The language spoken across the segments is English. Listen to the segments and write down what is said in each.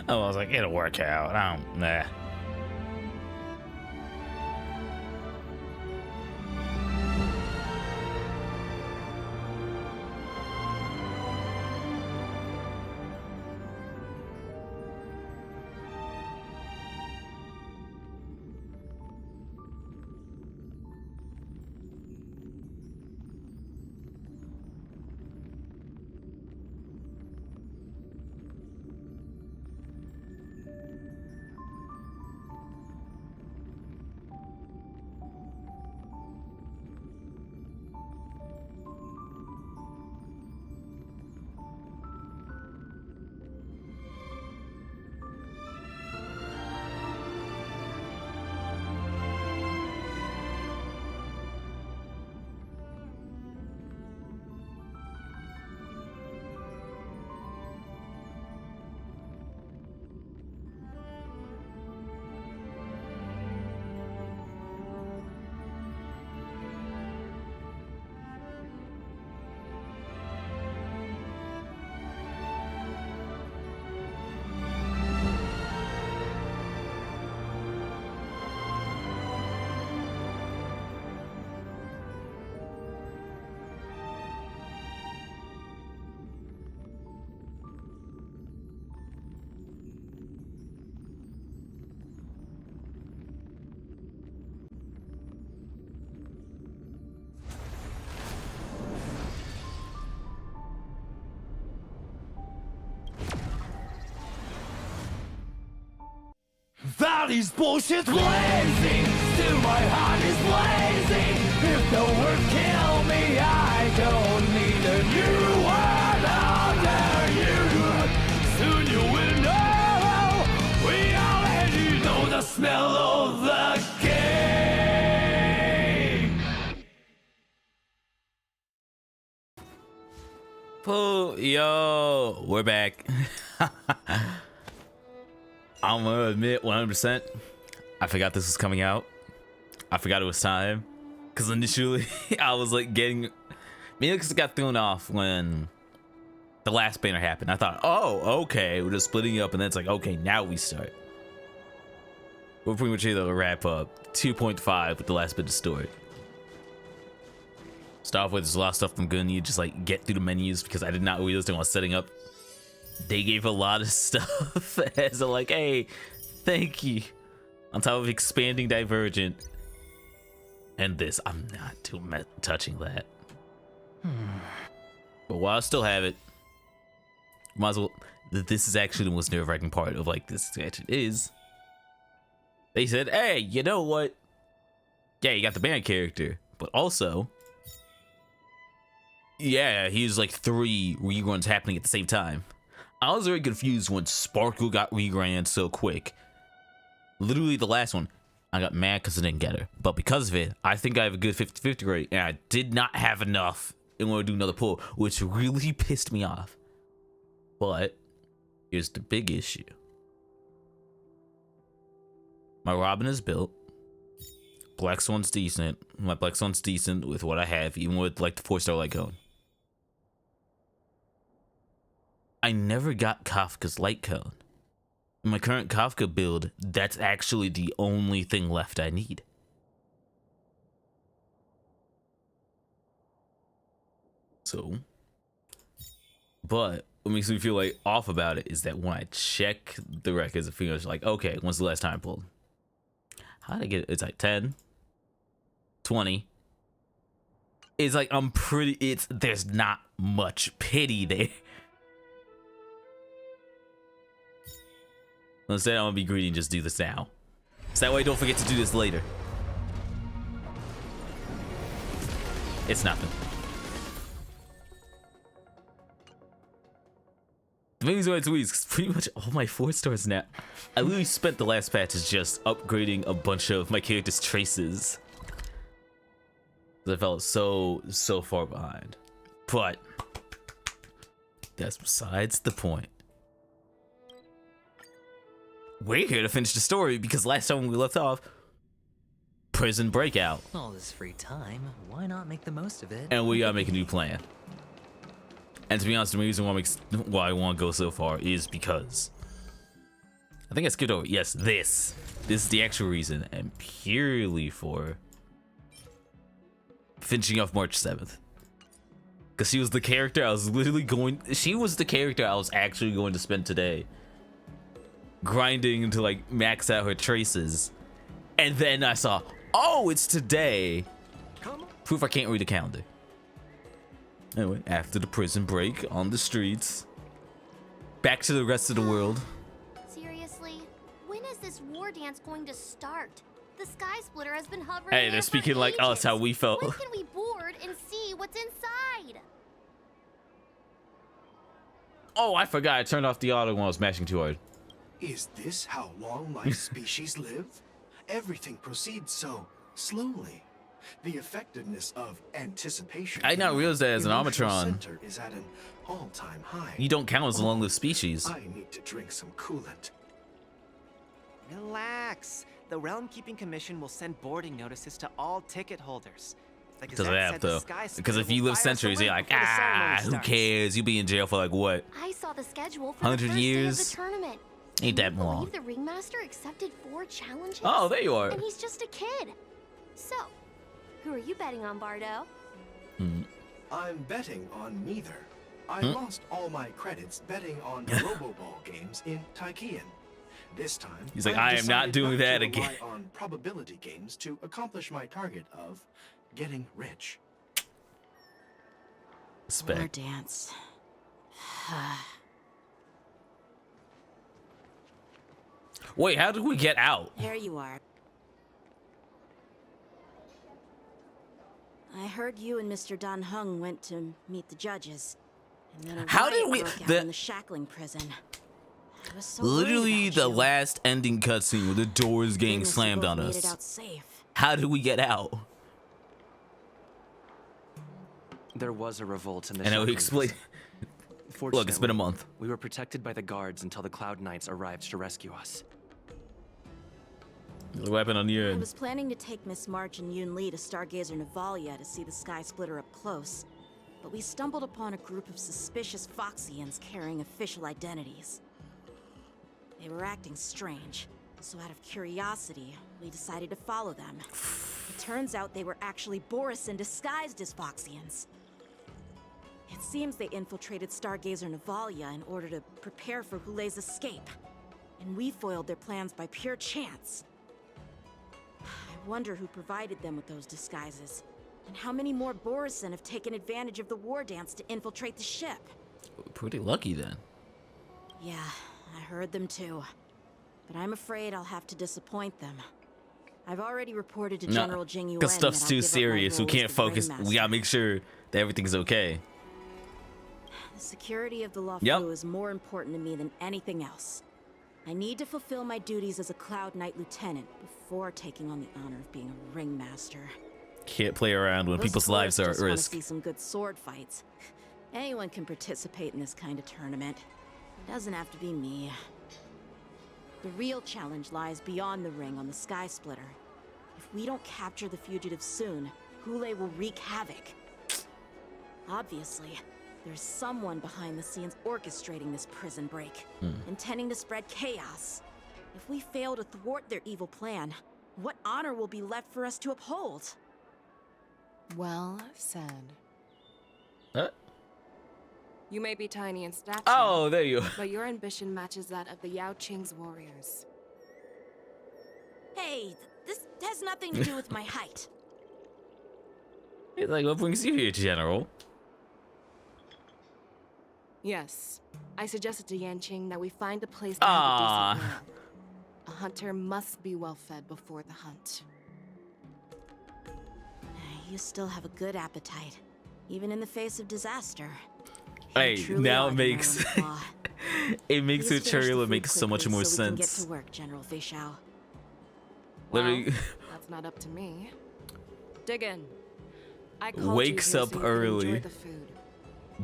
I was like, it'll work out. I don't, nah. Valley's bullshit blazing, still my heart is blazing. If the word kill me, I don't need a new word under you. Soon you will know, we already know the smell of the game. Oh, yo, we're back. I'm gonna admit 100%, I forgot this was coming out. I forgot it was time. Because initially, I was like getting... Maybe because it got thrown off when the last banner happened. I thought, oh, okay, we're just splitting up. And then it's like, okay, now we start. We're pretty much able to wrap up 2.5 with the last bit of story. Start off with, there's a lot of stuff I'm gonna need to just like get through the menus because I did not realize they were setting up. They gave a lot of stuff as a like, hey, thank you. On top of expanding Divergent. And this, I'm not too touching that. But while I still have it, might as well, this is actually the most nerve-wracking part of like this expansion is, they said, hey, you know what? Yeah, you got the band character, but also, yeah, here's like 3 reruns happening at the same time. I was very confused when Sparkle got reran so quick. Literally the last one, I got mad because I didn't get her. But because of it, I think I have a good 50-50 rate, and I did not have enough in order to do another pull, which really pissed me off. But here's the big issue. My Robin is built. Black Swan's decent. My Black Swan's decent with what I have, even with like the 4-star light cone. I never got Kafka's light cone. In my current Kafka build, that's actually the only thing left I need. So, but what makes me feel like off about it is that when I check the records, it feels like, okay, when's the last time I pulled? How did I get it? It's like 10, 20. It's like I'm pretty, there's not much pity there. Instead, I'm gonna be greedy and just do this now. So that way I don't forget to do this later. It's nothing. The main reason why it's weird is pretty much all my 4-stars now. I literally spent the last patches just upgrading a bunch of my character's traces. I felt so far behind. But that's besides the point. We're here to finish the story because last time we left off, prison breakout. All this free time, why not make the most of it? And we gotta make a new plan. And to be honest, the reason why I want to go so far is because I think I skipped over. Yes, this is the actual reason, and purely for finishing off March 7th. Because she was the character I was literally going. She was the character I was actually going to spend today grinding to like max out her traces, and then I saw, oh, it's today. Proof I can't read the calendar. Anyway, after the prison break on the streets, back to the rest of the world. Seriously, when is this war dance going to start? The Sky Splitter has been hovering. Hey, there they're for speaking like us, ages. how we felt. When can we board and see what's inside? Oh, I forgot. I turned off the auto when I was mashing too hard. Is this how long life species live? Everything proceeds so slowly. The effectiveness of anticipation. I did not realize that as an emotional Omatron, center is at an all-time high. you don't count as a long-lived species. I need to drink some coolant. Relax. The Realm Keeping Commission will send boarding notices to all ticket holders. The Because of Gazette that, said the though. Sky Because Splitter if you will live fire us centuries, you're alert like, before the ceremony who starts. cares? You be in jail for like what? I saw the schedule for 100 the first day years? of the tournament. Ain't Can that you long. believe the ringmaster accepted 4 challenges? Oh, there you are. And he's just a kid. So, who are you betting on, Bardo? I'm betting on neither. I lost all my credits betting on Roboball games in Taikian. This time, He's like, I've I am not decided doing to that rely again. on probability games to accomplish my target of getting rich. War Spec. dance. Wait, how did we get out? There you are. I heard you and Mr. Dan Hung went to meet the judges. And then a How did riot we- broke out the- in the shackling prison. I was so worried Literally about the you. last ending cutscene where the doors getting Goodness you slammed both on made it us. out safe. How did we get out? There was a revolt in the And I shackling explain. prison. Look, it's been a Fortunately, month. We were protected by the guards until the Cloud Knights arrived to rescue us. The weapon on your I end. was planning to take Miss March and Yoon Lee to Stargazer Navalia to see the Sky Splitter up close, but we stumbled upon a group of suspicious Foxians carrying official identities. They were acting strange, so out of curiosity, we decided to follow them. It turns out they were actually Borisin disguised as Foxians. It seems they infiltrated Stargazer Navalia in order to prepare for Hulei's escape, and we foiled their plans by pure chance. I wonder who provided them with those disguises, and how many more Borisin have taken advantage of the war dance to infiltrate the ship. Pretty lucky then. Yeah, I heard them too. But I'm afraid I'll have to disappoint them. I've already reported to No, General Jing Yuan because stuff's that I'll too give up my serious. We role as can't the focus. Ringmaster. We gotta make sure that everything's okay. The security of the Luofu Yep. is more important to me than anything else. I need to fulfill my duties as a Cloud Knight Lieutenant before taking on the honor of being a Ringmaster. Can't play around when Those people's lives are at tourists just wanna risk. see some good sword fights. Anyone can participate in this kind of tournament. It doesn't have to be me. The real challenge lies beyond the ring on the Sky Splitter. If we don't capture the fugitives soon, Hulei will wreak havoc. Obviously, there's someone behind the scenes orchestrating this prison break, intending to spread chaos. If we fail to thwart their evil plan, what honor will be left for us to uphold? Well said. You may be tiny in stature, Oh, there you are. but your ambition matches that of the Yao Qing's warriors. Hey, this has nothing to do with my height. He's like, what brings you here, General? Yes, I suggested to Yanqing that we find a place to Ah. have a decent meal. A hunter must be well fed before the hunt. You still have a good appetite, even in the face of disaster. Hey, You truly now are it the makes Madam Claw. it makes Please it finish the trailer food makes so much quickly more so we can get sense. to work, General Feixiao. Literally, Well, that's not up to me. Dig in. I called Wakes you here up so you can early. enjoy the food.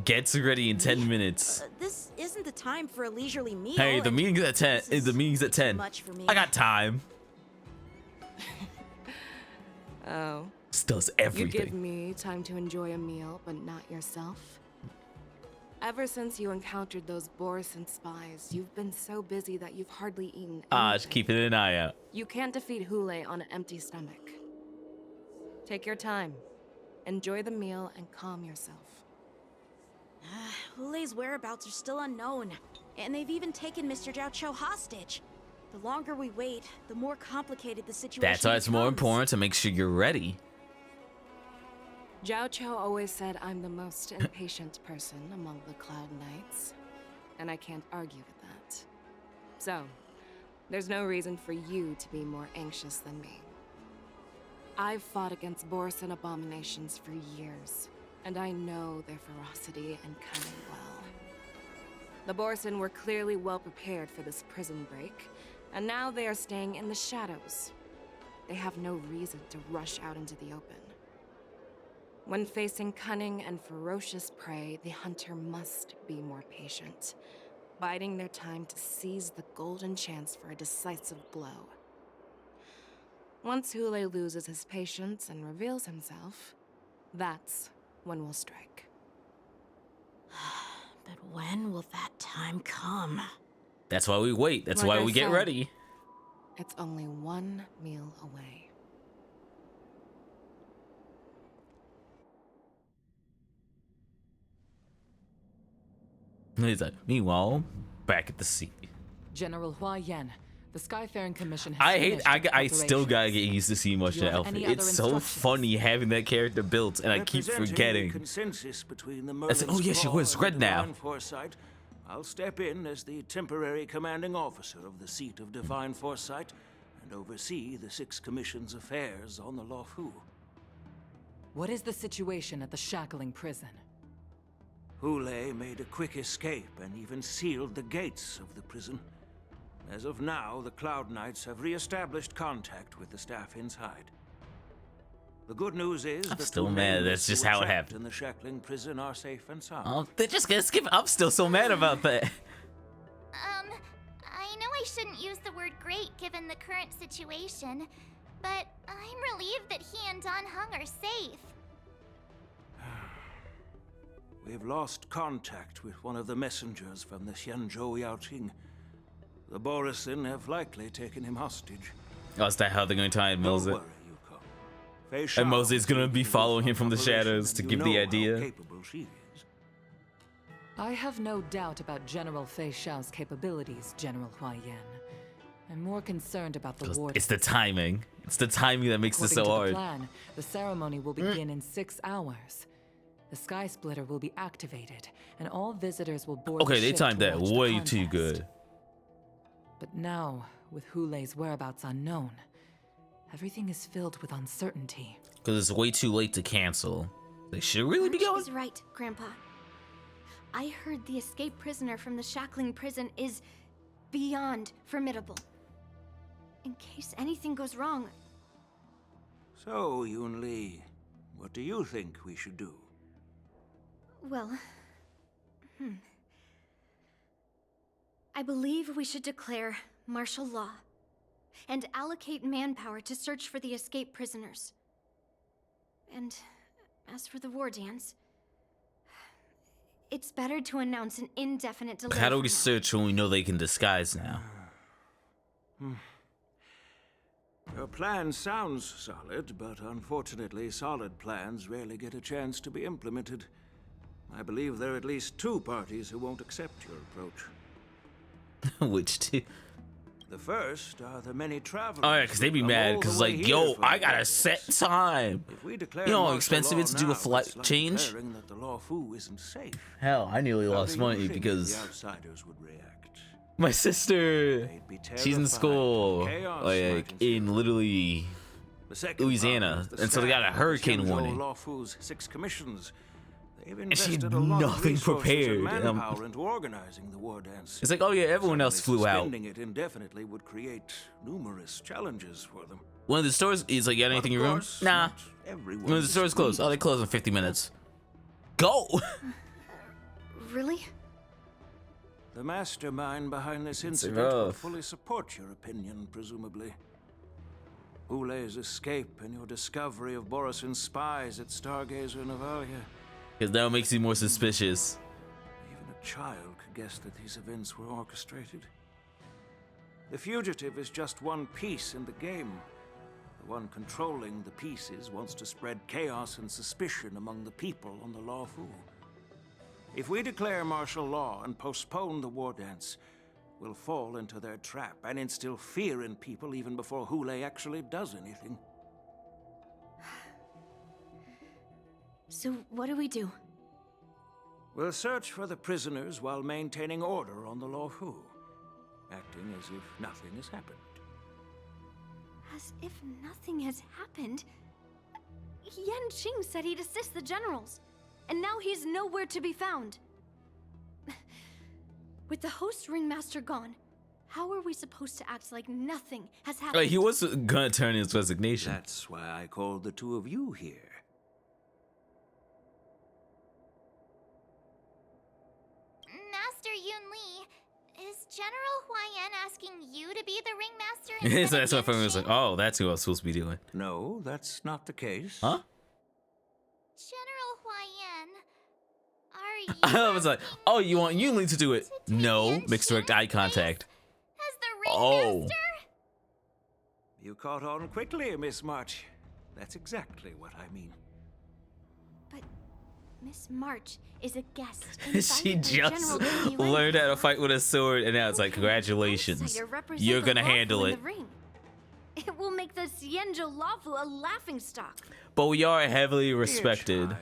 gets ready in 10 minutes. This isn't the time for a leisurely meal. Hey, the and meeting's at 10. this The is meeting's at too 10. much for me. I got time. Oh, This does you give everything. me time to enjoy a meal, but not yourself? Ever since you encountered those Borison spies, you've been so busy that you've hardly eaten Just anything. keeping an eye out. You can't defeat Hule on an empty stomach. Take your time. Enjoy the meal and calm yourself. Hule's whereabouts are still unknown, and they've even taken Mr. Zhao Cho hostage. The longer we wait, the more complicated the situation That's why it's more becomes. important to make sure you're ready. Zhao Cho always said I'm the most impatient person among the Cloud Knights, and I can't argue with that. So, there's no reason for you to be more anxious than me. I've fought against Borison abominations for years, and I know their ferocity and cunning well. The Borison were clearly well prepared for this prison break, and now they are staying in the shadows. They have no reason to rush out into the open. When facing cunning and ferocious prey, the hunter must be more patient, biding their time to seize the golden chance for a decisive blow. Once Hule loses his patience and reveals himself, that's when we'll strike. But when will that time come? That's why we wait. That's Like why I we get said, ready. It's only one meal away. He's like, meanwhile, back at the sea. General Hua Yan, the Skyfaring Commission has I hate. finished I its still gotta operations. get used to seeing much Do of you the have outfit. any other It's so instructions? funny having that character built, and I keep Representing forgetting. the consensus between the That's it. Oh, yeah, she Merlin's wears Claw red and now. Divine Foresight, I'll step in as the temporary commanding officer of the seat of Divine Foresight and oversee the 6 Commission's affairs on the Luofu. What is the situation at the shackling prison? Hule made a quick escape and even sealed the gates of the prison. As of now, the Cloud Knights have re-established contact with the staff inside. The good news is I'm that still the mad. men That's who just were how it trapped happened. in the shackling prison are safe and sound. Oh, they're just gonna skip. I'm still so mad about that. I know I shouldn't use the word great given the current situation, but I'm relieved that he and Don Hung are safe. We've lost contact with one of the messengers from the Xianzhou Yaoqing. The Borison have likely taken him hostage. Oh, is that how they're gonna try and mills Don't it? worry, Yuko. Fei And Shao Mosey's gonna is be leading following this him from the operation, shadows and to you give the know how idea. capable she is. I have no doubt about General Fei Shao's capabilities, General Hua Yan. I'm more concerned about the war. It's the timing. It's the timing that makes this According so to hard. the plan, the ceremony will begin in 6 hours. The Sky Splitter will be activated, and all visitors will board Okay, the they ship timed to that watch the way too contest. good. But now, with Hule's whereabouts unknown, everything is filled with uncertainty. Because it's way too late to cancel. They should really be March going. is right, Grandpa. I heard the escaped prisoner from the shackling prison is beyond formidable. In case anything goes wrong, So, Yun Li, what do you think we should do? well, I believe we should declare martial law and allocate manpower to search for the escaped prisoners. And as for the war dance, it's better to announce an indefinite delay. How do for we now. search when we know they can disguise now? Your plan sounds solid, but unfortunately, solid plans rarely get a chance to be implemented. I believe there are at least 2 parties who won't accept your approach. Which two? The first are the many travelers. Oh yeah, because they be who come mad all because the way like, here yo, for I the got a contest. set time. If we declare You know how martial expensive law it is to do a now, flight it's like change? declaring that the Luofu isn't safe. Hell, I nearly How lost do you money think because the outsiders would react? my sister, They'd be she's in terrified. school, Chaos like might ensue. in literally The second Louisiana, part is the and so they got a staff of the hurricane Xianzhou warning. Luofu's 6 commissions. They've And she had invested a lot of nothing resources prepared, and and manpower into organizing the war dance. It's like, oh yeah, everyone else Suddenly flew out. Suspending it indefinitely would create numerous challenges for them. One of the stores is like, you got anything in Of your room? course, Nah. not everyone One of the stores closed. Oh, they close in 50 minutes. Go! Really? The mastermind behind this incident will rough. fully support your opinion, presumably. Hule's escape and your discovery of Borison's spies at Stargazer Navalia. Because now it makes you more suspicious. child could guess that these events were orchestrated. The fugitive is just one piece in the game. The one controlling the pieces wants to spread chaos and suspicion among the people on the Lawfu. If we declare martial law and postpone the war dance, we'll fall into their trap and instill fear in people even before Hule actually does anything. So what do we do? We'll search for the prisoners while maintaining order on the Lawfu, acting as if nothing has happened. As if nothing has happened? Yan Qing said he'd assist the generals, and now he's nowhere to be found. With the host ringmaster gone, how are we supposed to act like nothing has happened? He was gonna turn his resignation. That's why I called the two of you here. Master Yun Li, is General Huayan asking you to be the ringmaster? So that's my friend was like, oh, that's who I was supposed to be doing. No, that's not the case. Huh? General Huayan, are you I was like, oh, you want Yunli to do it? No. Mixed direct eye contact. Oh. You caught on quickly, Miss March. That's exactly what I mean. But Miss March is a guest. She just learned how to fight with a sword, and now it's like, congratulations. You're gonna handle it. It will make the Xianzhou Lawfu a laughingstock. But we are heavily respected. Dear child,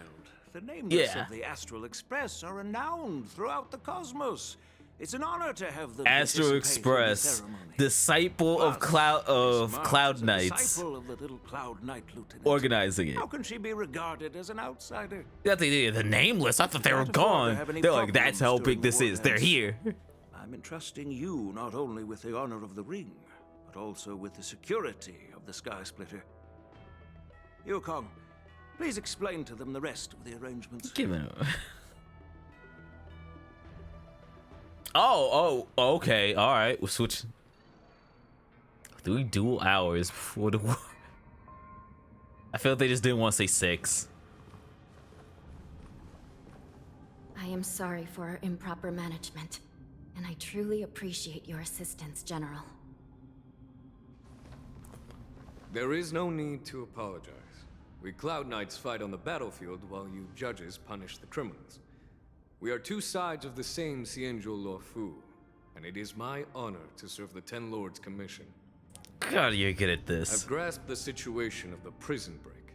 the nameless of the Astral Express are renowned throughout the cosmos. It's an honor to have them Astral Express, disciple of Cloud Knights, disciple of the little Cloud Knight Lieutenant. Organizing it. How can she be regarded as an outsider? That the nameless. I thought they were gone. They're like, that's how big this is. They're here. I'm entrusting you not only with the honor of the ring, but also with the security of the Sky Splitter. Yukong, please explain to them the rest of the arrangements. Give it. Oh, okay, all right. We'll switch. 3 dual hours before the war. I feel like they just didn't want to say 6. I am sorry for our improper management, and I truly appreciate your assistance, General. There is no need to apologize. We Cloud Knights fight on the battlefield while you judges punish the criminals. We are two sides of the same Xianzhou Lawfu, and it is my honor to serve the Ten Lords' commission. God, you're good at this. I've grasped the situation of the prison break.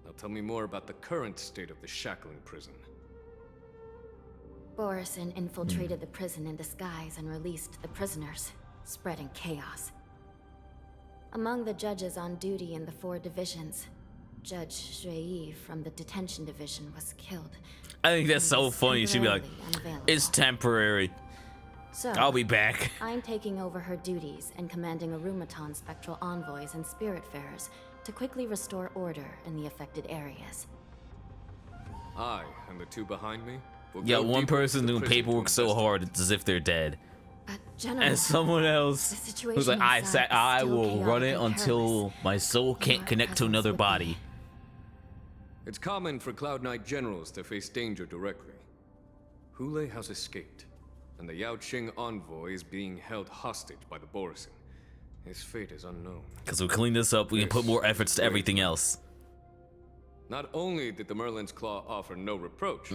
Now tell me more about the current state of the Shackling prison. Borison infiltrated the prison in disguise and released the prisoners, spreading chaos. Among the judges on duty in the 4 divisions, Judge Shui from the detention division was killed. I think that's so funny. She'd be like, it's temporary. So, I'll be back. I'm taking over her duties and commanding Arumaton spectral envoys and spiritfarers to quickly restore order in the affected areas. I and the 2 behind me will Yeah, go one deeper person into the doing prison paperwork to so investigate. hard it's as if they're dead. General, And someone else the situation who's like, inside I is still will run it chaotic and until perilous. my soul can't connect to another body. It's common for Cloud Knight generals to face danger directly. Hule has escaped, and the Yao Qing envoy is being held hostage by the Borison. His fate is unknown. Because we clean this up, we can put more efforts to everything else. Not only did the Merlin's Claw offer no reproach,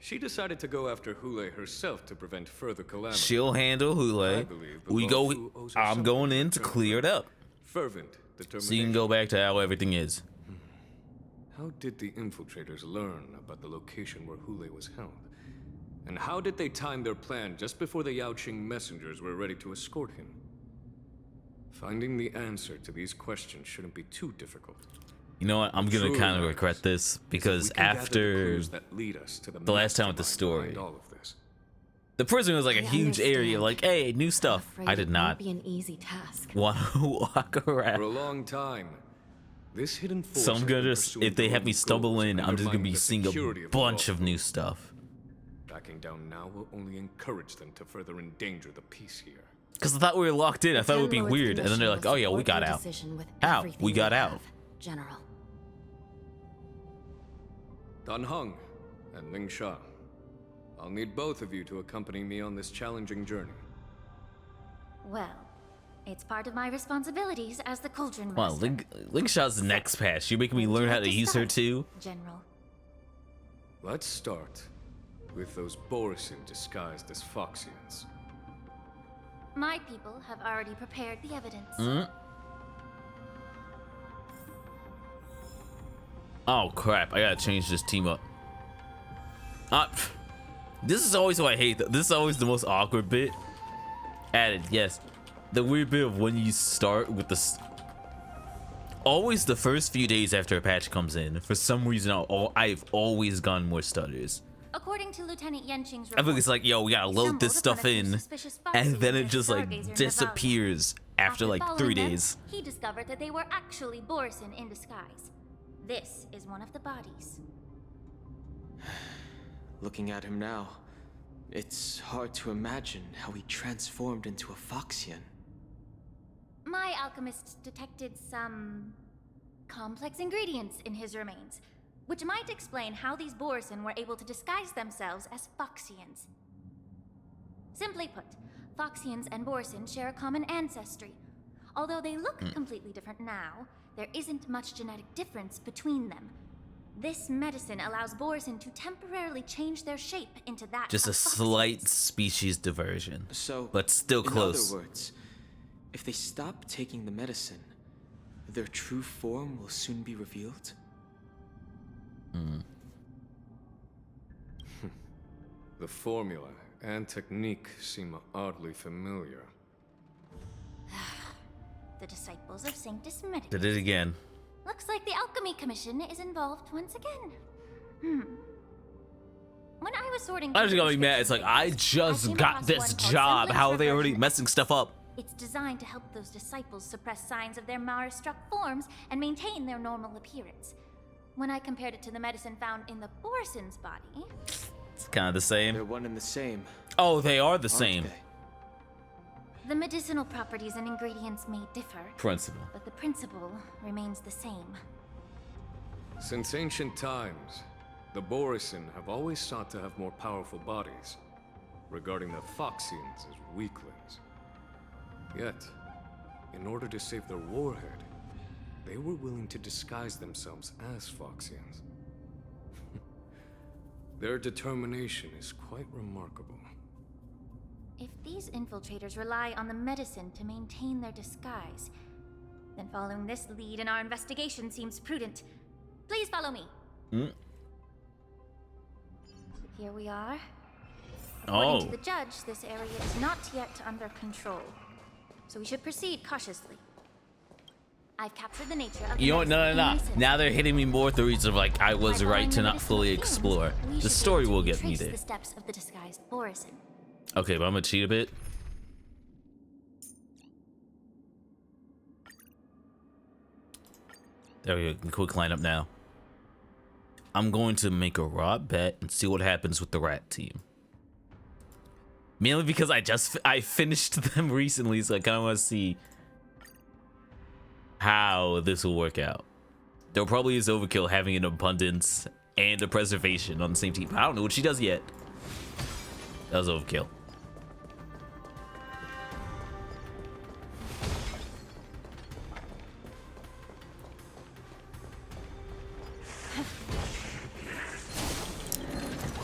she decided to go after Hule herself to prevent further calamity. She'll handle I Hule. believe the We go. Lawfu owes her I'm something going in in to return clear it for up, fervent determination. so you can go back to how everything is. How did the infiltrators learn about the location where Hule was held? And how did they time their plan just before the Yao Qing messengers were ready to escort him? Finding the answer to these questions shouldn't be too difficult. You know what? I'm gonna True kind of matters regret this because is that we can gather the after clues that lead us to the last time with the mastermind story, behind all of this. the prison was like a I huge area. understand. Like, hey, new stuff. Afraid I did it not won't be an easy task. want to walk For around. a long time, this hidden force So I'm has gonna been just, pursuing if they their have own me stumble goals, in, I'm just gonna undermining be the seeing security a of the bunch of Lawfu. new stuff. Backing down now will only encourage them to further endanger the peace here. Because I thought we were locked in. I thought it would be Landlord's weird, and then they're like, commission "Oh yeah, will we support got your out." decision with How? everything We got out. have, General. Dan Heng and Ling Sha, I'll need both of you to accompany me on this challenging journey. Well, it's part of my responsibilities as the Cauldron Wow, Master. Link Shot's the next patch. You're making me learn how to use her too? General. Let's start with those Borisin disguised as Foxians. My people have already prepared the evidence. Oh crap, I gotta change this team up. This is always what I hate. This is always the most awkward bit. Added, yes. The weird bit of when you start with this. Always the first few days after a patch comes in. For some reason, I've always gotten more stutters. According to Lieutenant Yenching's I report, think it's like, yo, we gotta load this stuff in, and then it just like disappears after like 3 days. He discovered that they were actually Borisin in disguise. This is one of the bodies. Looking at him now, it's hard to imagine how he transformed into a Foxian. My alchemists detected some complex ingredients in his remains, which might explain how these Borisin were able to disguise themselves as Foxians. Simply put, Foxians and Borisin share a common ancestry. Although they look completely different now, there isn't much genetic difference between them. This medicine allows Borisin to temporarily change their shape into that Just a of slight species diversion, but still close. In other words, if they stop taking the medicine, their true form will soon be revealed? The formula and technique seem oddly familiar. The disciples of Sanctus Medicus. Did it again. Looks like the Alchemy Commission is involved once again. When I was sorting I was gonna be mad. It's like, I just got this job. How are they already messing stuff up? It's designed to help those disciples suppress signs of their Mara-struck forms and maintain their normal appearance. When I compared it to the medicine found in the Borisin's body, It's kind of the same. They're one and the same. Oh, they are the same. the medicinal properties and ingredients may differ, Principle. but the principle remains the same. Since ancient times, the Borisin have always sought to have more powerful bodies, regarding the Foxians as weaklings. Yet, in order to save their warhead, they were willing to disguise themselves as Foxians. Their determination is quite remarkable. If these infiltrators rely on the medicine to maintain their disguise, then following this lead in our investigation seems prudent. Please follow me. Here we are. According to the judge, this area is not yet under control, so we should proceed cautiously. I've captured the nature of the You know what? No. Now they're hitting me more with the reason of like I was right to not fully explore. The story will get me there. The steps of the disguised Borisin. Okay, but I'm gonna cheat a bit. There we go. Quick lineup now. I'm going to make a raw bet and see what happens with the rat team. Mainly because I finished them recently, so I kind of want to see how this will work out. There probably is overkill having an abundance and a preservation on the same team. I don't know what she does yet. That was overkill.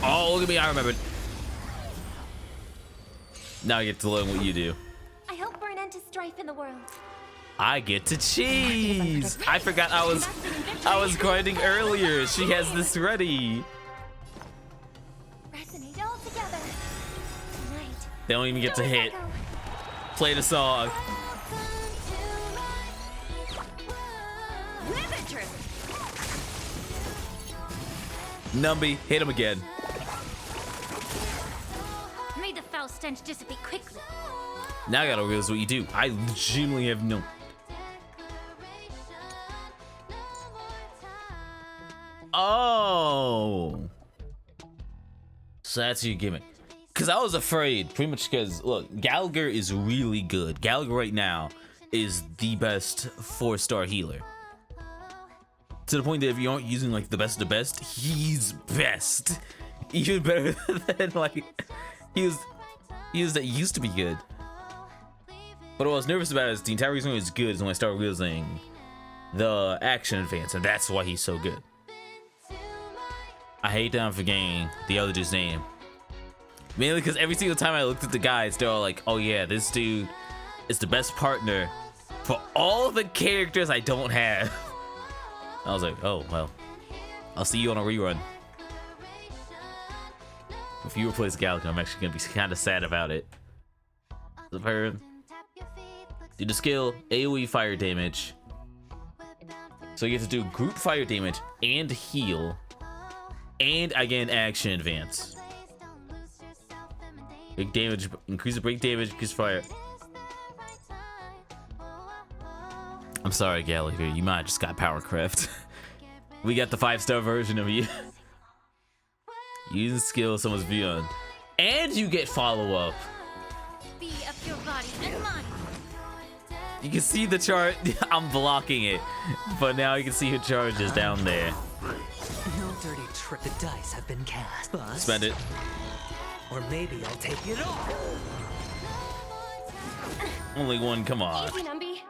Oh, look at me, I remembered. Now I get to learn what you do. I hope for an end to strife in the world. I get to cheese. I forgot I was grinding earlier. She has this ready. Resonate all together. Tonight. They don't even get to hit. Play the song. Numby, hit him again. May the foul stench dissipate quickly. Now I gotta realize what you do. I legitimately have no. Oh. So that's your gimmick. Because I was afraid, pretty much because, look, Gallagher is really good. Gallagher right now is the best 4-star healer. To the point that if you aren't using like the best of the best, he's best. even better than like he was that used to be good. But what I was nervous about is the entire reason he was good is when I started realizing the action advance, and that's why he's so good. I hate that I'm forgetting the other dude's name. Mainly because every single time I looked at the guys, they're all like, oh yeah, this dude is the best partner for all the characters I don't have. I was like, oh, well, I'll see you on a rerun. If you replace Galaga, I'm actually gonna be kind of sad about it. The bird. Do the skill AoE fire damage. So you get to do group fire damage and heal. And again, action advance. Break damage, increase the break damage, increase fire. I'm sorry, Gallagher, you might have just got power craft. We got the 5-star version of you. Using skill someone's beyond. And you get follow-up. Be of your body and mine. You can see the chart. I'm blocking it. But now you can see who charges down there. No dirty trick. The dice have been cast. Buzz. Spend it. Or maybe I'll take it all. Only one, come on. Easy, Numby.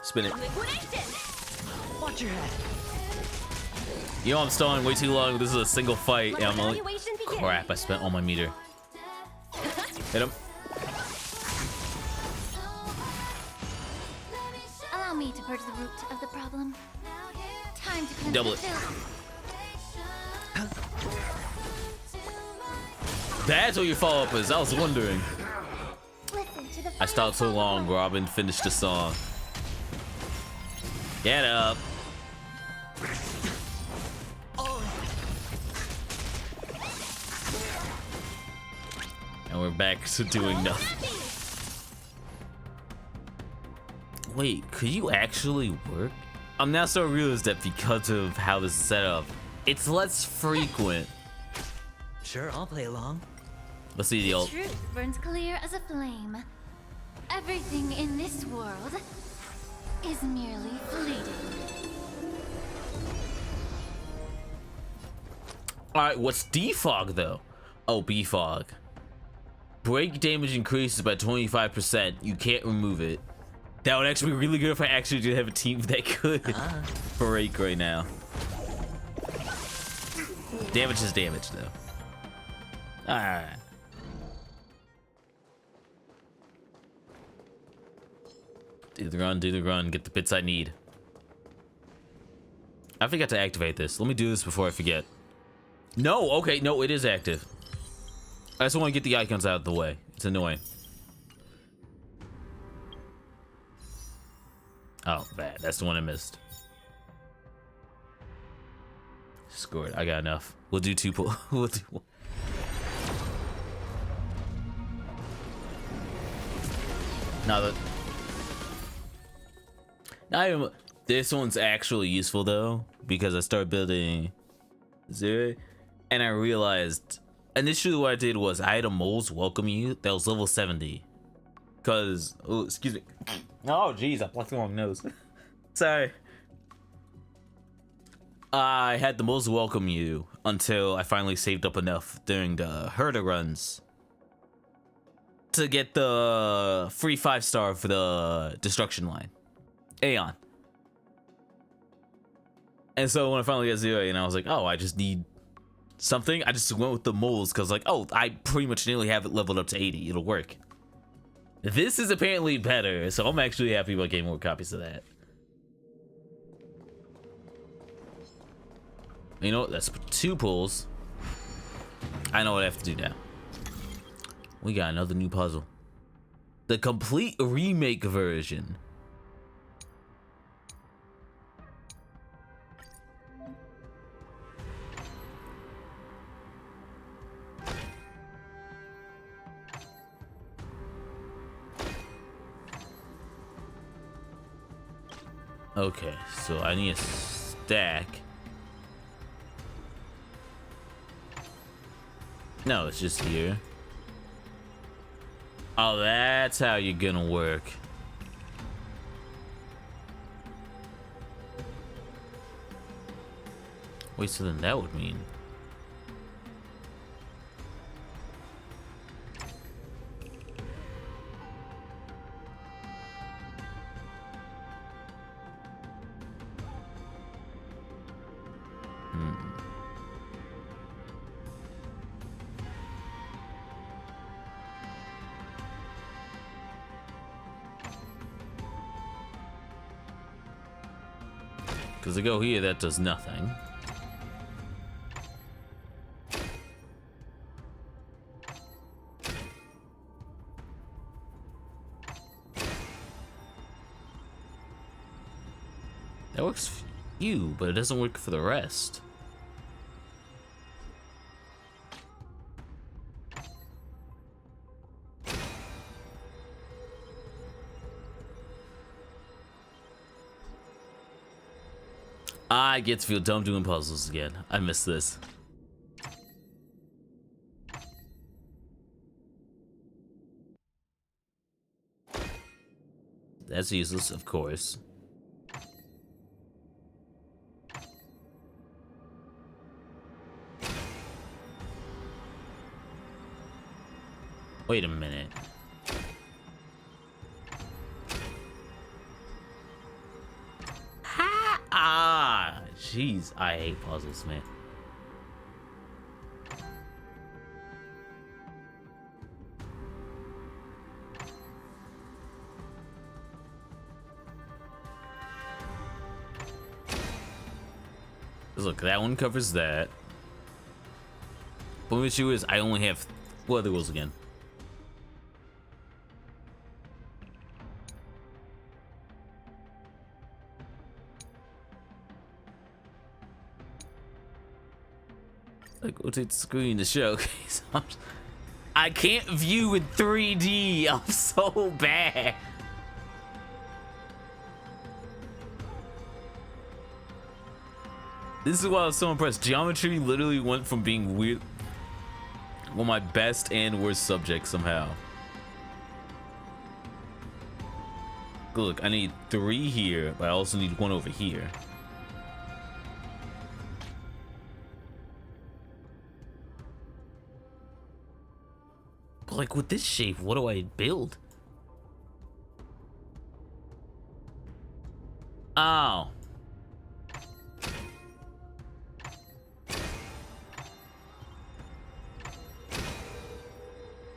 Spin it. Liquidation. Watch your head. You know I'm stalling way too long. This is a single fight. And I'm like, crap, I spent all my meter. Hit him. Allow me to purge the root of the problem. Time to cleanse Double the it. filth. That's what your follow-up is. I was wondering. Listen to the I stalled so long, Robin finished the song. Get up. And we're back to doing nothing. Wait, could you actually work? I'm now starting to realize that because of how this is set up, it's less frequent. Sure, I'll play along. Let's see the ult. Truth burns clear as a flame. Everything in this world is merely fleeting. Alright, what's defog though? Oh, bfog. Break damage increases by 25%. You can't remove it. That would actually be really good if I actually did have a team that could break right now. Damage is damage though. Alright. Do the run, get the bits I need. I forgot to activate this. Let me do this before I forget. No, okay, no, it is active. I just want to get the icons out of the way. It's annoying. Oh, bad. That's the one I missed. Scored. I got enough. We'll do two pull. We'll do one. Now that. This one's actually useful though, because I started building Zero, and I realized initially what I did was I had a moles welcome you that was level 70. Cause oh, excuse me. Oh jeez, I plucked the wrong nose. Sorry. I had the moles welcome you until I finally saved up enough during the herder runs to get the free 5-star for the destruction line. Aeon. And so when I finally got Zero, and I was like, oh, I just need something. I just went with the moles because like, oh, I pretty much nearly have it leveled up to 80. It'll work. This is apparently better, so I'm actually happy about getting more copies of that. You know what? That's 2 pulls. I know what I have to do now. We got another new puzzle. The complete remake version. Okay, so I need a stack. No, it's just here. Oh, that's how you're gonna work. Wait, so then that would mean Because I go here, that does nothing. That works for you, but it doesn't work for the rest. I get to feel dumb doing puzzles again. I miss this. That's useless, of course. Wait a minute. Ah, jeez, I hate puzzles, man. Look, that one covers that. But the issue is, I only have what are the rules again? Like, what's it screen to show? I can't view in 3D. I'm so bad. This is why I was so impressed. Geometry literally went from being weird, one of my best and worst subjects somehow. Look, I need 3 here, but I also need 1 over here. But like with this shape, what do I build? Oh.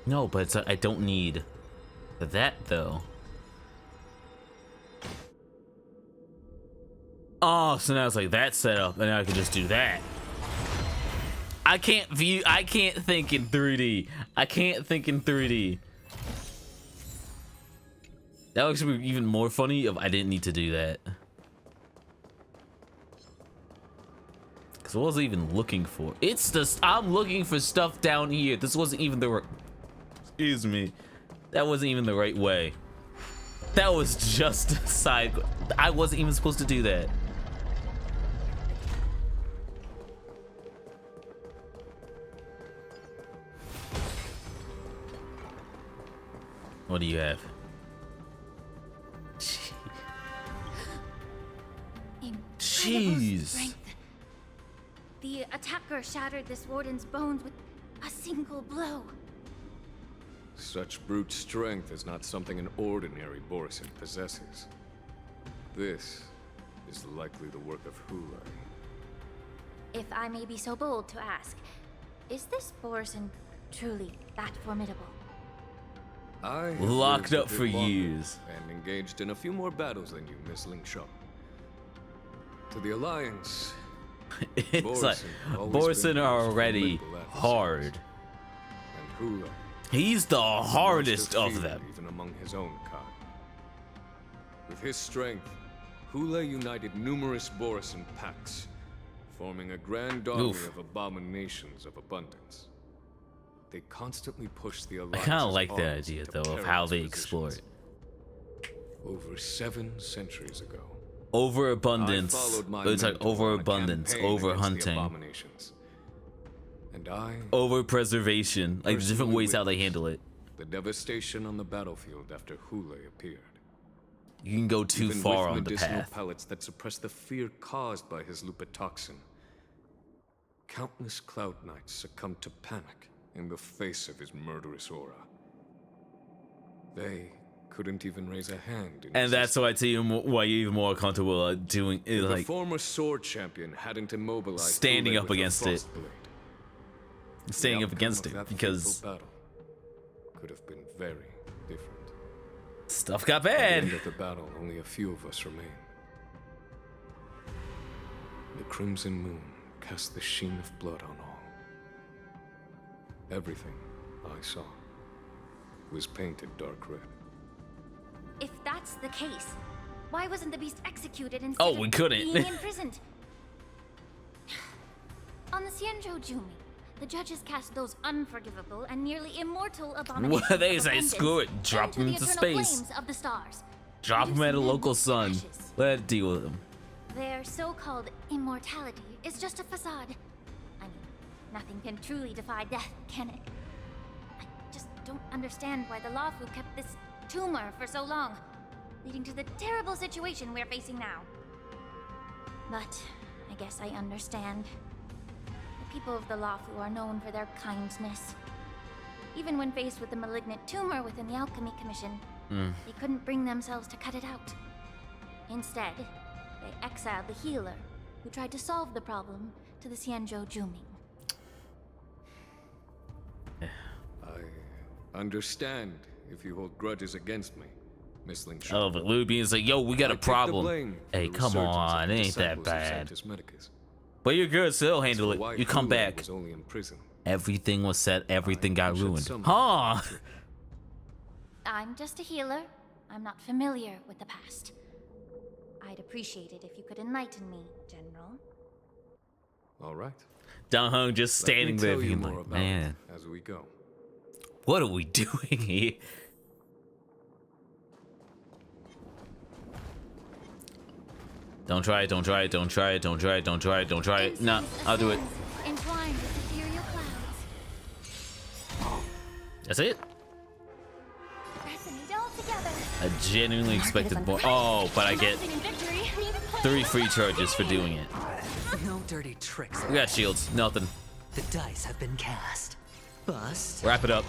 No, but it's I don't need that though. Oh, so now it's like that setup, and now I can just do that. I can't think in 3D. I can't think in 3D. That would actually be even more funny if I didn't need to do that. Because I wasn't even looking for. It's just, I'm looking for stuff down here. This wasn't even the right, excuse me. That wasn't even the right way. That was just a side. I wasn't even supposed to do that. What do you have? Jeez. Strength. The attacker shattered this warden's bones with a single blow. Such brute strength is not something an ordinary Borisin possesses. This is likely the work of HONKAI. If I may be so bold to ask, is this Borisin truly that formidable? I have locked lived up a bit for longer years and engaged in a few more battles than you, Miss Ling Shao. To the Alliance, it's like Borisin are already hard. And HONKAI, he's the hardest of them. even among his own kind. With his strength, HONKAI united numerous Borisin packs, forming a grand army of abominations of abundance. They constantly push the Alliance. I kind of like the idea, though, of how they explore it. Over 7 centuries ago. Overabundance. It's like overabundance, overhunting, and I over-preservation. Like different ways how they handle it. The devastation on the battlefield after HONKAI appeared. You can go too far on the path. Pellets that suppress the fear caused by his lupatoxin. Countless Cloud Knights succumbed to panic in the face of his murderous aura. They couldn't even raise a hand. And that's why I tell you why you're even more comfortable doing it, like the former sword champion hadn't immobilized standing up with against it. Standing up against it because battle could have been very different. Stuff got At the bad. end of the battle, only a few of us remain. the crimson moon cast the sheen of blood on all. Everything I saw was painted dark red. If that's the case, why wasn't the beast executed instead Oh, we of couldn't. being imprisoned? On the Xianzhou, the judges cast those unforgivable and nearly immortal abominations. What they of say? abundance Screw it. Drop them the into eternal space. flames of the stars. Drop them at a Reducing local them to sun. ashes. Let it deal with them. Their so-called immortality is just a facade. I mean, nothing can truly defy death, can it? I just don't understand why the Lafu kept this tumor for so long, leading to the terrible situation we're facing now. But I guess I understand. The people of the Lafu are known for their kindness. Even when faced with the malignant tumor within the Alchemy Commission, they couldn't bring themselves to cut it out. Instead, they exiled the healer, who tried to solve the problem, to the Xianzhou Juming. I understand if you hold grudges against me, Miss Ling Shu. Oh, but Lubian's like, yo, we got a I take the problem. blame for Hey, the come resurgence of on, the it ain't that disciples of bad. Sanctus Medicus. But you're good, so they'll As handle for it. why You come Hule back. was only in prison, Everything was set, everything got should ruined. somehow Huh? I'm just a healer. I'm not familiar with the past. I'd appreciate it if you could enlighten me, General. All right. Dong Hung just standing there being like, man, as we go. what are we doing here? Don't try it, don't try it, don't try it, don't try it, don't try it, don't try it. Nah, I'll do it. Entwined with ethereal clouds. That's it? Resonate all together. I genuinely expected more. Oh, but I get 3 free charges for doing it. No dirty tricks. We got shields, nothing. The dice have been cast. Bust. Wrap it up.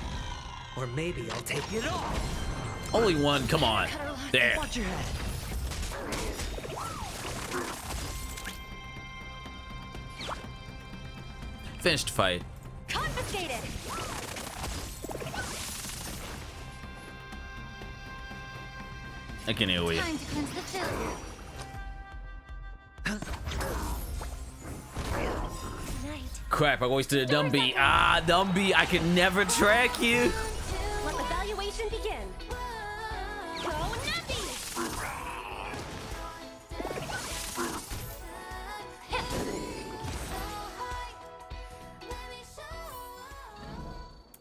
Or maybe I'll take it off. Only one, come on. There. Watch your head. Finished fight. Confiscated. I can heal you. Time to cleanse the chill. Right. Crap, I wasted a Dumby. Ah, Dumby, I can never track you. Let the valuation begin. Go Nappy!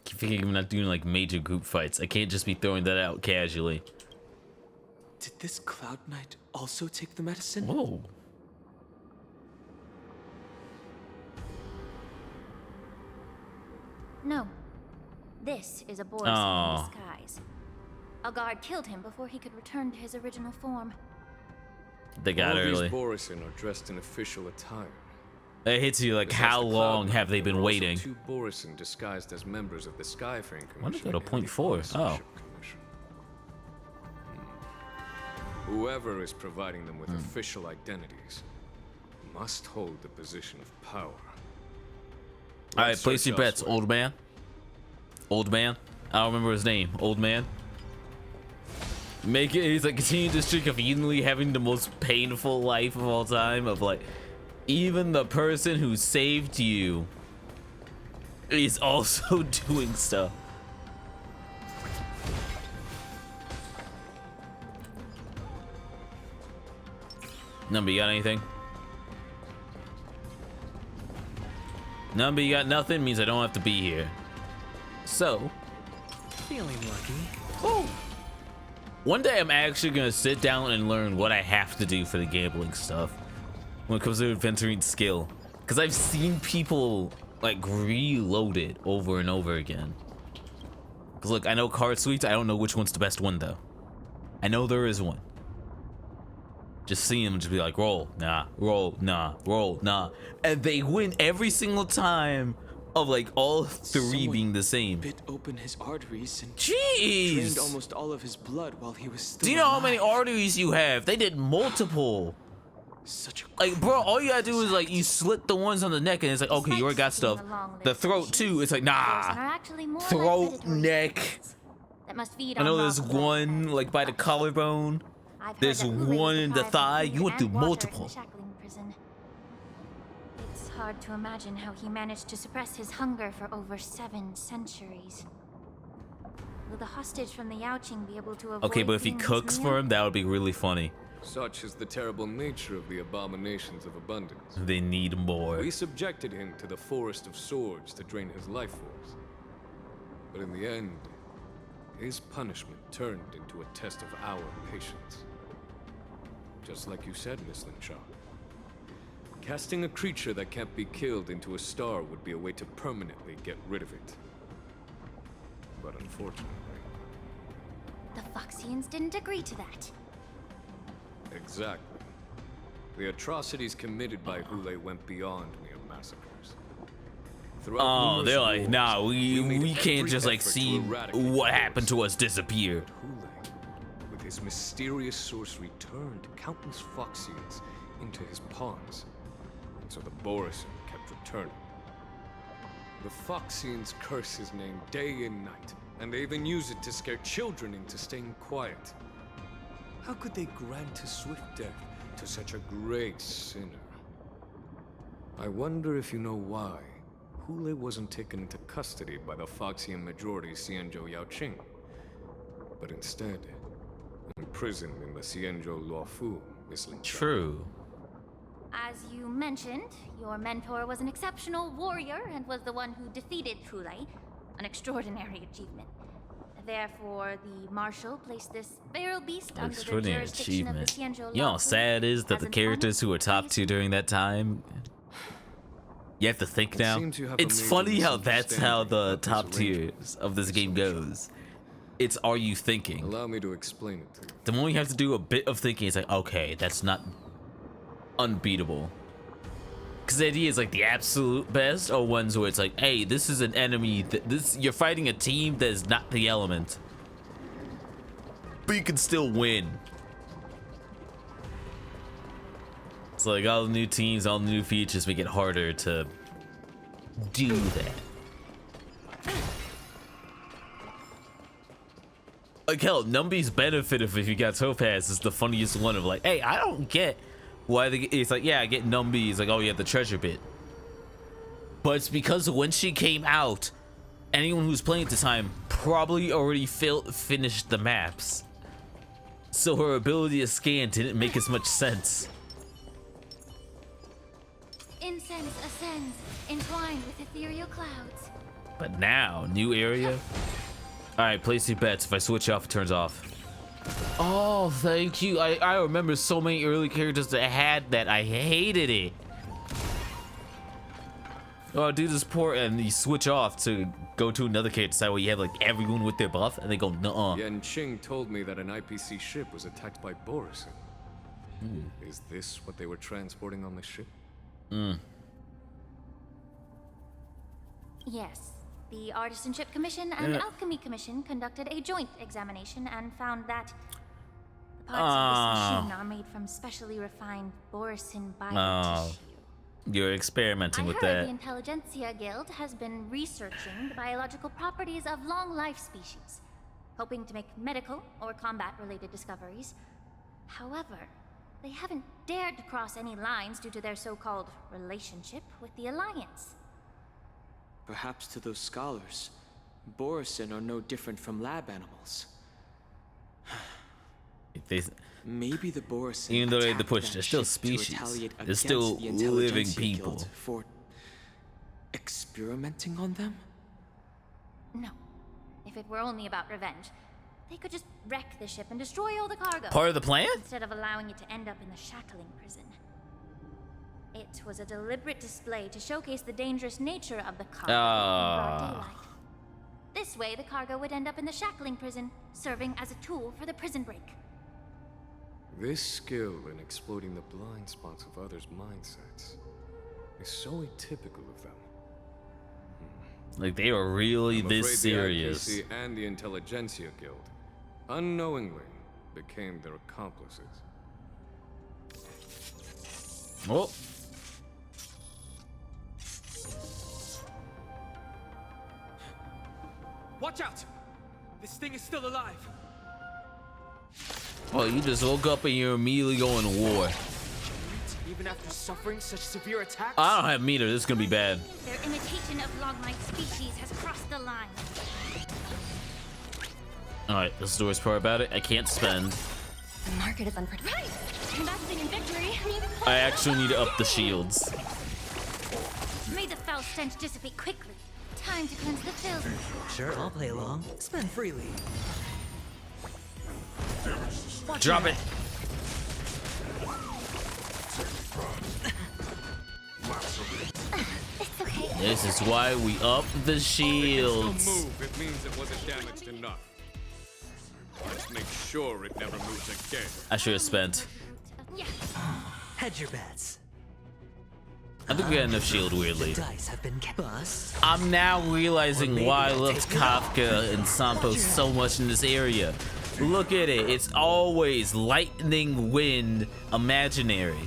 Keep thinking I'm not doing like major group fights. I can't just be throwing that out casually. Did this Cloud Knight also take the medicine? Whoa. No. This is a Boris in disguise. A guard killed him before he could return to his original form. They got All early. these Borisin are dressed in official attire. It hits you like, Besides how the long Cloud have they Knight, been there were also waiting? 2 Borisin disguised as members of the Skyfang Commission. Why did it go to and the 0.4? Oh. Authorship Commission. Whoever is providing them with official identities must hold the position of power. Alright, Let's place search your bets, elsewhere. old man. Old man. I don't remember his name. Old man. Make it. He's like continue the streak of evenly having the most painful life of all time. Of like, even the person who saved you is also doing stuff. Number, you got anything? Number, you got nothing means I don't have to be here. So, Feeling lucky. oh, one day I'm actually gonna sit down and learn what I have to do for the gambling stuff when it comes to adventuring skill, because I've seen people like reload it over and over again. Because look, I know card suites. I don't know which one's the best one though. I know there is one. Just see them just be like, roll, nah, roll, nah, roll, nah. And they win every single time of like all 3 Someone being the same. Bit open his arteries and Jeez! drained almost all of his blood while he was still Do you know how alive. many arteries you have? They did multiple. Such a Like, bro, all you gotta do is like, you slit the ones on the neck and it's like, okay, you already got stuff. The throat too, it's like, nah. Throat, neck. That must feed I know on there's raw blood. one like by the collarbone. I've heard There's that Hule is one in the deprived of thigh. food You went and through water in the multiple. shackling prison. It's hard to imagine how he managed to suppress his hunger for over 7 centuries. Will the hostage from the Yaoqing be able to avoid Okay, but if he eating his cooks meal? for him, that would be really funny. Such is the terrible nature of the abominations of abundance. They need more. We subjected him to the forest of swords to drain his life force. But in the end, his punishment turned into a test of our patience. Just like you said, Miss Linshaw. Casting a creature that can't be killed into a star would be a way to permanently get rid of it. But unfortunately... The Foxians didn't agree to that. Exactly. The atrocities committed by Hule went beyond mere massacres. Oh, they're like, nah, we made can't every just like effort to see eradicate what the happened to us disappear. Hule, with his mysterious sorcery, turned countless Foxians into his pawns. And so the Borisin kept returning. The Foxians curse his name day and night, and they even use it to scare children into staying quiet. How could they grant a swift death to such a great sinner? I wonder if you know why Hule wasn't taken into custody by the Foxian majority Xianzhou Yaoqing, but instead imprisoned in the Xianzhou Luofu, Miss Linshaw. True. As you mentioned, your mentor was an exceptional warrior and was the one who defeated Hule, an extraordinary achievement. Therefore, the Marshal placed this feral beast under the Extraordinary jurisdiction of the achievement. Xianzhou You know how Luofu sad it is that as the an characters who were top 2 during that time, you have to think now. seems you have a It's major funny how that's how the misunderstanding top about this tiers of this game goes. It's are you thinking? Allow me to explain it to you. The moment you have to do a bit of thinking, it's like, okay, that's not unbeatable. Because the idea is like the absolute best are ones where it's like, hey, this is an enemy. You're fighting a team that is not the element, but you can still win. It's like all the new teams, all the new features make it harder to do that. Like hell, Numby's benefit if you got Topaz is the funniest one of like, hey, I don't get why it's like, yeah, I get Numby. It's like, oh, you have the treasure bit. But it's because when she came out, anyone who's playing at the time probably already finished the maps. So her ability to scan didn't make as much sense. Incense ascends, entwined with ethereal clouds. But now, new area. All right, place your bets. If I switch off, it turns off. Oh, thank you. I remember so many early characters that had that. I hated it. Oh, do this port and you switch off to go to another character side where you have like everyone with their buff and they go, nuh-uh. Yan Qing told me that an IPC ship was attacked by Borisin. Is this what they were transporting on the ship? Yes. The Artisanship Commission and Alchemy Commission conducted a joint examination and found that the parts of this machine are made from specially refined Borisin biotissue. You're experimenting with I heard that. the Intelligentsia Guild has been researching the biological properties of long-life species, hoping to make medical or combat-related discoveries. However, they haven't dared to cross any lines due to their so-called relationship with the Alliance. Perhaps to those scholars, Borisin are no different from lab animals. Maybe the Borisin, even though they're the attacked push, that they're still ship to species. retaliate They're against still the living Intelligentsia people. Guild for experimenting on them? No. If it were only about revenge, they could just wreck the ship and destroy all the cargo. Part of the plan? Instead of allowing it to end up in the shackling prison. It was a deliberate display to showcase the dangerous nature of the cargo in broad daylight. This way, the cargo would end up in the shackling prison, serving as a tool for the prison break. This skill in exploiting the blind spots of others' mindsets is so atypical of them. Like they are really I'm this afraid serious. The IPC and the Intelligentsia Guild unknowingly became their accomplices. Oh. Watch out! This thing is still alive. Oh, you just woke up and you're immediately going to war. even after suffering such severe attacks? I don't have meter. This is gonna be bad. Their imitation of Logmite species has crossed the line. All right, this is the worst part about it. I can't spend. The market is unpredictable. Right! Investing in victory. I actually need to up the shields. May the foul stench dissipate quickly. Time to cleanse the filth. Sure, I'll play along. Spend freely. Drop it. It's okay. This is why we up the shields. Move. It means it wasn't damaged enough. Let's make sure it never moves again. I should have spent. Yeah. Hedge your bets. I think we got enough shield, weirdly. Dice have been bust. I'm now realizing why I loved Kafka and Sampo so much in this area. Look at it. It's always lightning, wind, imaginary.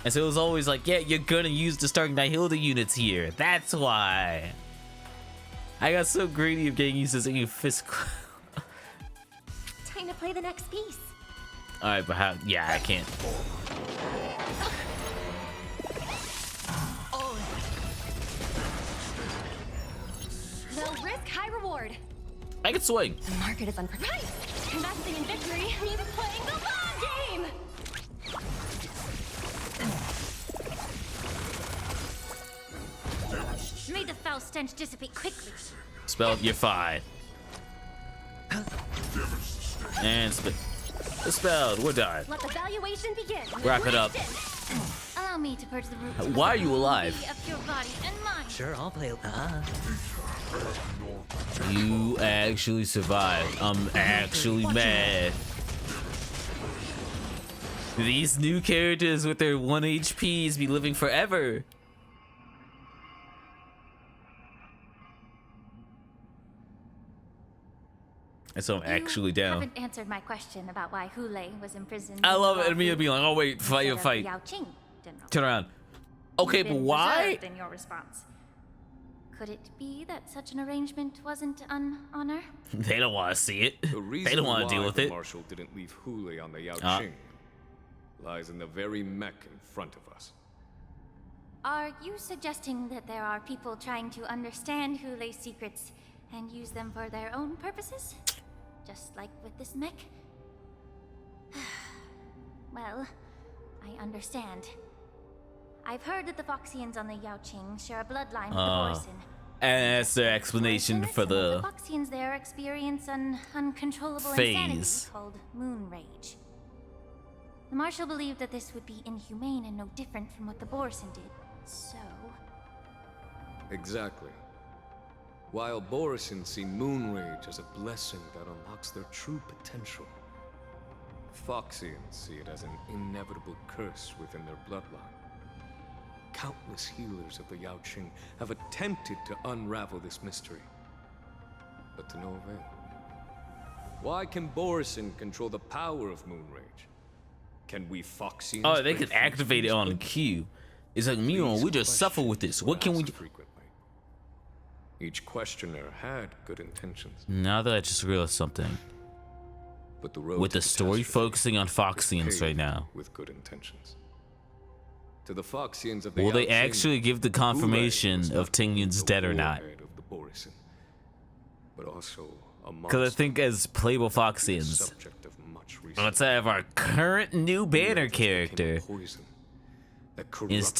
And so it was always like, yeah, you're gonna use the Stark Nihilda units here. That's why. I got so greedy of getting used to saying physical. Time to play the next piece. Alright, but how? Yeah, I can't. Low risk, high reward. I can swing. The market is unpredictable. Right! Investing in victory means playing the long game! May the foul stench dissipate quickly. Spell, you're fine. And spelled, we're done. Let the valuation begin. Wrap it up. Allow me to purge the roots. Why are you alive? Of your body and mind. Sure, I'll play. You actually survived. I'm actually mad. These new characters with their 1 HPs be living forever. And so I'm actually You down. haven't answered my question about why Hule was imprisoned. I love it. in And me being like, oh wait, fight your fight. Yao Qing, General. Turn around. Okay, You've but been why? reserved in your response. Could it be that such an arrangement wasn't an honor? They don't want to see it. The reason They don't want to deal why with the it. Marshal didn't leave Hule on the Yaoqing lies in the very mech in front of us. Are you suggesting that there are people trying to understand Hule's secrets and use them for their own purposes? Just like with this mech? Well, I understand. I've heard that the Foxians on the Yaoqing share a bloodline with the Borson. And that's their explanation for The the Foxians there experience an uncontrollable phase. insanity called moon rage. The Marshal believed that this would be inhumane and no different from what the Borson did. So, Exactly. While Borisin see moon rage as a blessing that unlocks their true potential, Foxians see it as an inevitable curse within their bloodline. Countless healers of the Yaoqing have attempted to unravel this mystery, but to no avail. Why can Borisin control the power of moon rage? Can we Foxians? Oh, they break can activate it on cue. It's like, Mio, we just suffer with this. What can we do? Frequently. Each questioner had good intentions, Now that I just realized something. but the road With to the story catastrophe focusing on is Foxians paved right now. with good intentions. To the Foxians of the Will they Yaoqing, actually give the Hule confirmation was of not only Tingyun's the dead or not? warhead of the Borisin, but also a Because I monster, think as playable the Foxians, subject of much research. let's have our current new banner Evil became a character poison that is corrupted people's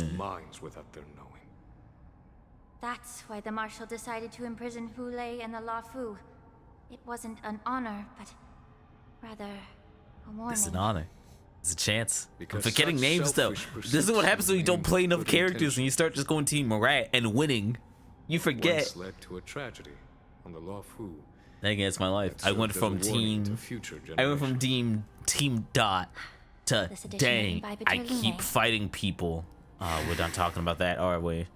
Tingyun. minds without their knowing. that's why the Marshal decided to imprison Hule and the La Fu. It wasn't an honor, but rather a warning. It's an honor. It's a chance. I'm Because forgetting such names though. selfish This is what happens when you don't pursuits play aimed enough good characters and you start just going Team Marat and winning. You forget. Once led to a tragedy on the La Fu. Dang it, it's my life. that I went served as a from warning to team. future I went from generations. team Dot to This edition dang. imbibed I her keep Lune. fighting people. We're done talking about that, are we?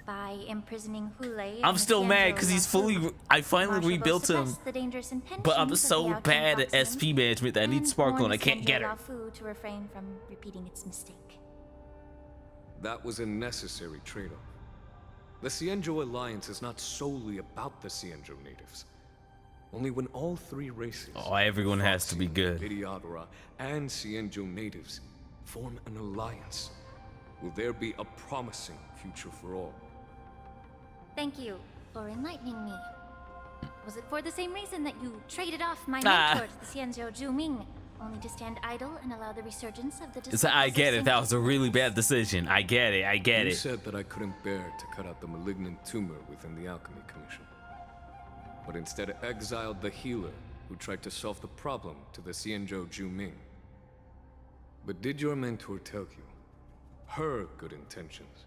By imprisoning Hule. I'm still mad because he's fully. I finally Marshal rebuilt both him, suppressed the dangerous but I'm intentions of so the Yaoqing bad at Foxian SP management that I need and Sparkle and I warned can't get Xianzhou her. Laofu to refrain from repeating its mistake. That was a necessary trade-off. The Xianzhou alliance is not solely about the Xianzhou natives. Only when all three races, Oh, everyone has to be good. Vidyadhara, and Xianzhou natives, form an alliance, will there be a promising future for all. Thank you for enlightening me. Was it for the same reason that you traded off my mentor to the Xianzhou Zhuming, only to stand idle and allow the resurgence of the disciples I of get it. That Sing- was a really bad decision. I get it. I get You it. said that I couldn't bear to cut out the malignant tumor within the Alchemy Commission, but instead exiled the healer who tried to solve the problem to the Xianzhou Zhuming. But did your mentor tell you her good intentions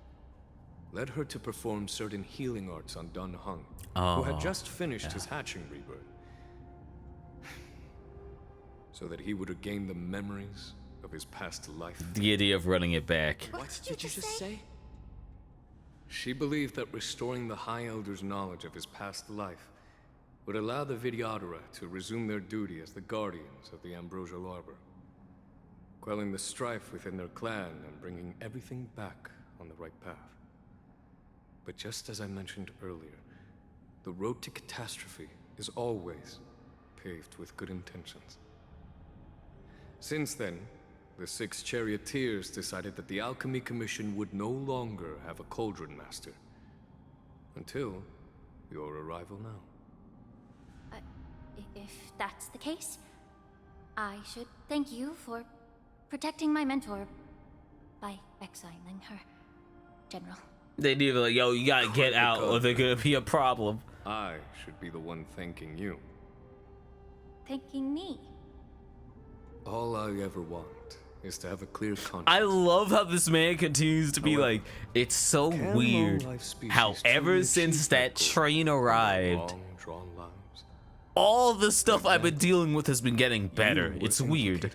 led her to perform certain healing arts on Dun Hung, who had just finished his hatching rebirth, so that he would regain the memories of his past life? The idea of running it back. What did you just say? She believed that restoring the High Elder's knowledge of his past life would allow the Videodora to resume their duty as the guardians of the Ambrosial Arbor, quelling the strife within their clan and bringing everything back on the right path. But just as I mentioned earlier, the road to catastrophe is always paved with good intentions. Since then, the 6 charioteers decided that the Alchemy Commission would no longer have a cauldron master. Until your arrival now. If that's the case, I should thank you for protecting my mentor by exiling her, General. They do like, yo, you gotta get out or there's gonna be a problem. I should be the one thanking you. Thanking me? All I ever want is to have a clear conscience. I love how this man continues to be like, it's so weird how ever since that train arrived, all the stuff I've been dealing with has been getting better. It's weird.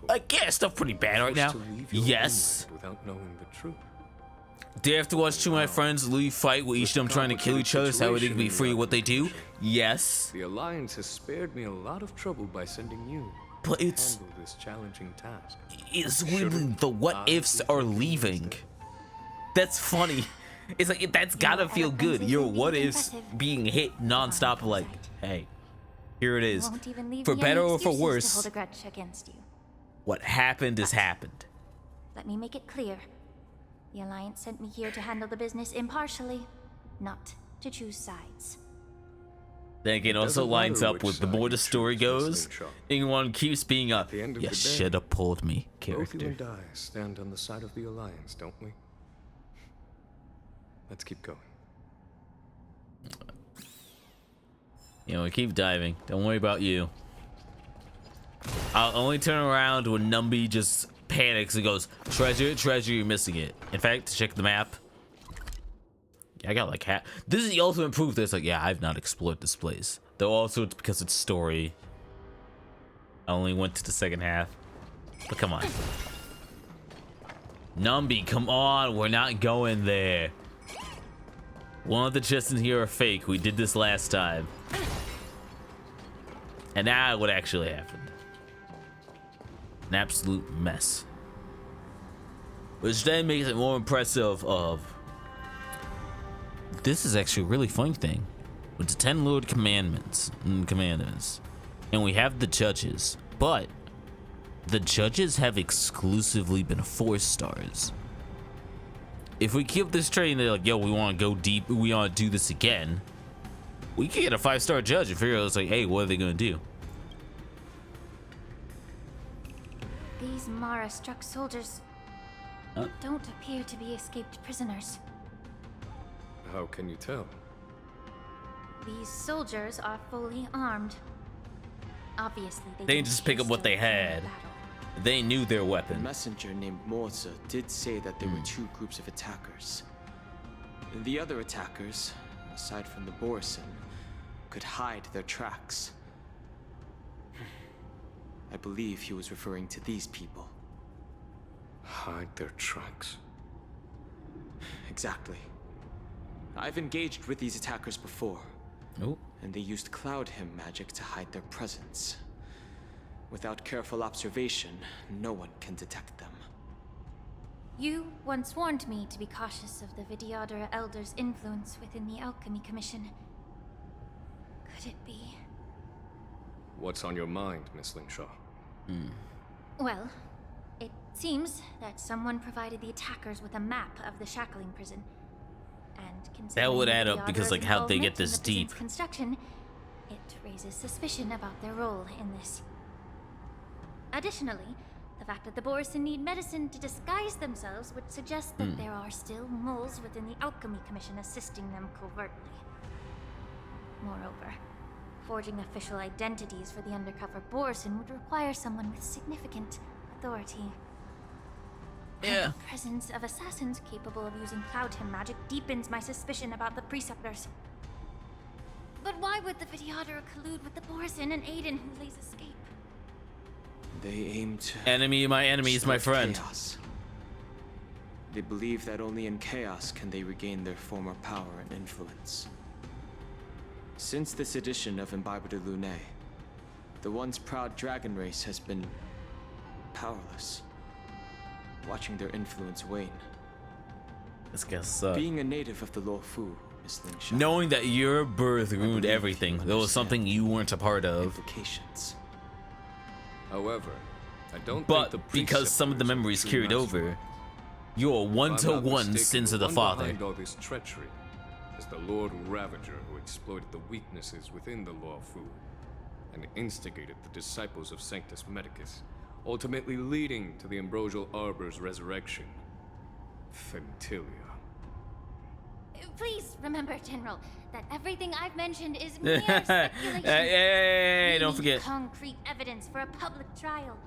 I guess stuff pretty bad right now. Yes. Without knowing the truth. Do I have to watch 2 of my friends Louis fight with each of them trying to kill each other so they can be free of what they do? Yes. The Alliance has spared me a lot of trouble by sending you but to it's handle this challenging task. It's when the what ifs are leaving. That's funny. It's like that's gotta feel good. Your what ifs being hit nonstop, like, hey, here it is. Won't even leave For me better any or for excuses to worse, hold a grudge against you. what happened has happened. Let me make it clear. The Alliance sent me here to handle the business impartially, not to choose sides. Then again, also lines up with the more the story goes. Anyone keeps being a you should have pulled me Both you character. and I stand on the side of the Alliance, don't we? Let's keep going. You know, keep diving. Don't worry about you. I'll only turn around when Numby just panics and goes, treasure, treasure, you're missing it. In fact, check the map. I got like half. This is the ultimate proof that it's like, yeah, I've not explored this place. Though also it's because it's story. I only went to the second half. But come on. Numby, come on, we're not going there. One of the chests in here are fake. We did this last time. And now what actually happened. An absolute mess. Which then makes it more impressive of this is actually a really funny thing. With the 10 Lord Commandments and we have the judges, but the judges have exclusively been 4 stars. If we keep this train, they're like, yo, we want to go deep, we want to do this again, we could get a 5-star judge and figure out, it's like, hey, what are they going to do? These Mara-struck soldiers don't appear to be escaped prisoners. How can you tell? These soldiers are fully armed. Obviously, They didn't just pick up what they had. They knew their A weapon. messenger named Morza did say that there were 2 groups of attackers. The other attackers, aside from the Borison, could hide their tracks. I believe he was referring to these people. Hide their tracks? Exactly. I've engaged with these attackers before. Oh. And they used Cloud Hymn magic to hide their presence. Without careful observation, no one can detect them. You once warned me to be cautious of the Videodora Elder's influence within the Alchemy Commission. Could it be? What's on your mind, Miss Lingshaw? Well, It seems that someone provided the attackers with a map of the shackling prison. And That would add the up because, like, Auditor's how'd they get involvement in this the prison's deep? construction, it raises suspicion about their role in this. Additionally, the fact that the Borison need medicine to disguise themselves would suggest that there are still moles within the Alchemy Commission assisting them covertly. Moreover, forging official identities for the undercover Borison would require someone with significant authority. Yeah. The presence of assassins capable of using Cloudhim magic deepens my suspicion about the Preceptors. But why would the Videotter collude with the Borison and aid in Hulei's escape? They aim to... Enemy, my enemy is my friend. Chaos. They believe that only in chaos can they regain their former power and influence. Since this edition of Imbibe de Lune, the once proud dragon race has been powerless, watching their influence wane. This guy sucks. Being a native of the Luofu, Miss Lingsha, Knowing that your birth ruined everything, there was something you weren't a part of. implications. However, I don't But think the because some of the preceptors are memories true carried master. over, you're If I'm one-to-one not mistaken, sins of the one father. behind all this treachery is the Lord Ravager who exploited the weaknesses within the Luofu and instigated the disciples of Sanctus Medicus, ultimately leading to the Ambrosial Arbor's resurrection. Fentilia. Please remember, General, that everything I've mentioned is mere speculation. Hey, We don't need forget. concrete evidence for a public trial.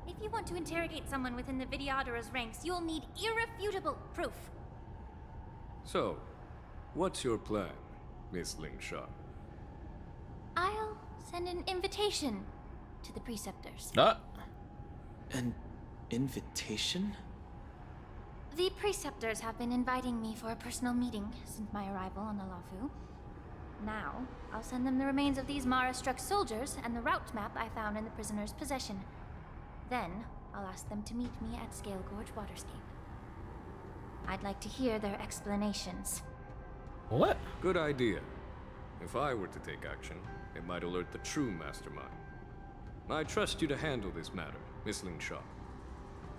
If you want to interrogate someone within the Videottera's ranks, you'll need irrefutable proof. So, what's your plan, Miss Lingsha? I'll send an invitation to the Preceptors. An invitation? The Preceptors have been inviting me for a personal meeting since my arrival on the Luofu. Now, I'll send them the remains of these Mara-struck soldiers and the route map I found in the prisoner's possession. Then, I'll ask them to meet me at Scale Gorge Waterscape. I'd like to hear their explanations. What? Good idea. If I were to take action, it might alert the true mastermind. I trust you to handle this matter, Miss Lingsha.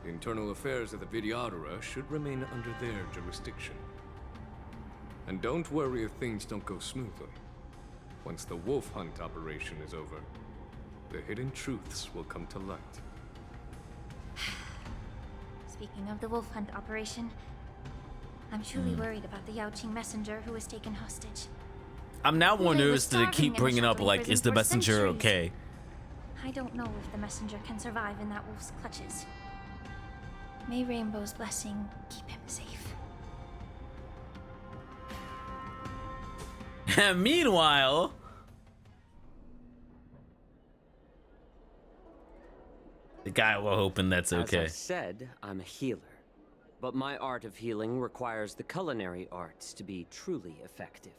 The internal affairs of the Videottera should remain under their jurisdiction. And don't worry if things don't go smoothly. Once the wolf hunt operation is over, the hidden truths will come to light. Speaking of the wolf hunt operation, I'm truly worried about the Yaoqing messenger who was taken hostage. I'm now more Hulei was nervous that they starving keep in bringing up, shackling like, prison is the for messenger centuries. okay? I don't know if the messenger can survive in that wolf's clutches. May Rainbow's blessing keep him safe. Meanwhile, the guy we're hoping that's okay. As I said, I'm a healer. But my art of healing requires the culinary arts to be truly effective.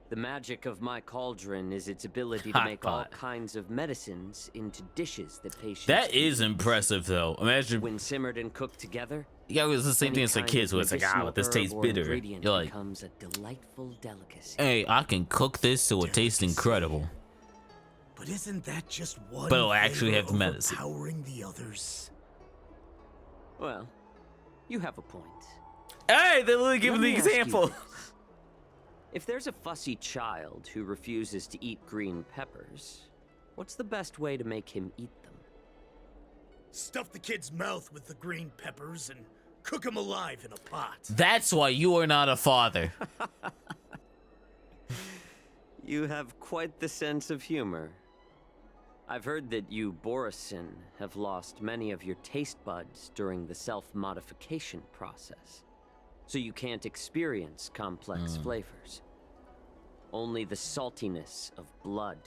The magic of my cauldron is its ability to Hot make all pot. kinds of medicines into dishes that patients That can is eat. impressive, though. Imagine. When simmered and cooked together, Yeah, it was the same any thing as the kind kids, of where it's like, medicinal but this tastes herb or bitter. ingredient You're like, becomes a delightful delicacy. hey, I can cook this so it tastes incredible. But isn't that just one But it'll actually flavor have the medicine. overpowering the others? Well, you have a point. Hey, they literally give Let the me ask you example. this. If there's a fussy child who refuses to eat green peppers, what's the best way to make him eat them? Stuff the kid's mouth with the green peppers and cook him alive in a pot. That's why you are not a father. You have quite the sense of humor. I've heard that you, Borison, have lost many of your taste buds during the self-modification process, so you can't experience complex flavors. Only the saltiness of blood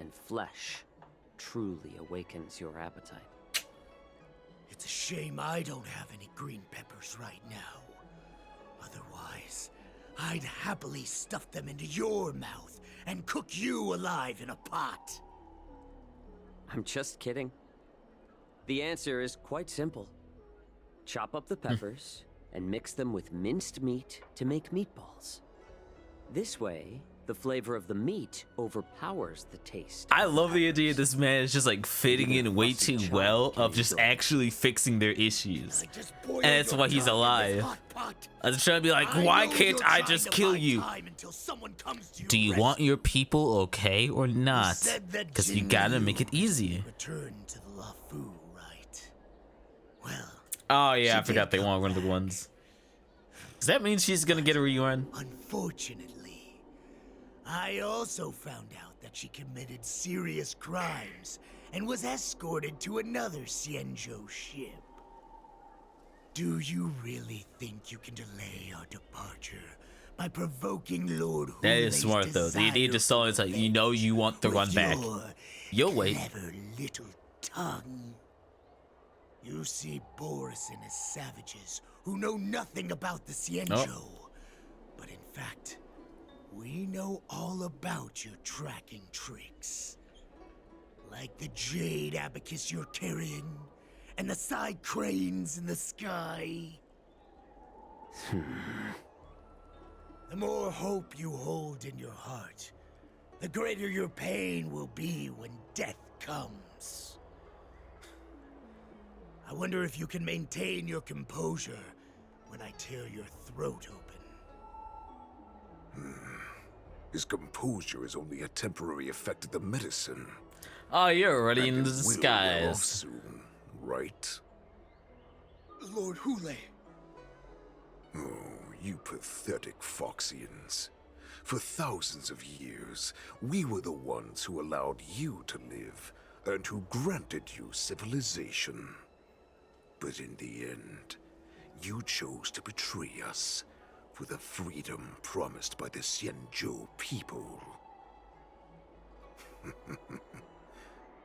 and flesh truly awakens your appetite. It's a shame I don't have any green peppers right now. Otherwise, I'd happily stuff them into your mouth and cook you alive in a pot. I'm just kidding. The answer is quite simple. Chop up the peppers and mix them with minced meat to make meatballs. This way, The flavor of the meat overpowers the taste. I love the idea this man is just like fitting in way too well of just actually fixing their issues. And that's why he's alive. I was trying to be like, why can't I just kill you? Do you want your people okay or not? Because you gotta make it easier. Oh yeah, I forgot they want one of the ones. Does that mean she's gonna get a rerun? Unfortunately, I also found out that she committed serious crimes and was escorted to another Xianzhou ship. Do you really think you can delay our departure by provoking Lord Hulei's That is smart though. You need to tell it's like, you know you want the run back. You'll wait. Clever little tongue. You see Borison as savages who know nothing about the Xianzhou. But in fact, we know all about your tracking tricks. Like the jade abacus you're carrying, and the side cranes in the sky. The more hope you hold in your heart, the greater your pain will be when death comes. I wonder if you can maintain your composure when I tear your throat open. His composure is only a temporary effect of the medicine. Oh, you're already in the Will wear off disguise. soon, right? Lord Hulei. Oh, you pathetic Foxians. For thousands of years, we were the ones who allowed you to live, and who granted you civilization. But in the end, you chose to betray us for the freedom promised by the Xianzhou people.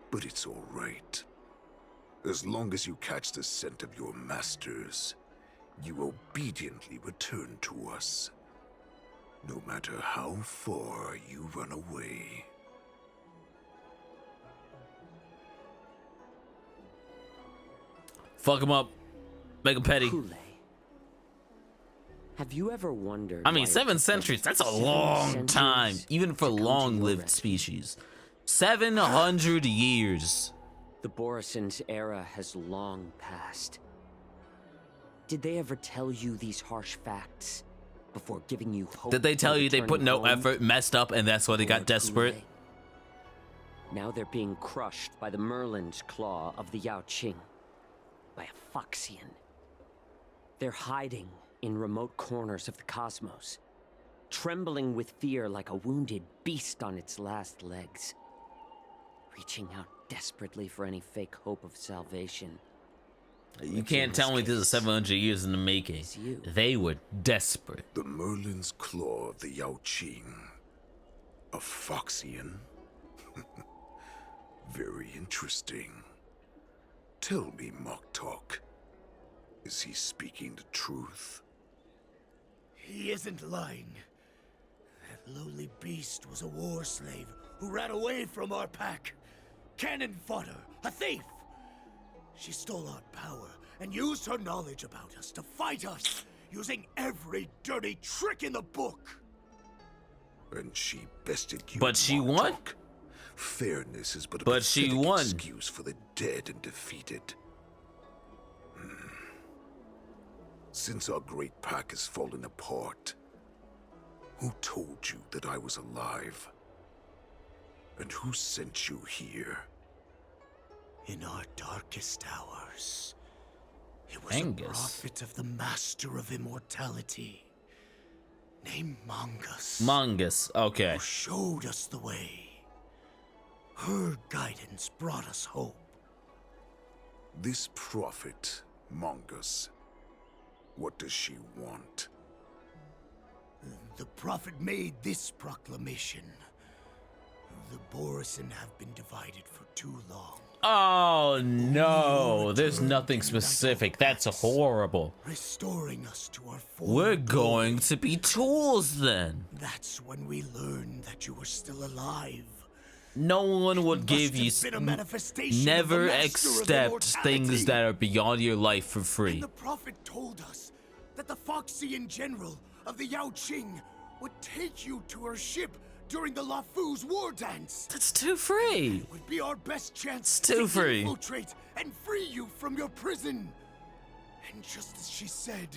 But it's all right. As long as you catch the scent of your masters, you obediently return to us. No matter how far you run away. Fuck him up. Make him petty. Have you ever wondered? I mean, why it 7 took centuries, them that's a 7 long centuries time, even for to come to your long-lived rescue? species. 700 years. The Borison's era has long passed. Did they ever tell you these harsh facts before giving you hope? Did they tell of you they put returning no home? effort, messed up, and that's why they got Lord desperate? Hulei. Now they're being crushed by the Merlin's claw of the Yao Qing. By a Foxian. They're hiding in remote corners of the cosmos, trembling with fear like a wounded beast on its last legs, reaching out desperately for any fake hope of salvation. You can't tell me this is 700 years in the making. They were desperate. The Merlin's claw of the Yao Qing. A Foxian? Very interesting. Tell me, Mock Talk. Is he speaking the truth? He isn't lying. That lowly beast was a war slave who ran away from our pack. Cannon fodder, a thief. She stole our power and used her knowledge about us to fight us, using every dirty trick in the book. And she bested you. But she Mock won. Talk. Fairness is but a But she pathetic won. excuse for the dead and defeated. Since our great pack has fallen apart, who told you that I was alive? And who sent you here? In our darkest hours, it was Angus. a prophet of the Master of Immortality, named Mongus. Mongus, okay. Who showed us the way. Her guidance brought us hope. This prophet, Mongus, what does she want? The prophet made this proclamation. The Borison have been divided for too long. Oh no, there's nothing specific. That's horrible. Restoring us to our former We're going to be tools then. That's when we learned that you were still alive. No one would give you. Been a manifestation of the Never Master of accept Immortality. things that are beyond your life for free. The prophet told us that the Foxian general of the Yao Qing would take you to her ship during the LaFu's war dance. That's too free. It would be our best chance It's too to free. infiltrate and free you from your prison. And just as she said,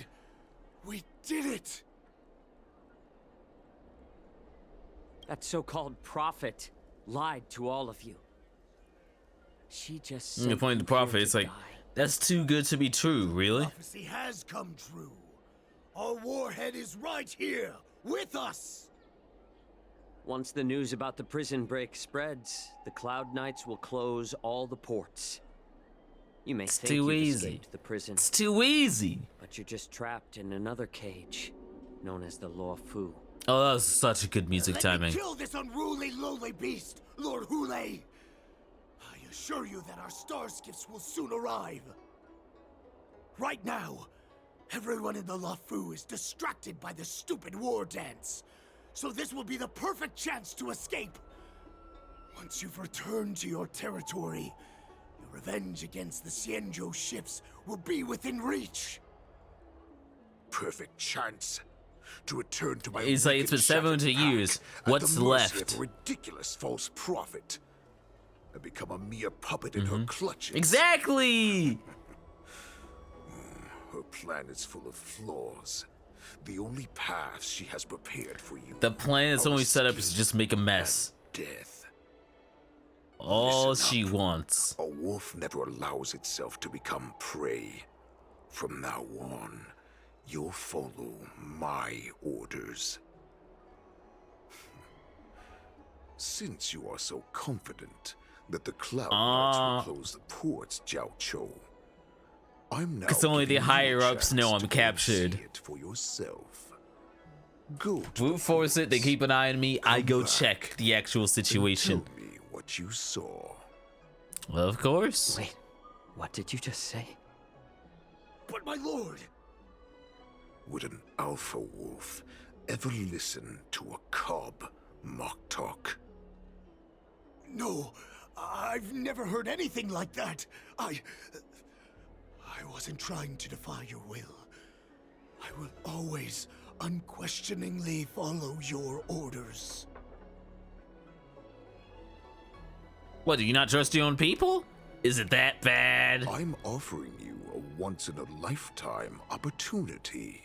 we did it. That so-called prophet lied to all of you. She just The point of the prophet is like, that's too good to be true, really? Prophecy has come true. Our warhead is right here with us. Once the news about the prison break spreads, the Cloud Knights will close all the ports. You may think too you've easy. escaped the prison. It's too easy. But you're just trapped in another cage, known as the LaFu. Oh, that was such a good music timing. Kill this unruly, lowly beast, Lord Hulei. I assure you that our star skiffs will soon arrive. Right now, everyone in the LaFu is distracted by the stupid war dance. So this will be the perfect chance to escape. Once you've returned to your territory, your revenge against the Xianzhou ships will be within reach. Perfect chance to return to my. It's like it's been 700 years. What's left? Of a ridiculous false prophet, and become a mere puppet in her clutches. Exactly. Her plan is full of flaws. The only path she has prepared for you. The plan is only set up to just make a mess. Death. All she wants. A wolf never allows itself to become prey. From now on, you'll follow my orders. Since you are so confident that the Cloud Knights will close the ports, Jiao Chou, I'm now because only the giving you a higher-ups know I'm chance to captured. see it for yourself. Go to Brute force it, they keep an eye on me, I go check the actual situation. tell me what you saw. Well, of course. Wait, what did you just say? But my lord! Would an alpha wolf ever listen to a cub mock talk? No, I've never heard anything like that. I wasn't trying to defy your will. I will always unquestioningly follow your orders. What, do you not trust your own people? Is it that bad? I'm offering you a once-in-a-lifetime opportunity.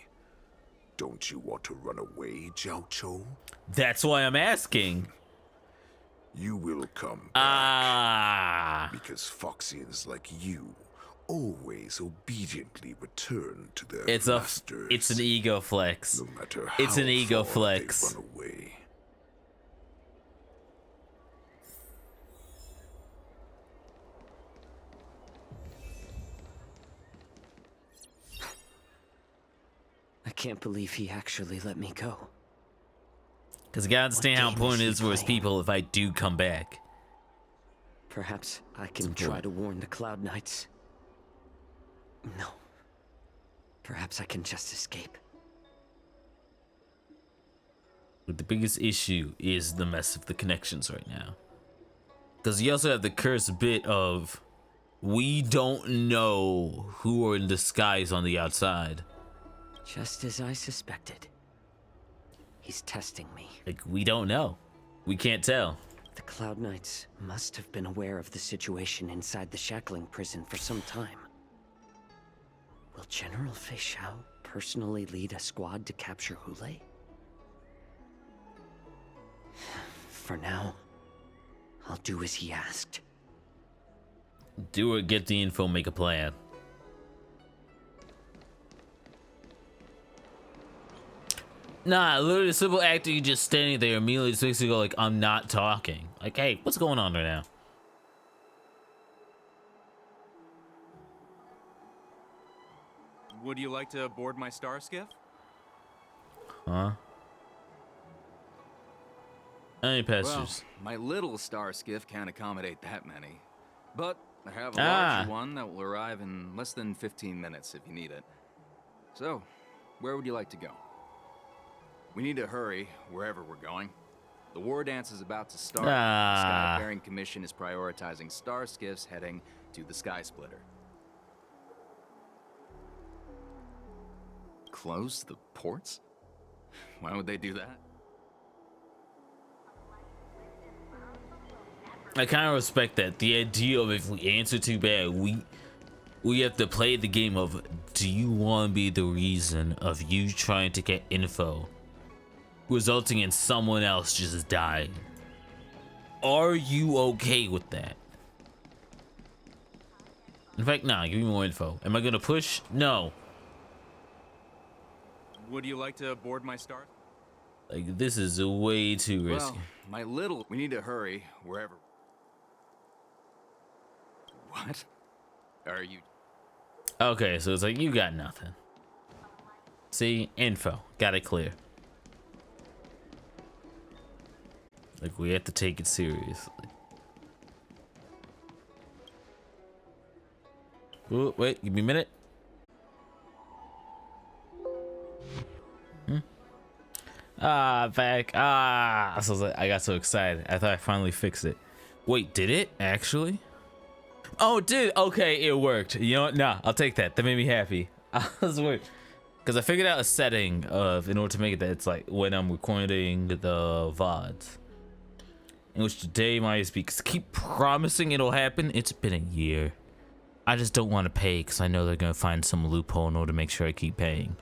Don't you want to run away, Jiao Chou? That's why I'm asking. You will come back. Because Foxians like you always obediently return to their masters. It's an ego flex. No matter how it's an ego far flex. they run away. I can't believe he actually let me go. Because you gotta understand how important it is for his people if I do come back. Perhaps I can try to warn the Cloud Knights. No. Perhaps I can just escape. But the biggest issue is the mess of the connections right now. Because you also have the cursed bit of, we don't know who are in disguise on the outside. Just as I suspected. He's testing me. Like, we don't know. We can't tell. The Cloud Knights must have been aware of the situation inside the shackling prison for some time. Will General Fei Xiao personally lead a squad to capture Hulei? For now, I'll do as he asked. Do it, get the info, make a plan. Nah, literally a simple act of you just standing there immediately just makes you go like, I'm not talking. Like, hey, what's going on right now? Would you like to board my star skiff? Huh? How many passengers? Well, my little star skiff can't accommodate that many. But I have a larger one that will arrive in less than 15 minutes if you need it. So, where would you like to go? We need to hurry wherever we're going. The war dance is about to start. The Skyfaring Commission is prioritizing star skiffs heading to the Sky Splitter. Close the ports? Why would they do that? I kind of respect that. The idea of if we answer too bad, we have to play the game of, do you want to be the reason of you trying to get info resulting in someone else just dying? Are you okay with that? In fact, nah, give me more info. Am I gonna push? No. Would you like to board my star? Like, this is way too risky. Well, my little... We need to hurry, wherever... What? Are you... Okay, so it's like, you got nothing. See? Info. Got it clear. Like, we have to take it seriously. Ooh, wait, give me a minute. Back. So I got so excited. I thought I finally fixed it. Wait, did it actually? Oh, it did. Okay, it worked. You know what? Nah, I'll take that. That made me happy. I was worried because I figured out a setting of, in order to make it that it's like when I'm recording the VODs, in which today my speakers keep promising it'll happen. It's been a year. I just don't want to pay because I know they're gonna find some loophole in order to make sure I keep paying.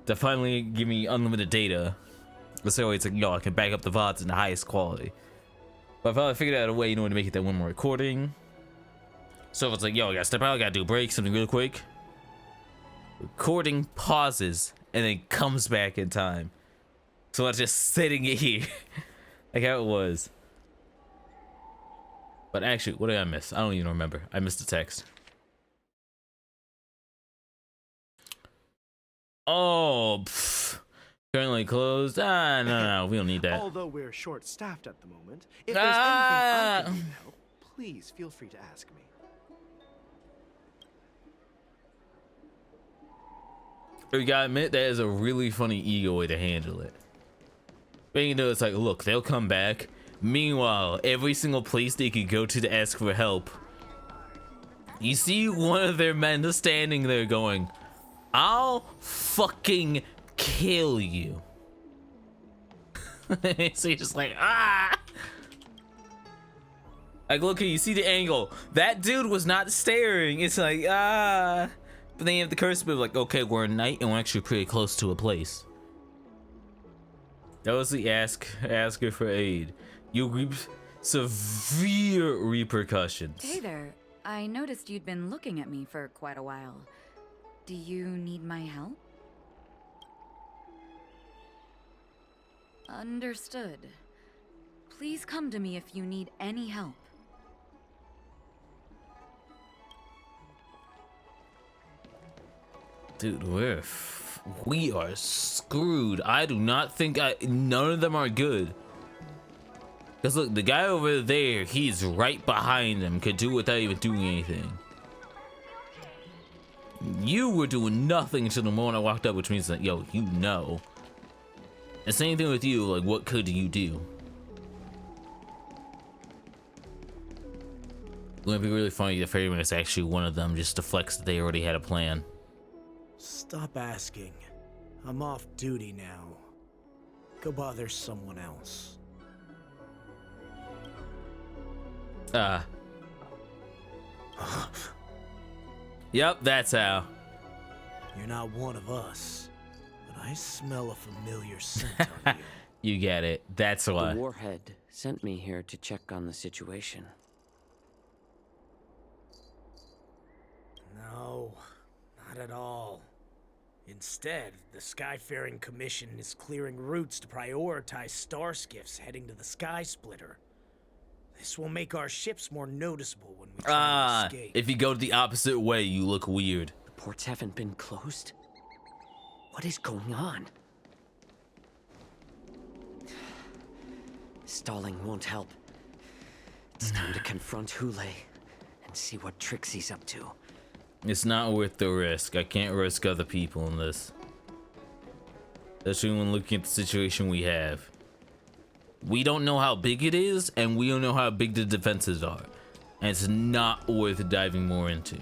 To finally give me unlimited data. So it's like, yo, I can back up the VODs in the highest quality. But I finally figured out a way in order to make it that when we're recording. So if it's like, yo, I gotta step out, I gotta do a break, something real quick. Recording pauses and then comes back in time. So I'm just sitting it here. Like how it was. But actually, what did I miss? I don't even remember. I missed the text. Oh, currently closed. No, we don't need that. Although we're short-staffed at the moment, if there's anything I can do to help, please feel free to ask me. We gotta admit, that is a really funny ego way to handle it. But you know, it's like, look, they'll come back. Meanwhile, every single place they could go to ask for help, you see one of their men standing there going, I'll fucking kill you. So you're just like, Like, look, you see the angle. That dude was not staring. It's like, But then you have the curse of like, okay, we're at night and we're actually pretty close to a place. That was the asker for aid. You reap severe repercussions. Hey there. I noticed you'd been looking at me for quite a while. Do you need my help? Understood. Please come to me if you need any help. Dude, we are screwed. I do not think none of them are good. Because look, the guy over there, he's right behind them, could do without even doing anything. You were doing nothing until the moment I walked up, which means that, yo, you know. And same thing with you, like, what could you do? It would be really funny if everyone is actually one of them, just to flex that they already had a plan. Stop asking. I'm off duty now. Go bother someone else. Yep, that's how. You're not one of us, but I smell a familiar scent on you. You get it. That's why. The warhead sent me here to check on the situation. No, not at all. Instead, the Skyfaring Commission is clearing routes to prioritize star skiffs heading to the Sky Splitter. This will make our ships more noticeable when we try to escape. If you go the opposite way, you look weird. The ports haven't been closed? What is going on? Stalling won't help. It's time to confront Hule and see what tricks he's up to. It's not worth the risk. I can't risk other people in this. Especially when looking at the situation we have. We don't know how big it is, and we don't know how big the defenses are. And it's not worth diving more into.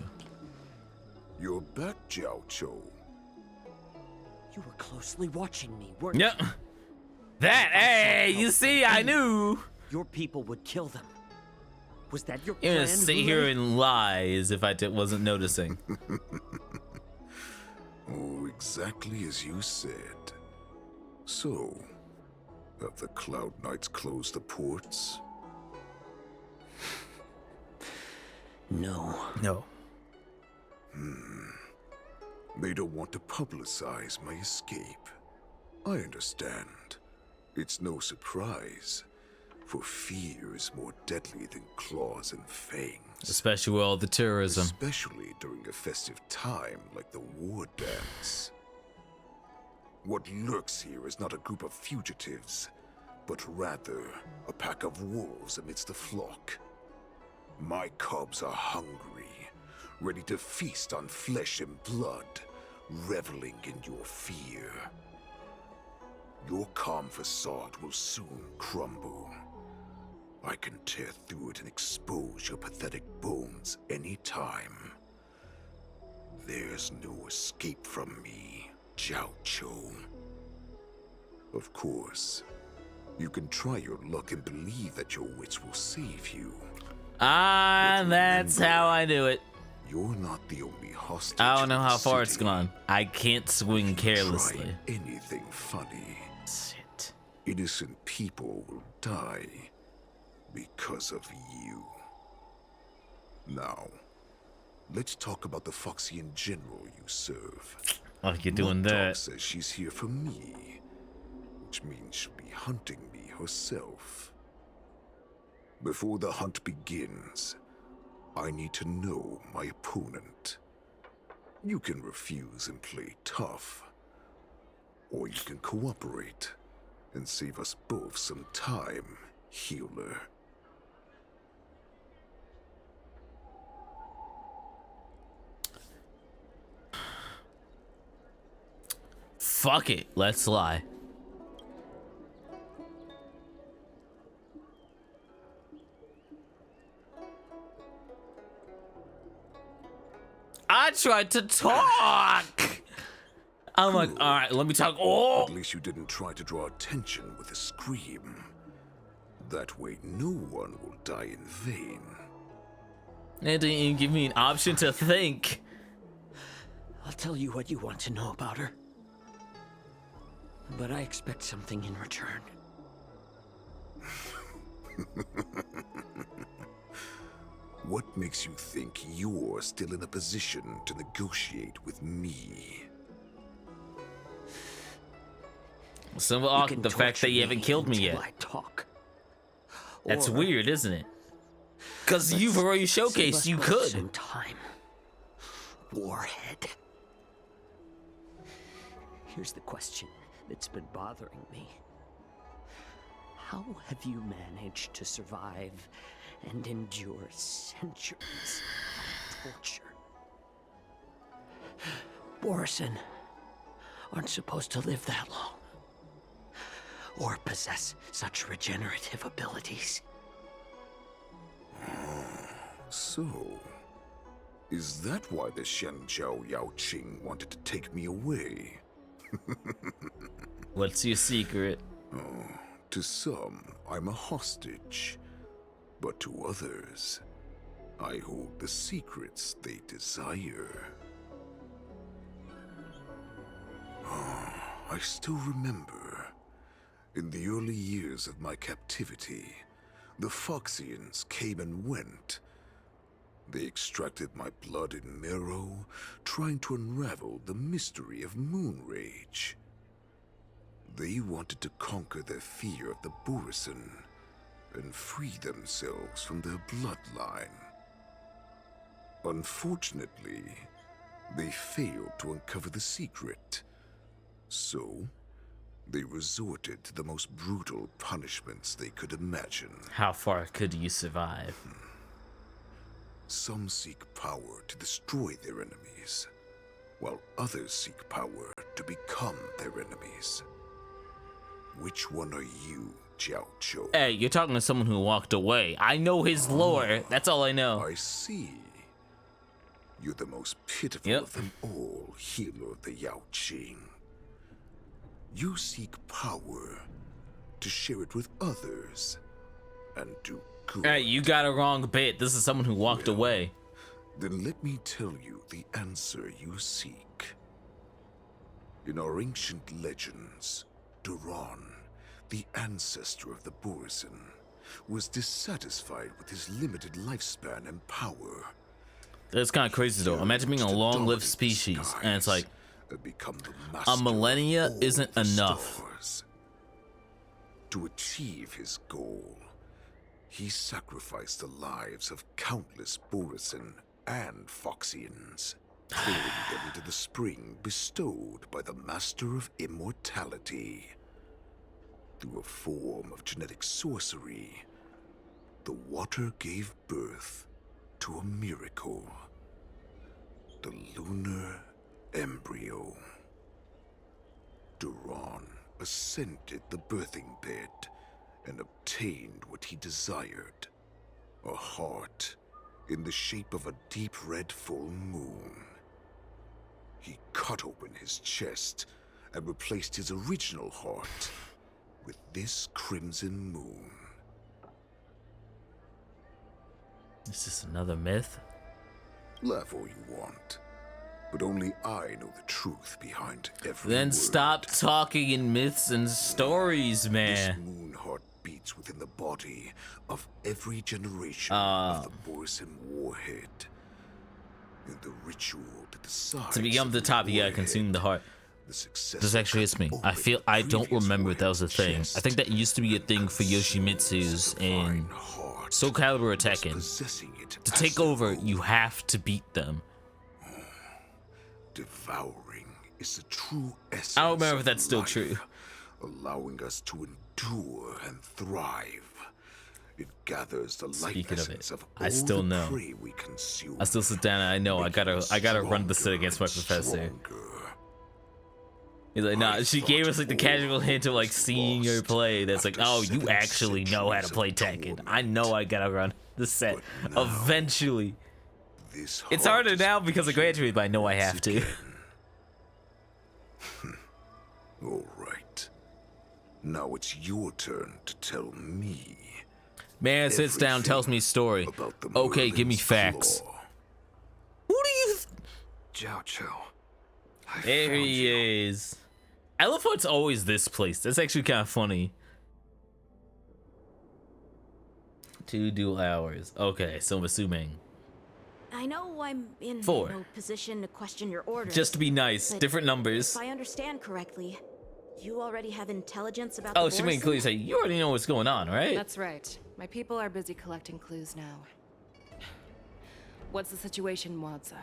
You're back, Jiao Cho. You were closely watching me, weren't Yep. That, hey, you see, I knew. Your people would kill them. Was that your You're plan? gonna sit here and lie as if I wasn't noticing. Oh, exactly as you said. So, have the Cloud Knights closed the ports? No. No. They don't want to publicize my escape. I understand. It's no surprise, for fear is more deadly than claws and fangs. Especially with all the tourism. Especially during a festive time like the war dance. What lurks here is not a group of fugitives, but rather a pack of wolves amidst the flock. My cubs are hungry, ready to feast on flesh and blood, reveling in your fear. Your calm facade will soon crumble. I can tear through it and expose your pathetic bones anytime. There's no escape from me, Jiao Chou. Of course, you can try your luck and believe that your wits will save you. Ah, that's how I do it. You're not the only hostage. I don't know how far city. it's gone. I can't swing carelessly. Try anything funny. Shit. Innocent people will die because of you. Now, let's talk about the Foxian general you serve. Oh, you're doing Mud Dog that. says she's here for me, which means she'll be hunting me herself. Before the hunt begins, I need to know my opponent. You can refuse and play tough, or you can cooperate and save us both some time, healer. Fuck it, let's lie. I tried to talk. I'm like, all right, let me talk. Oh, At least you didn't try to draw attention with a scream. That way no one will die in vain. they didn't even give me an option to think. I'll tell you what you want to know about her. But I expect something in return. What makes you think you're still in a position to negotiate with me? The fact that you haven't killed me yet. I talk. That's Or weird, isn't it? Because you've already showcased you could. Some time. Warhead. Here's the question that's been bothering me. How have you managed to survive and endure centuries of torture? Borison aren't supposed to live that long, or possess such regenerative abilities. So, is that why the Shenjiao Yao Qing wanted to take me away? What's your secret? Oh, to some, I'm a hostage. But to others, I hold the secrets they desire. Oh, I still remember. In the early years of my captivity, the Foxians came and went. They extracted my blood and marrow, trying to unravel the mystery of moon rage. They wanted to conquer their fear of the Borison and free themselves from their bloodline. Unfortunately, they failed to uncover the secret. So, they resorted to the most brutal punishments they could imagine. How far could you survive? Some seek power to destroy their enemies, while others seek power to become their enemies. Which one are you, Jiao Chou? Hey, you're talking to someone who walked away. I know his lore. That's all I know. I see. You're the most pitiful of them all, healer of the Yao Qing. You seek power to share it with others and do good. Alright, you got a wrong bit. This is someone who walked away. Then let me tell you the answer you seek. In our ancient legends, Duran, the ancestor of the Borisin, was dissatisfied with his limited lifespan and power. That's kind of crazy though. Imagine being a long-lived species, and it's like a millennia isn't enough. To achieve his goal, he sacrificed the lives of countless Borisin and Foxians, throwing them into the spring bestowed by the Master of Immortality. Through a form of genetic sorcery, the water gave birth to a miracle. The lunar embryo. Duran ascended the birthing bed and obtained what he desired. A heart in the shape of a deep red full moon. He cut open his chest and replaced his original heart with this crimson moon. Is this another myth? Laugh all you want, but only I know the truth behind every Then word. stop talking in myths and stories, man. This moon heart beats within the body of every generation of the Borisin warhead. In the ritual to the sides To become the top, you gotta consume the heart. This actually hits me. I don't remember if that was a thing. I think that used to be a thing for Yoshimitsu's in Soul Calibur or Tekken. To take over, you have to beat them. Devouring is the true essence. I don't remember if that's of still life, true. allowing us to endure and thrive. It gathers the life Speaking of essence it, of I all still the know. prey we consume. I still sit down and I know I gotta run the sit against my professor. He's like, nah, she gave us like the casual hint of like seeing her play. That's like, oh, you actually know how to play Tekken. I know I gotta run the set eventually. It's harder now because I graduated, but I know I have to. All right. Now it's your turn to tell me. Man sits down, tells me a story. Okay, give me facts. Who do you? Jiao Cho. There he is. I love how it's always this place. That's actually kind of funny. 2 dual hours. Okay, so I'm assuming. I know I'm in 4. no position to question your orders. Just to be nice, but different numbers. If I understand correctly, you already have intelligence about Oh, the she made Borisin? clearly say you already know what's going on, right? That's right. My people are busy collecting clues now. What's the situation, Wadza?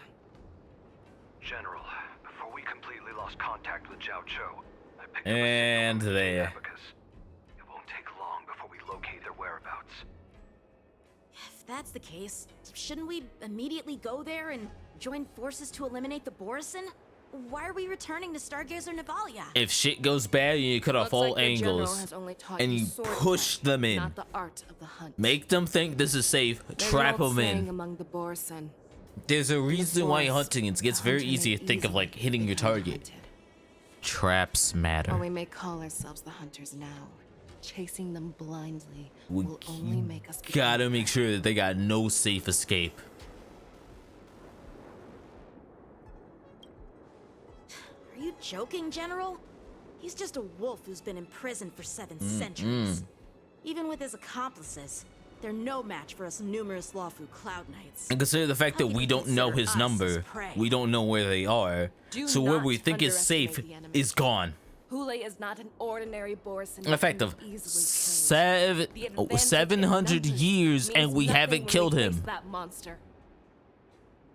General, before we completely lost contact with Jiao Cho, I picked And there. abacus. It won't take long before we locate their whereabouts. If that's the case, shouldn't we immediately go there and join forces to eliminate the Borisin? Why are we returning to Stargazer Navalia? If shit goes bad, you cut off Looks all like the general angles has only taught and you you sword push them in. Not the art of the hunt. Make them think this is safe. There's Trap an old them saying in. among the Borisin. There's a reason why forest, hunting it gets very hunter easy may to think of easily like hitting your become target. Traps matter. While we may call ourselves the hunters now, chasing them blindly We will only make us become gotta make sure that they got no safe escape. Are you joking, General? He's just a wolf who's been in prison for 7 centuries. Even with his accomplices, they're no match for us numerous Lawfu Cloud Knights. And consider the fact that we don't know his number. We don't know where they are. Do So where not we think is safe underestimate the enemy. is gone. Hule is not an ordinary Borisin. In fact, of 700 years and we haven't killed him. That monster.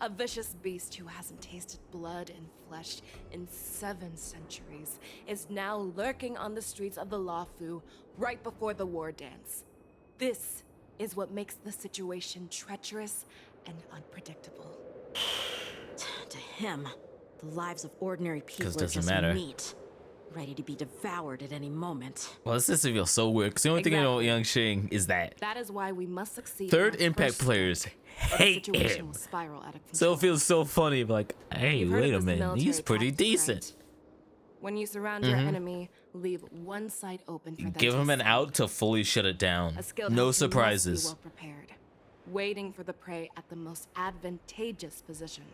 A vicious beast who hasn't tasted blood and flesh in 7 centuries is now lurking on the streets of the Lawfu right before the war dance. This is what makes the situation treacherous and unpredictable. To him, the lives of ordinary people are doesn't just matter. meat, ready to be devoured at any moment. Well, this doesn't feel so weird because the only thing I know about Young Shing is that That is why we must succeed. third in our impact first players strike, or the hate situation him. will spiral out of control. So it feels so funny. Like, hey, You've heard wait of a this minute, he's military pretty tactic, decent. When you surround your enemy, leave one side open for them. Give him an out to fully shut it down. No surprises. Well prepared, waiting for the prey at the most advantageous position.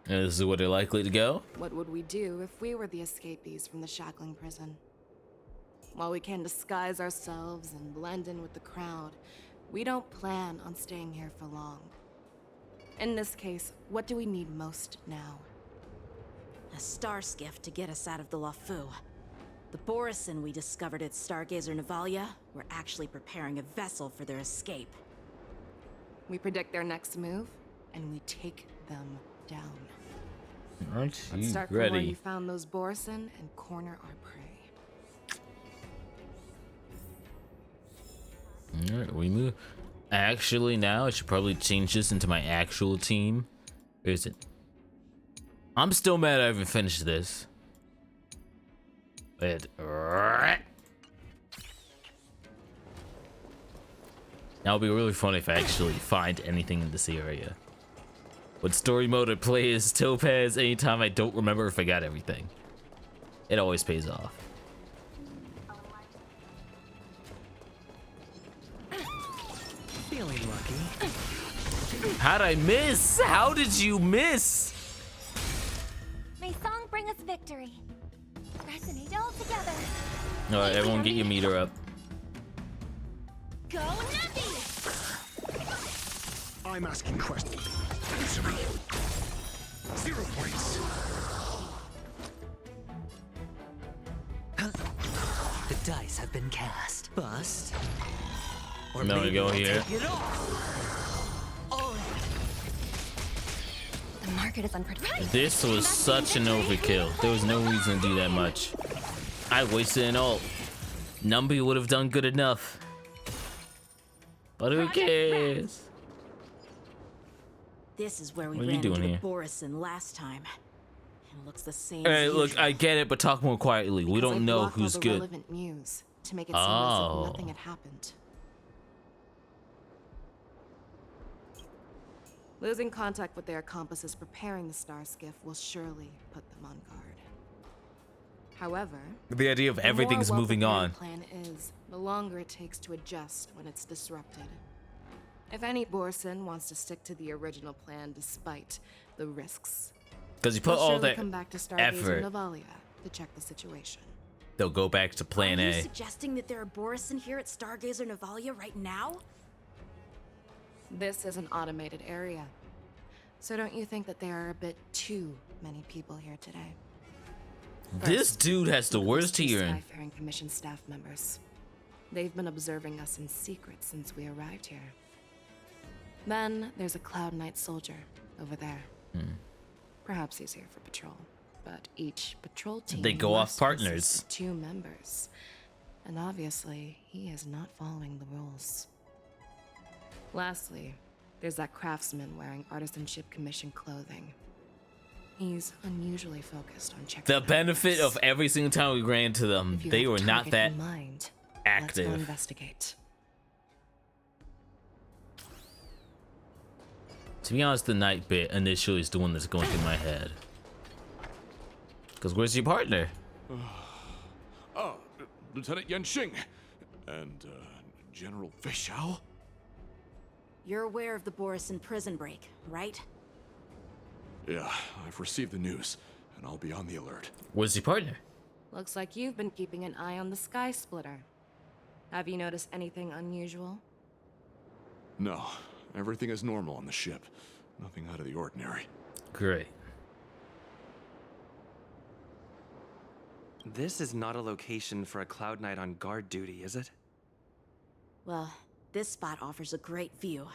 This is where they're likely to go. What would we do if we were the escapees from the shackling prison? While we can disguise ourselves and blend in with the crowd, we don't plan on staying here for long. In this case, what do we need most now? A star skiff to get us out of the Lafu. The Borison we discovered at Stargazer Navalia were actually preparing a vessel for their escape. We predict their next move, and we take them down. Aren't you Let's start from where ready? you found those Borison and corner our prey. Alright, we move. Actually, now I should probably change this into my actual team. Where is it? I'm still mad I haven't finished this. Wait. Now it'll be really fun if I actually find anything in this area. With story mode, I play as Topaz anytime I don't remember if I got everything. It always pays off. Feeling lucky. How'd I miss? How did you miss? May song bring us victory. Resonate all together. Alright, everyone get your meter up. Go Nappy! I'm asking questions. Answer me. 0 points. The dice have been cast. Bust. Or I'm gonna go here. take it off. The market is unpredictable. This was such an overkill. There was no reason to do that much. I wasted an ult. Numby would have done good enough. But who cares? This is where we What are you ran doing into here? the Borison last time. It looks the same Hey, as look, usual. I get it, but talk more quietly. We Because I don't know blocked all who's the good. relevant news to make it seem as Oh. if nothing had happened. Losing contact with their accomplices preparing the star skiff will surely put them on guard. However, The idea of the everything's more moving on. well-prepared plan is, the longer it takes to adjust when it's disrupted. If any Borson wants to stick to the original plan despite the risks, Because you put they'll all surely that come back to Stargazer effort, Navalia to check the situation. they'll go back to plan Are you A. suggesting that there are Borison here at Stargazer Navalia right now? This is an automated area. So don't you think that there are a bit too many people here today? This dude has the Look at worst those two hearing. Skyfaring Commission staff members. They've been observing us in secret since we arrived here. Then there's a Cloud Knight soldier over there. Perhaps he's here for patrol, but each patrol team They go off must partners. consist of 2 members. And obviously, he is not following the rules. Lastly, there's that craftsman wearing Artisanship Commission clothing. He's unusually focused on checking The out benefit others. of every single time we ran into them, If you they have a were not target that in mind, let's go active. investigate. To be honest, the night bit initially is the one that's going through my head. Because where's your partner? Lieutenant Yenxing and General Fei Xiao? You're aware of the Borison prison break, right? Yeah, I've received the news, and I'll be on the alert. Where's your partner? Looks like you've been keeping an eye on the Sky Splitter. Have you noticed anything unusual? No, everything is normal on the ship. Nothing out of the ordinary. Great. This is not a location for a Cloud Knight on guard duty, is it? Well, this spot offers a great view.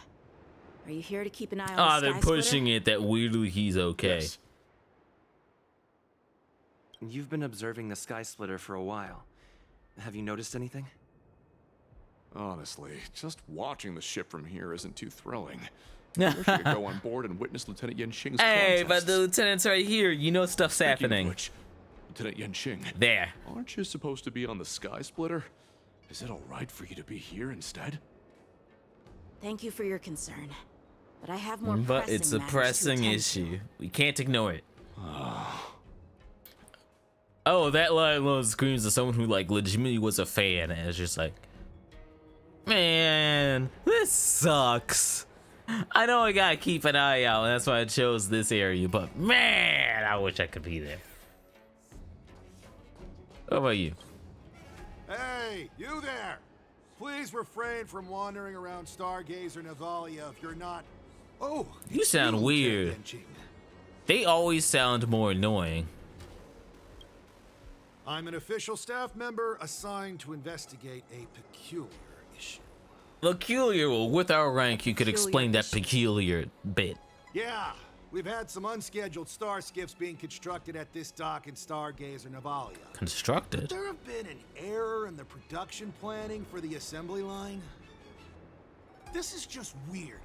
Are you here to keep an eye on Ah, the they're Sky pushing Splitter? it that weirdly he's okay. Yes. You've been observing the Sky Splitter for a while. Have you noticed anything? Honestly, just watching the ship from here isn't too thrilling. I wish I could go on board and witness Lieutenant Yenxing's Hey, but contests. the lieutenant's right here. You know stuff's Speaking of happening. which, Lieutenant Yenxing. There. Aren't you supposed to be on the Sky Splitter? Is it alright for you to be here instead? Thank you for your concern. But I have more But it's a matters to pressing attend to. issue. We can't ignore it. Oh, that line alone screams of someone who like legitimately was a fan and it's just like, man, this sucks. I know I gotta keep an eye out, and that's why I chose this area, but man, I wish I could be there. How about you? Hey, you there! Please refrain from wandering around Stargazer Navalia if you're not... Oh, You sound weird. They always sound more annoying. I'm an official staff member assigned to investigate a peculiar issue. Peculiar, well, with our rank, you could explain that peculiar bit. Yeah, we've had some unscheduled star skiffs being constructed at this dock in Stargazer Navalia. Constructed? Could there have been an error in the production planning for the assembly line? This is just weird.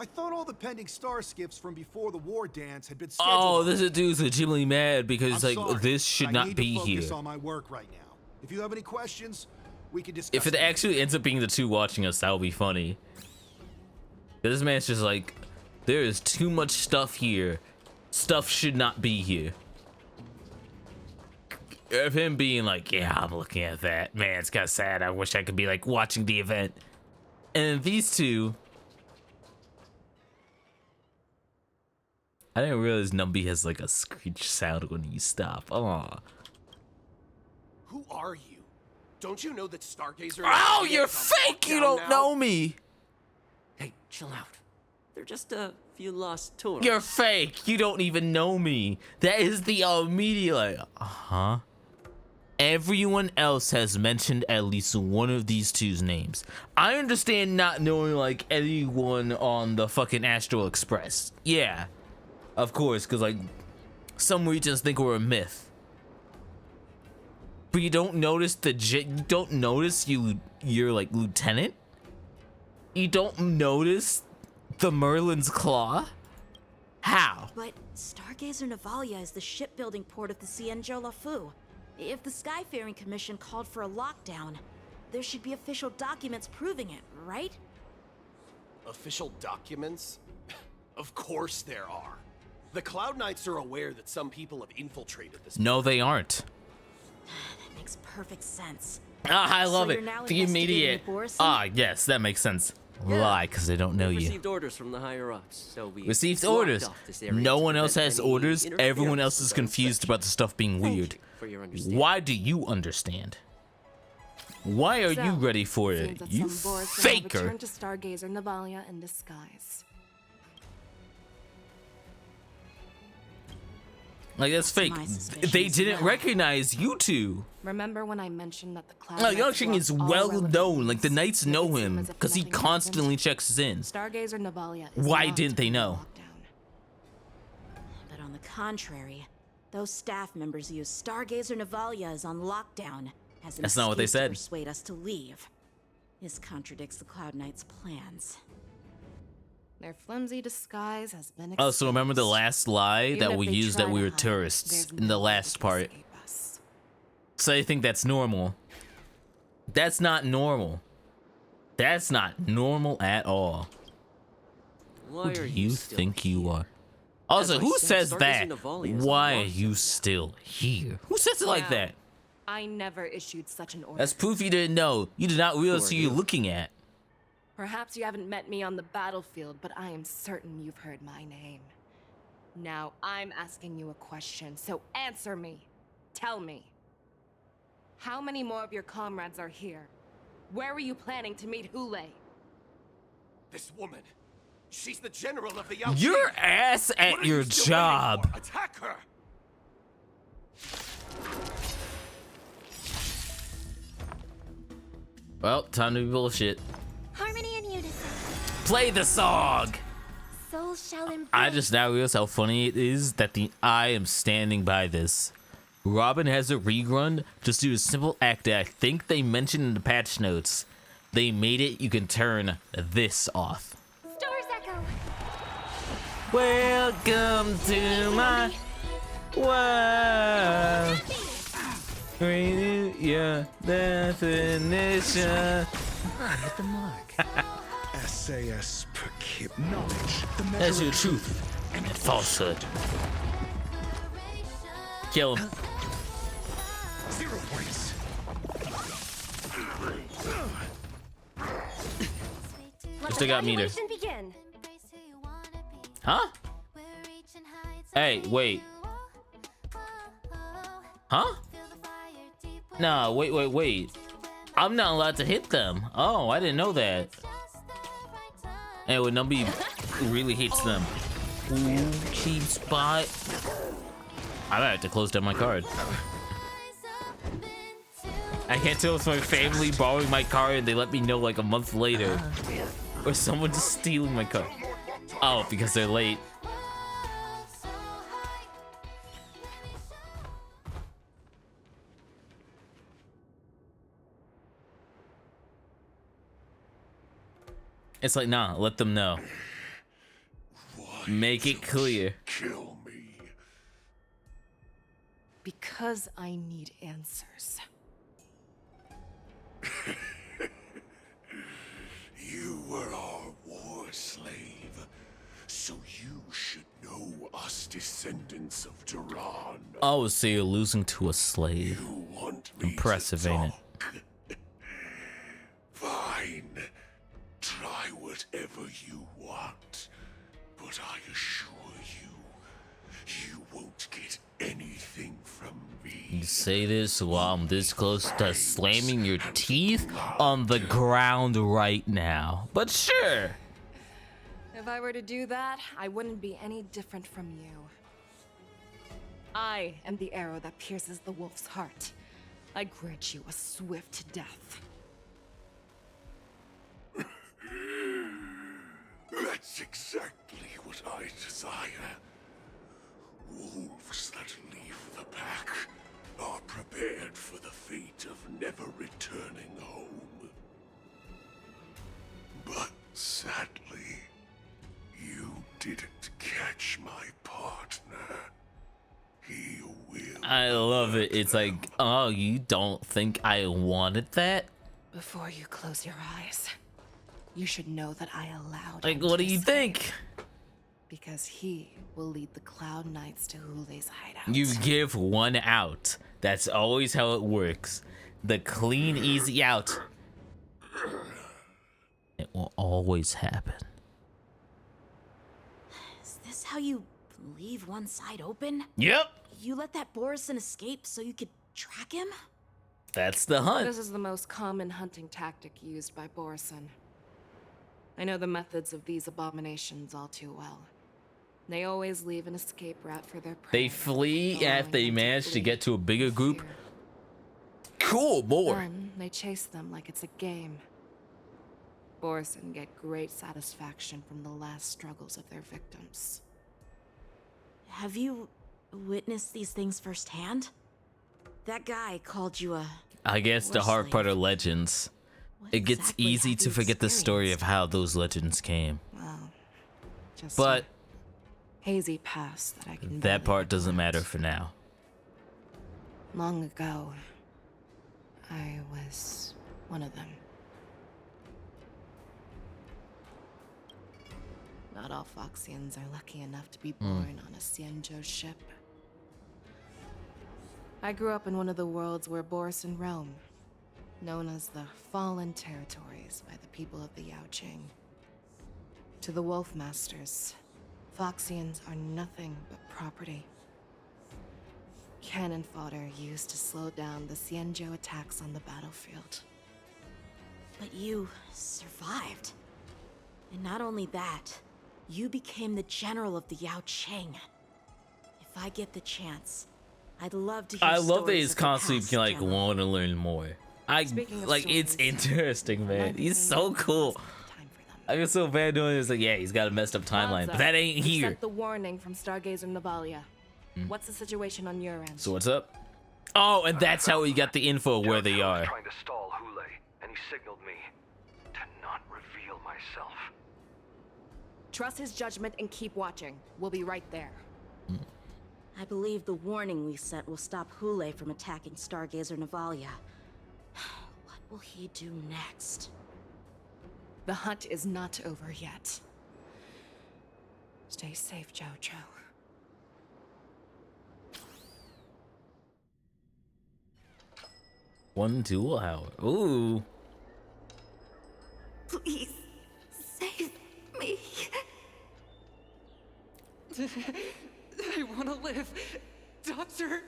I thought all the pending star skiffs from before the war dance had been scheduled. Oh, this dude's legitimately mad because I'm like sorry, this should I not need be to focus here. on my work right now. If you have any questions, we can discuss. If it actually ends up being the two watching us, that would be funny. This man's just like, there is too much stuff here. Stuff should not be here. Of him being like, yeah, I'm looking at that. Man, it's kind of sad. I wish I could be like watching the event. And these two. I didn't realize Numby has like a screech sound when you stop. Aw. Who are you? Don't you know that Stargazer... Oh, you're fake! You don't know me! Hey, chill out. They're just a few lost tourists. You're fake! You don't even know me! That is the immediate like, uh-huh. Everyone else has mentioned at least one of these two's names. I understand not knowing like anyone on the fucking Astral Express. Yeah. Of course, because like some regions think we're a myth. But you don't notice you're like lieutenant? You don't notice the Merlin's Claw? How? But Stargazer Navalia is the shipbuilding port of the Cienjo Lafu. If the Skyfaring Commission called for a lockdown, there should be official documents proving it, right? Official documents? Of course there are. The Cloud Knights are aware that some people have infiltrated this. No, they aren't. That makes perfect sense. Ah, I love So it. you're now The immediate. investigating Ah, yes, that makes sense. Lie, because they don't know We you. received orders from the higher ups, so we Received blocked orders. off this area No to one else prevent has any orders. Everyone else is interference with our confused about the stuff being weird. for your understanding. Why do you understand? Why are you ready for it? Seems that You some Boris have faker. returned to Stargazer Navalia in disguise. Like, that's fake. my They suspicions didn't now. recognize you two. Remember when I mentioned that the Cloud No, Knights Yangqing is lost all well relevant known. Like, the leads? Knights Make it know seem him as if because he nothing constantly happened. checks in. Stargazer Navalia is Why not didn't they know? But on the contrary, those staff members use Stargazer Navalia is on lockdown as an That's not what they excuse to said. persuade us to leave. This contradicts the Cloud Knights' plans. Their flimsy disguise has been Oh, so remember the last lie Even that if we they used try that we to were hide, tourists there's in the no way last to part. escape us. So I think that's normal. That's not normal. That's not normal at all. Why Who are do you you still think you are? Also, As I who said, says Stargazer that? Navalia is Why on are you still here? Who says it like Wow. that? I never issued such an order. That's proof you didn't know. You did not realize who you're looking at. Perhaps you haven't met me on the battlefield, but I am certain you've heard my name. Now I'm asking you a question, so answer me. Tell me. How many more of your comrades are here? Where were you planning to meet Hule? This woman. She's the general of the Yaoqing. Your ass What at are your you still job. waiting for? Attack her! Well, time to be bullshit. Harmony and unison. Play the song. Soul shall embrace. I just now realized how funny it is that I am standing by this. Robin has a rerun just due to a simple act that I think they mentioned in the patch notes. They made it you can turn this off. Stars echo. Welcome to my world. Renew your definition. Hit the mark. SAS per kip knowledge. The That's measure your of truth and falsehood. Kill him. still got meter. Begin. Huh? Hey, wait. Huh? Nah, wait. I'm not allowed to hit them. Oh, I didn't know that. Anyway, nobody really hates them. Ooh, cheap spot. I might have to close down my card. I can't tell if my family borrowing my card and they let me know like a month later. Or someone just stealing my card. Oh, because they're late. It's like, nah, let them know. Make it clear. Kill me. Because I need answers. You were our war slave, so you should know us descendants of Duran. Oh, so you're losing to a slave. Impressive, ain't it? Fine. Try whatever you want, but I assure you, you won't get anything from me. You say this while I'm this close to slamming your teeth on the ground right now. But sure. If I were to do that, I wouldn't be any different from you. I am the arrow that pierces the wolf's heart. I grant you a swift death. That's exactly what I desire. Wolves that leave the pack are prepared for the fate of never returning home. But sadly, you didn't catch my partner. He will. I love it. It's like, oh, you don't think I wanted that? Before you close your eyes, you should know that I allowed Like, him what to do you escape. think? Because he will lead the Cloud Knights to Hule's hideout. You give one out. That's always how it works. The clean, easy out. It will always happen. Is this how you leave one side open? Yep. You let that Borison escape so you could track him? That's the hunt. This is the most common hunting tactic used by Borison. I know the methods of these abominations all too well. They always leave an escape route for their prey. They flee after they manage to get to a bigger group. Cool, more. Then they chase them like it's a game. Borison get great satisfaction from the last struggles of their victims. Have you witnessed these things firsthand? That guy called you a... I guess the hard part are legends. It gets easy to forget the story of how those legends came. Well, just But hazy past that I can that part doesn't matter for now. Long ago, I was one of them. Not all Foxians are lucky enough to be born on a Xianzhou ship. I grew up in one of the worlds where Borison roam, known as the Fallen Territories by the people of the Yaoqing. To the Wolf Masters, Foxians are nothing but property. Cannon fodder used to slow down the Xianzhou attacks on the battlefield. But you survived. And not only that, you became the general of the Yaoqing. If I get the chance, I'd love to hear I love that he's stories of the constantly past, like General. want to learn more. It's interesting, man. He's so cool. I feel so bad doing this. Like, yeah, he's got a messed up timeline, but that ain't We here. sent the warning from Stargazer Navalia. What's the situation on your end? So what's up? Oh, and that's how we got the info where they are. Trying to stall Hule, and he signaled me to not reveal myself. Trust his judgment and keep watching. We'll be right there. I believe the warning we sent will stop Hule from attacking Stargazer Navalia. What will he do next? The hunt is not over yet. Stay safe, Jojo. One dual hour. Ooh. Please, say I want to live. Doctor!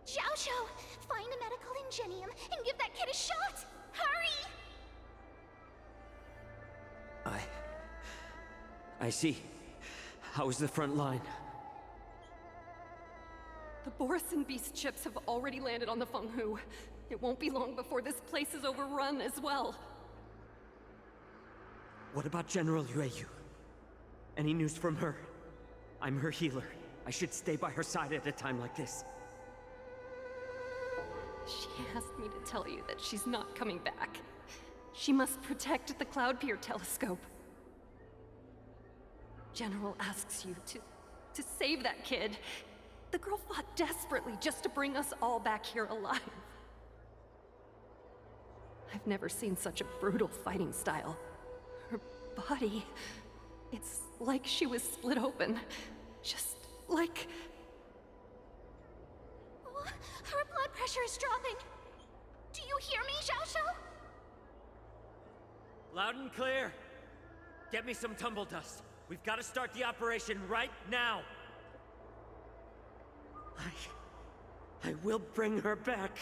Xiaoshu, find a medical ingenium and give that kid a shot! Hurry! I see. How is the front line? The Borisin beast chips have already landed on the Fenghu. It won't be long before this place is overrun as well. What about General Yueyu? Any news from her? I'm her healer. I should stay by her side at a time like this. She asked me to tell you that she's not coming back. She must protect the Cloud Pier telescope. General asks you to save that kid. The girl fought desperately just to bring us all back here alive. I've never seen such a brutal fighting style. Her body, it's like she was split open. Just like... Oh, her blood pressure is dropping. Do you hear me, Xiaoshu? Loud and clear. Get me some tumble dust. We've got to start the operation right now. I will bring her back.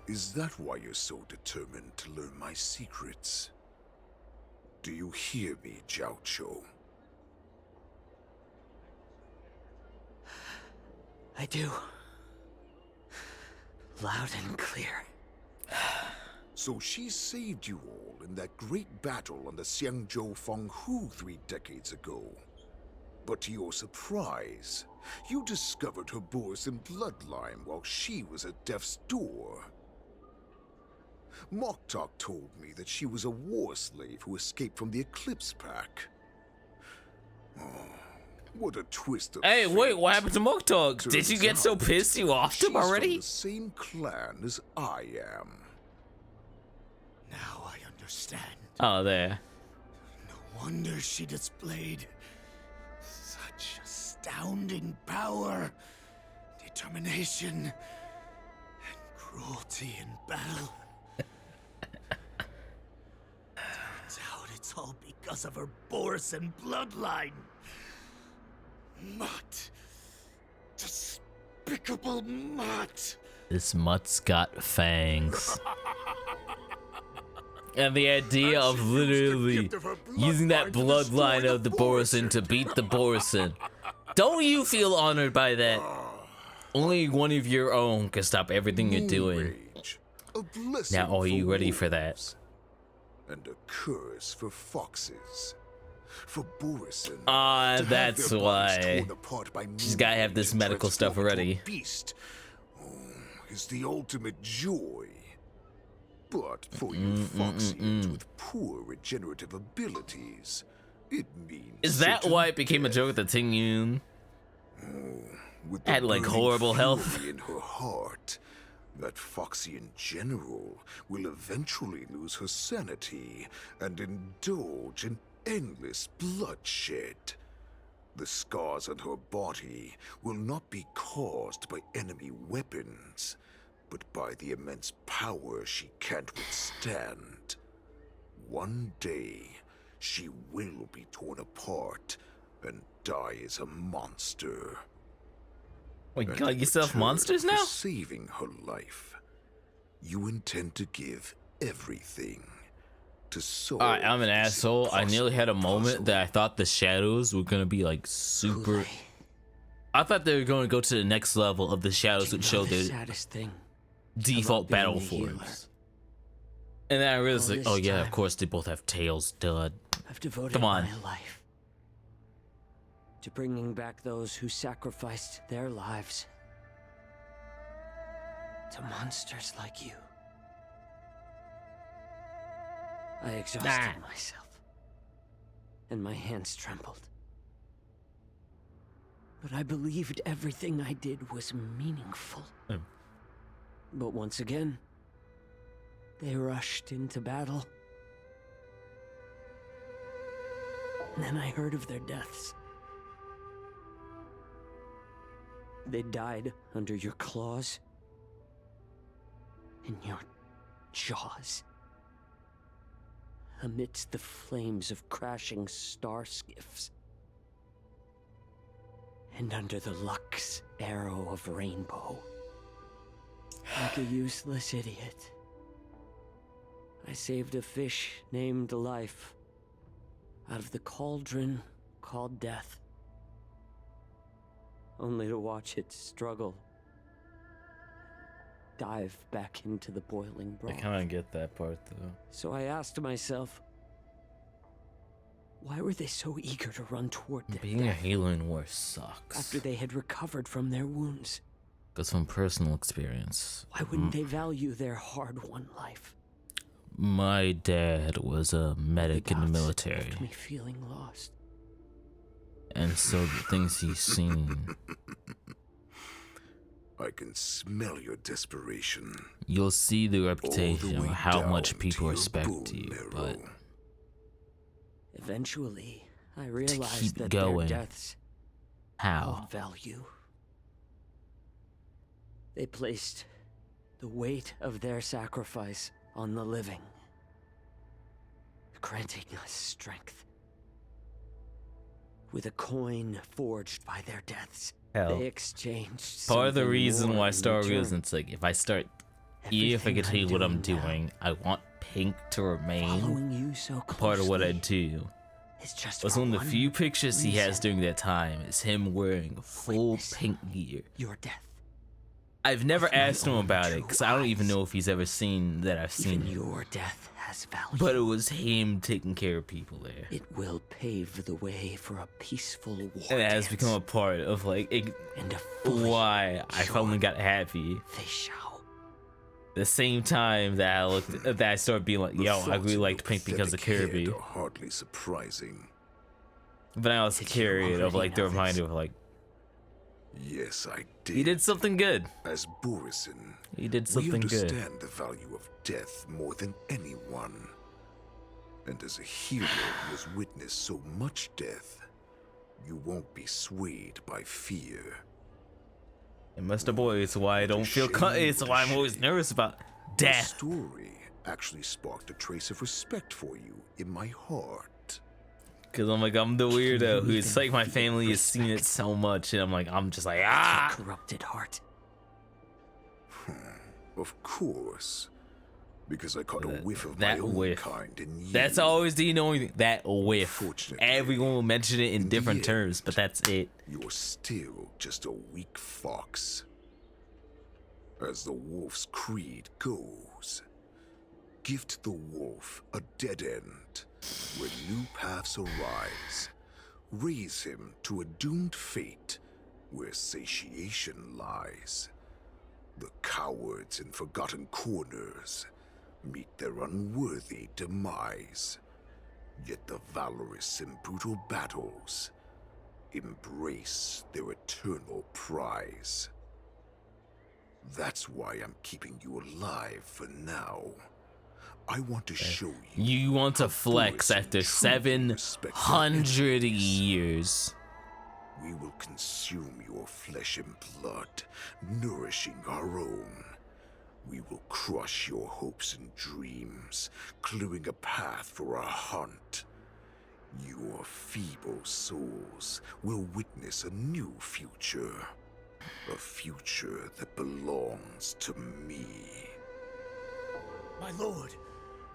Is that why you're so determined to learn my secrets? Do you hear me, Jiaoqiu? I do. Loud and clear. So she saved you all in that great battle on the Xiangzhou Fenghu 3 decades ago. But to your surprise, you discovered her Borisin bloodline while she was at death's door. Moktok told me that she was a war slave who escaped from the Eclipse Pack. Oh, what a twist of Hey, fate. wait, what happened to Moktok? Did you get so pissed you offed him already? She's from the same clan as I am. Now I understand. Oh, there. No wonder she displayed such astounding power, determination, and cruelty in battle. Turns out it's all because of her Borisin bloodline. Mutt. Despicable Mutt. This mutt's got fangs. And the idea of literally using that bloodline of the Borisin to beat the Borisin. Don't you feel honored by that? Only one of your own can stop everything you're doing. Now, are you ready for that? And a curse for foxes. For Borisin. That's why. She's gotta have this medical stuff already. Beast. Oh, is the ultimate joy. But for you Foxians with poor regenerative abilities, it means... Is that why it became a joke that Ting Yun had like horrible health? In her heart, that Foxian general will eventually lose her sanity and indulge in endless bloodshed. The scars on her body will not be caused by enemy weapons, but by the immense power she can't withstand. One day, she will be torn apart and die as a monster. Wait, you call yourself monsters now? For saving her life, you intend to give everything to solve. Alright, I'm an asshole. I nearly had a moment that I thought the shadows were gonna be like super... I thought they were going to go to the next level of the shadows which show their saddest thing default battle forms. And then I realized, like, oh yeah, of course they both have tails, duh. I've devoted Come on. my life to bringing back those who sacrificed their lives to monsters like you. I exhausted myself, and my hands trembled. But I believed everything I did was meaningful. But once again, they rushed into battle. And then I heard of their deaths. They died under your claws, in your jaws. amidst the flames of crashing star skiffs. And under the Lux arrow of rainbow, like a useless idiot, I saved a fish named Life out of the cauldron called Death, only to watch it struggle, dive back into the boiling broth. I kind of get that part, though. So I asked myself, why were they so eager to run toward their Being a death Halo in War sucks. after they had recovered from their wounds? Because from personal experience, Why wouldn't they value their hard-won life? my dad was a medic in the military, Left me feeling lost. and so the things he's seen, I can smell your desperation. you'll see the All reputation the of way how down much to people your respect bone you, marrow. but Eventually, I to realized keep that going, their deaths how? held value. They placed the weight of their sacrifice on the living, granting us strength. With a coin forged by their deaths, Hell. they exchanged Part of the something reason more why in Star Wars, return. it's like if I start, if I can tell you what I'm doing, I want Pink to remain Following you so part of what I closely do. is just Was for one of the one few pictures he has reason. during that time is him wearing full pink gear. Your death. I've never With my asked him own about it true because I don't even eyes. know if he's ever seen that I've seen Even it. your death has value. But it was him taking care of people there. It will pave the way for a peaceful war And it has dance. become a part of like And a fully why I finally got happy. They shall. The same time that I looked, that I started being like, The yo, I thoughts really of liked your Pink because of pathetic Kirby. head are hardly surprising. But I was Did you curious of already like the know this? reminder of like, Yes, I did. he did something good. As Borisin, He did we something good. understand the value of death more than anyone. And as a hero who has witnessed so much death, you won't be swayed by fear. And Mr. Boy, it's why I don't feel. It's why I'm always nervous about The death. story actually sparked a trace of respect for you in my heart. Cause I'm like, I'm the weirdo who's like, my family has seen it so much, and I'm just like, ah. Corrupted heart. Of course. Because I caught a whiff of That my own whiff. kind in you. That's always the only thing. That whiff. Fortunately, Everyone will mention it in the different end, terms, but that's it. You're still just a weak fox. As the wolf's creed goes, gift the wolf a dead end where new paths arise. Raise him to a doomed fate where satiation lies. The cowards in forgotten corners meet their unworthy demise. Yet the valorous in brutal battles embrace their eternal prize. That's why I'm keeping you alive for now. I want to show you. You want to how flex Borisin after truly respect their 700 enemies. years. We will consume your flesh and blood, nourishing our own. We will crush your hopes and dreams, clearing a path for our hunt. Your feeble souls will witness a new future. A future that belongs to me. My lord,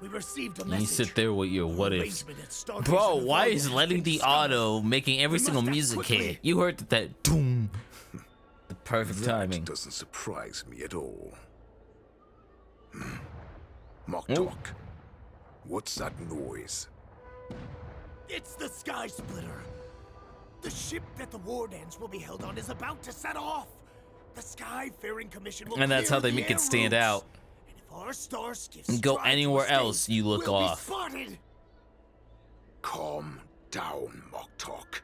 we received a You message. sit there with your what if. Arrangement at Stargazer Bro, why Navarro is has letting been the discovered. auto making every We single must act music quickly. hit? You heard that doom. The perfect That timing. doesn't surprise me at all. Moktok, what's that noise? It's the Sky Splitter. The ship that the Wardens will be held on is about to set off. The Skyfaring Commission will And that's clear how they the make it air stand routes. out. And if our star skiffs And go try to anywhere escape, else, you look we'll off. Be spotted. Calm down, Moktok.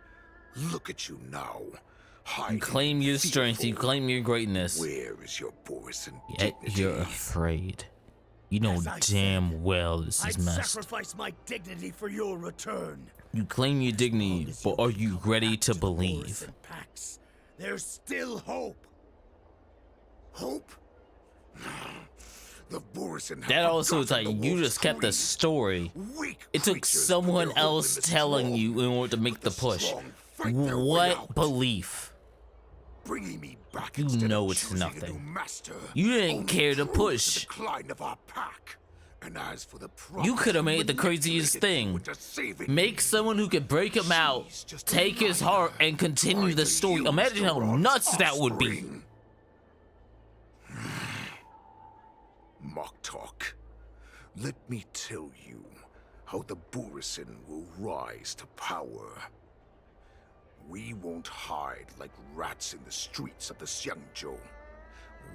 Look at you now. You Hiding claim your strength, you fearful. claim your greatness. Where is your Borisin Yet dignity? you're afraid. You know As I damn well this is I'd messed. sacrifice my dignity for your return. You claim your dignity, but are you ready to believe? Borisin Pax, there's still hope. Hope? The Borisin That also is like you just kept the story. It took someone else telling you in order to make the push. What belief? Bringing me back you know it's nothing. You didn't care to push. And as for the you could have made the craziest thing. Make someone who could break him out, take his heart, and continue the story. Imagine how nuts that would be. Mock talk. Let me tell you how the Borisin will rise to power. We won't hide like rats in the streets of the Xiangzhou.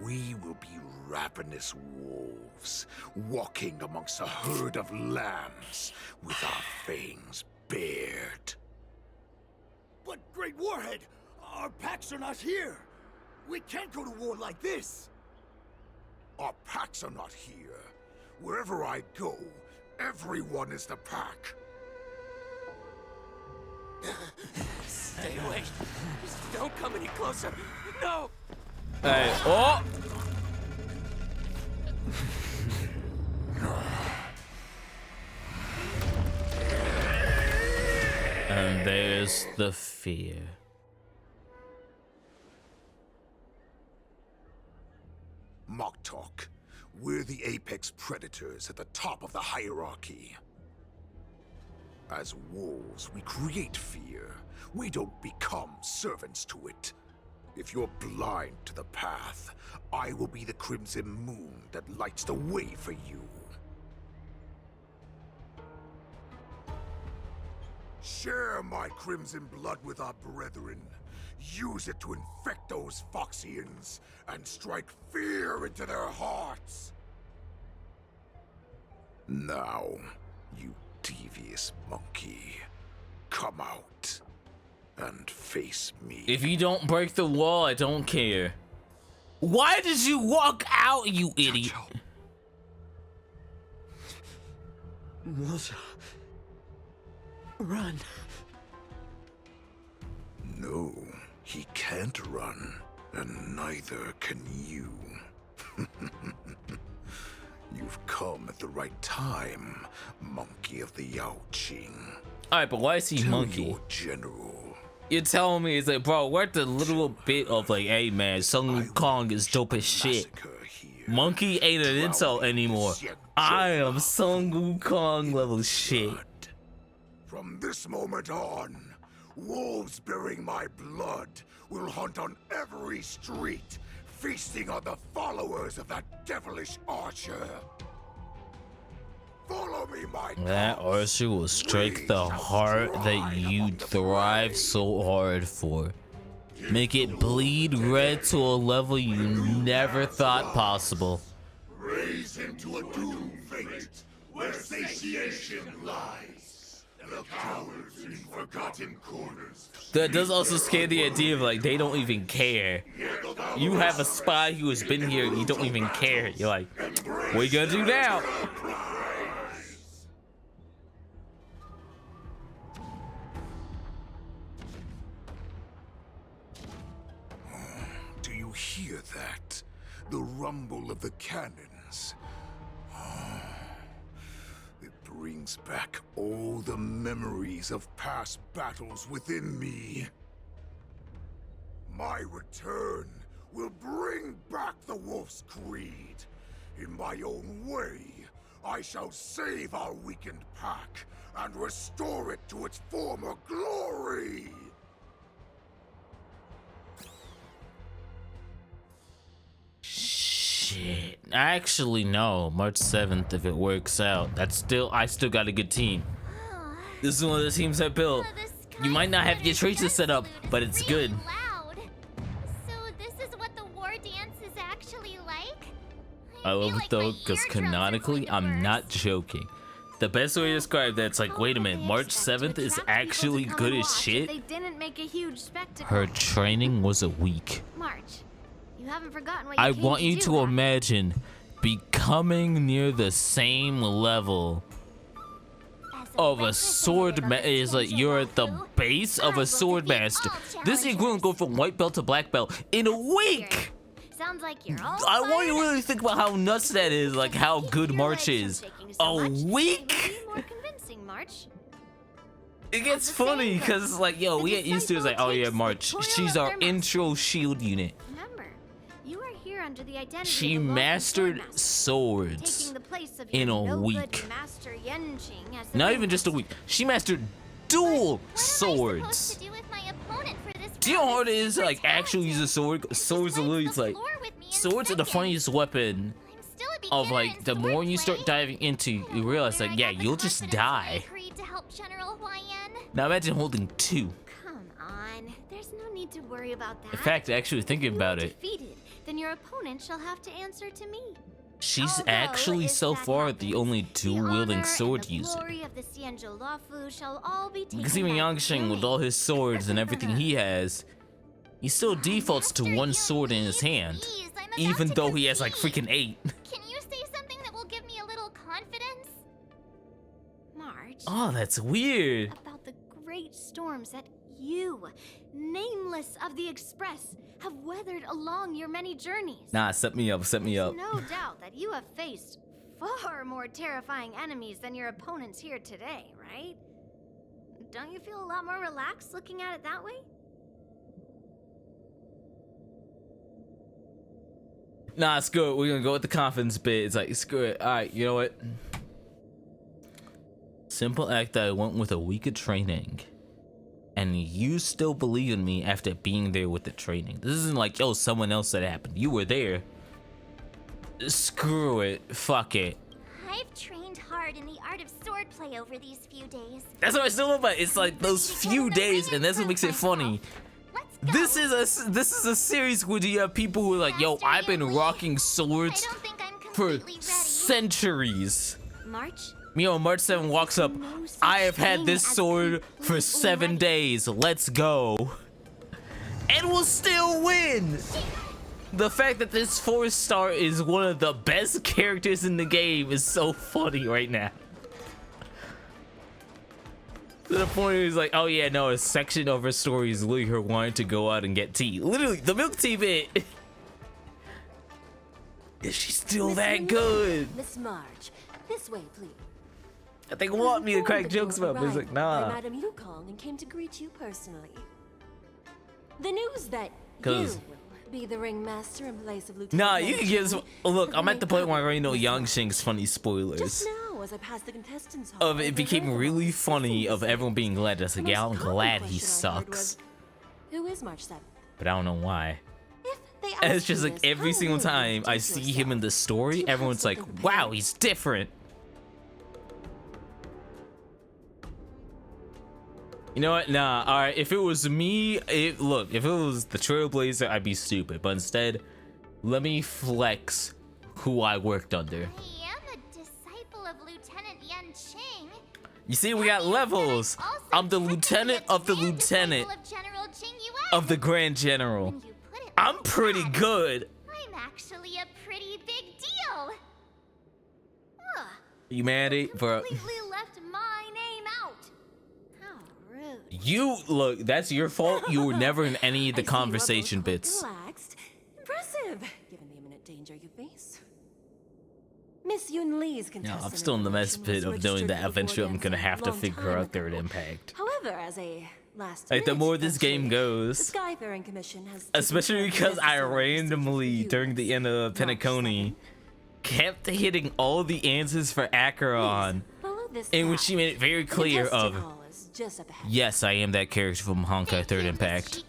We will be ravenous wolves, walking amongst a herd of lambs with our fangs bared. But, Great Warhead, our packs are not here. We can't go to war like this. Our packs are not here. Wherever I go, everyone is the pack. Stay away. Just don't come any closer. No! Hey, oh! And there's the fear. Mock talk. We're the apex predators at the top of the hierarchy. As wolves, we create fear. We don't become servants to it. If you're blind to the path, I will be the crimson moon that lights the way for you. Share my crimson blood with our brethren. Use it to infect those Foxians and strike fear into their hearts. Now, you devious monkey, come out and face me. If you don't break the wall, I don't care. Why did you walk out, you idiot? Moza, run. No, he can't run, and neither can you. You've come at the right time, monkey of the Yaoqing. Alright, but why is he monkey? Your general. You're telling me, it's like, bro, we're the little bit of like, hey man, Sun Wukong is dope as shit. Monkey ain't an insult anymore. I am Sun Wukong level shit. From this moment on, wolves bearing my blood will hunt on every street, feasting on the followers of that devilish archer. Follow me, my That archer will strike the heart that you thrive so hard for. Make it bleed red to a level you never thought possible. Raise him to a doomed fate where satiation lies. The cowards in forgotten corners. That does also scare the idea of like they don't even care. You have a spy who has been here, you don't even care. You're like, what are you gonna do now? Do you hear that? The rumble of the cannons. It brings back all the memories of past battles within me. My return will bring back the Wolf's Creed. In my own way, I shall save our weakened pack and restore it to its former glory. Shit. Actually, no. March 7th, if it works out. I still got a good team. This is one of the teams I built. You might not have your traces set up, but it's good. Loud. So this is what the war dance is actually like? I love it though, because canonically, I'm not joking. The best way to describe that's like, wait a minute, March 7th is actually good as shit? They didn't make a huge spectacle. Her training was a week. March, you haven't forgotten what you I came want you do, to have you? imagine becoming near the same level of a sword is like you're at the base of a sword master. This is going to go from white belt to black belt in a week. Sounds like you're all I want you to fired really think about how nuts that is, like how good March is. A week? Be more convincing, March. It gets funny because it's like, yo, we get used to it's like, oh yeah, March. She's our intro shield unit. Remember, you are here under the identity She of a lawful mastered swordmaster, swords taking the place of in your a no-good week. Master Yenching as the Not ring even just a week. She mastered dual swords. Do you know how hard it is to like actually use a sword? Swords are literally like swords are the funniest weapon of like the more you start diving into, you realize like yeah, you'll just die. agreed to help General Huayan. Now imagine holding two. Come on, there's no need to worry about that. In fact, actually thinking about it, Defeated, then your opponent shall have to answer to me. she's actually so far the only dual-wielding sword user. Glory of the Xianzhou Luofu shall all be taken Because even by Yangsheng, with all his swords and everything he has, he still defaults to one sword in his hand, even though he has like freaking 8. Can you say something that will give me a little confidence? March. Oh, that's weird. About the great storms that you, nameless of the Express, have weathered along your many journeys. Nah, set me up, set me up. No doubt that you have faced far more terrifying enemies than your opponents here today, right? Don't you feel a lot more relaxed looking at it that way? Nah, screw it. We're gonna go with the confidence bit. It's like, screw it. Alright, you know what? Simple act that I went with a week of training. And you still believe in me after being there with the training. This isn't like, yo, someone else said it happened. You were there. Screw it. Fuck it. I've trained hard in the art of swordplay over these few days. That's what I still love about it. It's like those few days, and that's what makes it funny. This is a series where you have people who are like, yo, I've been rocking swords for centuries. March? Yo, March 7 walks up. I have had this sword for 7 days. Let's go. And we'll still win. The fact that this 4-star is one of the best characters in the game is so funny right now. To the point where he's like, oh yeah, no, a section of her story is literally her wanting to go out and get tea. Literally, the milk tea bit. Is she still that good? Miss March, this way, please. They want me to crack jokes about, but it's like, nah. Madam Yukong and came to greet you personally. The news that you 'Cause- will be the ringmaster in place of Lieutenant. Nah, you can give us. Look, I'm at the point where I already know Just Yangsheng's funny spoilers. Just now, as I passed the contestants' hall, Of it became really funny of everyone being glad. I was like, yeah, I'm glad he sucks. Who is March 7th? But I don't know why. They And it's asked just you like this, every how single will you time I introduce see him in the story, you have everyone's like, something wow, he's different. You know what? Nah, alright, if it was me, look, if it was the Trailblazer, I'd be stupid. But instead, let me flex who I worked under. I am a disciple of Lieutenant Yenching. You see, we got levels. I'm the lieutenant of the lieutenant of the Grand General. I'm pretty good. I'm actually a pretty big deal. Huh. Humanity, bro. Completely left my name out. How rude. You, look, that's your fault. You were never in any of the conversation bits. Relaxed. Impressive, given the imminent danger you face. Miss Yun Lee's No, contestant. I'm still in the mess pit of knowing that eventually I'm gonna have to figure out their impact. However, as a last Like, the minute more this game the goes, Skyfaring Commission has especially because I randomly, during the end of Penacony, kept hitting all the answers for Acheron, in which she made it very clear of, yes, I am that character from Honkai 3rd Impact.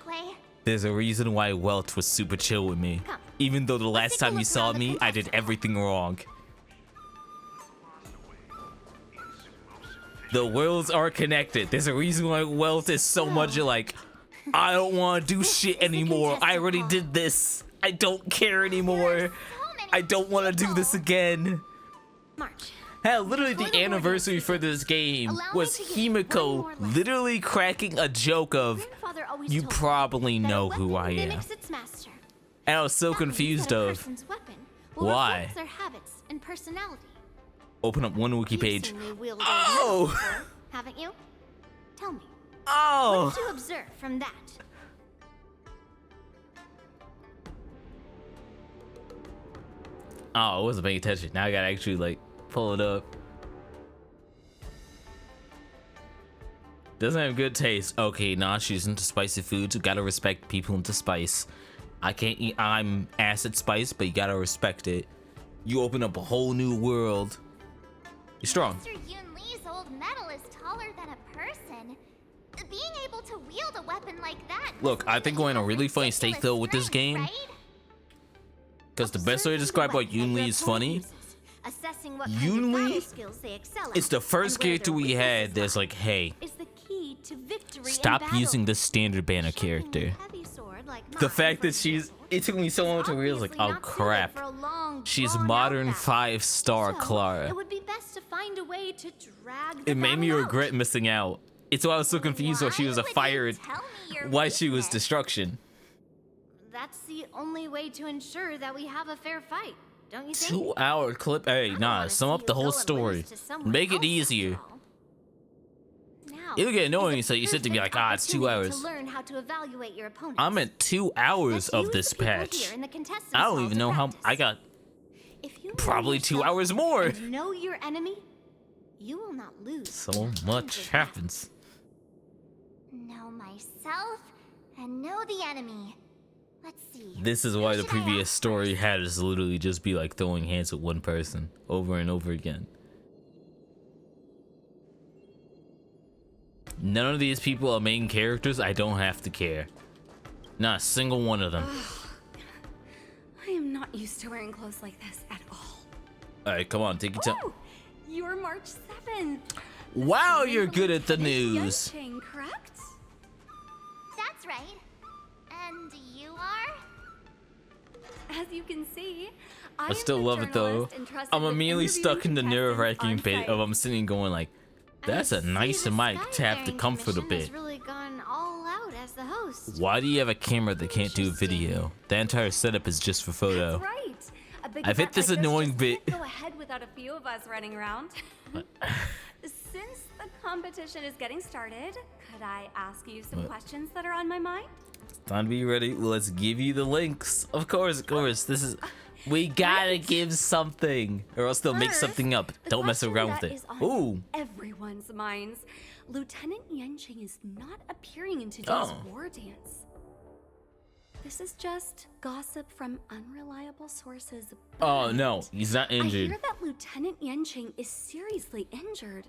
There's a reason why Welch was super chill with me. Even though the last time you saw me, I did everything wrong. The worlds are connected. There's a reason why Wealth is so much like, I don't want to do shit anymore. I already did this. I don't care anymore. I don't want to do this again. Hell, literally the anniversary for this game was Himiko literally cracking a joke of, you probably know who I am. And I was so confused of, why? Their habits and personality. Open up one wiki page. Oh! Oh! Haven't you? Tell me. Oh! What did you observe from that? Oh, I wasn't paying attention. Now I gotta actually like pull it up. Doesn't have good taste. Okay, nah, she's into spicy foods. You gotta respect people into spice. I can't eat. I'm acid spice, but you gotta respect it. You open up a whole new world. You're strong. Mr. Yoon Lee's old metal is taller than a person. Being able to wield a weapon like that. Look, I think we're in a really funny state though with this game. Because the best way to describe why Yoon Lee is funny, Assessing what Yoon Lee skills they excel it's the first character we had that's like, hey, is the key to victory stop using the standard banner character. The fact that it took me so long to realize, like, oh crap, she's modern 5-star Clara. It would be best to find a way to drag It made me regret missing out. It's why I was so confused why she was a fire, why she was destruction. That's the only way to ensure that we have a fair fight, don't you think? 2-hour clip. Hey, nah, sum up the whole story. Make it easier. It'll get annoying, so you sit to be like, ah, it's 2 hours. To learn how to evaluate your opponents. I'm at 2 hours of this patch. I don't even know how I got. Probably 2 hours more. Know your enemy, you will not lose. So much happens. Know myself and know the enemy. Let's see. This is why the previous story had us literally just be like throwing hands with one person over and over again. None of these people are main characters. I don't have to care. Not a single one of them. I am not used to wearing clothes like this at all. Alright, come on, take your time. You're March 7th. Wow, you're good at the news. Yenching, correct? That's right. And you are? As you can see, I still love it though. I'm immediately stuck in the nerve-wracking bit of I'm sitting going like, that's a nice mic to have to comfort a bit. Really gone all out as the host. Why do you have a camera that can't do video? The entire setup is just for photo. That's right. A big I've hit event this like annoying just bit. can't go ahead without a few of us running around. Since the competition is getting started, could I ask you some questions that are on my mind? Time to be ready. Let's give you the links. Of course, of course. This is. We gotta give something, or else they'll make something up. Don't mess around with it. Ooh. Everyone's minds. Lieutenant Yenching is not appearing in today's war dance. This is just gossip from unreliable sources. Oh no, he's not injured. I hear that Lieutenant Yenching is seriously injured.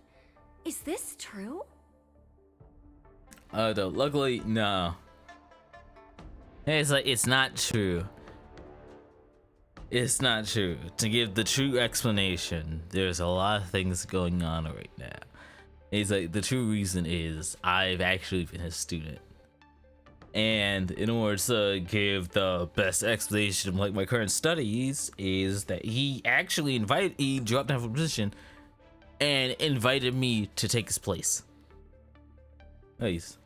Is this true? Though, luckily, no. It's like, it's not true. It's not true. To give the true explanation, there's a lot of things going on right now. It's like, the true reason is I've actually been his student. And in order to give the best explanation of like my current studies is that he actually he dropped down from position and invited me to take his place. Nice.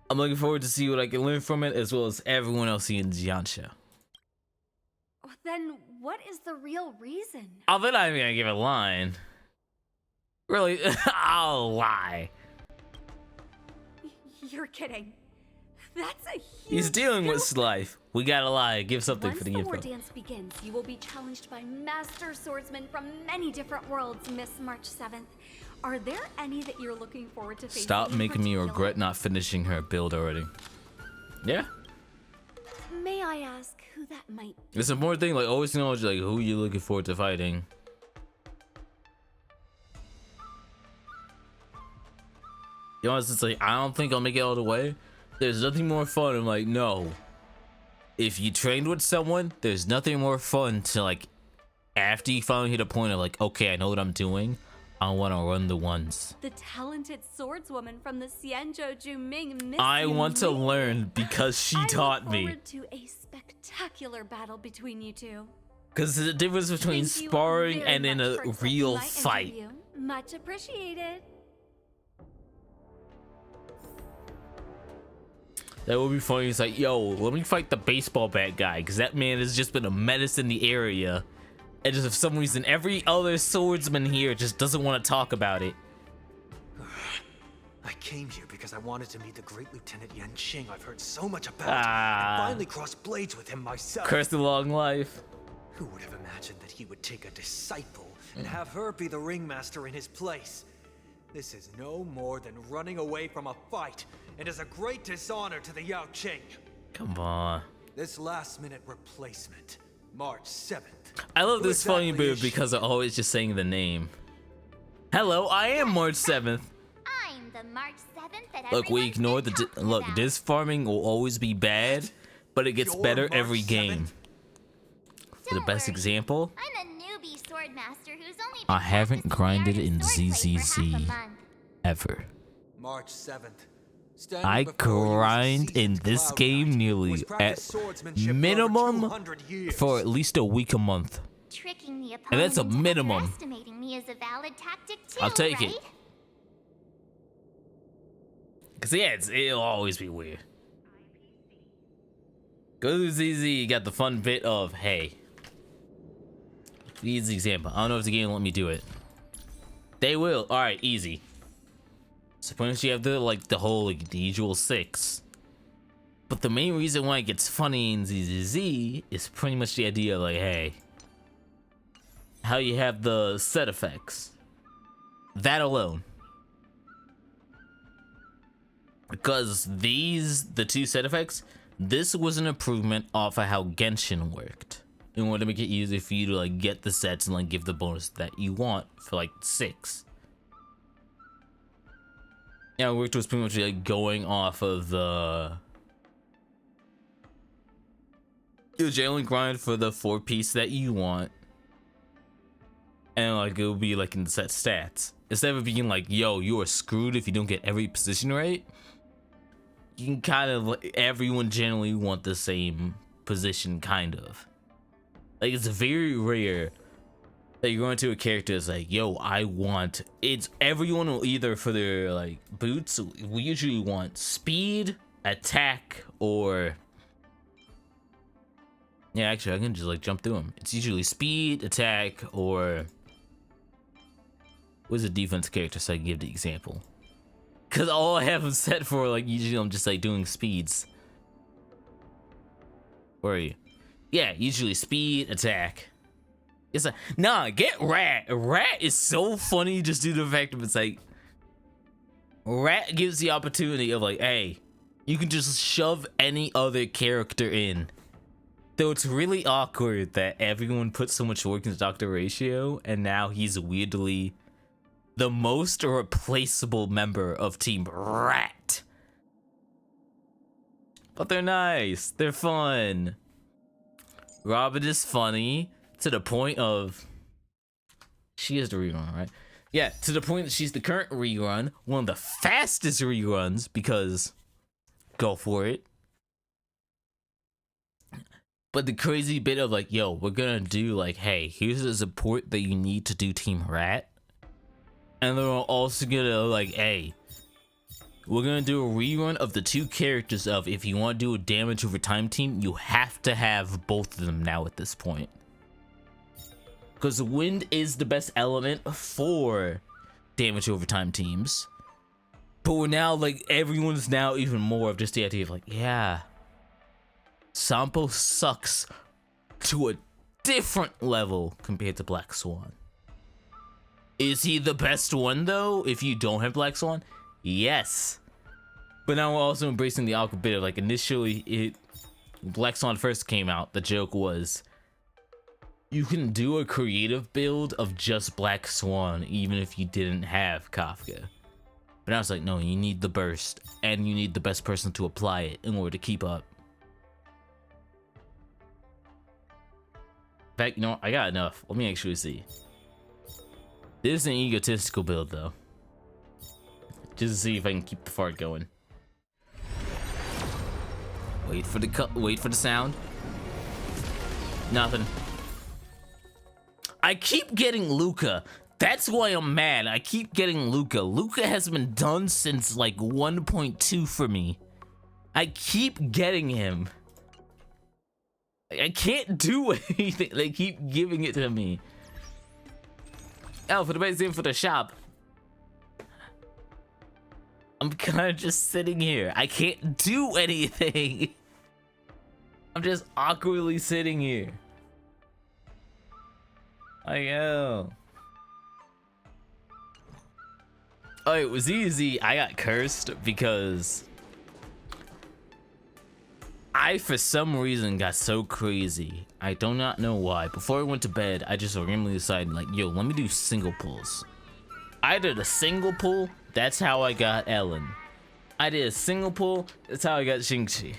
I'm looking forward to see what I can learn from it, as well as everyone else in Jiansha. Then what is the real reason? I'll bet I'm gonna give a line. Really, I'll lie. You're kidding. That's a huge He's dealing with life. We gotta lie. Give something for the info. Once the war dance begins, you will be challenged by master swordsmen from many different worlds, Miss March 7th. Are there any that you're looking forward to facing? Stop making me regret not finishing her build already. Yeah. May I ask who that might be? It's a more thing, like always know like who you looking forward to fighting. You know, it's like I don't think I'll make it all the way. There's nothing more fun. I'm like, no. If you trained with someone, there's nothing more fun to like after you finally hit a point of like, okay, I know what I'm doing. I want to run the ones. The talented swordswoman from the Xianzhou Juming. I want to learn because she taught me. I look forward to a spectacular battle between you two. Because there's a difference between sparring and in a real fight. Much appreciated. That would be funny. It's like, yo, let me fight the baseball bat guy, because that man has just been a menace in the area. And just for some reason, every other swordsman here just doesn't want to talk about it. I came here because I wanted to meet the great Lieutenant Yenching I've heard so much about, and finally cross blades with him myself. Curse the long life. Who would have imagined that he would take a disciple and have her be the ringmaster in his place? This is no more than running away from a fight, and is a great dishonor to the Yao Qing. Come on. This last-minute replacement, March 7th. I love Who this funny exactly bit is she? because I'm always just saying the name. Hello, I am March 7th. I'm the March 7th that Look, we everyone's ignore been the talking look. about. Disc farming will always be bad, but it gets You're better March every 7th? game. For the Don't best worry. example, I'm a newbie swordmaster who's only been I haven't practicing the grinded art of in swordplay for half a ZZZ month. ever. March 7th. Standing I before you is a grind in seasoned this Cloud game Knight who nearly has at practiced swordsmanship for over minimum 200 years. for at least a week a month. Tricking the opponent And that's a into minimum. underestimating me is a valid tactic too, I'll take right? it. Cause yeah, it'll always be weird. Go to ZZ, you got the fun bit of, hey. Easy example. I don't know if the game will let me do it. They will. Alright, easy. Suppose you have the whole the usual 6. But the main reason why it gets funny in ZZZ is pretty much the idea of hey, how you have the set effects. That alone. Because the 2 set effects, this was an improvement off of how Genshin worked. In order to make it easier for you to get the sets and give the bonus that you want for 6. Yeah, it worked was pretty much going off of the you generally grind for the 4-piece that you want. And it will be in the set stats. Instead of being yo, you are screwed if you don't get every position right. You can kind of everyone generally want the same position, kind of. It's very rare that you go into a character is yo, I want it's everyone will either for their boots, we usually want speed, attack, or yeah, actually I can just jump through them. It's usually speed, attack, or what's a defense character so I can give the example. Cause all I have them set for usually I'm just doing speeds. Where are you? Yeah, usually speed, attack. It's nah, get Rat. Rat is so funny just due to the fact of it's Rat gives the opportunity of hey, you can just shove any other character in. Though it's really awkward that everyone put so much work into Dr. Ratio and now he's weirdly the most replaceable member of Team Rat. But they're nice. They're fun. Robin is funny to the point of she is the rerun, right? Yeah, to the point that she's the current rerun, one of the fastest reruns because go for it. But the crazy bit of yo, we're gonna do hey, here's the support that you need to do Team Rat. And they're also gonna hey, we're gonna do a rerun of the 2 characters of if you want to do a damage over time team, you have to have both of them now at this point. Because wind is the best element for damage over time teams. But we're now everyone's now even more of just the idea of yeah, Sampo sucks to a different level compared to Black Swan. Is he the best one though if you don't have Black Swan? Yes. But now we're also embracing the awkward bit of initially Black Swan first came out, the joke was you can do a creative build of just Black Swan even if you didn't have Kafka. But now it's no, you need the burst and you need the best person to apply it in order to keep up. In fact, I got enough. Let me actually see. This is an egotistical build though. Just to see if I can keep the fart going. Wait for the sound. Nothing. I keep getting Luca. That's why I'm mad. I keep getting Luca. Luca has been done since 1.2 for me. I keep getting him. I can't do anything. They keep giving it to me. Oh, for the best in for the shop. I'm kind of just sitting here. I can't do anything. I'm just awkwardly sitting here. I know. Oh, it was easy. I got cursed because I, for some reason, got so crazy. I do not know why. Before I went to bed, I just randomly decided, like, yo, let me do single pulls. I did a single pull. That's how I got Ellen. I did a single pull. That's how I got Xingqi.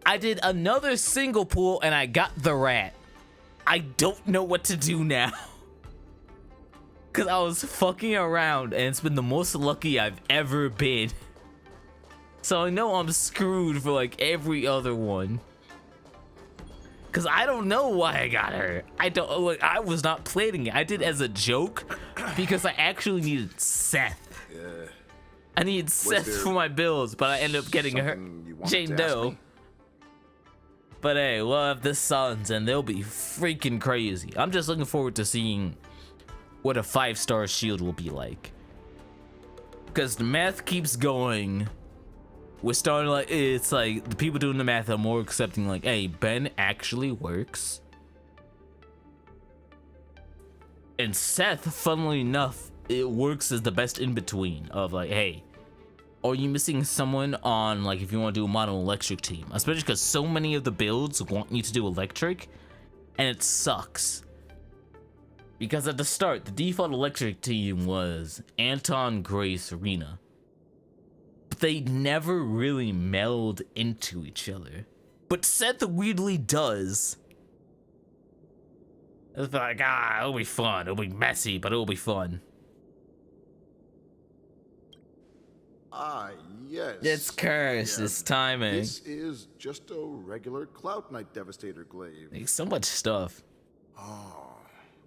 I did another single pull, and I got the rat. I don't know what to do now. Because I was fucking around, and it's been the most lucky I've ever been. So I know I'm screwed for like every other one. Because I don't know why I got her. I don't, like, I was not planning it. I did it as a joke because I actually needed Seth. Yeah. I needed Seth for my bills, but I ended up getting her. Jane Doe. But hey, we'll have the Suns, and they'll be freaking crazy. I'm just looking forward to seeing what a 5-star shield will be like. Because the math keeps going. We're starting like, it's like the people doing the math are more accepting, like, hey, Ben actually works. And Seth, funnily enough, it works as the best in between of like, hey, are you missing someone on, like, if you want to do a mono electric team? Especially because so many of the builds want you to do electric, and it sucks. Because at the start, the default electric team was Anton, Grace, Rena. But they never really meld into each other. But Seth weirdly does. It's like, it'll be fun. It'll be messy, but it'll be fun. Yes. It's cursed. It's timing. This is just a regular Cloud Knight Devastator glaive. There's so much stuff. Oh,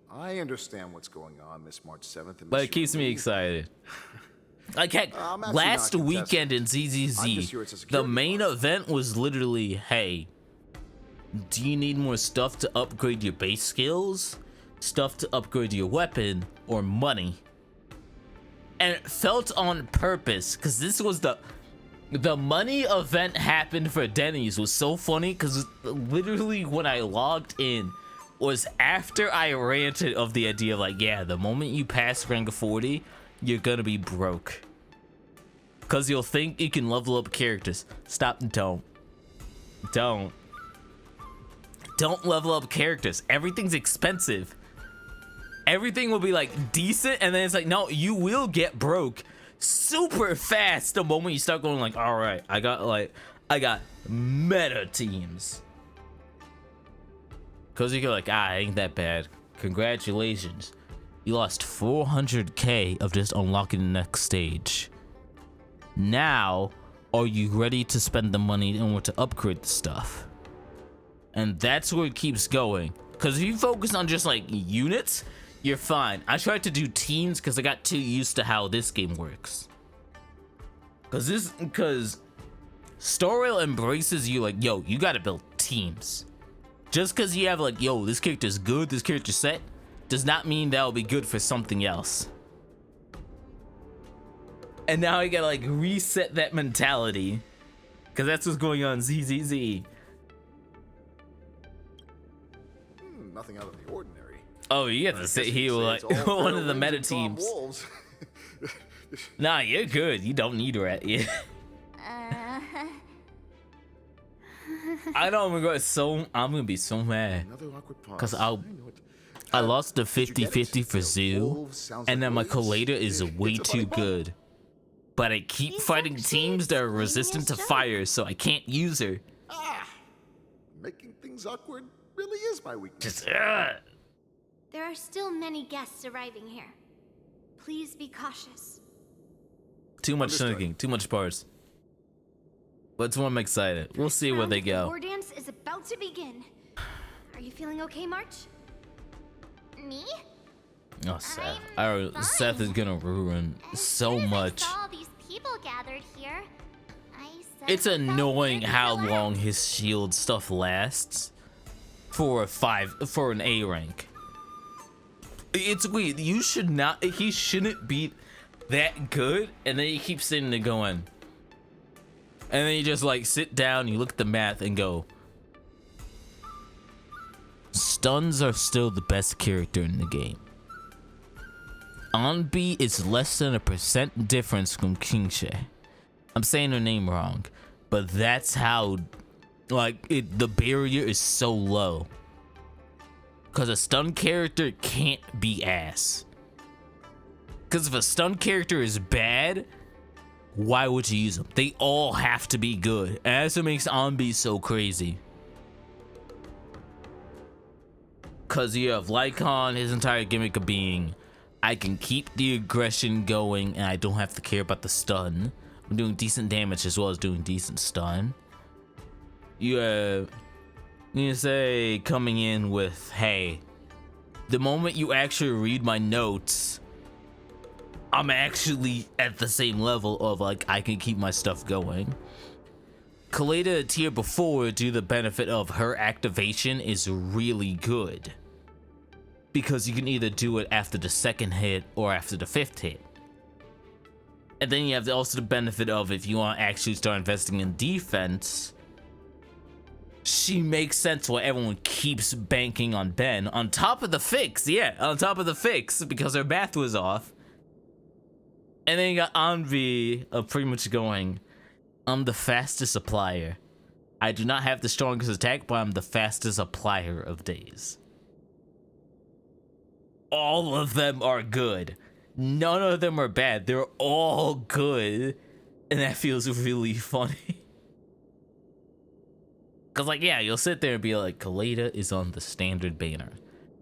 I understand what's going on this March 7th. But it keeps me excited. Like, heck, last weekend in ZZZ, the main event was literally, hey, do you need more stuff to upgrade your base skills, stuff to upgrade your weapon, or money? And it felt on purpose, because this was the money event happened for Denny's was so funny, because literally when I logged in was after I ranted of the idea of like, yeah, the moment you pass rank 40, you're gonna be broke. Because you'll think you can level up characters. Stop, don't level up characters. Everything's expensive. Everything will be like decent, and then it's like, no, you will get broke super fast the moment you start going like, all right, I got meta teams. Cause you go like, ain't that bad. Congratulations, you lost 400k of just unlocking the next stage. Now, are you ready to spend the money in order to upgrade the stuff? And that's where it keeps going. Cause if you focus on just like units, you're fine. I tried to do teams because I got too used to how this game works. Because Star Rail embraces you like, yo, you gotta build teams. Just because you have like, yo, this character's good, this character's set, does not mean that'll be good for something else. And now I gotta like reset that mentality. Because that's what's going on ZZZ. Nothing out of the ordinary. Oh, you have to sit here like one of the meta teams. Nah, you're good. You don't need rat yet. I know I'm gonna be so mad. Cause I lost the 50-50 for Zoo, and then my collator is way too good. But I keep fighting teams that are resistant to fire, so I can't use her. Making things awkward really is my weakness. There are still many guests arriving here. Please be cautious. Too much sneaking, too much parts. But I'm excited. We'll see where they The go. war dance is about to begin. Are you feeling okay, March? Me? Oh, Seth. Seth is gonna ruin so much. I saw all these people gathered here. It's annoying how long his shield stuff lasts for an A rank. It's weird. He shouldn't be that good, and then he keeps sitting there going. And then you just like sit down, you look at the math and go, stuns are still the best character in the game. Anbi is less than 1% difference from Kingshe. I'm saying her name wrong, but that's how, like, the barrier is so low. Because a stun character can't be ass. Because if a stun character is bad, why would you use them? They all have to be good. And that's what makes Anbi so crazy. Because you have Lycon, his entire gimmick of being, I can keep the aggression going and I don't have to care about the stun. I'm doing decent damage as well as doing decent stun. You have, you say, coming in with, hey, the moment you actually read my notes, I'm actually at the same level of, like, I can keep my stuff going. Kaleda, a tier before, due to the benefit of her activation, is really good. Because you can either do it after the 2nd hit or after the 5th hit. And then you have also the benefit of, if you want to actually start investing in defense, she makes sense why everyone keeps banking on Ben. On top of the fix, yeah, on top of the fix, because her math was off. And then you got Anvi pretty much going, I'm the fastest applier. I do not have the strongest attack, but I'm the fastest applier of days. All of them are good. None of them are bad. They're all good. And that feels really funny. Because, like, yeah, you'll sit there and be like, Kaleda is on the standard banner.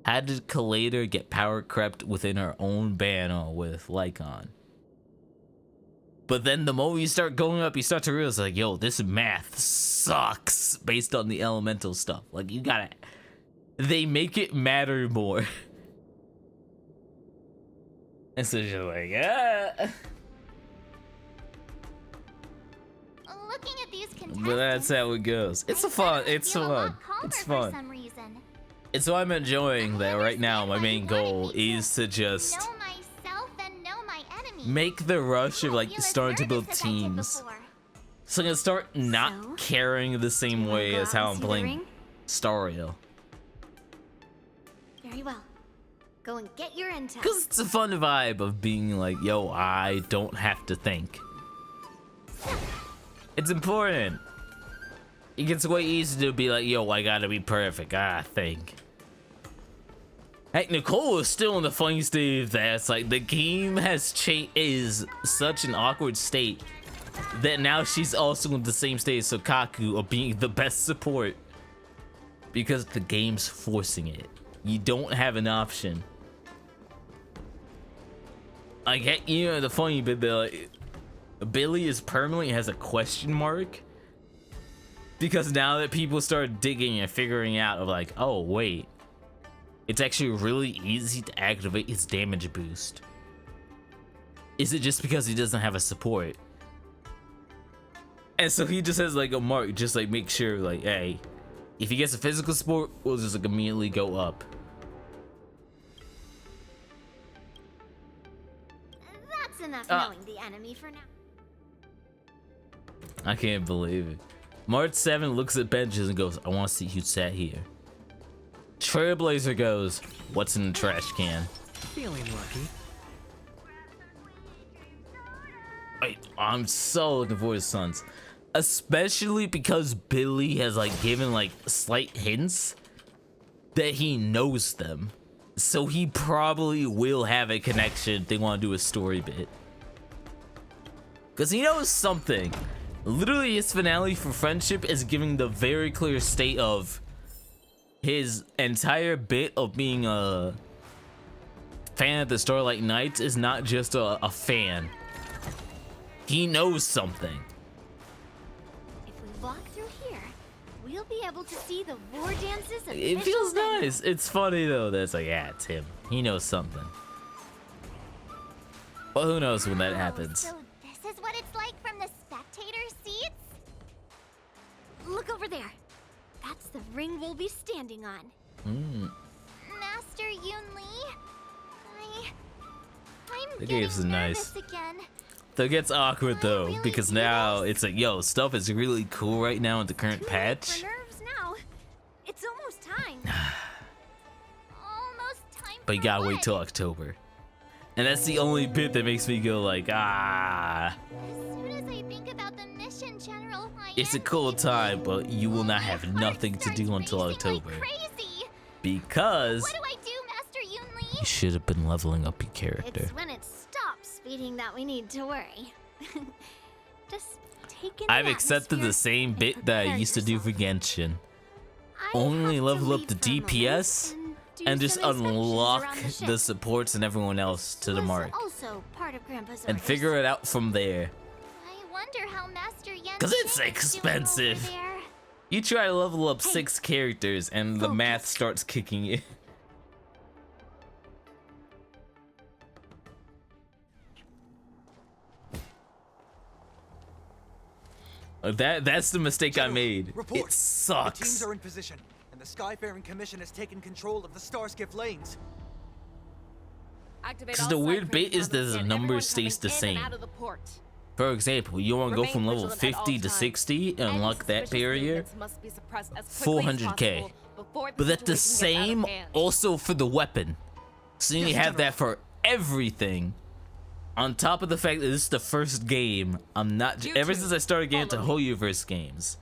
How did Kaleda get power crept within her own banner with Lycon? But then the moment you start going up, you start to realize, like, yo, this math sucks based on the elemental stuff. Like, you gotta... They make it matter more. And so you're like, ah. Looking at these But that's how it goes. It's fun. It's fun. It's fun. And so I'm enjoying that right now. My main goal is to just make the rush of, like, starting to build teams. So I'm gonna start not caring the same way as how I'm playing Stario. Very well. Go and get your intel. Because it's a fun vibe of being like, yo, I don't have to think. It's important. It gets way easier to be like, yo, I gotta be perfect. I think. Heck, Nicole is still in the funny state that's like the game has is such an awkward state that now she's also in the same state as Sokaku of being the best support because the game's forcing it. You don't have an option. Like, you know, the funny bit that, like, Billy is permanently has a question mark because now that people start digging and figuring out of, like, oh wait, it's actually really easy to activate his damage boost. Is it just because he doesn't have a support? And so he just has, like, a mark, just like make sure, like, hey, if he gets a physical support, we'll just, like, immediately go up. That's enough knowing the enemy for now. I can't believe it. March 7 looks at benches and goes, I want to see who sat here. Trailblazer goes, what's in the trash can? Feeling lucky. Wait, I'm so looking forward to Sons. Especially because Billy has, like, given, like, slight hints that he knows them. So he probably will have a connection if they want to do a story bit. Because he knows something. Literally, his finale for Friendship is giving the very clear state of his entire bit of being a fan of the Starlight Knights is not just a fan. He knows something. If we walk through here, we'll be able to see the war dances. It feels nice. It's funny though. That's like, yeah, it's him. He knows something. Well, who knows when that happens? So this is what it's like from the spectator seats? Look over there. That's the ring we'll be standing on. Master Yun Li, I'm The game's nice. again. Though it gets awkward though, because now it's like, yo, stuff is really cool right now in the current patch. Nerves now. It's almost time. but you gotta wait till October. And that's the only bit that makes me go like, ah. As soon as I think about the mission, General, It's a cool time, but you will not have nothing to do until October. Because What do I do, Master Yunli? you should have been leveling up your character. It's when it stops speeding that we need to worry. Just take in I've the accepted the atmosphere same and bit that I prepare used to do yourself. for Genshin. I Only have to level up leave the for a moment DPS do and just some inspections unlock around the ship. the supports and everyone else to the Was mark. also part of Grandpa's And orders. figure it out from there. I wonder how Master Yen Cause it's Shin is doing over expensive. there. You try to level up 6 characters and the math starts kicking in. That's the mistake I made. Report. It sucks. The teams are in position, and the Skyfaring Commission has taken control of the Starskiff lanes. Because the weird bit is that the number stays the same. For example, you want to go from level 50 to 60 and unlock that barrier, 400k. But that's the same also for the weapon. So you have that for everything. On top of the fact that this is the first game, ever since I started getting into Hoyoverse games.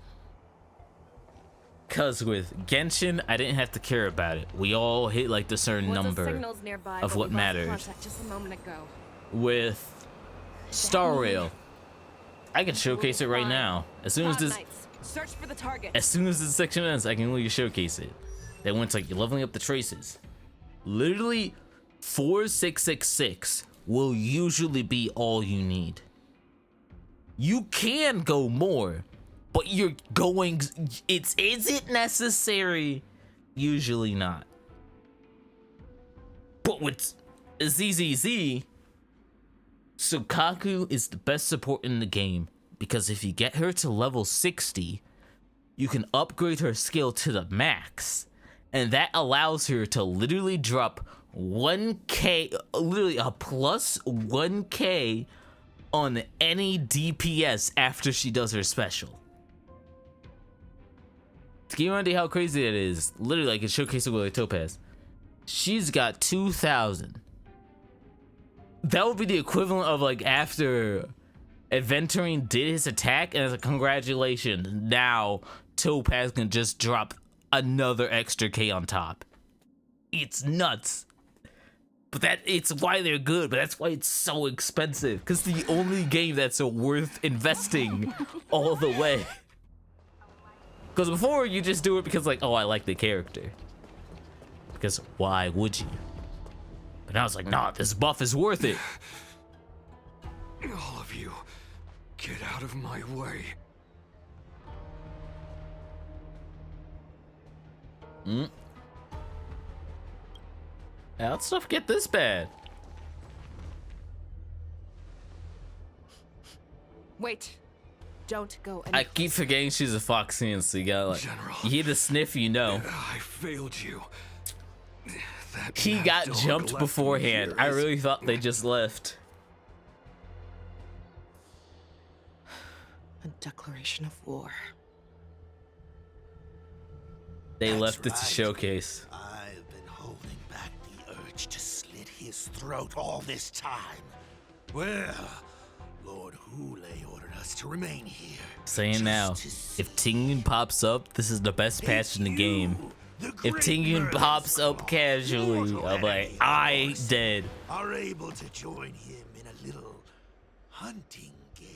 Cause with Genshin, I didn't have to care about it. We all hit like the certain number of what matters. With Star Rail, I can showcase it right now. As soon as this section ends, I can really showcase it. Then once like you're leveling up the traces, literally 4666 will usually be all you need. You can go more, but is it necessary? Usually not. But with ZZZ, Sukaku is the best support in the game, because if you get her to level 60, you can upgrade her skill to the max, and that allows her to literally drop 1k, literally a plus 1k on any DPS after she does her special. To give you an idea how crazy it is, literally I can showcase it with like Topaz. She's got 2,000. That would be the equivalent of like after Adventuring did his attack and it's like, congratulations, now Topaz can just drop another extra K on top. It's nuts. But it's why they're good, but that's why it's so expensive. Because the only game that's worth investing all the way. Because before you just do it because like, oh, I like the character. Because why would you? But now it's like, nah, this buff is worth it. All of you, get out of my way. How'd stuff get this bad? – Wait. Don't go I keep forgetting she's a Foxian, so you gotta like, General, you hear the sniff, you know. I failed you. He got jumped beforehand. I really thought they just left. A declaration of war. They left it to showcase. I've been holding back the urge to slit his throat all this time. Well, Lord Hule ordered us to remain here. Saying now, if Tingyun pops up, this is the best patch in the game. If Tingyun pops up casually, I'm like, I dead. Are able to join him in a little hunting game.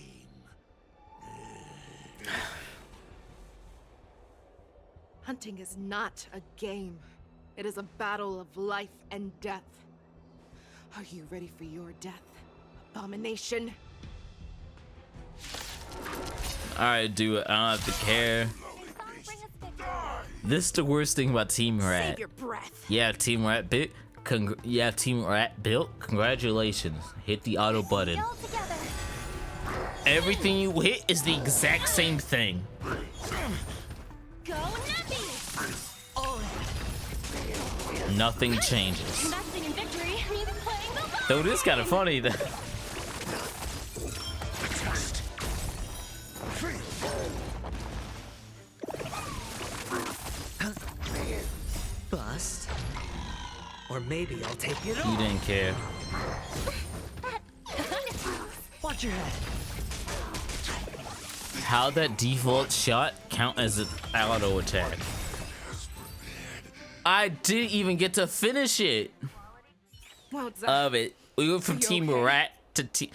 Hunting is not a game. It is a battle of life and death. Are you ready for your death, abomination? Alright, do it. I don't have to care. This is the worst thing about Team Rat. Save your breath. Yeah, Team Rat built. Team Rat built. Congratulations. Hit the auto button. Everything you hit is the exact same thing. Go Nothing changes. Investing in victory means playing the long Though it is kind of funny that. Bust. Or maybe I'll take it He off. didn't care. Watch your head. How that default shot count as an auto attack? I didn't even get to finish it. What's Of it. We went from Team Rat to Team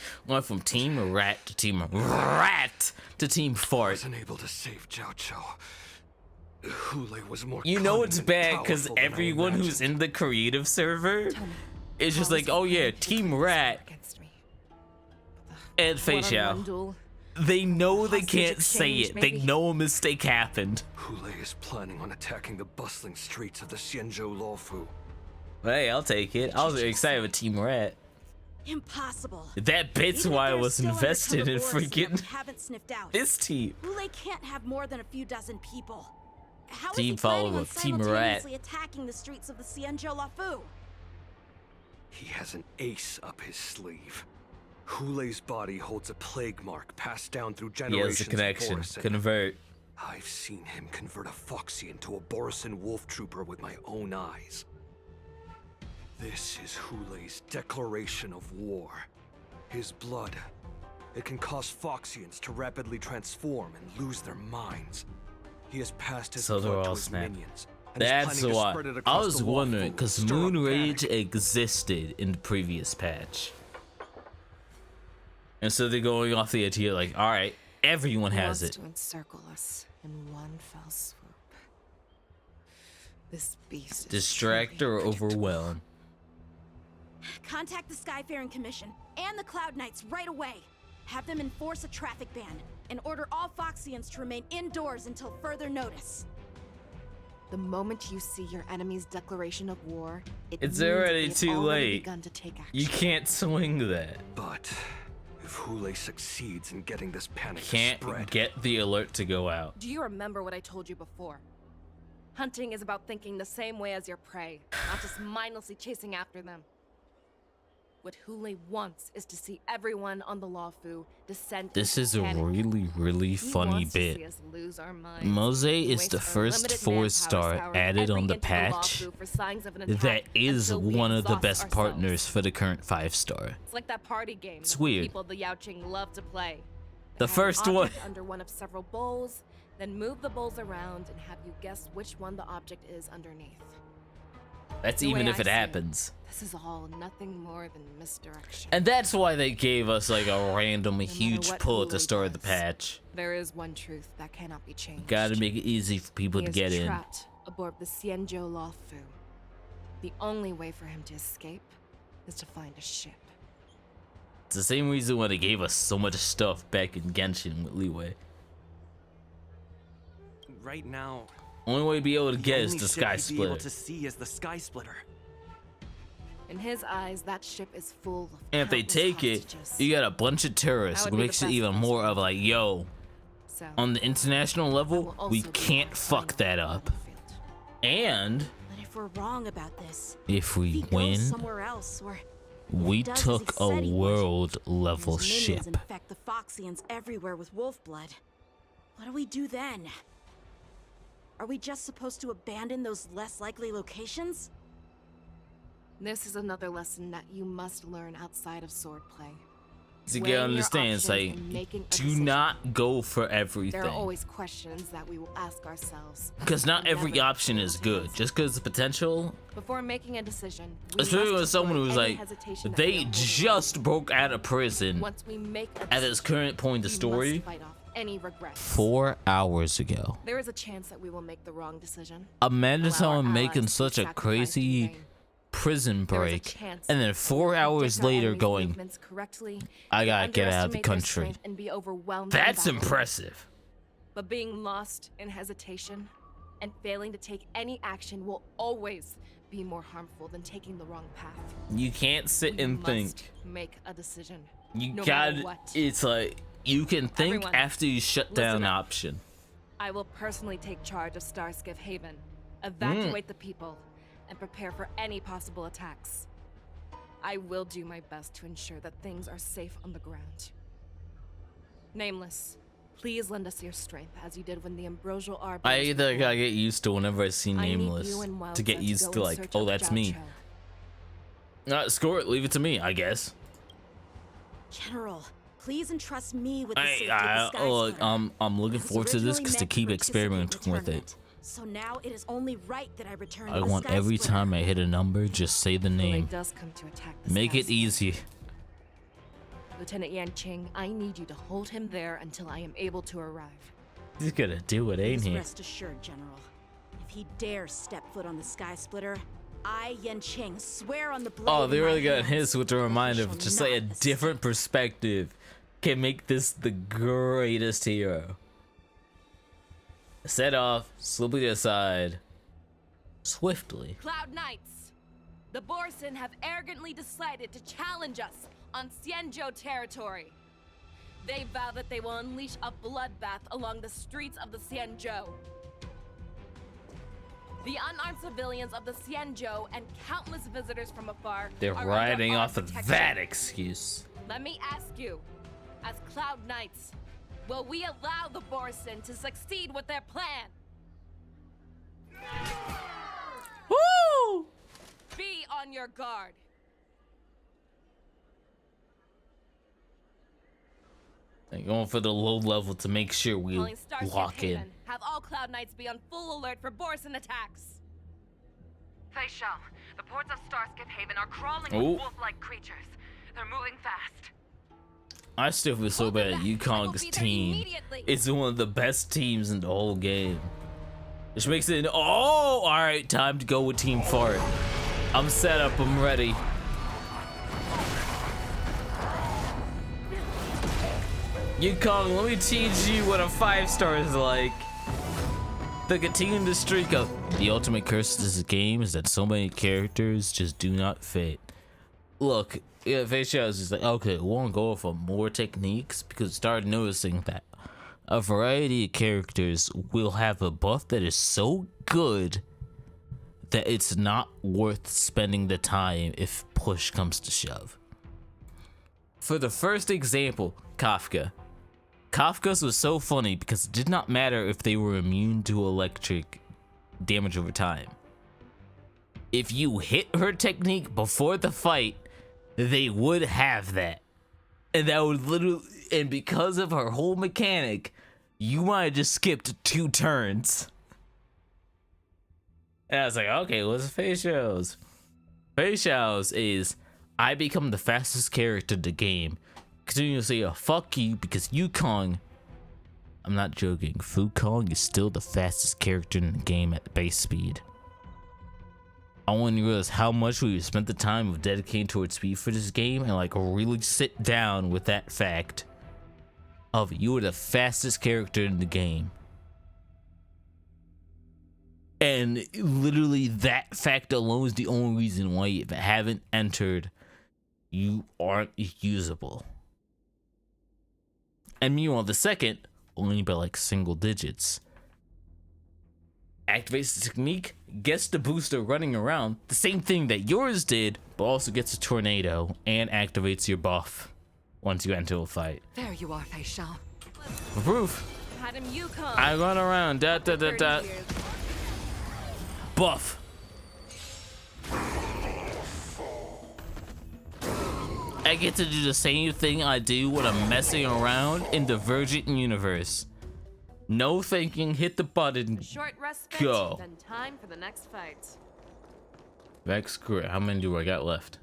Rat to Team Rat to Team Fart. I wasn't able to save Jiao Chou. Hule was more. You know it's cunning and bad because powerful than I everyone who's imagined. in the creative server is just like, oh yeah, Team Rat and Fei Xiao. duel. They know they Hostage can't say exchange, it. maybe? They know a mistake happened. Hule is planning on attacking the bustling streets of the Xianzhou Luofu. Hey, I'll take it. I was excited with Team Rat. Impossible. That bit's Even if why I there's was still invested in undercover Boris that we freaking haven't sniffed out. this team. Hule can't have more than a few dozen people. How is Team he planning on follow-up, Team Rat. simultaneously attacking the streets of the Xianzhou Luofu? He has an ace up his sleeve. Hule's body holds a plague mark passed down through He generations has a connection. of Borisin. Convert. I've seen him convert a Foxy into a Borisin wolf trooper with my own eyes. This is Hule's declaration of war. His blood. It can cause Foxians to rapidly transform and lose their minds. He has passed his So they're blood to all his snapped. minions. And is That's planning to why spread it I across was the wondering Luofu, because stir up Moon panic. Rage existed in the previous patch, and so they're going off the idea like, all right, everyone has Wants it. to encircle us in one fell swoop. This beast is Distract or overwhelm. Contact the Skyfaring Commission and the Cloud Knights right away. Have them enforce a traffic ban and order all Foxians to remain indoors until further notice. The moment you see your enemy's declaration of war, It's means already they've too already late. begun to take action. You can't swing that. But if Hule succeeds in getting this panic to Can't spread, get the alert to go out. Do you remember what I told you before? Hunting is about thinking the same way as your prey, not just mindlessly chasing after them. What Hule wants is to see everyone on the Luofu descend. This into is a panic. really He funny wants to see bit. us lose our minds. Mose We is waste the our first limited 4-star manpower added scouring on the every inch of patch Luofu for signs of an that attack is until we one of the exhaust best ourselves. partners for the current 5-star. It's like that party game. It's that weird. People the Yaoqing love to play. The They have first an one. object under one of several bowls, then move the bowls around and have you guess which one the object is underneath. That's The even way if I it see happens. This is all nothing more than misdirection. And that's why they gave us like a random huge what pull at the Hule start of the does, patch. There is one truth that cannot be changed. Gotta make it easy for people He to is get in. trapped aboard the Xianzhou Luofu. The only way for him to escape is to find a ship. It's the same reason why they gave us so much stuff back in Genshin with leeway. Right now, Only way to be able to the get is only the ship Sky he'd be able Splitter. to see is the Sky Splitter. In his eyes, that ship is full of And if they countless take it, hostages. you got a bunch of terrorists, That which would be makes the it best even more of like, yo, So, on the international level, also we be can't my fuck that up. And But if we're wrong about this, if we he win, goes somewhere else or we does as took he a said he would, world and level his ship. minions infect the Foxians everywhere with wolf blood. What do we do then? Are we just supposed to abandon those less likely locations? this is another lesson that you must learn outside of swordplay. To Weighing get your understand, it's options like, and making a do decision. not go for everything. There are always questions that we will ask ourselves. Because not and every never option is good. Just because the potential, Before making a decision, we especially must when someone avoid who's any like, hesitation that they may hold just broke out of prison Once we make a at this current point in the we story must fight off any regrets. 4 hours ago. There is a chance that we will make the wrong decision. Imagine Allow our someone making allies to such a sacrifice in crazy vain. prison There is a break, chance and then that 4 we hours predict our later enemy's going, movements correctly, I gotta we get out of the underestimate their country. strength and be overwhelmed in That's battle. impressive. But being lost in hesitation and failing to take any action will always be more harmful than taking the wrong path. You can't sit We and must think. make a decision. You no gotta, matter what. it's like, you can think Everyone, after you shut down listen the up. option. I will personally take charge of Starskiff Haven, evacuate the people, and prepare for any possible attacks. I will do my best to ensure that things are safe on the ground. Nameless, please lend us your strength as you did when the ambrosial arbor. I either gotta get used to whenever I see I need Nameless you and to Wildza get used go to in like, search oh, of that's Jiao me. Chou. Score it. Leave it to me, I guess. General, please entrust me with the Hey, safety of the Sky look, Splitter. I'm looking It was forward to this originally because to meant keep for anticipated experimenting with it. returnment. So now it is only right that I return I the want Sky every Splitter. time I hit a number, just say the name. Does come to attack the Make Sky it easy. Lieutenant Yan Qing, I need you to hold him there until I am able to arrive. He's gonna do it, ain't Please he? rest assured, General. If he dares step foot on the Sky Splitter, I, Yan Qing, swear on the blade Oh, in they my really got hands his with a reminder shall of just like a not different perspective can make this the greatest hero. Set off, slowly aside, swiftly. Cloud Knights, the Borson have arrogantly decided to challenge us on Xianzhou territory. They vow that they will unleash a bloodbath along the streets of the Xianzhou. The unarmed civilians of the Xianzhou and countless visitors from afar They're are riding under our off of protection. that excuse. Let me ask you, as Cloud Knights, will we allow the Borson to succeed with their plan? Woo! Be on your guard. They're going for the low level to make sure we Calling Starship lock in. Haven. Have all Cloud Knights be on full alert for Borson attacks. Fei Shao, the ports of Starskip Haven are crawling Oh. with wolf-like creatures. They're moving fast. I still feel so bad. Yukong's team is one of the best teams in the whole game. Which makes it, oh, all right, time to go with Team Fart. I'm set up, I'm ready. Yukong, let me teach you what a 5-star is like. To continue the streak of the ultimate curse of this game is that so many characters just do not fit. Look, yeah, Fei Shao is just like, okay, we want to go for more techniques because started noticing that a variety of characters will have a buff that is so good that it's not worth spending the time if push comes to shove. For the first example, Kafka. Kafka's was so funny because it did not matter if they were immune to electric damage over time. If you hit her technique before the fight, they would have that. And that would literally, and because of her whole mechanic, you might have just skipped 2 turns. And I was like, okay, what's Fei Shao's? Fei Shao's is, I become the fastest character in the game. Continue to say a fuck you because Yukong, I'm not joking, Fukong is still the fastest character in the game at base speed. I want to realize how much we spent the time of dedicating towards speed for this game and like really sit down with that fact of you are the fastest character in the game. And literally that fact alone is the only reason why if it haven't entered, you aren't usable. And meanwhile, the second, only by like single digits. Activates the technique, gets the booster running around, the same thing that yours did, but also gets a tornado and activates your buff once you enter a fight. There you are, Fei Shao. For proof, Madam Yukong. I run around, dot dot dot dot. Buff. I get to do the same thing I do when I'm messing around in the Virgin universe. No thinking, hit the button, Short respite, go. then time for the next fight. Vex, screw it. How many do I got left?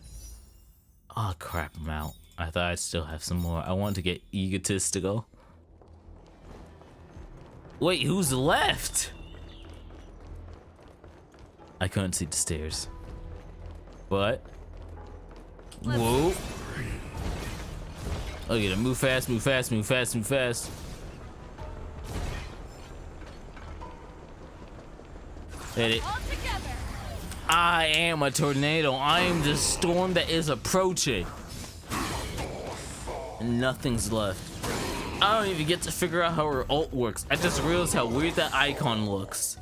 Oh crap, I'm out. I thought I'd still have some more. I want to get egotistical. Wait, who's left? I couldn't see the stairs. But whoa. Oh, you gotta move fast, move fast, move fast, move fast. Hit it. I am a tornado. I am the storm that is approaching. And nothing's left. I don't even get to figure out how her ult works. I just realized how weird that icon looks.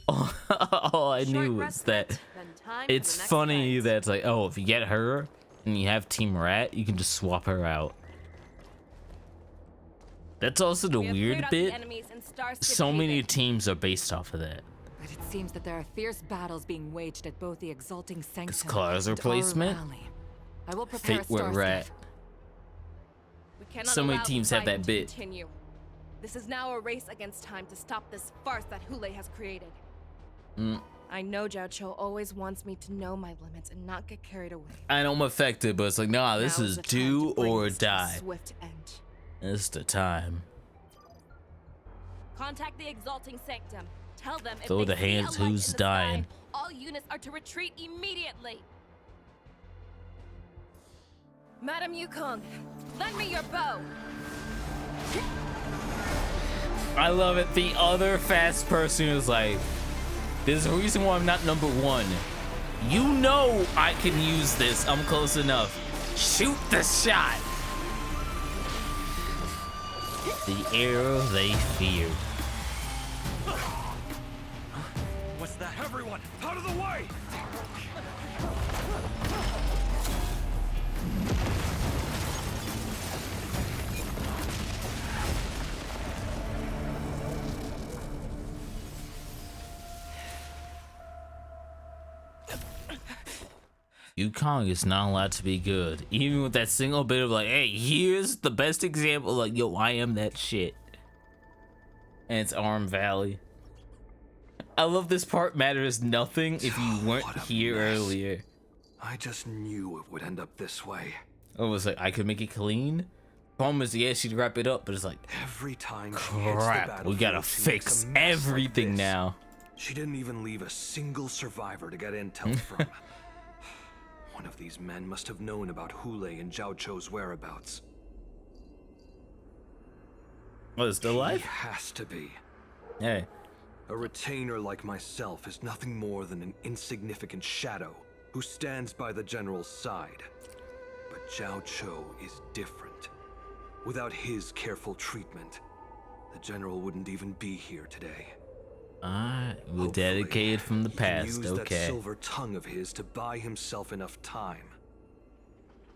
Oh, all I knew was that it's funny that it's like, oh, if you get her and you have Team Rat, you can just swap her out. That's also the weird bit. So many teams are based off of that. But it seems that there are fierce battles being waged at both the Exalting Sanctum Claws and replacement? our rally. I will prepare Fate a where we're at. We cannot So many allow teams the have that fighting to bit. Continue. This is now a race against time to stop this farce that Hule has created. I know Jiao Cho always wants me to know my limits and not get carried away. I know I'm affected, but it's like, nah, this Now is the time do to bring or this to a die. swift end. It's the time. Contact the Exalting Sanctum. Tell them if Throw they the see hands, a light who's in the dying? sky, all units are to retreat immediately. Madam Yukong, lend me your bow. I love it. The other fast person is like, there's a reason why I'm not number one. You know I can use this. I'm close enough. Shoot the shot. The arrow they feared. What's that? Everyone, out of the way! Yukong is not allowed to be good. Even with that single bit of like, hey, here's the best example. Like, yo, I am that shit. And it's Arm Valley. I love this part matters nothing if you weren't here earlier. I just knew it would end up this way. Oh, it was like, I could make it clean? Problem is, yeah, she'd wrap it up, but it's like, Every time crap, we gotta fix everything now. She didn't even leave a single survivor to get intel from. One of these men must have known about Hule and Jiao Cho's whereabouts. Oh, it's still alive? He has to be. Hey. A retainer like myself is nothing more than an insignificant shadow who stands by the general's side. But Jiao Cho is different. Without his careful treatment, the general wouldn't even be here today. We're dedicated from the past, Use that okay. silver tongue of his to buy himself enough time.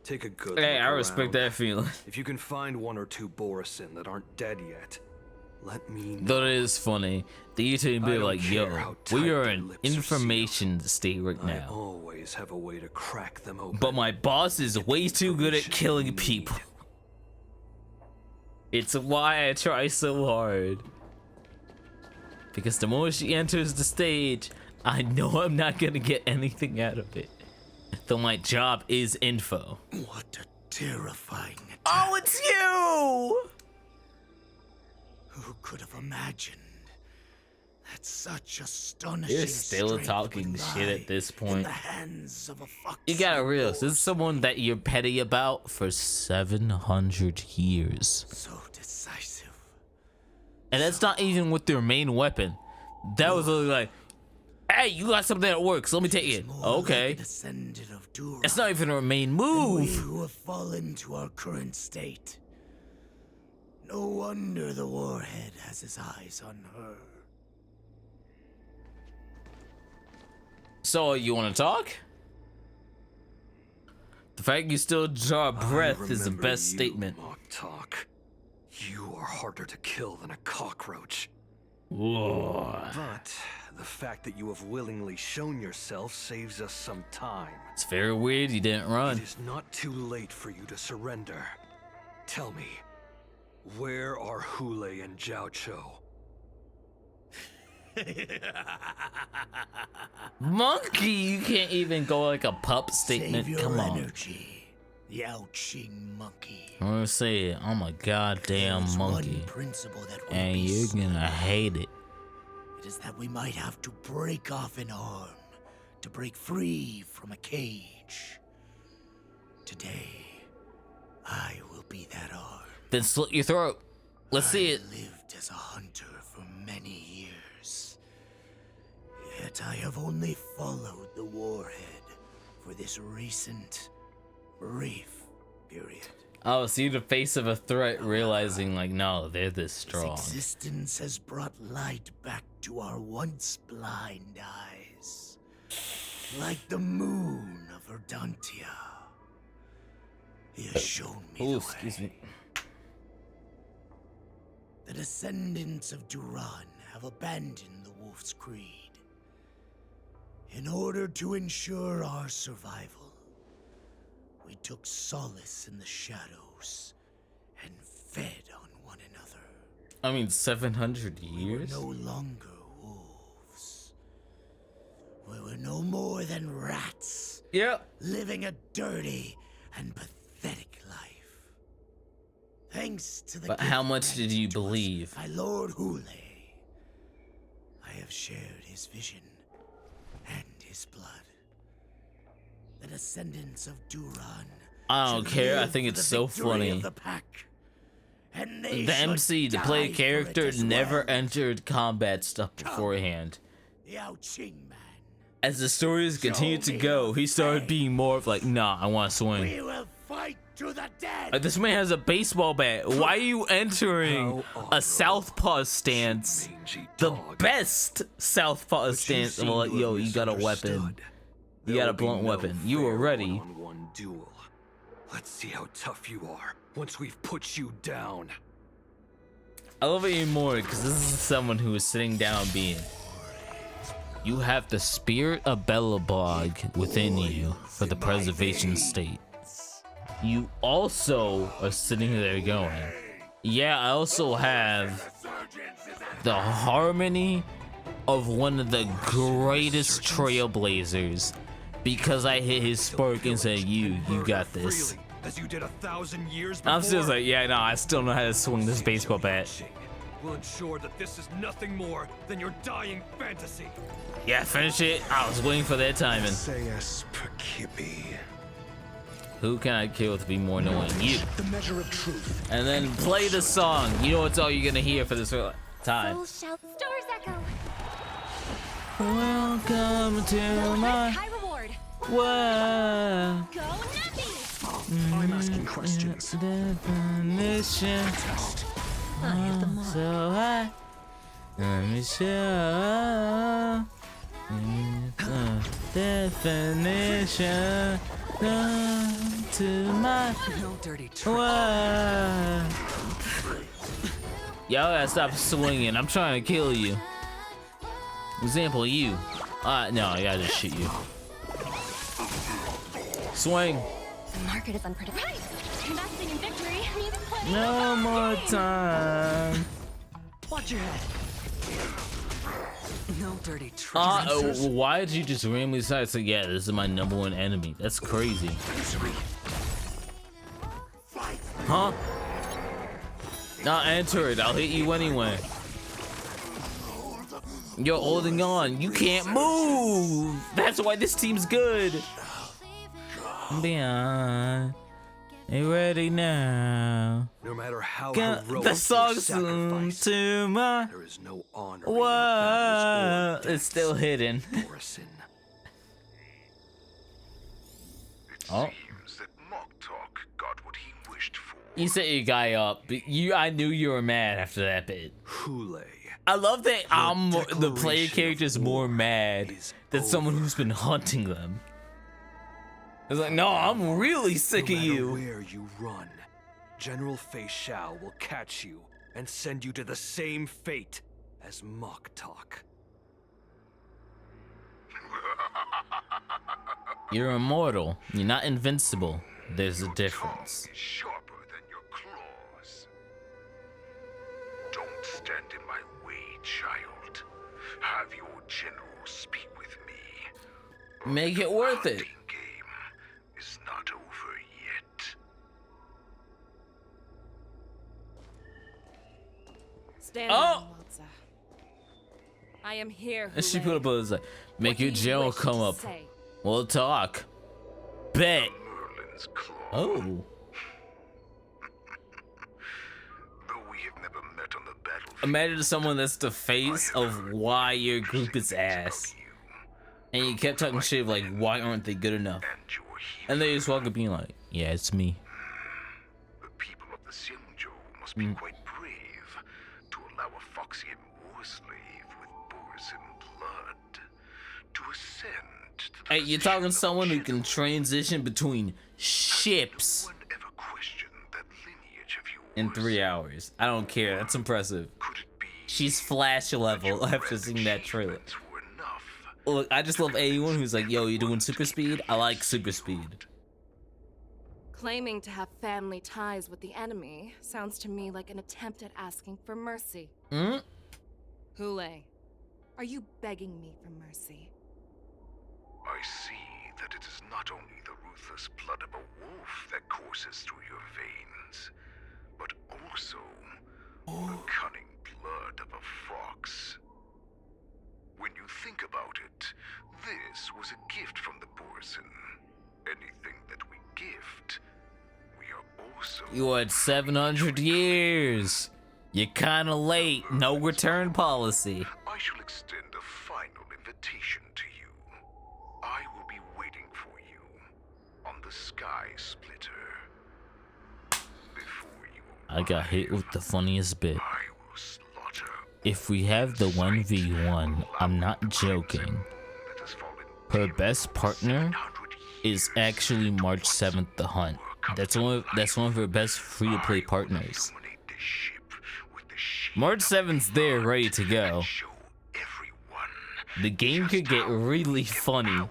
Take a good Hey, look I respect around. that feeling. If you can find one or two Borisin that aren't dead yet, let me know. Though it is funny, the YouTube be I don't like, care yo, how we tight are their in lips are information state right I now. always have a way to crack them open. But my boss is way too good at killing people. It's why I try so hard. Because the moment she enters the stage, I know I'm not gonna get anything out of it. Though my job is info. What a terrifying attack. Oh, it's you! Who could have imagined that such astonishing You're still strength talking would shit lie at this in point. the hands of a fox? You gotta realize, this is someone that you're petty about for 700 years. So decisive. And that's not even with their main weapon. That was literally like, hey, you got something that works, let me take it. Okay. It's not even her main We move. who have fallen to our current state. No wonder the warhead has his eyes on her. So, you wanna talk? The fact you still draw a breath is the remember best you, statement. Mock Talk. You are harder to kill than a cockroach. Whoa. But the fact that you have willingly shown yourself saves us some time. It's very weird you didn't run. It is not too late for you to surrender. Tell me, where are Hule and Jiao Cho? Monkey, you can't even go like a pup statement. Save your Come on. energy, the ouching monkey. I'm gonna say it. I'm a goddamn There's monkey. one principle that will And be you're gonna small. hate it. It is that we might have to break off an arm to break free from a cage. Today, I will be that arm. Then slit your throat. Let's see it. I lived as a hunter for many years. Yet I have only followed the warhead for this recent, brief period. Oh, see the face of a threat, realizing like, no, they're this strong. Existence has brought light back to our once blind eyes. Like the moon of Verdantia. He has shown me the Excuse me. The descendants of Duran have abandoned the Wolf's Creed. In order to ensure our survival, we took solace in the shadows and fed on one another. I mean, 700 years? We were no longer wolves. We were no more than rats. Yep. Living a dirty and pathetic life. Thanks to the But how much did you believe? By Lord Hule, I have shared his vision and his blood. The descendants of Duran. I don't care. I think it's so funny. The MC, the play character, never entered combat stuff beforehand. As the stories continued to go, he started being more of like, nah, I want to swing. We will fight to the death. Like, this man has a baseball bat. Why are you entering a southpaw stance? The best southpaw stance. Well, like, yo, you got a weapon. You got a blunt weapon. You were ready. One duel. Let's see how tough you are once we've put you down. I love it even more because this is someone who is sitting down being. You have the spirit of Belobog within you for the preservation state. You also are sitting there going, yeah, I also have the harmony of one of the greatest trailblazers because I hit his spark and said, you got this. As you did 1,000 years before. I'm still like, yeah, no, I still know how to swing this baseball bat. We'll ensure that this is nothing more than your dying fantasy. Yeah, finish it. I was waiting for that timing. Who can I kill to be more annoying? You. The measure of truth. And then play the song. You know it's all you're gonna hear for this time. Stars echo. Welcome to my High reward. world. Go Nappy. I'm asking questions. Definition. So high. Let me show. Definition. Come to my world. Y'all gotta stop swinging. I'm trying to kill you. Example, you. No, I gotta just shoot you. Swing. The market is unpredictable. Investing in victory means plenty. No more time. Watch your head. No dirty tricks. Why did you just randomly decide to, yeah, this is my #1 enemy? That's crazy. Huh? Not enter it. I'll hit you anyway. You're holding on. You can't move. That's why this team's good. Beyond. You ready now? No matter how the song's to my there is no honor. what? It's still hidden. Oh. You set your guy up, but I knew you were mad after that bit. Hule. I love that the player character is more mad than someone who's been hunting them. It's like, no, I'm really sick of you. Where you run, General Fei Shao will catch you and send you to the same fate as Moktok. You're immortal. You're not invincible. There's a difference. Sharper than your claws. Don't stand in my way, child. Have your general speak with me. Make it worth it. It's not over yet. Stand down, Waltzer. I am here. And she put up a like, make your general come up. We'll talk. Bet. Oh. Imagine someone that's the face of why your group is ass. And you kept talking shit like, why aren't they good enough? And they just walk up being like, yeah, it's me. The people of the Xinzhou must be quite brave to allow a Foxian war slave with Borisin blood to ascend to the Hey, you're talking to someone who can transition between ships in 3 hours. I don't care. That's impressive. She's Flash level after seeing that trailer. Look, I just love anyone who's like, yo, you doing super speed? I like super speed. Claiming to have family ties with the enemy sounds to me like an attempt at asking for mercy. Hule, are you begging me for mercy? I see that it is not only the ruthless blood of a wolf that courses through your veins, but also the cunning blood of a fox. When you think about it, this was a gift from the Borson. Anything that we gift, we are also... You had 700 years. You're kinda late. No return policy. I shall extend a final invitation to you. I will be waiting for you on the Sky Splitter. Before you I got hit with the funniest bit. If we have the 1v1, I'm not joking. Her best partner is actually March 7th the Hunt. That's one of her best free-to-play partners. March 7th's there, ready to go. The game could get really funny.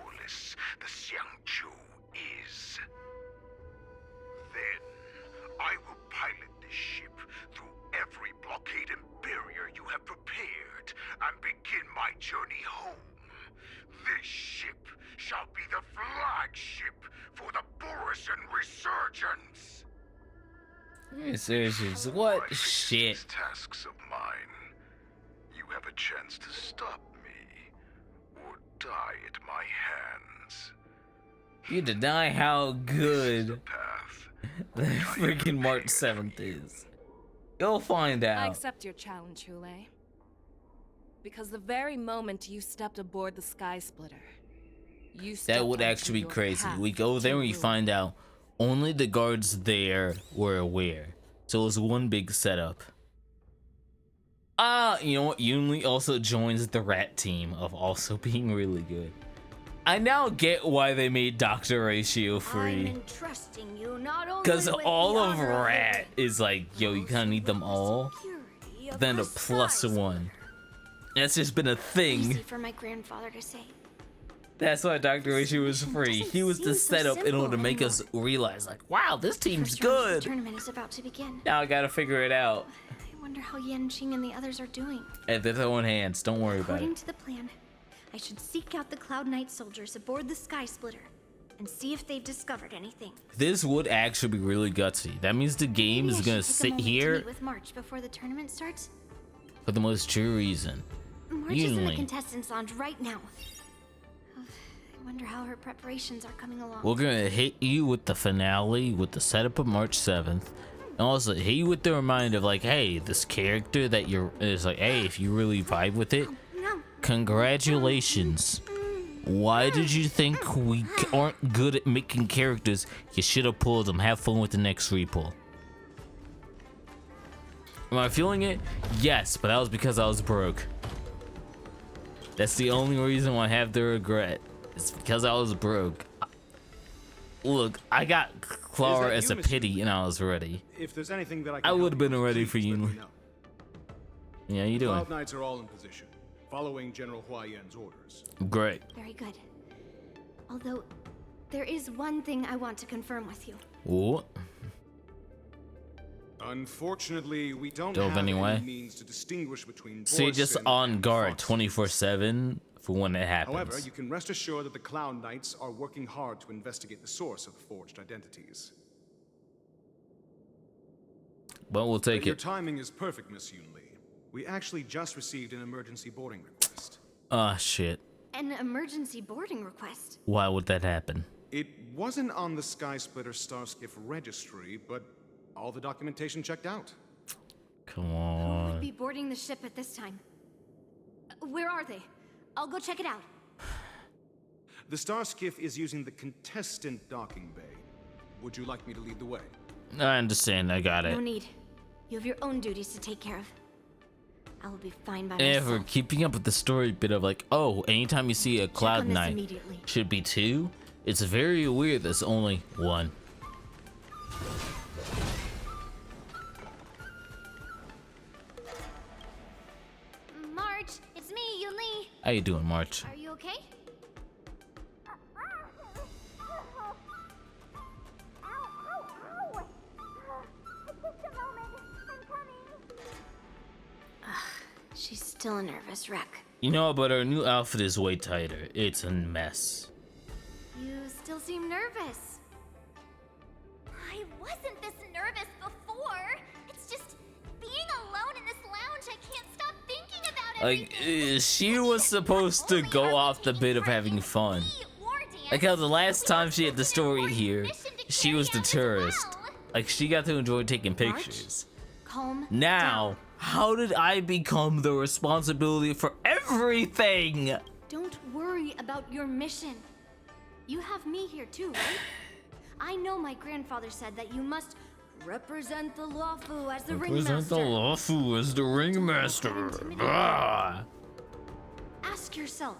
and begin my journey home. This ship shall be the flagship for the Borison Resurgence. Resurgence? What shit? Tasks of mine. You have a chance to stop me or die at my hands. You deny how good the freaking March 7th is. You'll find I out. accept your challenge, Hule. Because the very moment you stepped aboard the Sky Splitter, you stepped That would onto actually be your crazy. path We go there to and we ruin. find out only the guards there were aware. So it was one big setup. You know what? Yunli also joins the rat team of also being really good. I now get why they made Dr. Ratio free. Entrusting you not only Because with all the of honor of rat is like, yo, you kind of need them all. Then a plus one. That's just been a thing. Easy for my grandfather to say. That's why Dr. Ratio was free. He was the seem so setup in order to simple make us realize, like, wow, this team's good. The tournament is about to begin. Now I gotta figure it out. I wonder how Yanqing and the others are doing. Hey, they're throwing hands. Don't worry about According it. to the plan, I should seek out the Cloud Knight soldiers aboard the Sky Splitter and see if they've discovered anything. This would actually be really gutsy. That means the game is gonna sit To here meet with March before the tournament starts. for the most true reason. March is in the Yunli, contestants' lounge right now. I wonder how her preparations are coming along. we're gonna hit you with the finale with the setup of March 7th. And also hit you with the reminder of like, hey, this character that you're is like, hey, if you really vibe with it, congratulations. Why did you think we aren't good at making characters? You should have pulled them. Have fun with the next repull. Am I feeling it? Yes, but that was because I was broke. That's the only reason why I have the regret. It's because I was broke. Look, I got Clara as a pity and I was ready. If there's anything that I would have been ready for you. Yeah, you doing? Cloud Knights are all in position, following General Hua Yan's orders. Great. Very good. Although, there is one thing I want to confirm with you. What? Unfortunately, we don't Dove have anyway. any means to distinguish between So you're just Borson on and guard Fox. 24/7 for when it happens. However, you can rest assured that the Cloud Knights are working hard to investigate the source of the forged identities. But we'll take Your it. timing is perfect, Miss Yunli. We actually just received an emergency boarding request. Ah, shit. An emergency boarding request. Why would that happen? It wasn't on the Sky Splitter Starskiff registry, but all the documentation checked out. Come Who would on. be boarding the ship at this time? Where are they? I'll go check it out. The Starskiff is using the contestant docking bay. Would you like me to lead the way? I understand. I got No it. need. You have your own duties to take care of. I will be fine by And for myself. keeping up with the story bit of like, oh, anytime you see a Cloud on this Knight, immediately. should be 2. It's very weird there's only 1. March, it's me, Yunli. How you doing, March? Are you okay? okay? She's still a nervous wreck. You know, but her new outfit is way tighter. It's a mess. You still seem nervous. I wasn't this nervous before. It's just being alone in this lounge. I can't stop thinking about it. Like, she was supposed to go off the bit of having fun. Like how the last time she had the story here, she was the tourist. Like, she got to enjoy taking pictures. Calm Now, down. how did I become the responsibility for everything? Don't worry about your mission. You have me here too, right? I know my grandfather said that you must represent the Lawfu as the ringmaster. Represent the Lawfu as the ringmaster. Ah. Ask yourself.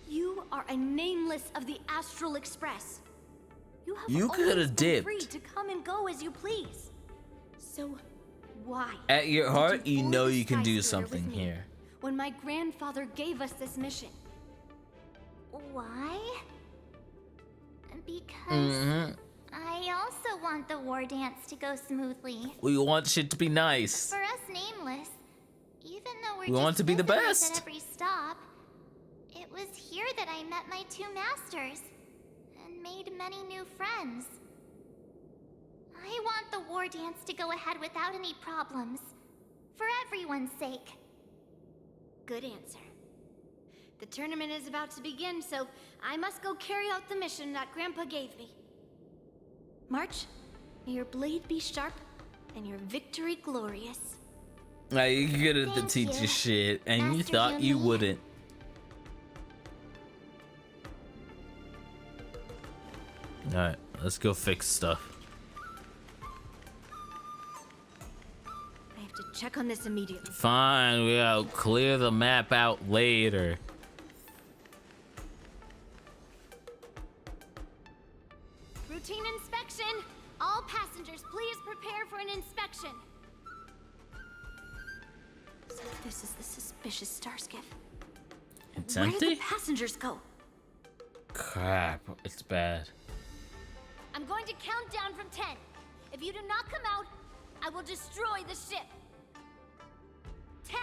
You are a nameless of the Astral Express. You could have always been free dipped. to come and go as you please. So why? At your did heart, you board know the you can Sky do Splitter with something me here. When my grandfather gave us this mission. Why? Because Mm-hmm. I also want the war dance to go smoothly. We want shit to be nice. For us nameless, even though we're We just want to be the visitors best. at every stop, it was here that I met my two masters and made many new friends. I want the war dance to go ahead without any problems, for everyone's sake. Good answer. The tournament is about to begin, so I must go carry out the mission that Grandpa gave me. March, may your blade be sharp and your victory glorious. Like, you're good at the Thank teacher you, shit, and you Master thought you Yumi. wouldn't. Alright, let's go fix stuff. I have to check on this immediately. Fine, we'll clear the map out later. Routine inspection! All passengers, please prepare for an inspection. So this is the suspicious star skiff. It's Where did the empty? passengers go? Crap, it's bad. I'm going to count down from 10. If you do not come out, I will destroy the ship. 10.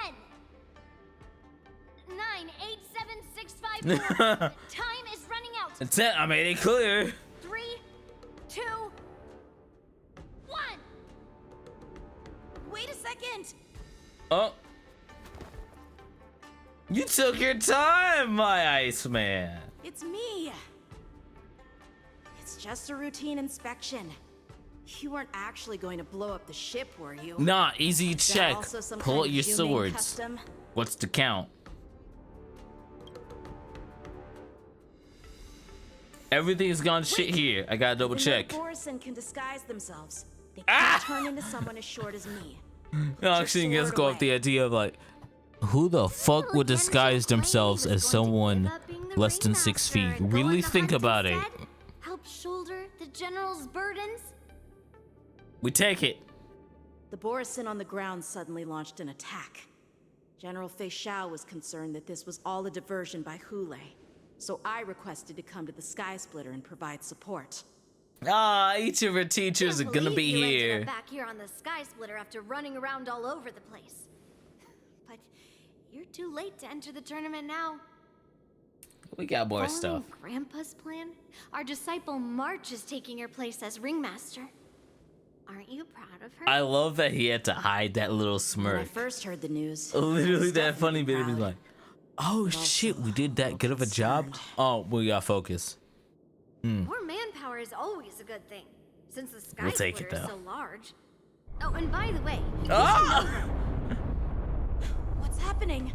9, 8, 7, 6, 5, 4. Time is running out. It's it, I made it clear. 3, 2, 1. Wait a second! Oh. You took your time, my Iceman. It's me! It's just a routine inspection. You weren't actually going to blow up the ship, were you? Nah, easy Is that check. also some Pull out kind of your humane swords. custom? What's the count? Everything's gone shit here. I gotta double Even though check. the Borison can disguise themselves, they can't turn into someone as short as me. No, actually, let's go off the idea of like, who the fuck would disguise themselves as someone less than 6 feet? Really think about it. Help shoulder the general's burdens. We take it. The Borison on the ground suddenly launched an attack. General Fei Xiao was concerned that this was all a diversion by Hule, so I requested to come to the Sky Splitter and provide support. Ah, each of her teachers are gonna be You ended here. up back here on the Sky Splitter after running around all over the place. But you're too late to enter the tournament now. We got more Following stuff. Grandpa's plan? Our disciple March is taking your place as ringmaster. Aren't you proud of her? I love that he had to hide that little When I smirk. first heard the news, I Literally was that funny definitely bit of me proud. like, oh shit, we did that good of a job. Oh, we got focus. More manpower is always a good thing, since the Sky We'll take Splitter it, is though. so large. Oh, and by the way, you Ah! should know her. What's happening?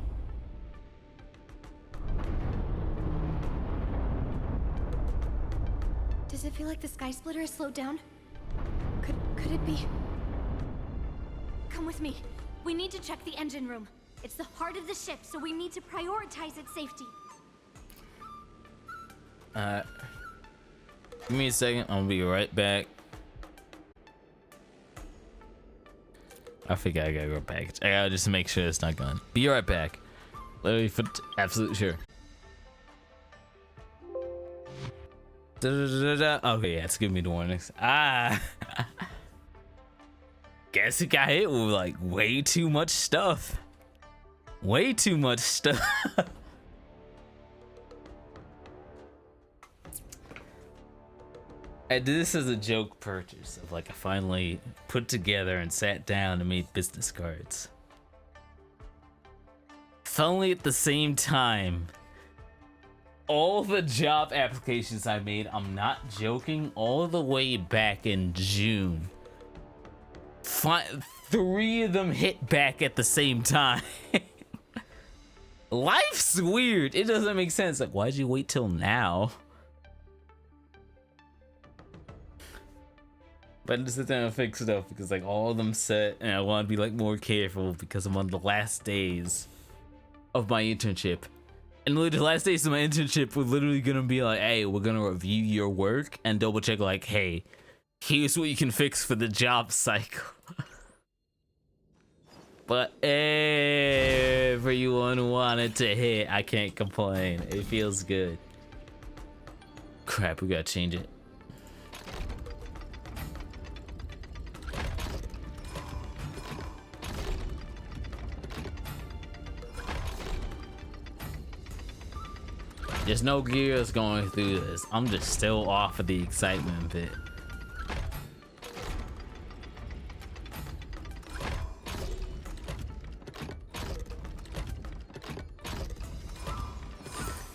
Does it feel like the Sky Splitter has slowed down? Could it be? Come with me. We need to check the engine room. It's the heart of the ship, so we need to prioritize its safety. Give me a second. I'm gonna be right back. I forgot I gotta go back. I gotta just make sure it's not gone. Be right back. Literally for absolute sure. Okay, yeah, it's giving me the warnings. Guess it got hit with like way too much stuff. Way too much stuff. I did this as a joke purchase of like I finally put together and sat down and made business cards. Finally at the same time, all the job applications I made, I'm not joking, all the way back in June. 3 of them hit back at the same time. Life's weird. It doesn't make sense. Like, why'd you wait till now? But I just sit down and fix stuff because like all of them set, and I want to be like more careful because I'm on the last days of my internship. And literally the last days of my internship, we're literally gonna be like, hey, we're gonna review your work and double check like, hey, here's what you can fix for the job cycle. But everyone wanted to hit. I can't complain. It feels good. Crap, we gotta change it. There's no gears going through this. I'm just still off of the excitement bit.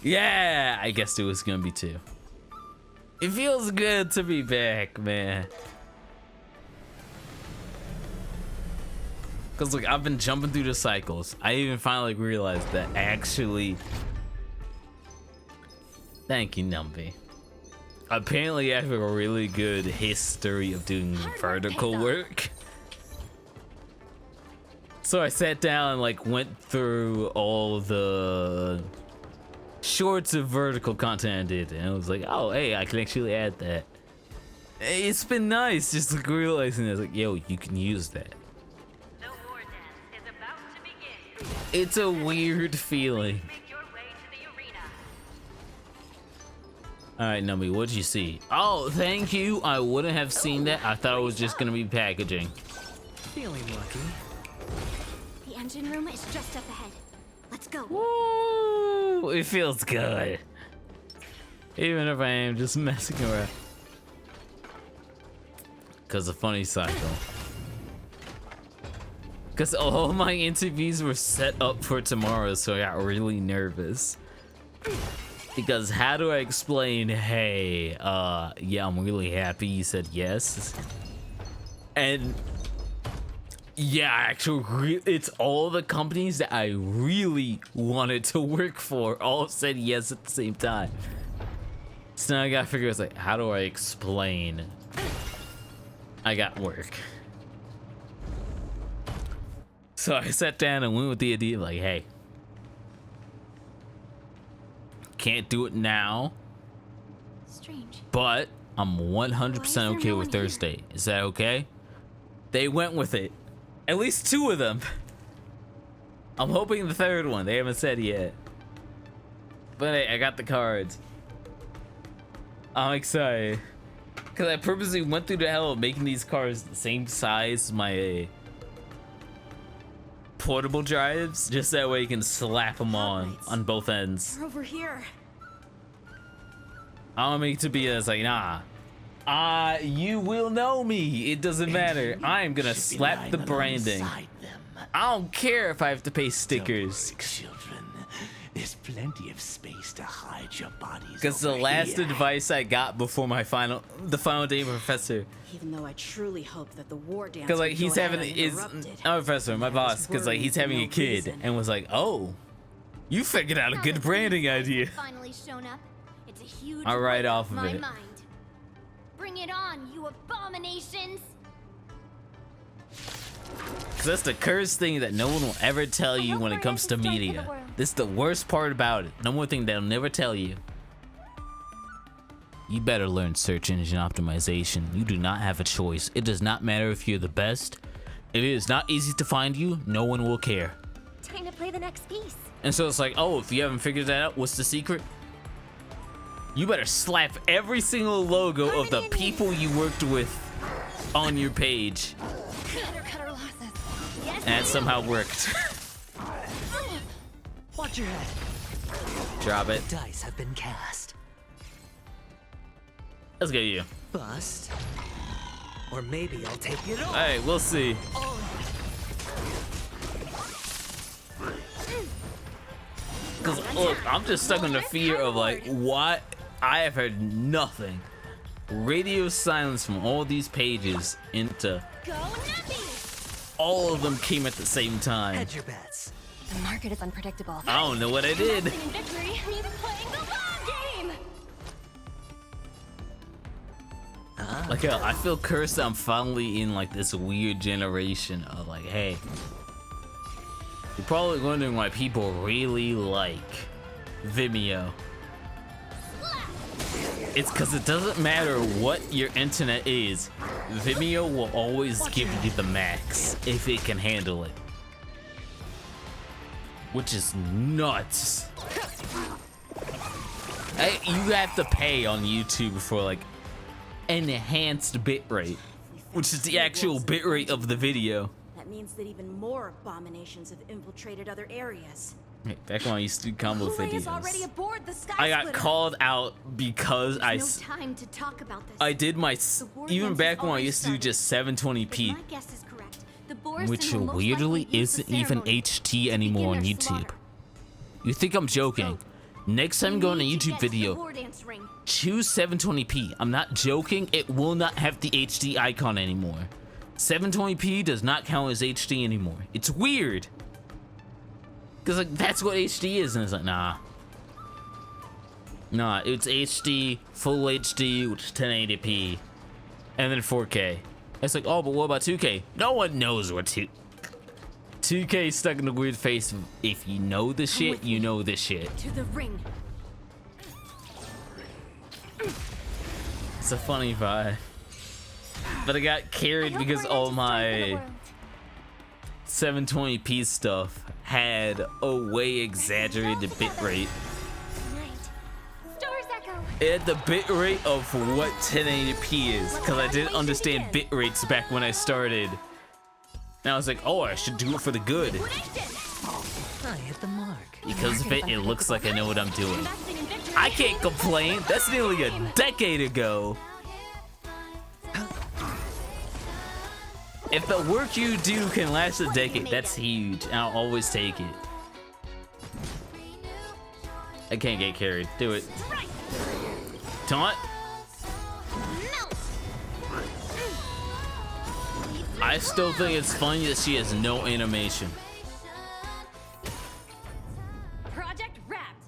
Yeah, I guess it was gonna be 2. It feels good to be back, man. Cause look, I've been jumping through the cycles. I even finally realized that actually. Thank you, Numby. Apparently, I have a really good history of doing vertical work. So I sat down and like went through all the shorts of vertical content I did, and I was like, oh, hey, I can actually add that. It's been nice just like realizing that, like, yo, you can use that. The war dance is about to begin. It's a weird feeling. All right, Numby, what'd you see? Oh, thank you. I wouldn't have seen that. I thought it was just gonna be packaging. Feeling lucky. The engine room is just up ahead. Let's go. Woo! It feels good. Even if I am just messing around. Cause a funny cycle. Cause all my interviews were set up for tomorrow, so I got really nervous. Because how do I explain, hey, yeah, I'm really happy you said yes. And yeah, actually, it's all the companies that I really wanted to work for all said yes at the same time. So now I gotta figure out, like, how do I explain I got work? So I sat down and went with the idea, like, hey, can't do it now. Strange. But I'm 100% okay with Thursday. Is that okay? They went with it. At least 2 of them. I'm hoping the 3rd one. They haven't said yet. But hey, I got the cards. I'm excited. Because I purposely went through the hell of making these cards the same size as my portable drives, just that way you can slap them on both ends. They're over here. I don't make it to be as like, nah. You will know me. It doesn't matter. I am gonna slap the branding. I don't care if I have to pay stickers. Don't worry, children. There's plenty of space to hide your bodies. Because the last advice I got before the final day professor. Even though I truly hope that the war dance. Because like he's having professor, my boss, because like he's having a kid and was like, oh, you figured out a good branding idea. Finally shown up. It's a huge I'll write weight off of my it. mind. Bring it on, you abominations! Because that's the cursed thing that no one will ever tell you when it comes to media. This is the worst part about it. No more thing they'll never tell you. You better learn search engine optimization. You do not have a choice. It does not matter if you're the best. If it is not easy to find you, no one will care. Time to play the next piece. And so it's like, oh, if you haven't figured that out, what's the secret? You better slap every single logo of the people you worked with on your page. And that somehow worked. Watch your head. Drop it. The dice have been cast. Let's get you. Bust. Or maybe I'll take it all. Alright, we'll see. Because, look, I'm just stuck on the fear of, like, what? I have heard nothing. Radio silence from all these pages into... All of them came at the same time. Hedge your bets. The market is unpredictable. I don't know what I did. Victory means playing the long game. Like, I feel cursed that I'm finally in, like, this weird generation of, like, hey, you're probably wondering why people really like Vimeo. It's because it doesn't matter what your internet is, Vimeo will always give you the max if it can handle it. Which is nuts. You have to pay on YouTube for, like, enhanced bitrate, which is the actual bitrate of the video. That means that even more abominations have infiltrated other areas. Hey, back when I used to do combo Hule is already videos, aboard the Sky I got Splitter. called out because There's no time to talk about this. I did my war even dance back has when I already used to do just 720p, My guess is correct. The Borison which will most weirdly likely use the isn't even ceremony. HT anymore on their YouTube. slaughter. You think I'm joking? Next time you go on a Need to YouTube get to the video, war dance ring. choose 720p. I'm not joking. It will not have the HD icon anymore. 720p does not count as HD anymore. It's weird. Cause like that's what HD is, and it's like nah. Nah, it's HD, full HD, which is 1080p, and then 4K. It's like, oh, but what about 2K? No one knows what 2K is stuck in the weird face of, if you know the shit, you know the shit. To the ring. It's a funny vibe. But I got carried because all my 720p stuff had a way exaggerated bitrate. It had the bitrate of what 1080p is, because I didn't understand bitrates back when I started. And I was like, oh, I should do it for the good. I hit the mark. Because of it, it looks like I know what I'm doing. I can't complain. That's nearly a decade ago. If the work you do can last a decade, that's huge. And I'll always take it. I can't get carried. Do it. Taunt. I still think it's funny that she has no animation. Project wrapped.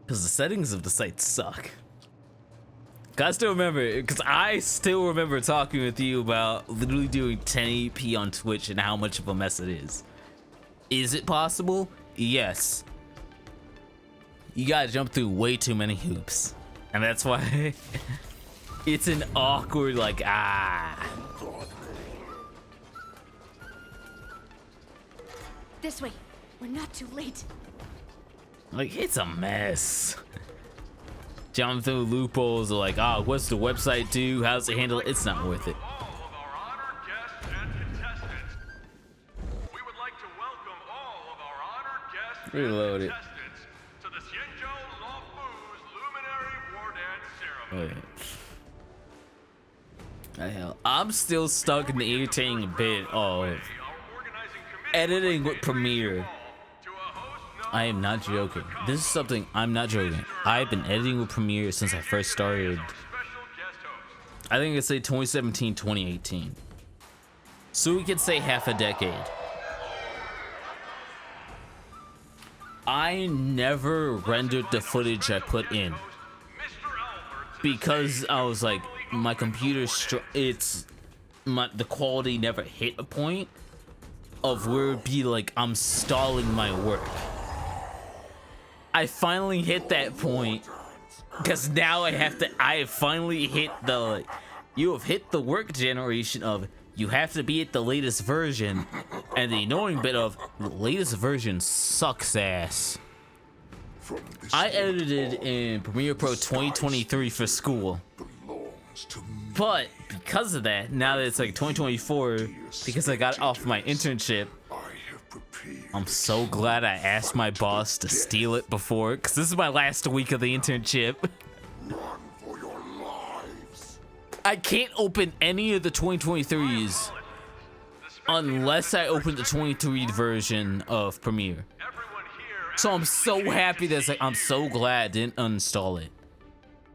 Because the settings of the site suck. I still remember talking with you about literally doing 1080p on Twitch and how much of a mess it is. Is it possible? Yes. You gotta jump through way too many hoops. And that's why it's an awkward, like, This way. We're not too late. Like, it's a mess. Jump through loopholes of like, what's the website do? How's it handle it? It's not worth it. Reload it. Oh, yeah. The hell, I'm still stuck in the irritating bit of editing with Premiere. I am not joking. This is something I'm not joking. I've been editing with Premiere since I first started. I think it's say 2017, 2018. So we could say half a decade. I never rendered the footage I put in because I was like, my computer, the quality never hit a point of where it'd be like I'm stalling my work. I finally hit that point because now I have finally hit the, you have hit the work generation of you have to be at the latest version, and the annoying bit of the latest version sucks ass. I edited in Premiere Pro 2023 for school. But because of that, now that it's like 2024, because I got off my internship, I'm so glad I asked my boss to steal it before, because this is my last week of the internship. I can't open any of the 2023s unless I open the 23 version of Premiere. So I'm so happy that it's like, I'm so glad I didn't uninstall it.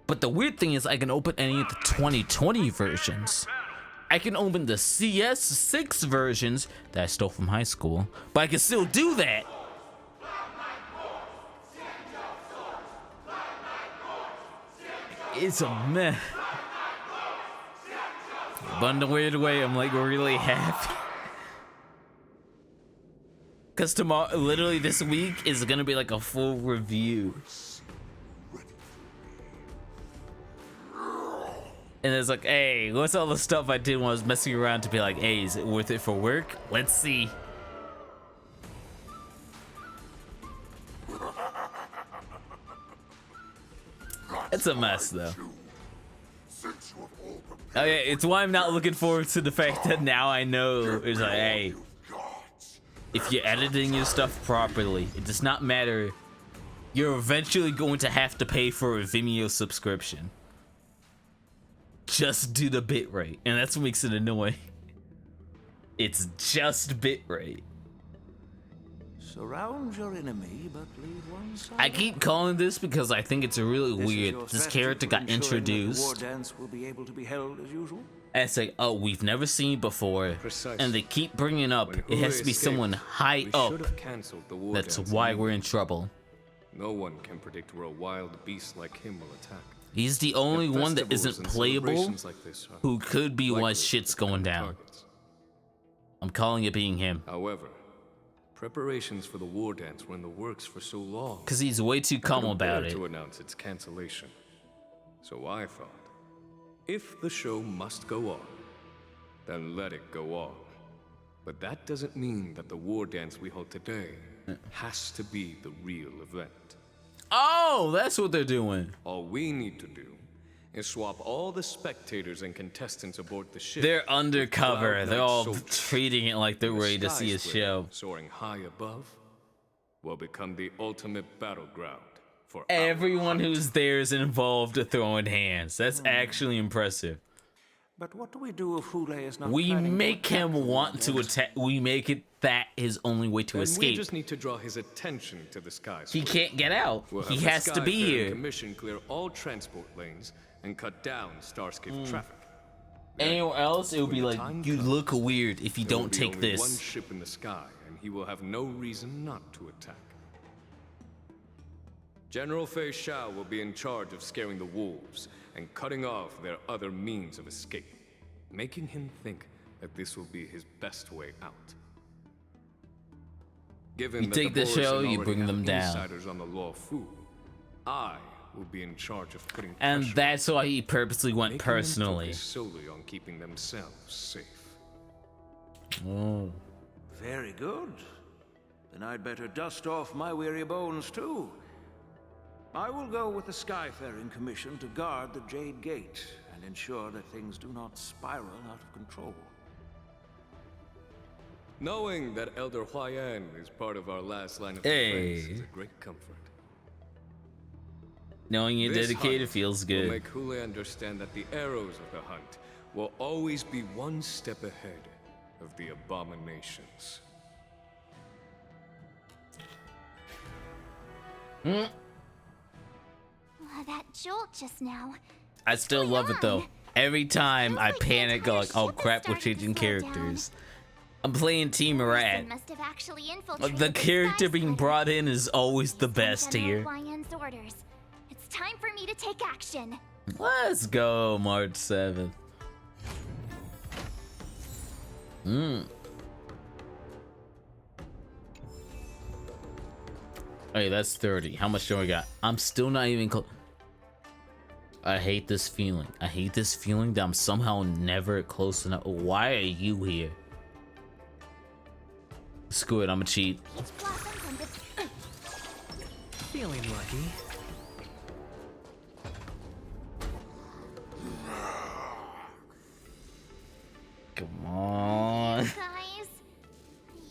But the weird thing is I can open any of the 2020 versions. I can open the CS6 versions that I stole from high school, but I can still do that. It's a mess. But in a weird way, I'm like really happy. Cause tomorrow, literally this week, is gonna be like a full review. And it's like, hey, what's all the stuff I did when I was messing around to be like, hey, is it worth it for work? Let's see. It's a mess though. Oh yeah, it's why I'm not looking forward to the fact that now I know it's like, hey, if you're editing your stuff properly, it does not matter. You're eventually going to have to pay for a Vimeo subscription. Just do the bitrate, and that's what makes it annoying. It's just bitrate. Surround your enemy, but leave one side. I keep calling this because I think it's really weird. This character got introduced. The war dance will be able to be held as usual. And it's like, oh, we've never seen before. Precisely. And they keep bringing up it has to be someone high up. That's why we're in trouble. No one can predict where a wild beast like him will attack. He's the only one that isn't playable who could be why shit's going down. I'm calling it being him. However, preparations for the war dance were in the works for so long. Because he's way too calm about it. To announce its cancellation. So I thought, if the show must go on, then let it go on. But that doesn't mean that the war dance we hold today has to be the real event. Oh, that's what they're doing. All we need to do is swap all the spectators and contestants aboard the ship. They're undercover. They're all treating it like they're ready to see a show. Soaring high above will become the ultimate battleground for everyone who's there is involved throwing hands. That's actually impressive. But what do we do if Hule is not? We make him want to attack. We make it that his only way to escape. We just need to draw his attention to the skies. He can't get out. He has to be here. Commission clear all transport lanes and cut down Starscape traffic. Anywhere else, it would be like, you look weird if you don't take this. One ship in the sky, and he will have no reason not to attack. General Fei Shao will be in charge of scaring the wolves and cutting off their other means of escape, making him think that this will be his best way out. Given you take the show, you bring them down. Insiders on the Law Fu, I will be in charge of putting and that's why he purposely went personally. Solely on keeping themselves safe. Oh. Very good. Then I'd better dust off my weary bones too. I will go with the Skyfaring Commission to guard the Jade Gate and ensure that things do not spiral out of control. Knowing that Elder Huayan is part of our last line of defense is a great comfort. Knowing you're dedicated feels good. Will make Hule understand that the arrows of the hunt will always be one step ahead of the abominations. That jolt just now. I still love it though. Every time I panic, go like, oh crap, we're changing characters. I'm playing Team Rat. The character being brought in is always the best here. It's time for me to take action. Let's go, March 7th. Hey, that's 30. How much do I got? I'm still not even close. I hate this feeling. I hate this feeling that I'm somehow never close enough. Why are you here? Screw it, I'm a cheat. The Feeling lucky. Come on. Guys,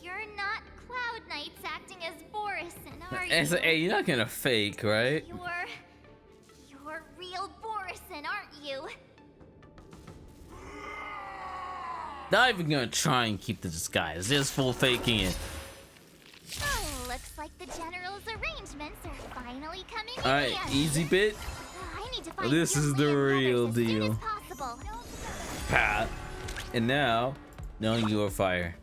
you're not Cloud Knights acting as Borison, are you? Hey, you're not gonna fake, right? You're real Borison, aren't you? Not even gonna try and keep the disguise, just full faking it. Oh, looks like the General's arrangements are finally coming in Alright, handy. easy bit. I need to find This is the real deal. possible. Pa. And now, knowing you are fire.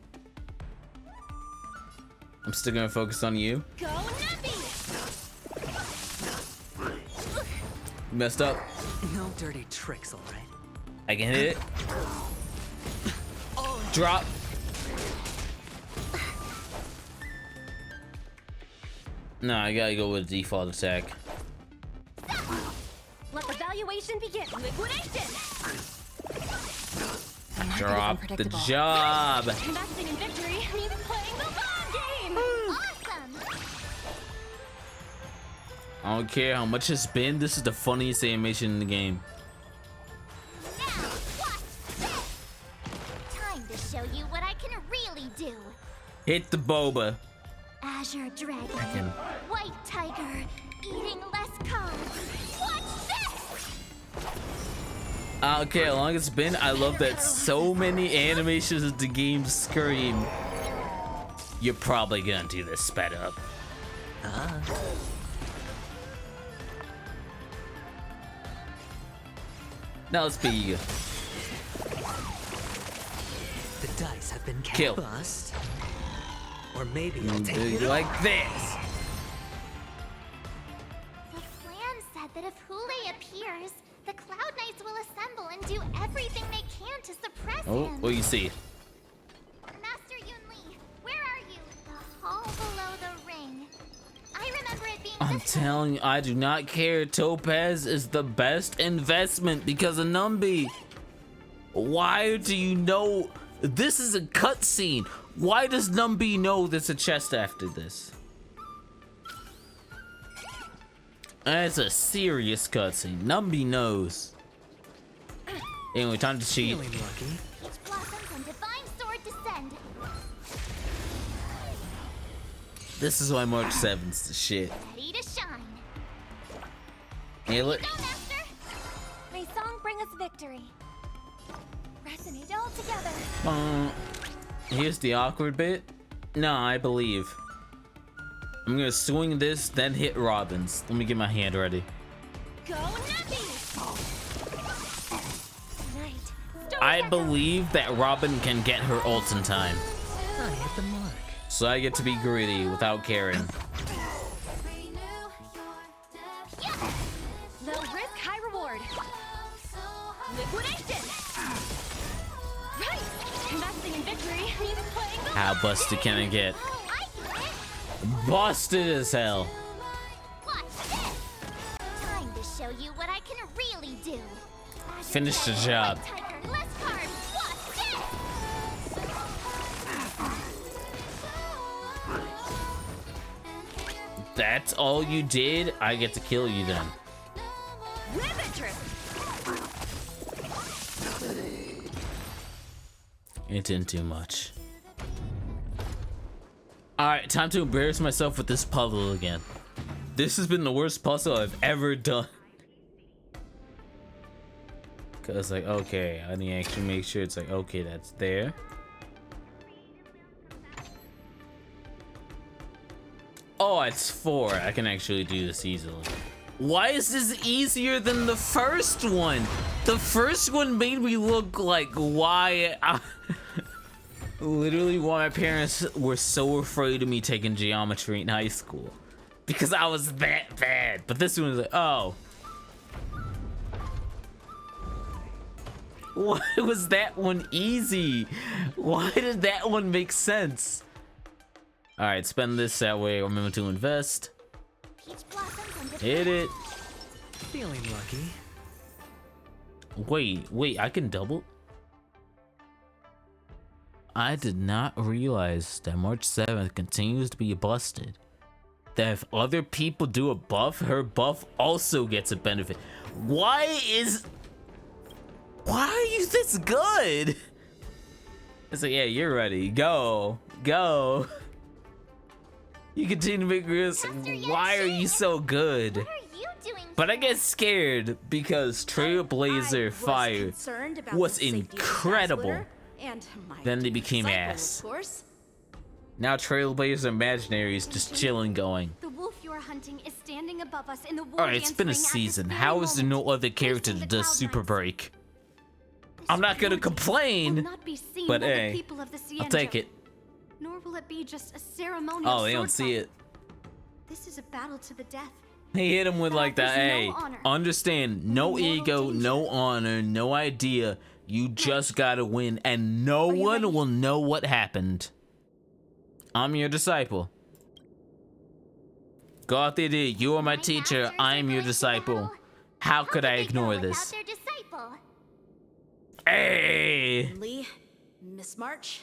I'm still gonna focus on you. Go Nappy! Messed up. No dirty tricks, all right. I can hit it. Drop. No, I gotta go with default attack. Let the valuation begin. Liquidation! Drop the job. Investing in victory means playing the long game! Awesome! I don't care how much it's been. This is the funniest animation in the game. Time to show you what I can really do. Hit the boba. Azure Dragon, Freaking- White Tiger, eating less carbs. Watch this! I don't care how long it's been. I love that so many animations of the game scream. You're probably gonna do this sped up. Now let's be you. The dice have been cast. Kill. Bust. Or maybe I'll take it like off. this. The plan said that if Hule appears, the Cloud Knights will assemble and do everything they can to suppress Oh, him. what do you see? Master Yunli, where are you? The hall below the ring. I remember it being I'm telling you, I do not care. Topaz is the best investment because of Numby. Why do you know? This is a cutscene. Why does Numby know there's a chest after this? That's a serious cutscene. Numby knows. Anyway, time to cheat. Feeling lucky. Peach Blossoms and Divine Sword descend. This is why March 7th's the shit. Ready to shine. Nail it. Go, Master. May song bring us victory. Resonate all together. Here's the awkward bit. No, I believe. I'm gonna swing this, then hit Robin's. Let me get my hand ready. Go Nappy! Tonight, I believe that Robin can get her ult in time. I hit the mark. So I get to be greedy without caring. Low risk, high reward. Liquidation! Right! Investing in victory means playing the How busted can I get? Busted as hell. watch this. Time to show you what I can really do. Finish the job. Tiger, less carbs. Watch this. That's all you did? I get to kill you then. ribbon trip! It didn't do much. Alright, time to embarrass myself with this puzzle again. This has been the worst puzzle I've ever done. Cause like, okay, I need to actually make sure it's like, okay, that's there. Oh, it's 4. I can actually do this easily. Why is this easier than the first one? The first one made me look like literally why my parents were so afraid of me taking geometry in high school. Because I was that bad. But this one was like, oh. Why was that one easy? Why did that one make sense? Alright, spend this that way. Remember to invest. Hit it. Feeling lucky. Wait, I can double? I did not realize that March 7th continues to be busted. that if other people do a buff, her buff also gets a benefit. Why are you this good? It's like, yeah, you're ready. Go. You continue to make reels. Why are you so good? But I get scared because Trailblazer Fire was incredible. Then they became ass. Now Trailblazer Imaginary is just chilling going. The wolf you're hunting is standing above us in the war. Alright, it's been a season. How is there no other character that does Super Break? I'm not gonna complain, but hey, I'll take it. Nor will it be just a ceremonial. Oh, they don't see it. This is a battle to the death. He hit him with like that. Hey, understand, no ego, no honor, no idea. You just gotta win, and no one will know what happened. I'm your disciple. Go out there, dude. You are my teacher. I'm your disciple. How could I ignore this? Hey! Lee, Miss March,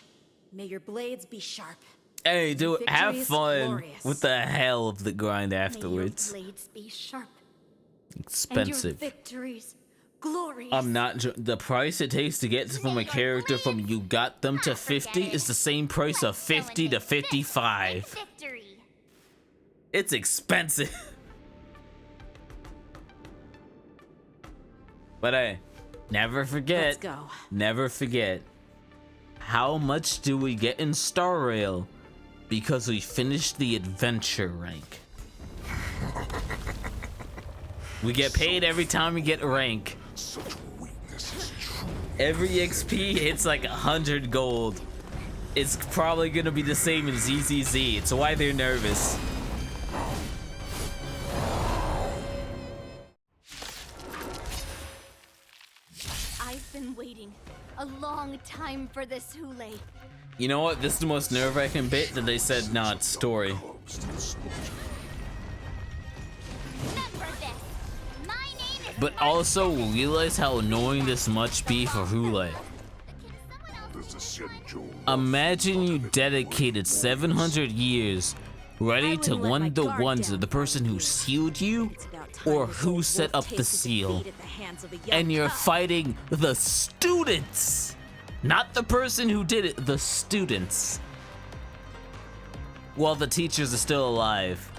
may your blades be sharp. Hey, dude, have fun with the hell of the grind afterwards. May your blades be sharp. Expensive. And your victories glorious. I'm not. The price it takes to get from a character from you got them to 50 is the same price of 50 to 55. It's expensive. But hey, never forget. Let's go. Never forget. How much do we get in Star Rail? Because we finished the adventure rank. We get paid every time we get a rank. Every XP hits like 100 gold. It's probably gonna be the same in ZZZ. It's why they're nervous. I've been waiting a long time for this, Hule. You know what? This is the most nerve-wracking bit that they said, nah, it's story. But also realize how annoying this must be for Hule. Imagine you dedicated 700 years ready to win the ones of the person who sealed you or who set up the seal. And you're fighting the students. Not the person who did it, the students. While the teachers are still alive.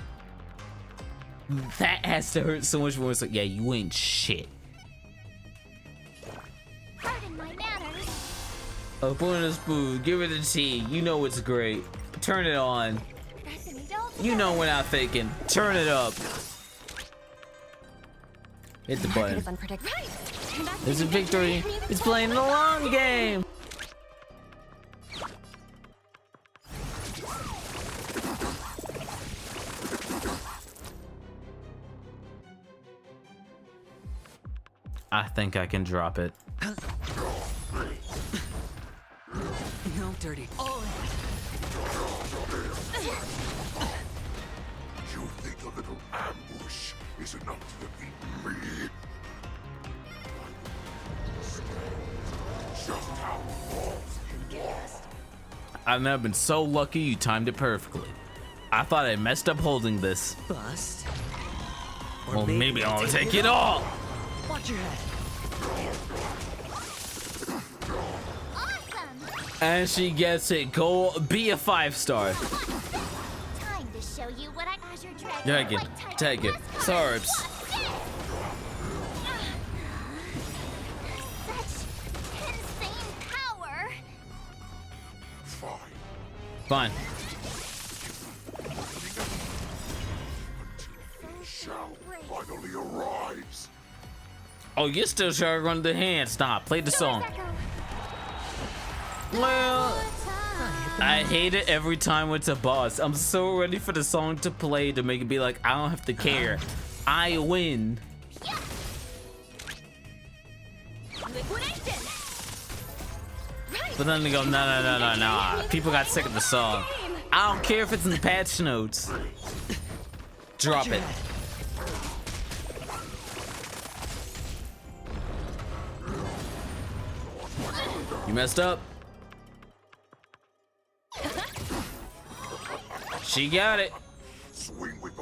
That has to hurt so much more. It's like, yeah, you ain't shit. Pardon my manners. Open a spoon, give it a tea. You know it's great. Turn it on. You know we're not faking. Turn it up. Hit the button. There's a victory. It's playing the long game. I think I can drop it. No dirty. You think a little ambush is enough to defeat me? Just how false you are. I've never been so lucky you timed it perfectly. I thought I messed up holding this. Bust. Well, maybe I'll take it all. Watch your head. And she gets it. Go be a 5-star. Time to show you what I Azure Dragon. Take it. Sorbs. Such insane power. Fine. Shall finally arrives. Oh, you're still trying to run the hand. Stop. Play the song. Well, I hate it every time it's a boss. I'm so ready for the song to play to make it be like, I don't have to care. I win. But then they go, no. People got sick of the song. I don't care if it's in the patch notes. Drop it. You messed up. She got it. Swing with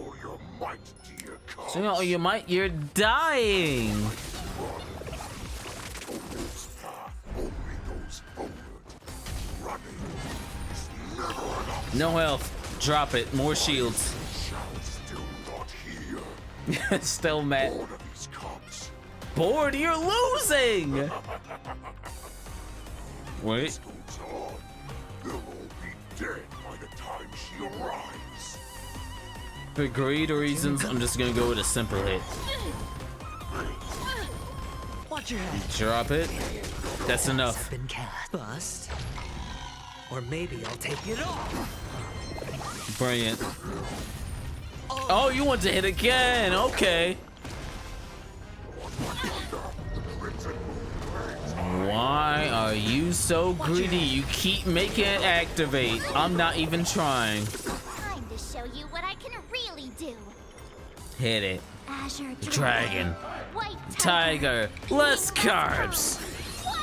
No, you're dying. No health. Drop it. More shields. Still mad. Bored, you're losing. Wait. For greed reasons, I'm just gonna go with a simple hit. Watch your head. Drop it. That's enough. Been cast. Bust. Or maybe I'll take it off. Brilliant. Oh, you want to hit again? Okay. Why are you so greedy? You keep making it activate. I'm not even trying. Time to show you what I can really do. Hit it. Azure Dragon. White Tiger. Less carbs.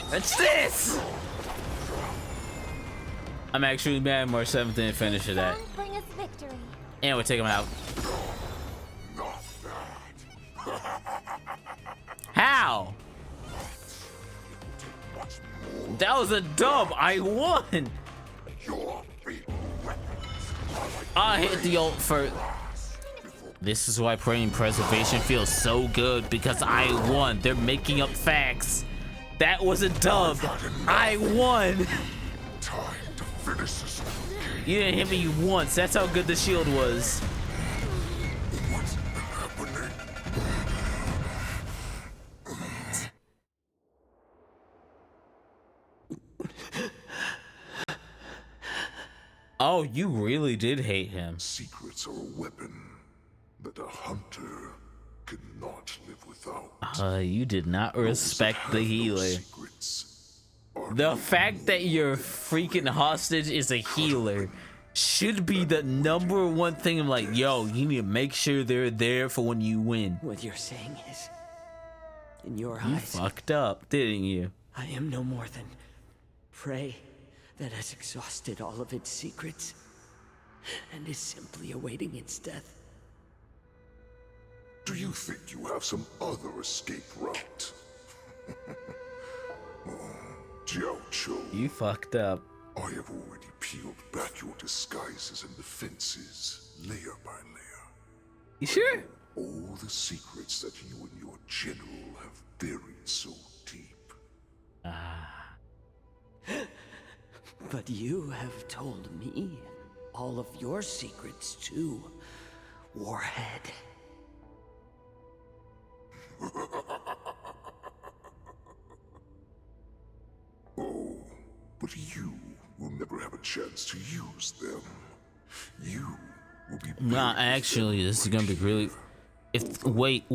That's this. I'm actually mad March 7th didn't finish it that. Bring us victory. And we'll take him out. How? That was a dub. I won. I hit the ult for. This is why praying preservation feels so good, because I won. They're making up facts. That was a dub. I won. Time to finish this. You didn't hit me once. That's how good the shield was. What's happening? Oh, you really did hate him. Secrets are a weapon that a hunter cannot live without. You did not respect the healer. The fact that your freaking hostage is a healer should be the #1 thing. I'm like, yo, you need to make sure they're there for when you win. What you're saying is, in your You eyes, fucked up, didn't you? I am no more than prey that has exhausted all of its secrets and is simply awaiting its death. Do you think you have some other escape route? Jiao Cho. You fucked up. I have already peeled back your disguises and defenses, layer by layer. You sure? All the secrets that you and your general have buried so deep. But you have told me all of your secrets too, Warhead. Oh, but you will never have a chance to use them. You will be. Nah, actually, this is gonna be really. If wait,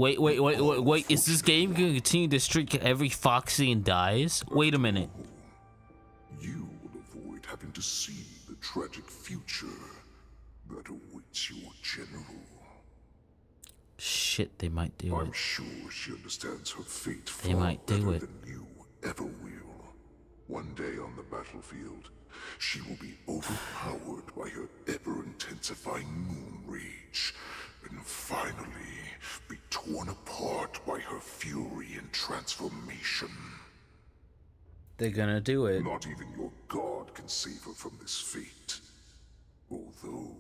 is this game gonna continue to streak every Foxian dies? Wait a minute. You will avoid having to see the tragic future that awaits your general. Shit, they might do I'm it. sure she understands her fate They far might do better it. than you ever will. One day on the battlefield, she will be overpowered by her ever-intensifying moon rage, and finally be torn apart by her fury and transformation. They're gonna do it. Not even your god can save her from this fate. Although,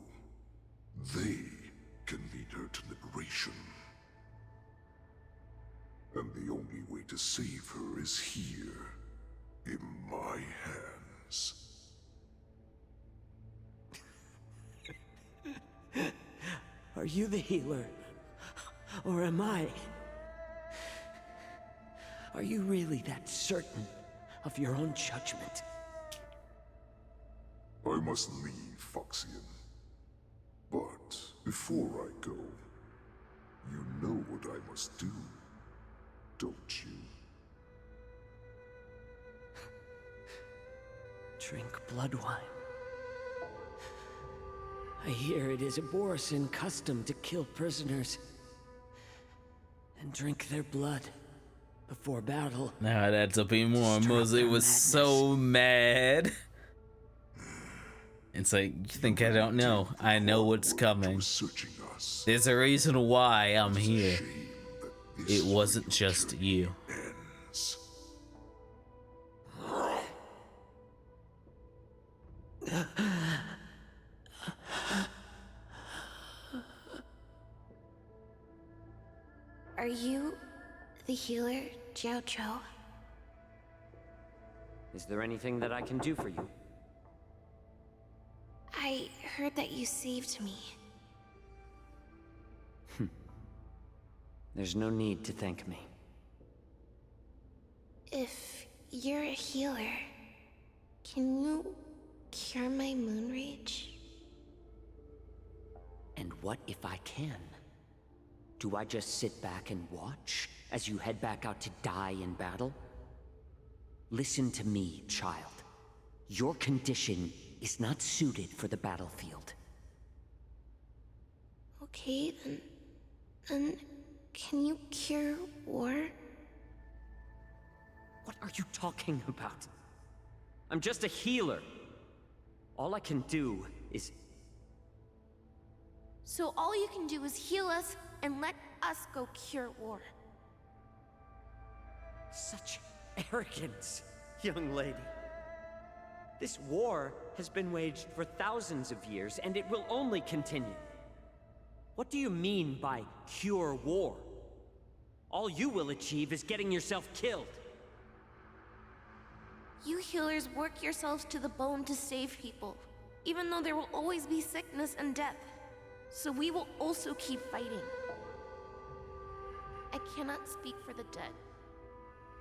they can lead her to liberation. And the only way to save her is here, in my hands. Are you the healer? Or am I? Are you really that certain of your own judgment? I must leave, Foxian. But before I go, you know what I must do, don't you? Drink blood wine. I hear it is a Borisin custom to kill prisoners and drink their blood before battle. Now it adds up even more. Mosey was so mad. It's like, you think I don't know? I know what's coming. There's a reason why I'm here. It wasn't just you. Are you the healer, Jiao Cho? Is there anything that I can do for you? I heard that you saved me. There's no need to thank me. If you're a healer, can you cure my moon rage? And what if I can? Do I just sit back and watch as you head back out to die in battle? Listen to me, child. Your condition is not suited for the battlefield. Okay, then can you cure war? What are you talking about? I'm just a healer. All I can do is... So all you can do is heal us and let us go cure war. Such arrogance, young lady. This war has been waged for thousands of years, and it will only continue. What do you mean by cure war? All you will achieve is getting yourself killed. You healers work yourselves to the bone to save people, even though there will always be sickness and death. So we will also keep fighting. I cannot speak for the dead,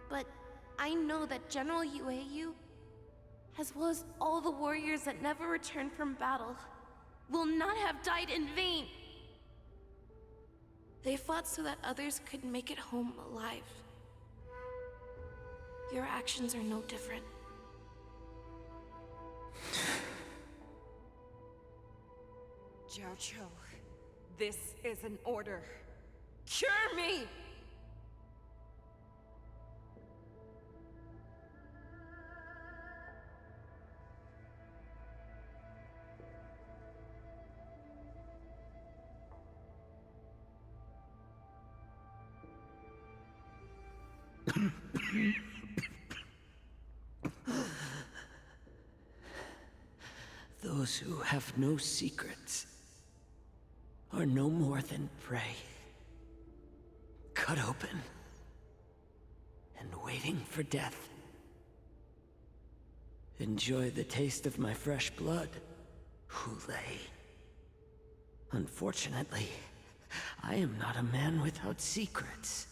but I know that General Yueyu, as well as all the warriors that never returned from battle, will not have died in vain. They fought so that others could make it home alive. Your actions are no different. Jiao Cho, this is an order. Cure me! Those who have no secrets are no more than prey. Cut open and waiting for death. Enjoy the taste of my fresh blood, Hulei. Unfortunately, I am not a man without secrets.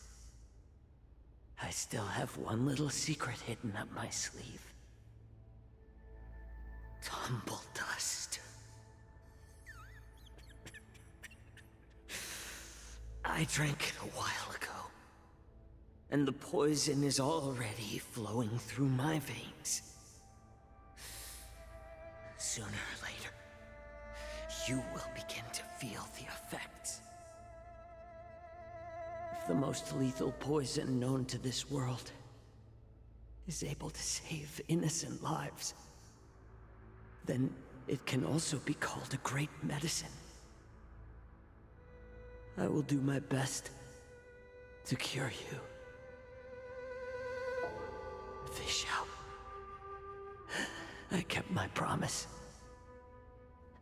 I still have one little secret hidden up my sleeve. Tumble dust. I drank it a while ago, and the poison is already flowing through my veins. Sooner or later, you will begin to feel the effects. If the most lethal poison known to this world is able to save innocent lives, then it can also be called a great medicine. I will do my best to cure you. Fish out. I kept my promise.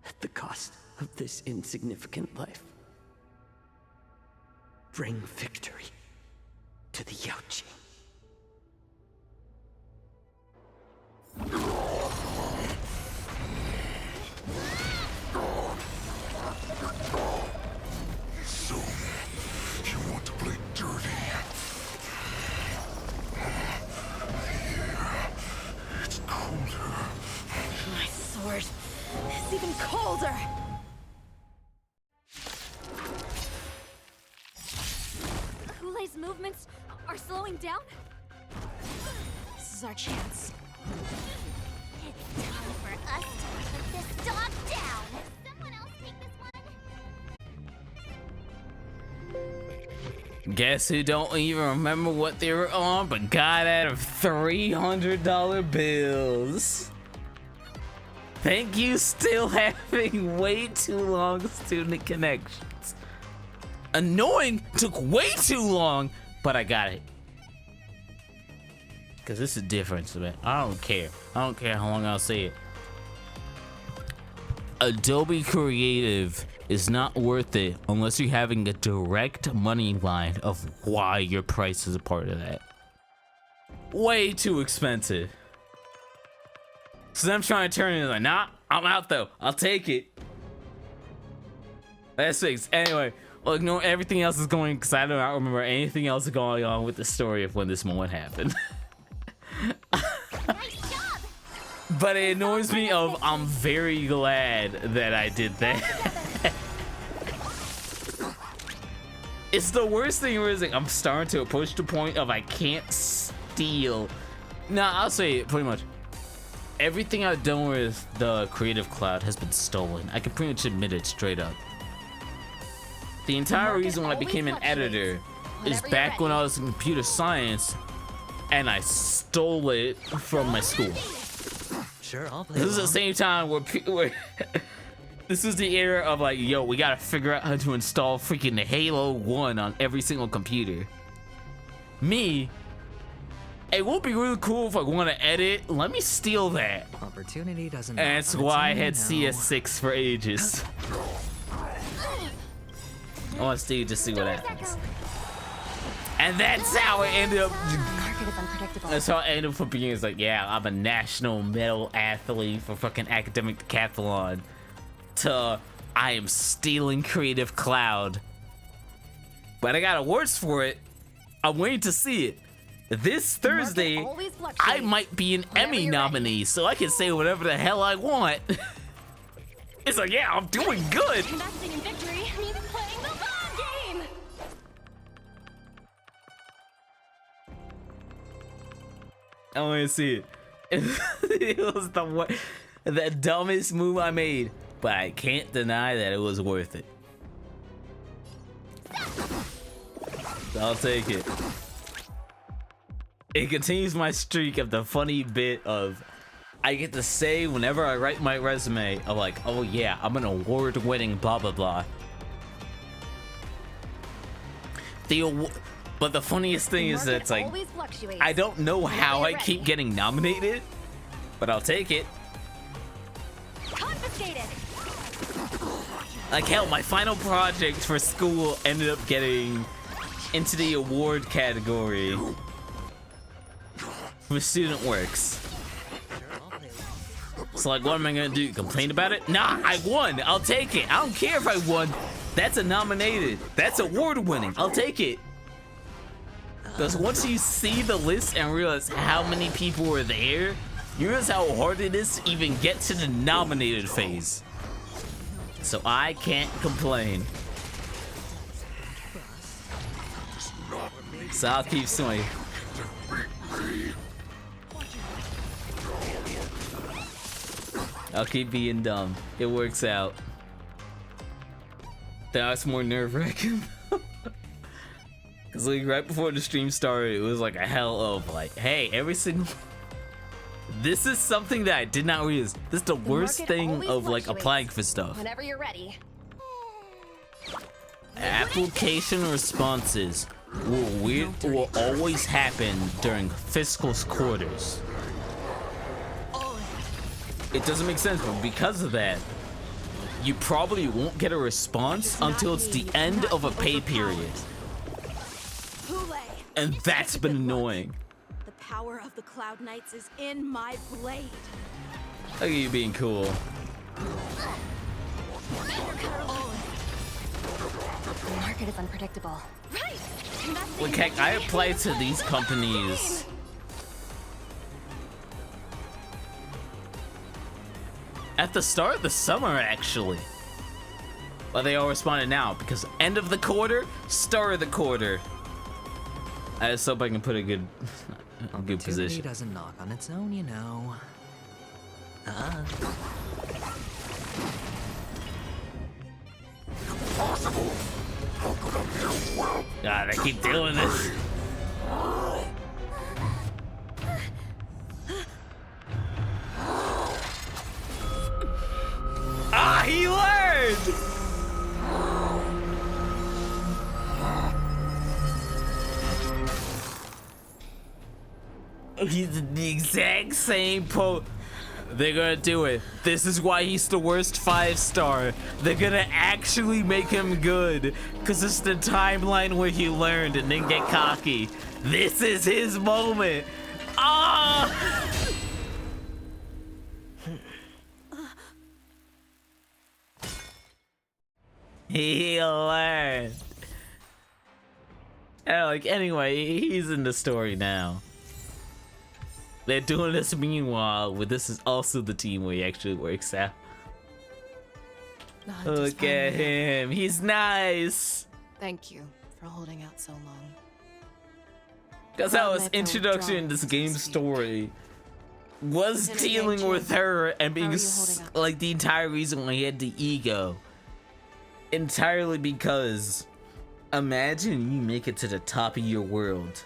At the cost of this insignificant life. Bring victory to the Yaoqing. So, you want to play dirty? Here, it's colder. My sword is even colder! Hulei's movements are slowing down? This is our chance. It's time for us to put this dog down! Someone else take this one? Guess who don't even remember what they were on, but got out of $300 bills. Thank you, still having way too long student connections. Annoying, took way too long, but I got it. Cause this is different, man. I don't care. I don't care how long I'll say it. Adobe Creative is not worth it unless you're having a direct money line of why your price is a part of that. Way too expensive. So I'm trying to turn it like, nah, I'm out though. I'll take it. That's fixed. Anyway, well, ignore everything else is going because I don't remember anything else going on with the story of when this moment happened. But it annoys me of I'm very glad that I did that. It's the worst thing where it's like I'm starting to approach the point of I can't steal. Nah, I'll say it pretty much. Everything I've done with the Creative Cloud has been stolen. I can pretty much admit it straight up. The entire reason why I became an editor is back when I was in computer science and I stole it from my school. Sure, I'll play. This is the same time where this is the era of like, yo, we gotta figure out how to install freaking Halo 1 on every single computer. Me, it would be really cool if I want to edit. Let me steal that. Opportunity doesn't. And that's why I had CS6 for ages. I want to steal just see what happens. And that's how it ended up. That's how it ended up being. It's like, yeah, I'm a national medal athlete for fucking academic decathlon. To I am stealing Creative Cloud. But I got awards for it. I'm waiting to see it. This Thursday, I might be an Emmy nominee, so I can say whatever the hell I want. It's like, yeah, I'm doing good. Investing in victory means playing the long game. I want to see it. It was the dumbest move I made, but I can't deny that it was worth it. So I'll take it. It continues my streak of the funny bit of I get to say whenever I write my resume of like, oh yeah, I'm an award-winning blah blah blah. But the funniest thing is that it's like I don't know how I keep getting nominated, but I'll take it. Confiscated. Like hell, my final project for school ended up getting into the award category for student works. So like, what am I gonna do? Complain about it? Nah, I won. I'll take it. I don't care if I won. That's a nominated. That's award winning. I'll take it. Because once you see the list and realize how many people were there, you realize how hard it is to even get to the nominated phase. So I can't complain. So I'll keep swinging. I'll keep being dumb. It works out. That's more nerve-wracking. Cause like right before the stream started, it was like a hell of like, hey, every single. This is something that I did not realize. This is the worst thing of like applying for stuff. Whenever you're ready. Application responses will always happen during fiscal quarters. It doesn't make sense, but because of that, you probably won't get a response until it's the end of a pay period. And that's been annoying. The power of the Cloud Knights is in my blade. Look at you being cool. The market is unpredictable. Look, heck, I applied to these companies. At the start of the summer, actually. But they all responded now because end of the quarter, start of the quarter. I just hope I can put a good position. Doesn't knock on its own, you know. Possible. God, I keep doing this. Ah, he learned! He's in the exact same They're gonna do it. This is why he's the worst 5-star. They're gonna actually make him good. Cause it's the timeline where he learned and then get cocky. This is his moment. Ah! He learned. And like, anyway, he's in the story now. They're doing this meanwhile, but this is also the team where he actually works out. Look at him. He's nice. Thank you for holding out so long. Because that was introduction in this game story. Was dealing with her and being like the entire reason why he had the ego. Entirely because imagine you make it to the top of your world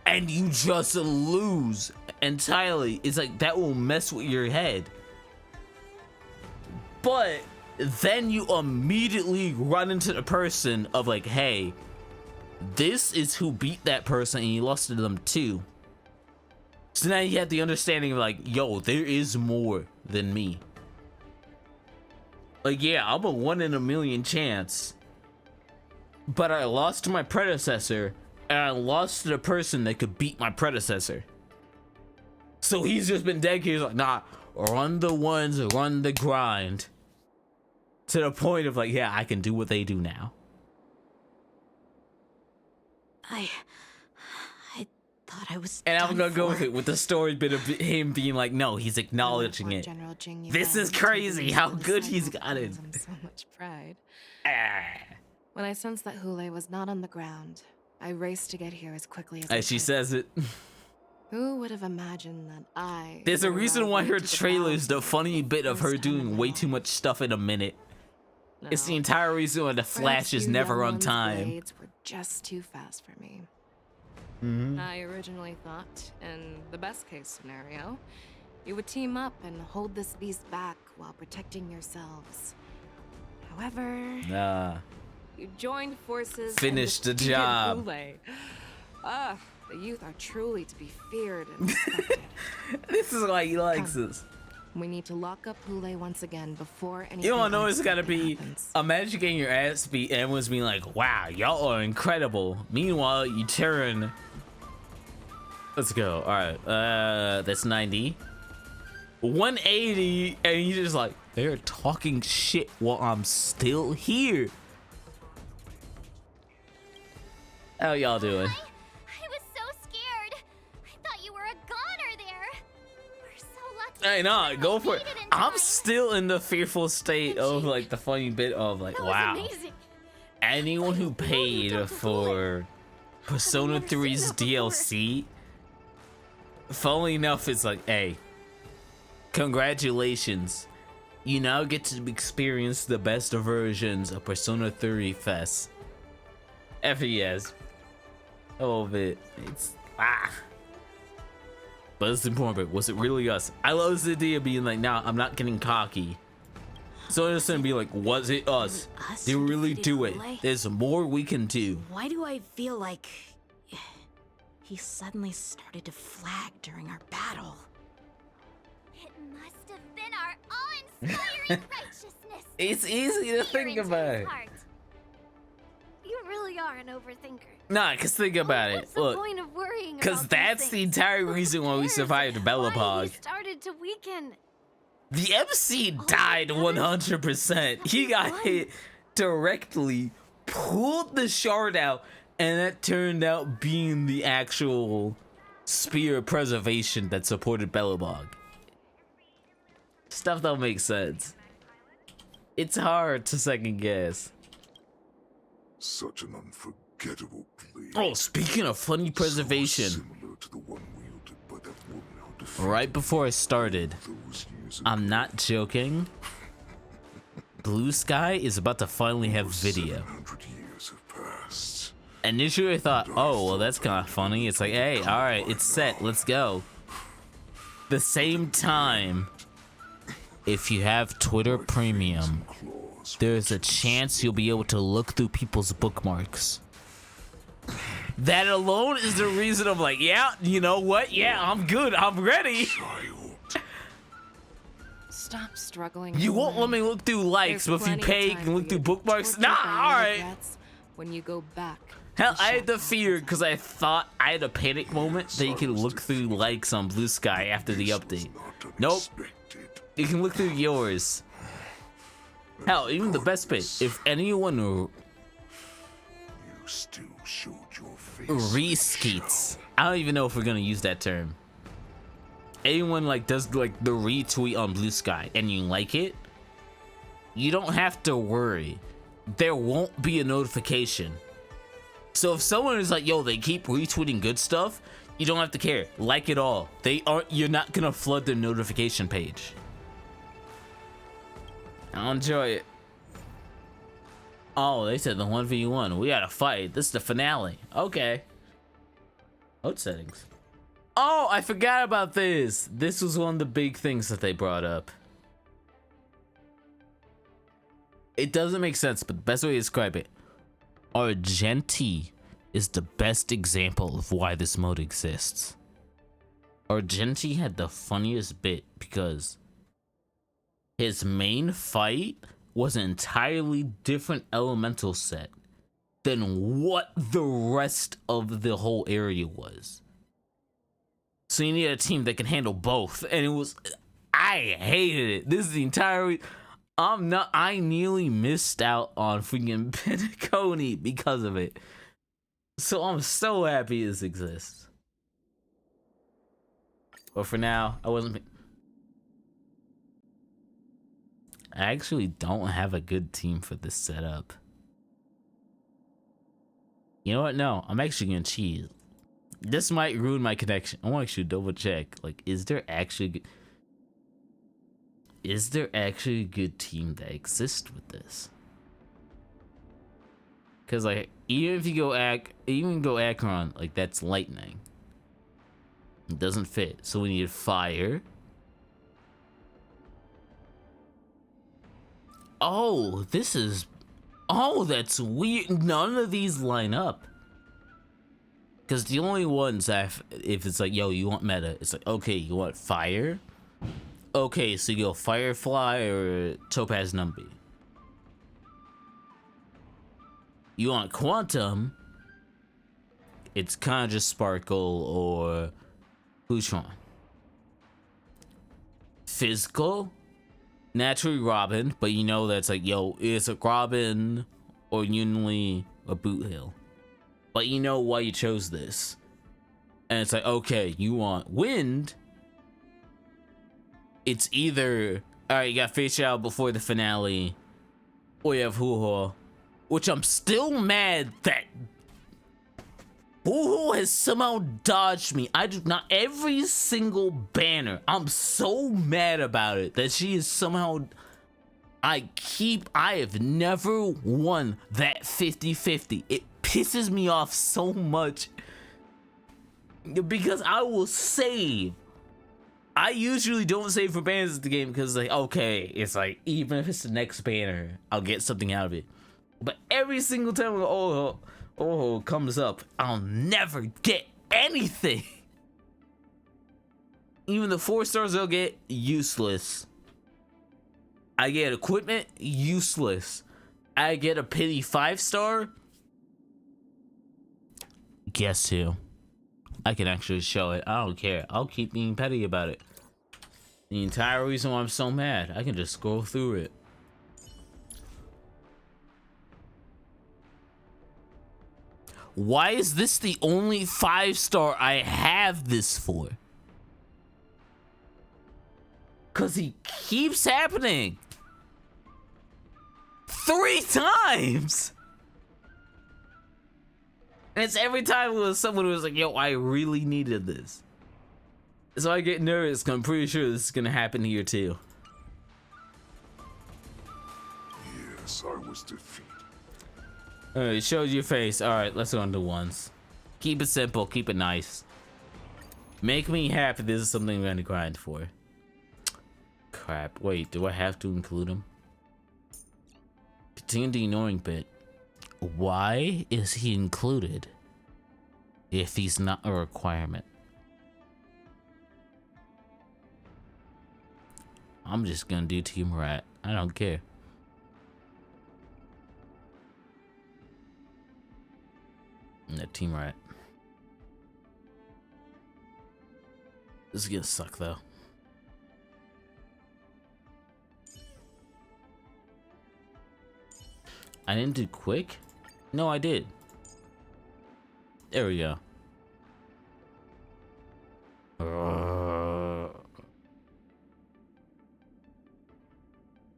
and you just lose entirely. It's like that will mess with your head. But then you immediately run into the person of like, hey, this is who beat that person and you lost to them too. So now you have the understanding of like, yo, there is more than me. Like, yeah, I'm a 1 in a million chance. But I lost to my predecessor, and I lost to the person that could beat my predecessor. So he's just been dedicated, like, nah, run the ones, run the grind. To the point of like, yeah, I can do what they do now. I thought I was. And I'm gonna go with it with the story bit of him being like, no, he's acknowledging it. This is crazy how good he's got it. So much pride. When I sensed that Hule was not on the ground, I raced to get here as quickly as I could. She says it. Who would have imagined that I... There's a reason why her trailer's the funny bit of her doing way too much stuff in a minute. No. It's the entire reason why the Flash is never on time. Blades were just too fast for me. I originally thought, in the best case scenario, you would team up and hold this beast back while protecting yourselves. However, you joined forces. Finish the job. The youth are truly to be feared and respected. This is why he likes us. We need to lock up Hule once again before anything. You don't know it's gotta be. Imagine getting your ass beat and everyone's being like, wow, y'all are incredible. Meanwhile, you turn. Let's go. Alright. That's 90. 180, and he's just like, they're talking shit while I'm still here. How y'all doing? I was so scared. I thought you were a goner there. We're so lucky. I know, go for it. I'm still in the fearful state of like the funny bit of like, wow. Amazing. Anyone who paid for Persona 3's DLC, funnily enough, it's like, hey, congratulations. You now get to experience the best versions of Persona 3 Fest. FES. A little bit. It's but it's important. Was it really us? I love this idea of being like, nah, I'm not getting cocky. So it's gonna be like, was it us? Did we really do it? There's more we can do. Why do I feel like he suddenly started to flag during our battle? It must have been our awe-inspiring righteousness. It's easy to think about. You really are an overthinker. Nah, cause think about it. What's the point of worrying cause about that's the entire reason why we survived Belobog. Started to weaken. The MC died 100%. He got hit directly, pulled the shard out, and that turned out being the actual spear of preservation that supported Belobog. Stuff don't make sense. It's hard to second guess. Such an unforgettable blade. Oh, speaking of funny preservation. So similar to the one wielded by that woman who defied right before I started, I'm not joking. Blue Sky is about to finally have video. 700 years have passed. Initially I thought, oh, well that's kind of funny. It's like, hey, alright, it's set, let's go. The same time, if you have Twitter Premium, there's a chance you'll be able to look through people's bookmarks. That alone is the reason I'm like, yeah, you know what? Yeah, I'm good. I'm ready. Stop struggling. You won't let me look through likes, but if you pay, you can look through bookmarks. Nah, alright. When you go back. Hell, I had the fear because I thought I had a panic moment that you could look through likes on Blue Sky after the update. Nope. You can look through yours. Hell, even the best bit. If anyone reskeets, I don't even know if we're gonna use that term. Anyone like does like the retweet on Blue Sky and you like it, you don't have to worry. There won't be a notification. So if someone is like, yo, they keep retweeting good stuff, you don't have to care. Like it all. You're not gonna flood their notification page. I'll enjoy it. Oh, they said the 1v1. We gotta fight. This is the finale. Okay. Mode settings. Oh, I forgot about this. This was one of the big things that they brought up. It doesn't make sense, but the best way to describe it. Argenti is the best example of why this mode exists. Argenti had the funniest bit because his main fight was an entirely different elemental set than what the rest of the whole area was. So you need a team that can handle both, and it was, I hated it. This is the entire, I nearly missed out on freaking Pentaconi because of it. So I'm so happy this exists. But for now, I actually don't have a good team for this setup. You know what? No, I'm actually gonna cheat. This might ruin my connection. I want to actually double check. Like, is there actually a good team that exists with this? Because like, even if you go Akron, like that's lightning. It doesn't fit. So we need fire. Oh, that's weird. None of these line up. Because the only ones that, if it's like, yo, you want meta, it's like, okay, you want fire? Okay, so you go Firefly or Topaz Numby. You want Quantum? It's kind of just Sparkle or Bouchon. Physical? Naturally Robin, but you know that's like, yo, it's a Robin or Yunli or Boot Hill. But you know why you chose this. And it's like, okay, you want Wind. It's either, alright, you got Face Out before the finale, or you have Hoo-Ho, which I'm still mad that Hoo-Ho has somehow dodged me. I do not, every single banner, I'm so mad about it that she is somehow, I have never won that 50-50. It pisses me off so much because I will save. I usually don't save for banners in the game because like, okay, it's like, even if it's the next banner, I'll get something out of it. But every single time oh comes up, I'll never get anything. Even the 4 stars I'll get, useless. I get equipment, useless. I get a pity 5-star. Guess who? I can actually show it. I don't care. I'll keep being petty about it. The entire reason why I'm so mad, I can just scroll through it. Why is this the only 5-star I have this for? Cause he keeps happening 3 times. And it's every time it was someone who was like, yo, I really needed this. So I get nervous because I'm pretty sure this is gonna happen here too. Yes, I was defeated. Alright, it shows your face. Alright, let's go on to ones. Keep it simple, keep it nice. Make me happy this is something I'm gonna grind for. Crap. Wait, do I have to include him? Continue the annoying bit. Why is he included if he's not a requirement? I'm just gonna do Team Rat. I don't care. Yeah, Team Rat. This is gonna suck though. I didn't do quick? No, I did. There we go.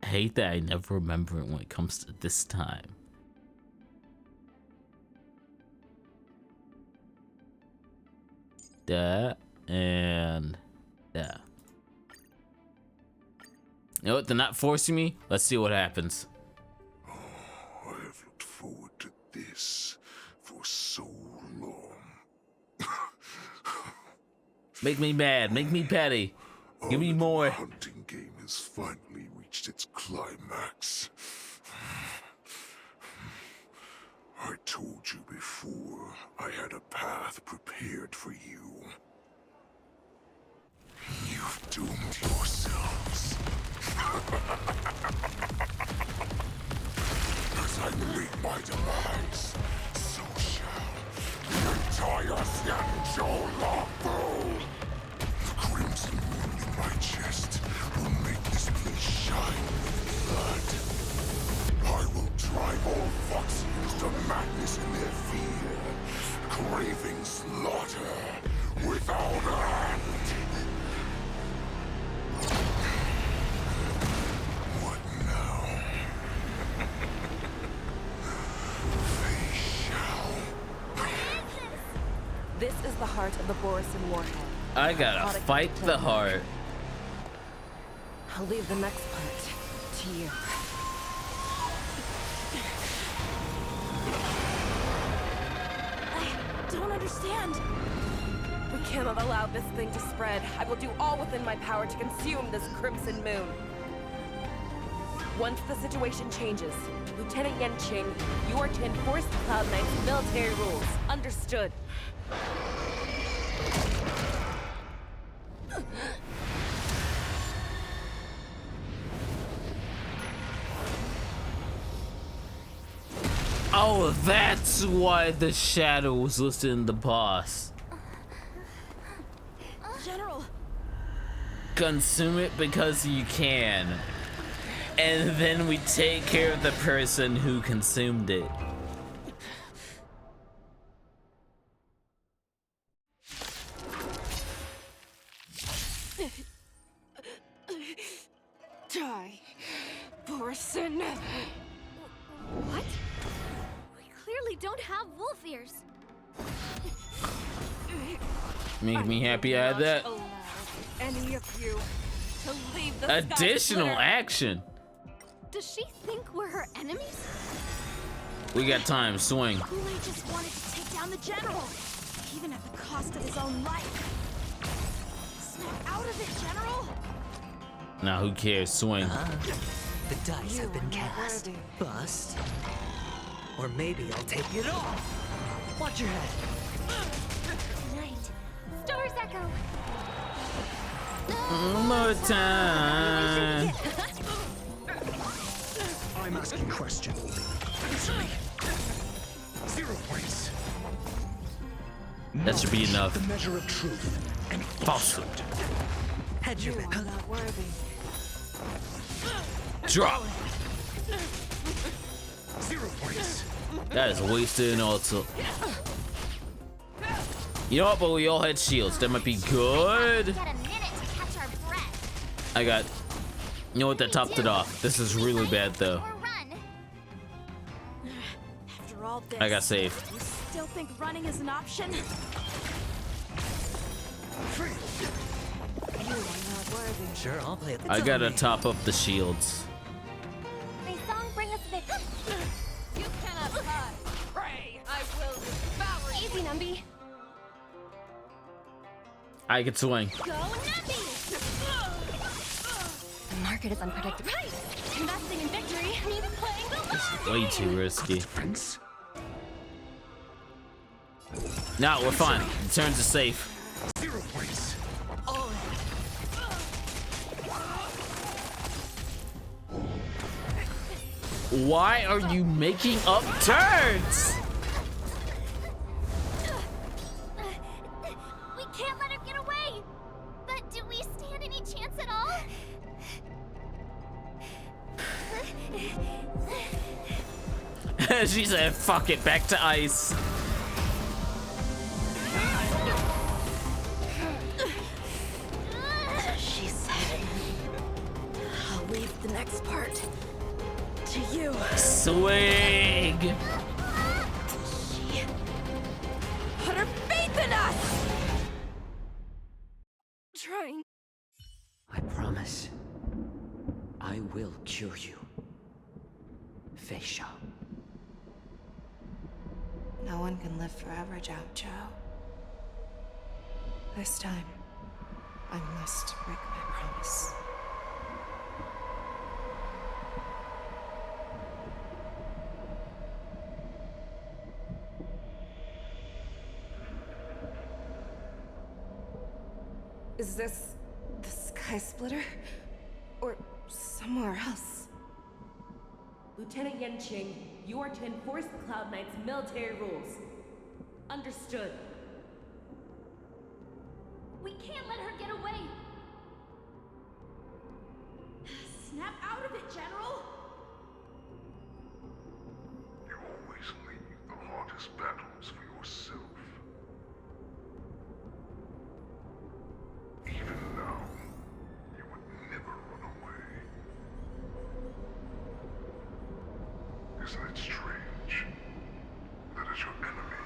I hate that I never remember it when it comes to this time. That and that. You know what? They're not forcing me. Let's see what happens. I have looked forward to this for so long. Make me mad. Make me petty. Give me more. The hunting game has finally reached its climax. I told you before, I had a path prepared for you. You've doomed yourselves. As I meet my demise, so shall the entire Xianzhou Longbow. The crimson moon in my chest will make this place shine with blood. I will drive all Foxians to madness in their fear, craving slaughter without end. What now? They shall. This is the heart of the Borisin warhead. I gotta fight the heart. I'll leave the next part to you. I don't understand. We cannot allow this thing to spread. I will do all within my power to consume this crimson moon. Once the situation changes, Lieutenant Yanqing, you are to enforce the Cloud Knight's military rules. Understood. Oh, that's why the shadow was listed in the boss. General! Consume it because you can. And then we take care of the person who consumed it. Die, Borisin. What? We clearly don't have wolf ears. Make me happy I had that. Allow any of you to leave the Additional sky action. Does she think we're her enemies? We got time, swing. Kool-Aid just wanted to take down the general, even at the cost of his own life. Snap out of it, General! Now who cares, swing. The dice have been cast. Bust. Or maybe I'll take it off. Watch your head. Night. Stars echo. One more time. I'm asking questions. Answer me. 0 points. That should be enough. The measure of truth and falsehood. Hedge your bet. not worthy. Drop. 0 points. That is wasted and also. You know what, but we all had shields. That might be good. Get a minute to catch our breath. I got. You know what? That topped it off. This is really bad though. After all this, I got saved. you still think running is an option? You are not worthy. Sure, I'll play it. I gotta top up the shields. May song bring us victory. You cannot hide. Pray, I will devour you. Easy, Numby. I can swing. Go Numby. market is unpredictable. Right! Investing in victory means playing the lottery! Way too risky. No, we're fine. The turns are safe. 0 points. Why are you making up turns? We can't let her get away! But do we stand any chance at all? She said, fuck it, back to ice. She said, I'll leave the next part to you. Swing! She put her faith in us! Trying. I promise. I will cure you. Fei Shao. No one can live forever, Zhao Zhou. This time, I must break my promise. Is this the Sky Splitter? Or somewhere else? Lieutenant Yanqing, you are to enforce the Cloud Knight's military rules. Understood. We can't let her get away! Snap out of it, General! You always leave the hardest battles for yourself. Even now, you would never run away. Isn't it strange that as your enemy,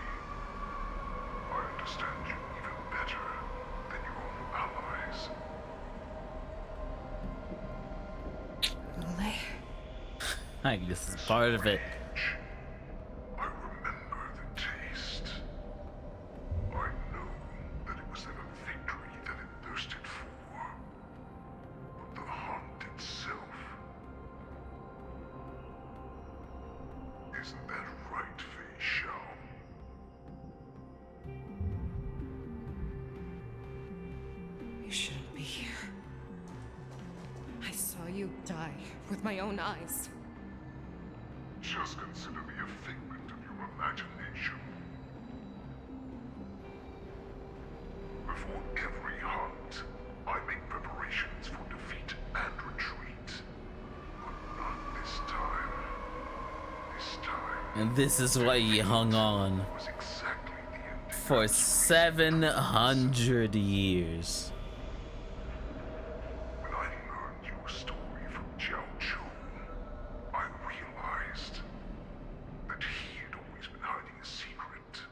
I understand you even better than your own allies? Ole. I guess it's part of it. I remember the taste. I know that it was never victory that it thirsted for, but the hunt itself. Isn't that right, Fei Shao? You shouldn't be here. I saw you die with my own eyes. Just consider me a figment of your imagination. Before every hunt, I make preparations for defeat and retreat. But not this time. This time And this is why he hung on was exactly the ending. for 700 years. When I learned your story from Zhao Zhou, I realized that he had always been hiding a secret,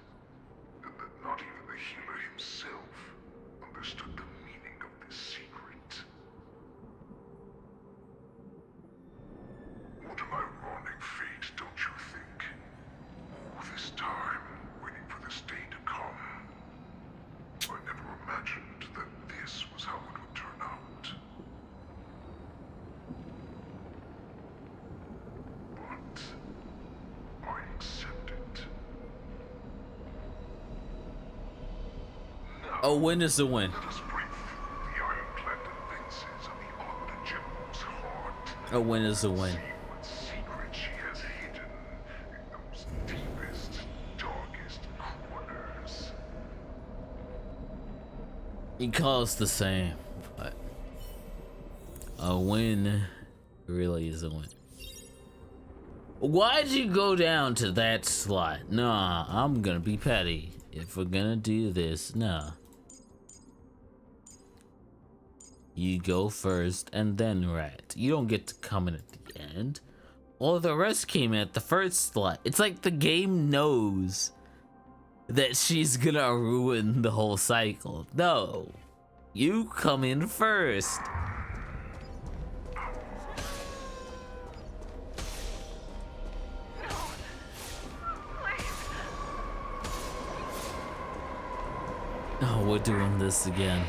and that not even the healer himself understood the meaning of this secret. What an ironic fate, don't you think? All this time, waiting for this day to come. I never imagined that this was how it would turn out. But I accept it. A win is a win. Let us break through the iron-clad defenses of the Arbiter General's heart. A win is a win. See what secret she has hidden in those deepest, darkest corners. He calls the same, but a win really is a win. Why'd you go down to that slot? Nah, I'm gonna be petty. If we're gonna do this, nah. You go first and then Rat. You don't get to come in at the end. All the rest came in at the first slot. It's like the game knows that she's gonna ruin the whole cycle. No, you come in first. Oh, we're doing this again.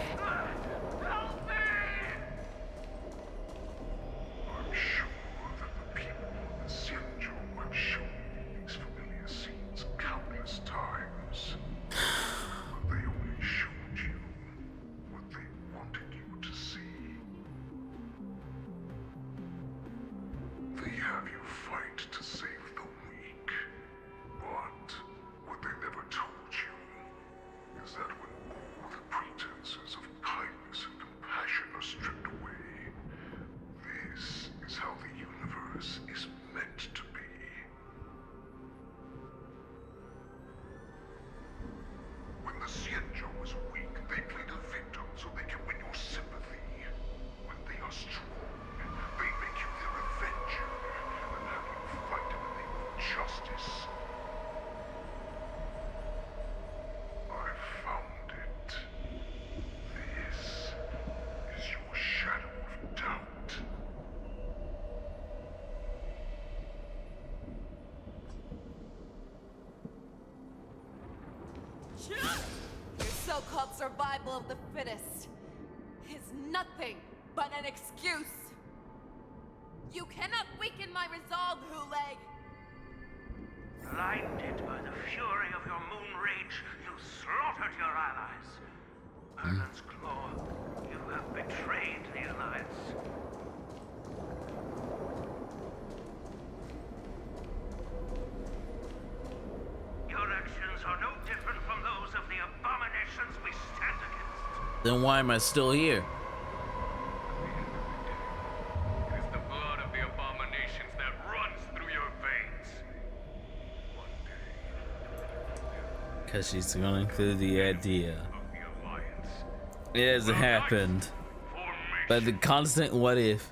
They have you fight to save the weak. But what they never told you is that when all the pretenses of kindness and compassion are stripped away, this is how the universe is meant to be. When the Xianzhou is weak, they play the victim so they can win your sympathy. When they are strong, they make you their avenger and have you fight in the name of justice. I found it. This is your shadow of doubt. Your so-called survival of the fittest is nothing but an excuse. You cannot weaken my resolve, Hule. Blinded by the fury of your moon rage, you slaughtered your allies. Merlin's Claw, you have betrayed the Alliance. Your actions are no different from those of the abominations we stand against. Then why am I still here? It is the blood of the abominations that runs through your veins. Because she's going through the idea. It hasn't happened. But the constant what if.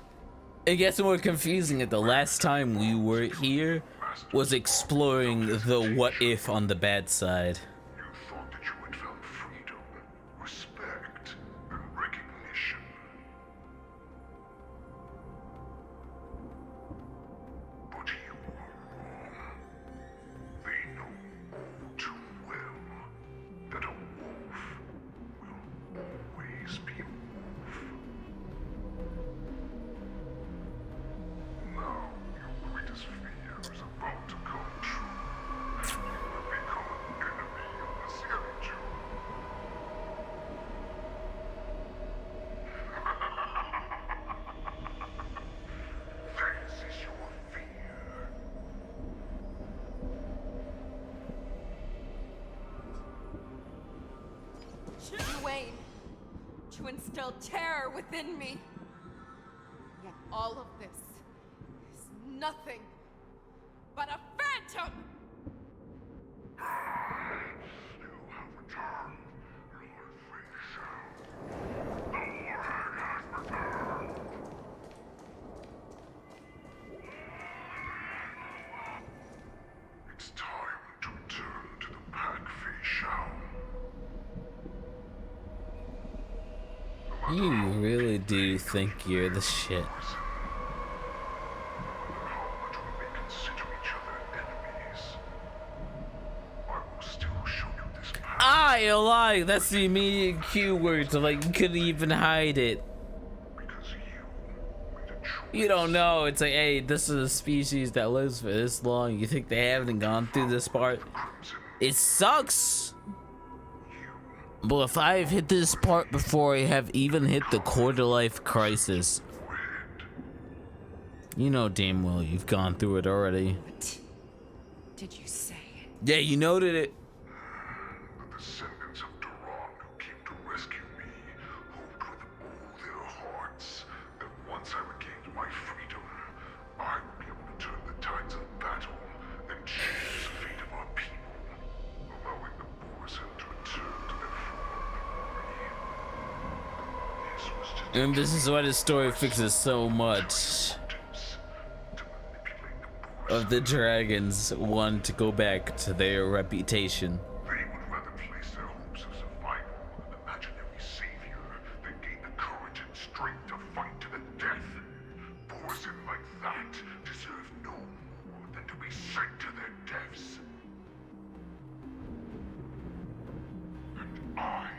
It gets more confusing at the last time we were here was exploring the what if on the bad side. You thought that you had found freedom, respect, and recognition. But you were wrong. They know all too well that a wolf will always be a wolf. Now your greatest fear is about to come true. You have become an enemy of the Xianzhou. This is your fear. Wayne, to instill terror within me. Yet all of this is nothing but a phantom! You have returned. Your faith shall. The Warhead has returned. It's time to return to the Pack Fei Shao. You really do think you're the shit. I lie. That's the immediate cue word to like you couldn't even hide it. You don't know. It's like, hey, this is a species that lives for this long. You think they haven't gone through this part? It sucks. But if I've hit this part before I have even hit the quarter-life crisis, you know damn well you've gone through it already. What did you say? Yeah, you noted it. The descendants of Duran who came to rescue me hoped with all their hearts that once I regained my freedom, I would be able to turn the tides of battle and change the fate of our people, allowing the Borisin to return to their former glory. This was to And this is why the story fixes so much. Of the dragons want to go back to their reputation. They would rather place their hopes of survival on an imaginary savior than gain the courage and strength to fight to the death. Borisin like that deserve no more than to be sent to their deaths. And I,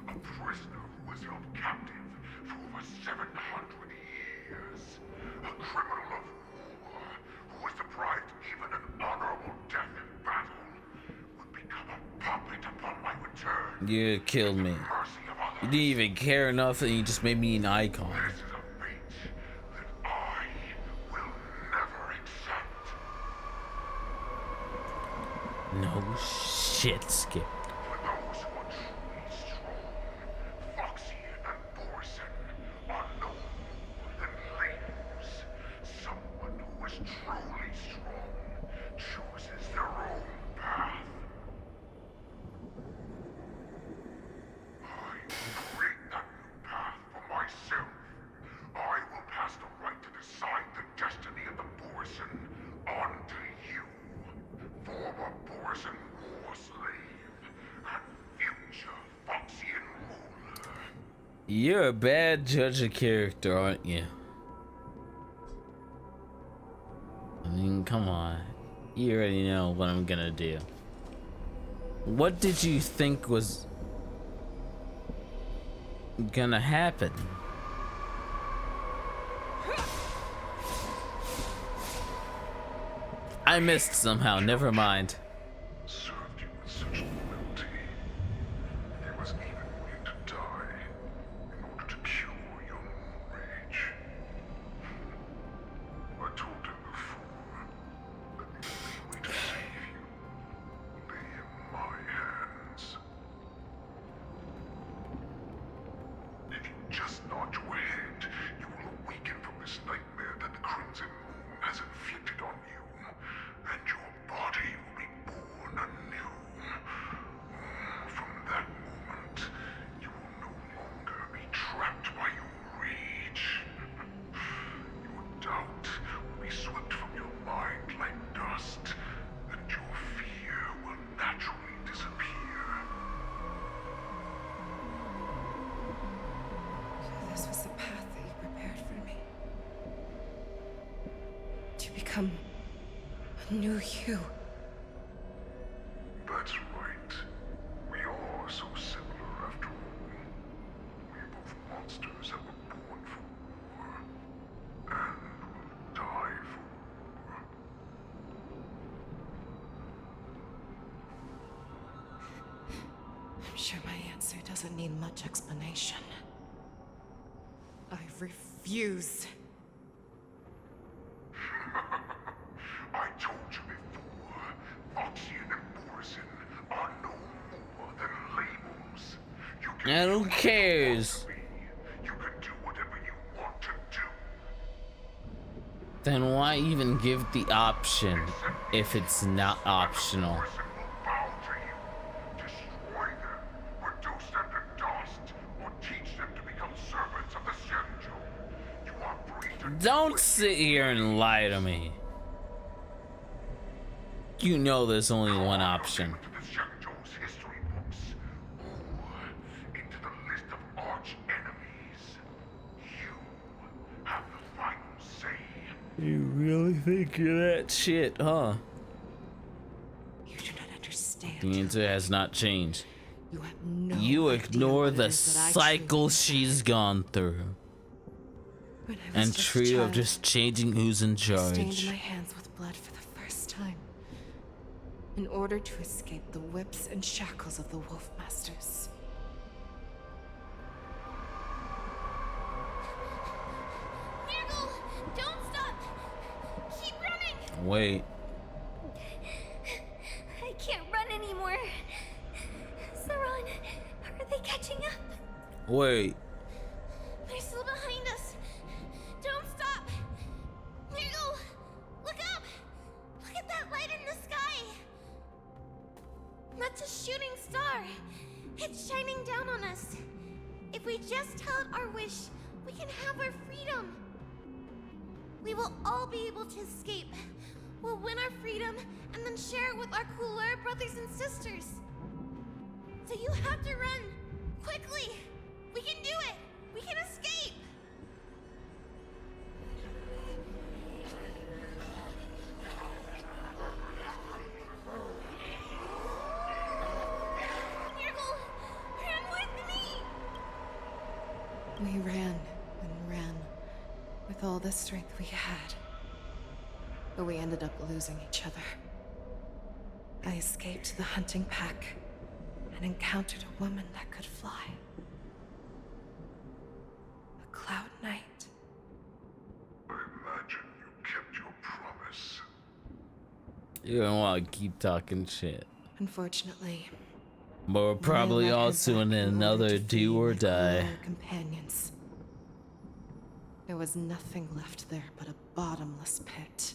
a prisoner who was held captive for over 700 years, a criminal of war who was deprived even an honorable death in battle, would become a puppet upon my return. You killed me. You didn't even care enough and you just made me an icon. This is a fate that I will never No shit, Skip. For those who are truly strong, Foxian and Borson are no more than labels. Someone who is truly strong chooses their own path. I will create that new path for myself. I will pass the right to decide the destiny of the Borson onto you. Former Borson war slave and future Foxian ruler. You're a bad judge of character, aren't you? I mean, come on. You already know what I'm gonna do. What did you think was gonna happen? I missed somehow, never mind. Served you with such loyalty. He was even willing to die in order to cure your rage. I told him before that the only way to save you lay in my hands. If you just nod your head, you will awaken from this nightmare that the Crimson Moon has inflicted on you, and your body will be born anew. From that moment, you will no longer be trapped by your rage. Your doubt will be swept from your mind like dust, and your fear will naturally disappear. This was the path that you prepared for me. To become a new you. That's right. We are so similar after all. We are both monsters that were born for war, and will die for war. I'm sure my answer doesn't need much explanation. I refuse. I told you before, Foxian and Borson are no more than labels. You can And who cares? You can do whatever you want to do. Then why even give the option if it's not optional? Bow to you. Destroy them, reduce them to dust, or teach them to become servants of the Senjo. You are free to Don't sit here and lie to me. You know there's only one option. the Senjo's history books, or into the list of arch enemies. You have the final say. You really think you're that shit, huh? You do not understand. The answer has not changed. You have no You idea ignore what it the is that I cycle she's gone through. When I was And just a trio of child, just changing who's in stained charge. my hands with blood for the first time. In order to escape the whips and shackles of the Wolf Masters. Nurgle, don't stop! Keep running! Wait, I can't run anymore. Saran, are they catching up? wait. They're still behind us. Don't stop! Nurgle, look up! Look at that light in the sky! That's a shooting star. It's shining down on us. If we just tell it our wish, we can have our freedom. We will all be able to escape. We'll win our freedom and then share it with our cooler brothers and sisters. So you have to run. Quickly! We can do it! We can escape! Nurgle, run with me! We ran and ran with all the strength we had. But we ended up losing each other. I escaped the hunting pack and encountered a woman that could fly. A Cloud Knight. I imagine you kept your promise. You don't want to keep talking shit. Unfortunately, But we're probably also in another do or die. Companions. There was nothing left there but a bottomless pit.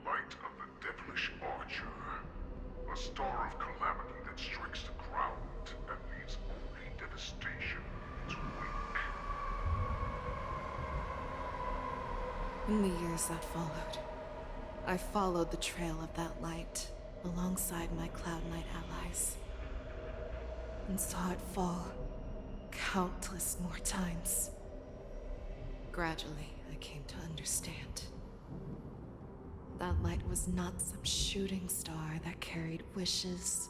Light of the devilish archer. A star of calamity that strikes the ground and leaves only devastation to wake. In the years that followed, I followed the trail of that light alongside my Cloud Knight allies, and saw it fall countless more times. Gradually, I came to understand. That light was not some shooting star that carried wishes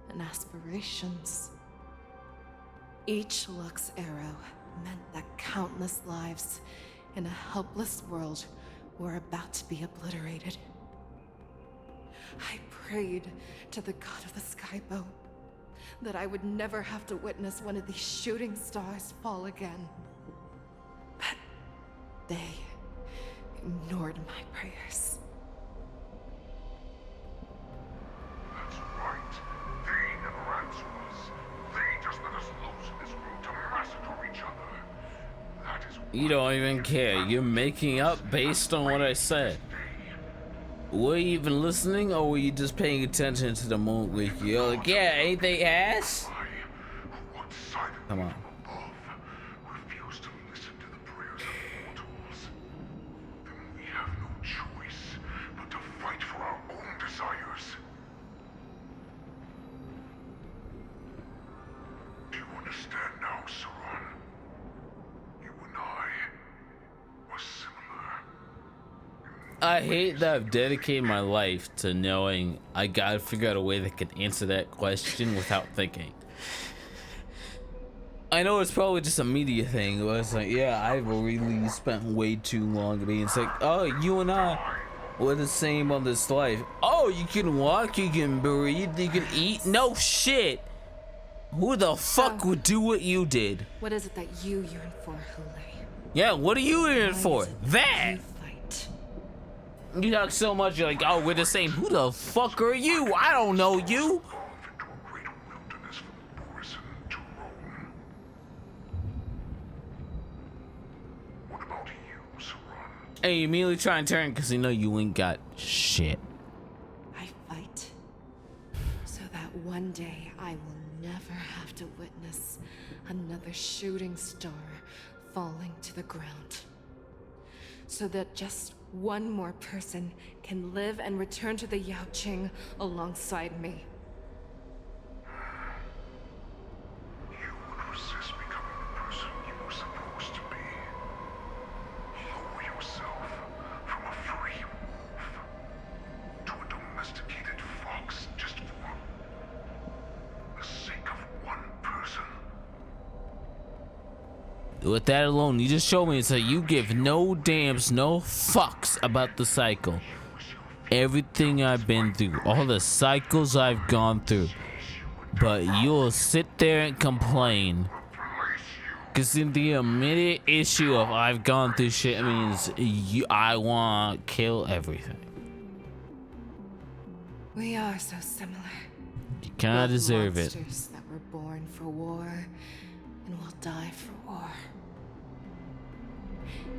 and aspirations. Each Lux arrow meant that countless lives in a helpless world were about to be obliterated. I prayed to the god of the skybow that I would never have to witness one of these shooting stars fall again. But they ignored my prayers. That's right. They never answer us. They just let us loose in this world to massacre each other. That is You don't even care. You're making up based on what I said. Were you even listening, or were you just paying attention to the moment with you? You're like, yeah, ain't they ass? Come on. refuse to listen to the prayers of mortals. Then we have no choice but to fight for our own desires. Do you understand now, Saran? You and I were similar. I hate that I've dedicated my life to knowing I gotta figure out a way that can answer that question without thinking. I know it's probably just a media thing, but it's like, yeah, I've really spent way too long being sick. Oh, you and I were the same on this life. Oh, you can walk, you can breathe, you can eat. No shit. Who the fuck would do what you did? What is it that you yearn for, Hule? Yeah, what are you in for? That! You talk so much, you're like, oh, we're the same. Who the fuck are you? I don't know you. Hey, you immediately try and turn because you know you ain't got shit. I fight so that one day I will never have to witness another shooting star falling to the ground. So that just one more person can live and return to the Yaoqing alongside me. You would resist becoming the person you were supposed to be. Lower yourself from a free wolf to a domesticated fox just for the sake of one person. With that alone, you just showed me it's like you give no damns, no fucks about the cycle. Everything I've been through, all the cycles I've gone through. But you'll sit there and complain. Because in the immediate issue of I've gone through shit, it means I want to kill everything. We are so similar. You kind of deserve it. Monsters that were born for war and will die for war.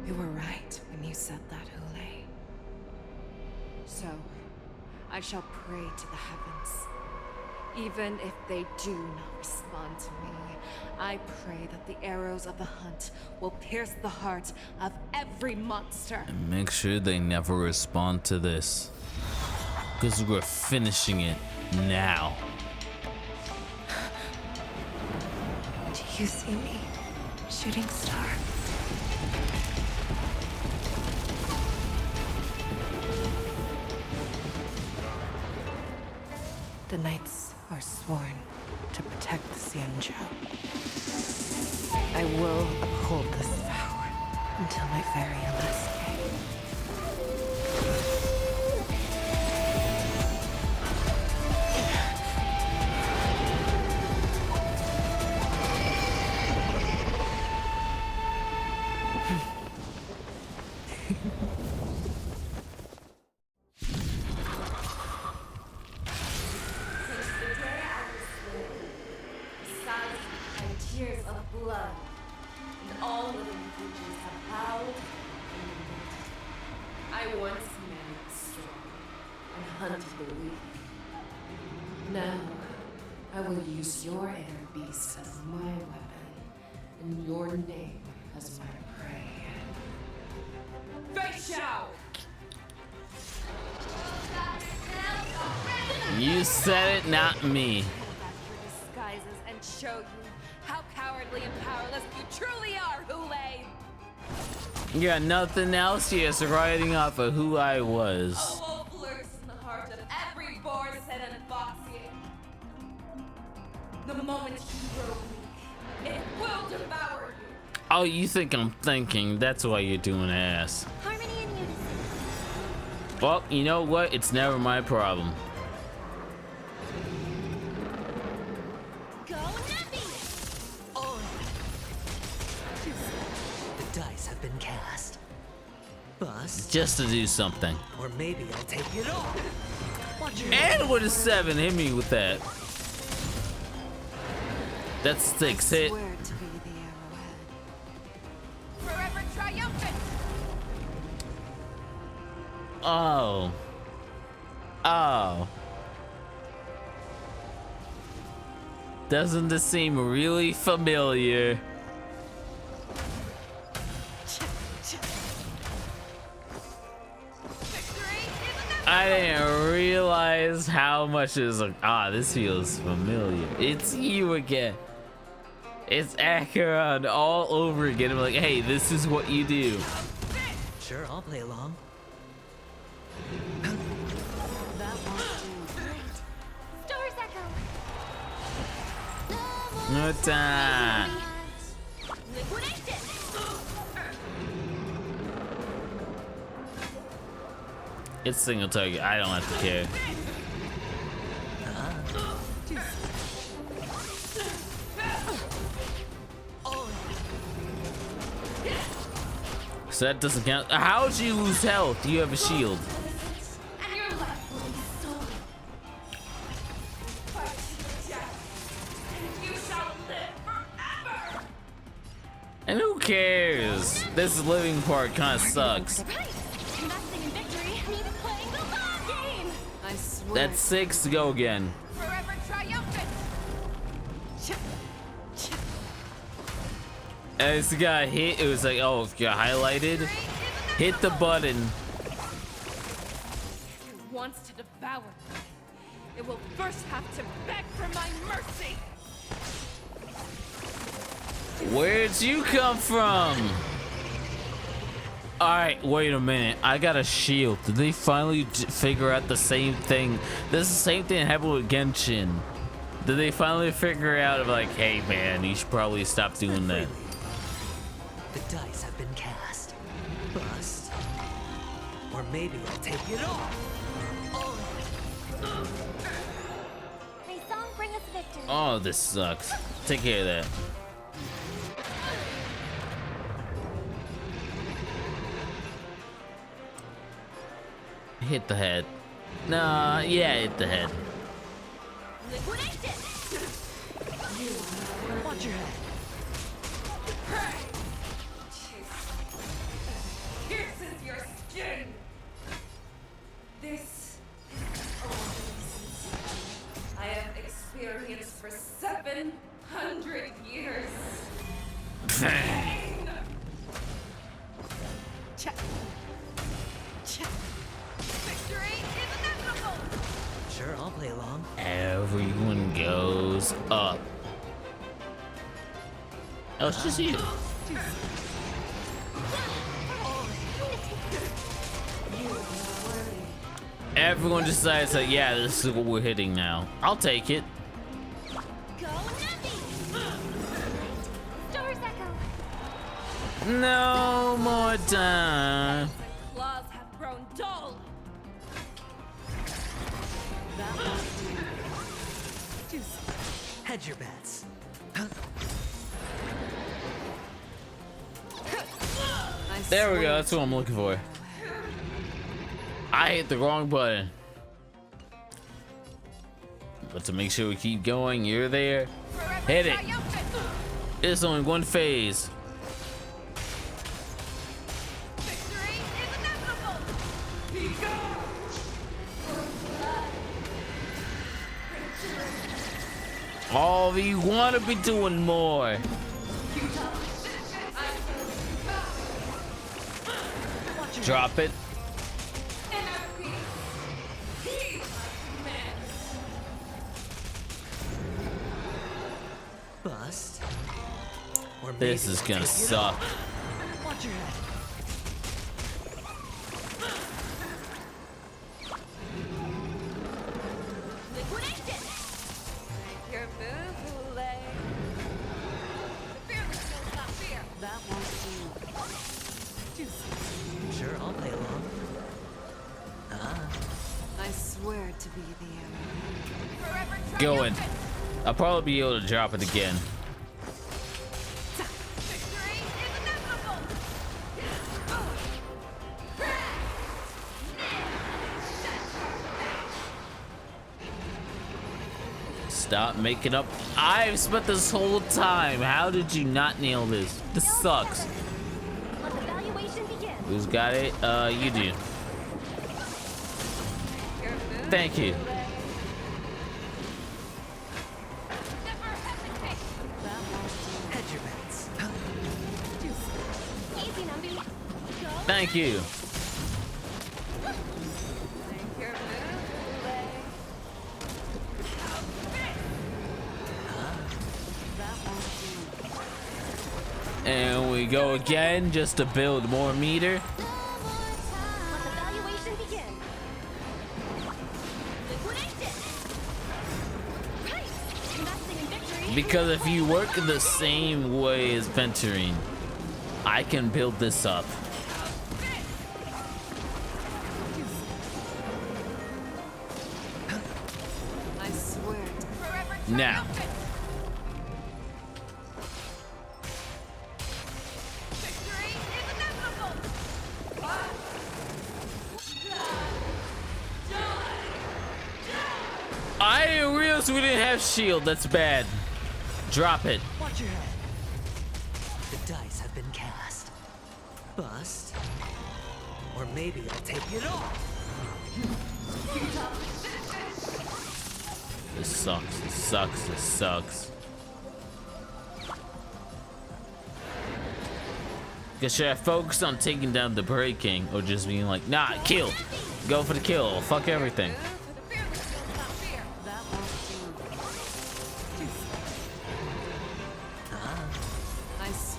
You were right when you said that, Hule. So, I shall pray to the heavens. Even if they do not respond to me, I pray that the arrows of the hunt will pierce the heart of every monster. And make sure they never respond to this. Because we're finishing it now. Do you see me, shooting star? The knights are sworn to protect the Xianzhou. I will uphold this vow until my very last day. creatures have bowed and bowed. I once managed strong and hunted the weak. Now, I will use your air beast as my weapon, and your name as my prey. Fei Xiao! You said it, not me. Your disguises and show you how cowardly and powerless you truly are, Hule! You got nothing else, just riding off of who I was. A wolf lurks in the heart of every Borson and Foxian. The moment you grow weak, it will devour you. Oh, you think I'm thinking? That's why you're doing ass. Harmony and unison. Well, you know what? It's never my problem. Go Nappy! Oh. The dice have been cast. Bust. Just to do something. Or maybe I'll take it off. Watch your And with a 7, hit me with that. That's 6 hit. Swear to be the arrowhead. Forever triumphant! Oh. Oh. Doesn't this seem really familiar? I didn't realize how much is like, this feels familiar. It's you again. It's Acheron all over again. I'm like, hey, this is what you do. Sure, I'll play along. Stars echo. No time. Liquidation. It's single target. I don't have to care. So that doesn't count. How'd you lose health? You have a shield. And your life will be stolen. Fight to the death, and you shall live forever! And who cares? This living part kind of sucks. Investing in victory means playing the long game. I swear. That's 6 to go again. Forever triumphant! As it got hit, it was like, oh, if you're highlighted, hit the button. If it wants to devour me, it will first have to beg for my mercy! Where'd you come from? Alright, wait a minute. I got a shield. Did they finally figure out the same thing? This is the same thing that happened with Genshin. Did they finally figure out of like, hey man, you should probably stop doing that? The dice have been cast. Bust. Or maybe I'll take it off. May song bring us victory. Oh, this sucks. Take care of that. Hit the head. Nah, yeah, hit the head. Liquidation. Watch your head. Pierces your skin! This is I have experienced for 700 years. Pain! Victory is inevitable! Sure, I'll play along. Everyone goes up. Oh, it's just you. Everyone decides that, yeah, this is what we're hitting now. I'll take it. Go Nappy. Stars echo. No more time. Claws have grown dull. Hedge your bets. There we go. That's what I'm looking for. I hit the wrong button. But to make sure we keep going, you're there. Hit it. It's only one phase. Oh, you want to be doing more. Drop it. Bust. Or This is gonna suck. Watch your head. Liquidation! Make your move, Hule. The fear kills not fear. That won't do. Sure, I'll play along. I swear to be the enemy. Going. I'll probably be able to drop it again. Stop making up. I've spent this whole time. How did you not nail this? This sucks. Let the valuation begin. Who's got it? You do. Thank you. Easy, Numby. Thank you. And we go again just to build more meter. Let the valuation begin. Liquidation. Right. Investing in victory. Because if you work the same way as Venturine, I can build this up. I swear. Now. I didn't realize we didn't have shield. That's bad. Drop it. Watch your head. The dice have been cast. Bust. Or maybe I'll take it off. This sucks. This sucks. This sucks. Cause should I focus on taking down the breaking or just being like, nah, kill. Go for the kill. Fuck everything.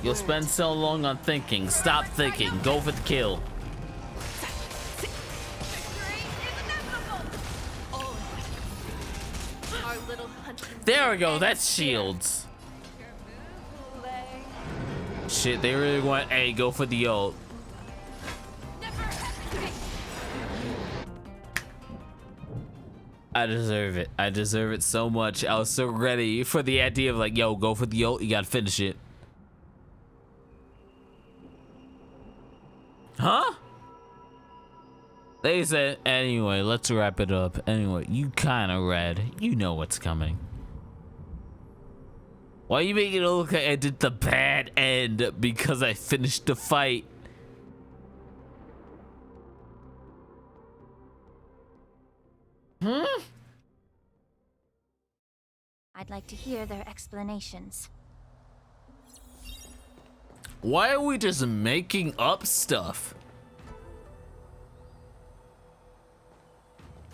You'll spend so long on thinking. Stop thinking. Go for the kill. There we go. That's shields. Shit, they really want A. Go for the ult. I deserve it. I deserve it so much. I was so ready for the idea of like, yo, go for the ult. You gotta finish it. Huh? They said, anyway, let's wrap it up. Anyway, you kind of read. You know what's coming. Why you making it look like I did the bad end because I finished the fight? I'd like to hear their explanations. Why are we just making up stuff?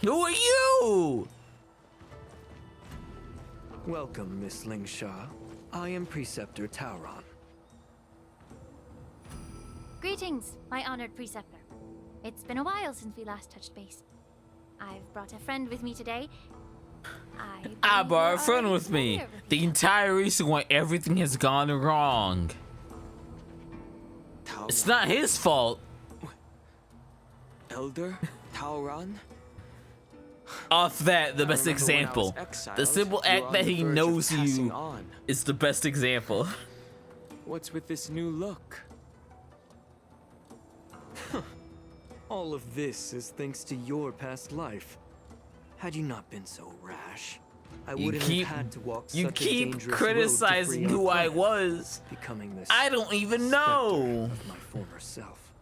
Who are you? Welcome, Miss Lingshaw. I am Preceptor Tauron. Greetings, my honored preceptor. It's been a while since we last touched base. I've brought a friend with me today. I brought a friend with me. The entire reason why everything has gone wrong. It's not his fault. Elder Tauron? Off that, the best example. The simple act that he knows you is the best example. What's with this new look? All of this is thanks to your past life. Had you not been so rash, I wouldn't have had to walk such a dangerous road to criticizing free who our I planet, was. becoming this I don't even know. of my former self.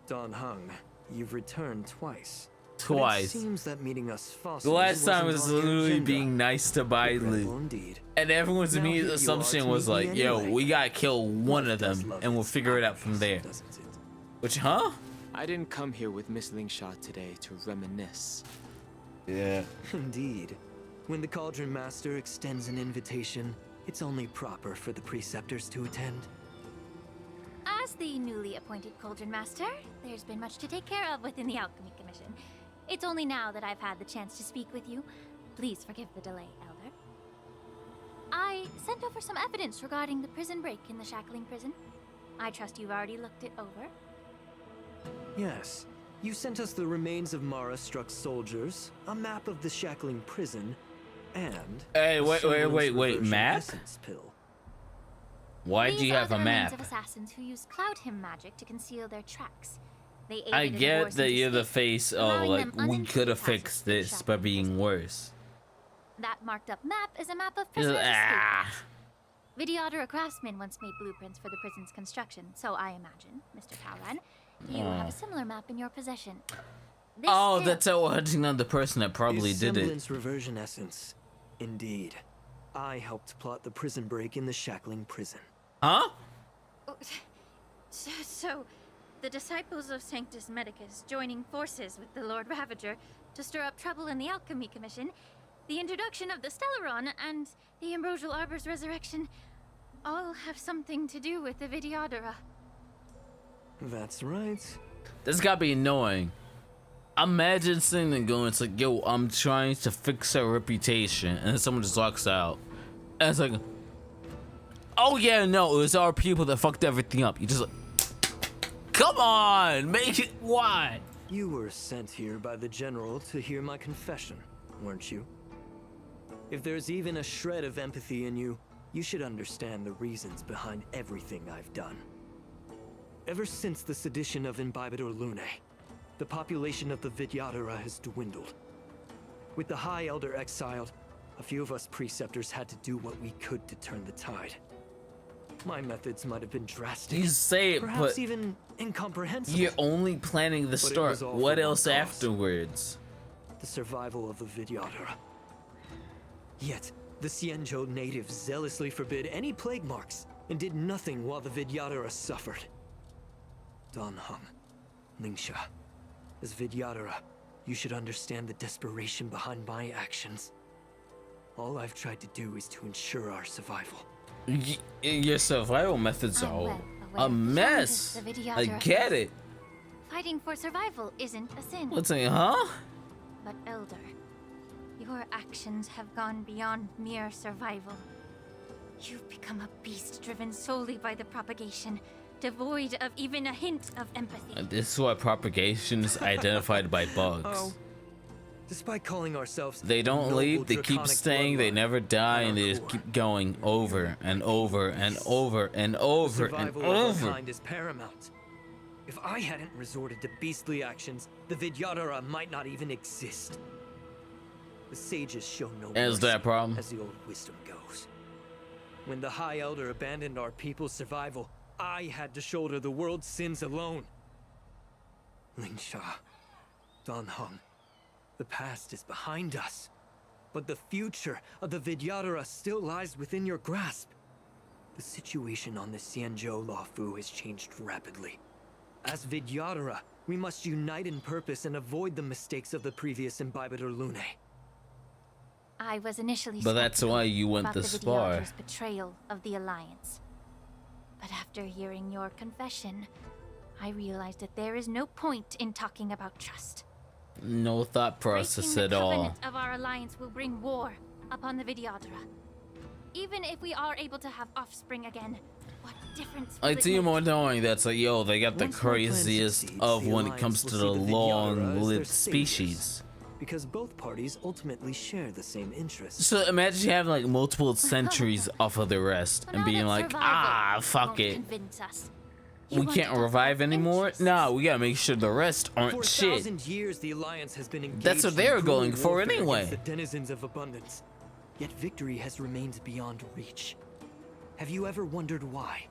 Don Hung, you've returned twice. Twice. It seems that meeting us fossils The last time was wasn't on your literally agenda. being nice to Bailey. And everyone's Now immediate here you assumption are to was meet like, me yo, anyway. we gotta kill one of them and we'll figure it out from there. Which, huh? I didn't come here with Miss Lingshaw today to reminisce. Yeah. Indeed. When the Cauldron Master extends an invitation, it's only proper for the preceptors to attend. As the newly appointed Cauldron Master, there's been much to take care of within the Alchemy Commission. It's only now that I've had the chance to speak with you. Please forgive the delay, Elder. I sent over some evidence regarding the prison break in the Shackling prison. I trust you've already looked it over. Yes. You sent us the remains of Mara-struck soldiers, a map of the Shackling prison, and... Hey, wait, Summon's reversion map? essence pill. Why do These you are have the a remains map? of assassins who use cloud hymn magic to conceal their tracks. They aided I in get Warson's that you're the escape, face of, allowing like, them we unimpeded could have passage fixed through the this by Shackling being worse. That marked up map is a map of He's prisoners' like, ah. escape. Vidyadhara craftsmen once made blueprints for the prison's construction, so I imagine, Mr. Talran, you have Oh. a similar map in your possession. This Oh, stamp- that's how we're hunting down the person that probably The did it. Semblance reversion essence. Indeed. I helped plot the prison break in the Shackling prison. Huh? So, the disciples of Sanctus Medicus joining forces with the Lord Ravager to stir up trouble in the Alchemy Commission, the introduction of the Stellaron, and the Ambrosial Arbor's resurrection all have something to do with the Vidyadhara. That's right. This gotta be annoying. Imagine sitting there going, it's like, yo, I'm trying to fix her reputation, and then someone just walks out. And it's like, oh yeah, no, it was our people that fucked everything up. You just like, come on, make it, why? You were sent here by the General to hear my confession, weren't you? If there's even a shred of empathy in you, you should understand the reasons behind everything I've done. Ever since the sedition of Imbibitor Lunae, the population of the Vidyadhara has dwindled. With the High Elder exiled, a few of us preceptors had to do what we could to turn the tide. My methods might have been drastic. You say it, perhaps but even incomprehensible. you're only planning the But it start. was all What for one else cause. afterwards? The survival of the Vidyadhara. Yet, the Xianzhou natives zealously forbid any plague marks and did nothing while the Vidyadhara suffered. Don Hung, Lingsha, as Vidyadhara, you should understand the desperation behind my actions. All I've tried to do is to ensure our survival. Your survival methods are a mess. I get it. Fighting for survival isn't a sin. What's it, huh? But Elder, your actions have gone beyond mere survival. You've become a beast driven solely by the propagation, devoid of even a hint of empathy. This is why propagation is identified by bugs. Oh. Despite calling ourselves They don't noble leave, they keep draconic staying, they bloodline, never die, and they just keep going over and over and over and over and survival of over. our kind is paramount. If I hadn't resorted to beastly actions, the Vidyadhara might not even exist. The sages show no Is that a mercy, problem? as the old wisdom goes. When the High Elder abandoned our people's survival, I had to shoulder the world's sins alone. Lingsha, Don Hung, the past is behind us, but the future of the Vidyadhara still lies within your grasp. The situation on the Xianzhou Luofu has changed rapidly. As Vidyadhara, we must unite in purpose and avoid the mistakes of the previous Imbibitor Lunae. I was initially But that's skeptical why you went about to the spar. Vidyadhara's betrayal of the Alliance. But after hearing your confession, I realized that there is no point in talking about trust. No thought process Breaking at the all. covenant of our alliance will bring war upon the Vidyadhara. Even if we are able to have offspring again, what difference will It's it even make? more annoying that's like, yo, they got the Once my plan craziest succeeds, of the when it Alliance comes will to see the the Vidyadhara as their long-lived saviors. species. Because both parties ultimately share the same interests. So imagine having like multiple centuries off of the rest and being like, ah, fuck it. Convince us. We can't revive anymore? No, we gotta make sure the rest For aren't shit. 1,000 years, the Alliance has been engaged That's what in they were brutal going for warfare anyway. against the denizens of abundance. Yet victory has remained beyond reach. Have you ever wondered why?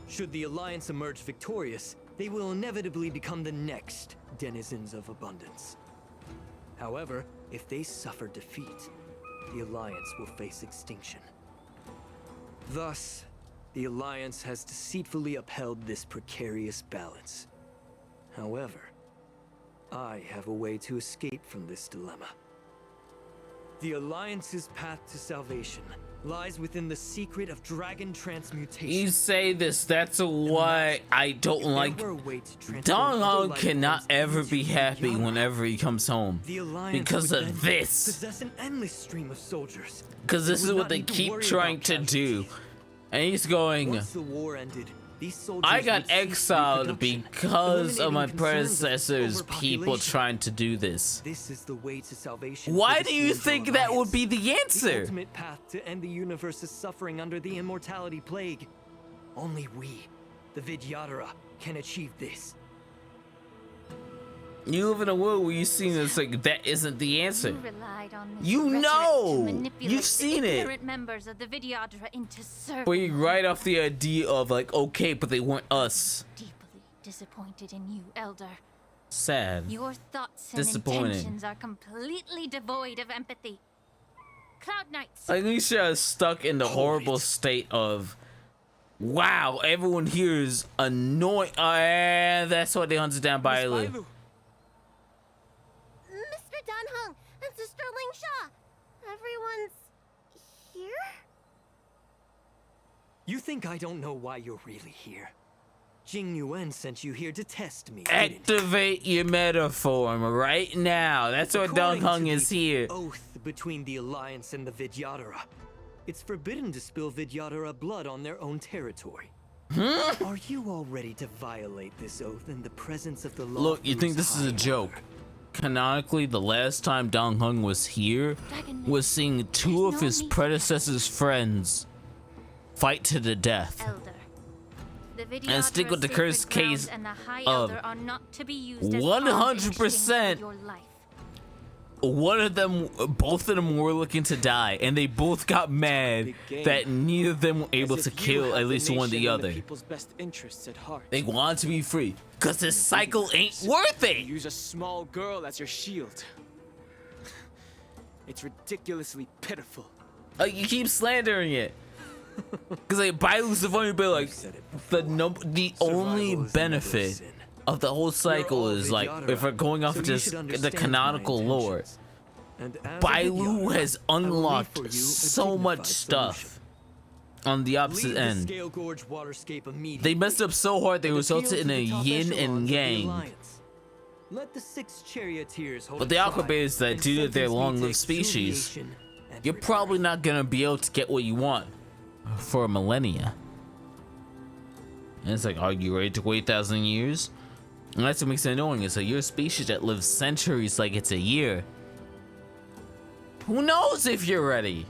Should the Alliance emerge victorious, they will inevitably become the next denizens of abundance. However, if they suffer defeat, the Alliance will face extinction. Thus, the Alliance has deceitfully upheld this precarious balance. However, I have a way to escape from this dilemma. The Alliance's path to salvation lies within the secret of dragon transmutation. You say this, that's why I don't like. Dong Hong cannot ever be happy whenever he comes home because of this. Possess an endless stream of soldiers. Because this is what they keep trying to do. And he's going, Once the war ended, these soldiers I got would cease exiled reproduction, because of my eliminating concerns of predecessors, people overpopulation. trying to do this. This is the way to salvation. Why for the do you Shinto think that would be the Alliance. answer? The ultimate path to end the universe's suffering under the immortality plague. Only we, the Vidyadhara, can achieve this. You live in a world where you see this like that isn't the answer. You relied on this You rhetoric know! to manipulate You've seen the it. ignorant members of the Vidyadhara into serving. Where you write off the idea of like, okay, but they weren't us. Deeply disappointed in you, Elder. Sad. Your thoughts and Disappointing. intentions are completely devoid of empathy. Cloud Knights. Like Alicia is stuck in the horrible state of, wow, everyone here is annoying. And that's why they hunted down Bailu. Mr. Dunhung and Sister Ling Sha, everyone's here? You think I don't know why you're really here? Jing Yuan sent you here to test me. didn't he? Activate your metaform right now. That's why Dong According Hung to is the here. Oath between the Alliance and the Vidyadhara. It's forbidden to spill Vidyadhara blood on their own territory. Are you all ready to violate this oath in the presence of the law? Look, you think this is a joke? Canonically, the last time Dong Hung was here was seeing two of his predecessors' friends fight to the death. Elder. The And stick with the cursed case and the High of Elder are not to be used as 100%. your life. One of them, both of them were looking to die, and they both got mad that neither of them were able to kill at least one of the other. People's best interests at heart. They want to be free, cause this cycle ain't worth it. Use a small girl as your shield. It's ridiculously pitiful. Like you keep slandering it, cause like Bailu's the funny bit. Like the only benefit of the whole cycle is like if we're going off of just the canonical lore, Bailu has unlocked so much stuff on the opposite end. They messed up so hard they resulted in a yin and yang. Let the 6 charioteers hold But the trial Aquabear is that and due to their sentence me to long-lived species, exfoliation and you're probably not gonna be able to get what you want for a millennia. And it's like, are you ready to wait 1,000 years? And that's what makes it annoying. Is that you're a species that lives centuries like it's a year. Who knows if you're ready?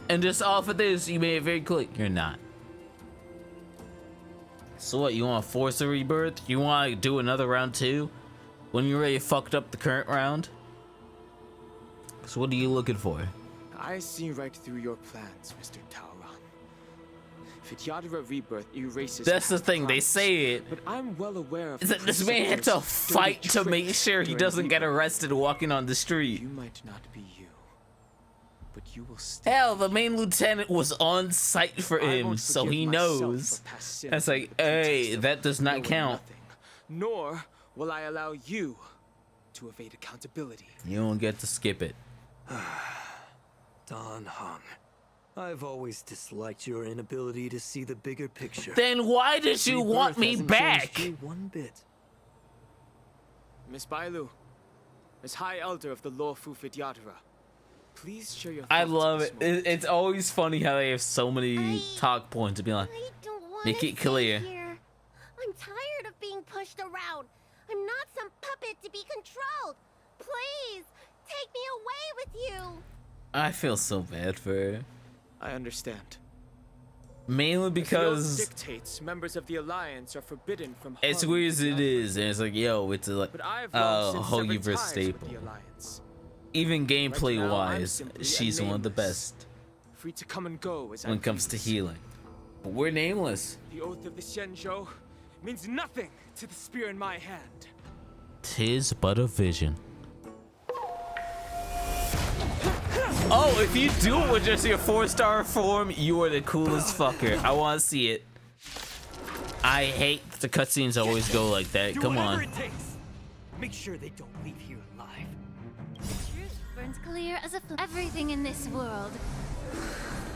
And just off of this, you made it very clear you're not. So what? You want to force a rebirth? You want to do another round 2? When you already fucked up the current round? So what are you looking for? I see right through your plans, Mr. Taoran. Vidyadhara rebirth erases. That's the past thing, they crimes, say it. But I'm well aware of Is that this man had to fight to make sure he doesn't get arrested walking on the street. You might not be you, but you will stay. Hell, the main lieutenant was on site for I him, won't so forgive he myself knows. for past sins That's like, with the hey, pretext of that does not knowing count. nothing. Nor will I allow you to evade accountability. You don't get to skip it. Don Hung, I've always disliked your inability to see the bigger picture. Then why did you Rebirth want me hasn't back? changed you one bit. Miss Bailu, as High Elder of the Lawfu Vidyadhara, please share your thoughts. I at love this it. moment. It's always funny how they have so many talk points to be like, make it clear. Here. I'm tired of being pushed around. I'm not some puppet to be controlled. Please, take me away with you. I feel so bad for her. I understand. Mainly The because oath dictates members of the Alliance are forbidden from as harming weird as it Vidyadhara. is, and it's like, yo, it's a, like, But I've long since severed Hoagie versus ties with Staple. the Alliance. Even gameplay Right now, I'm wise, simply a she's one of the nameless, best free to come and go as when I it comes to please. healing. But we're nameless. The oath of the Shenzhou means nothing to the spear in my hand. 'Tis but a vision. Oh, if you do it with just your 4-star form, you are the coolest fucker. I want to see it. I hate the cutscenes always go like that. Come on. Make sure they don't leave here alive. The truth burns clear as a everything in this world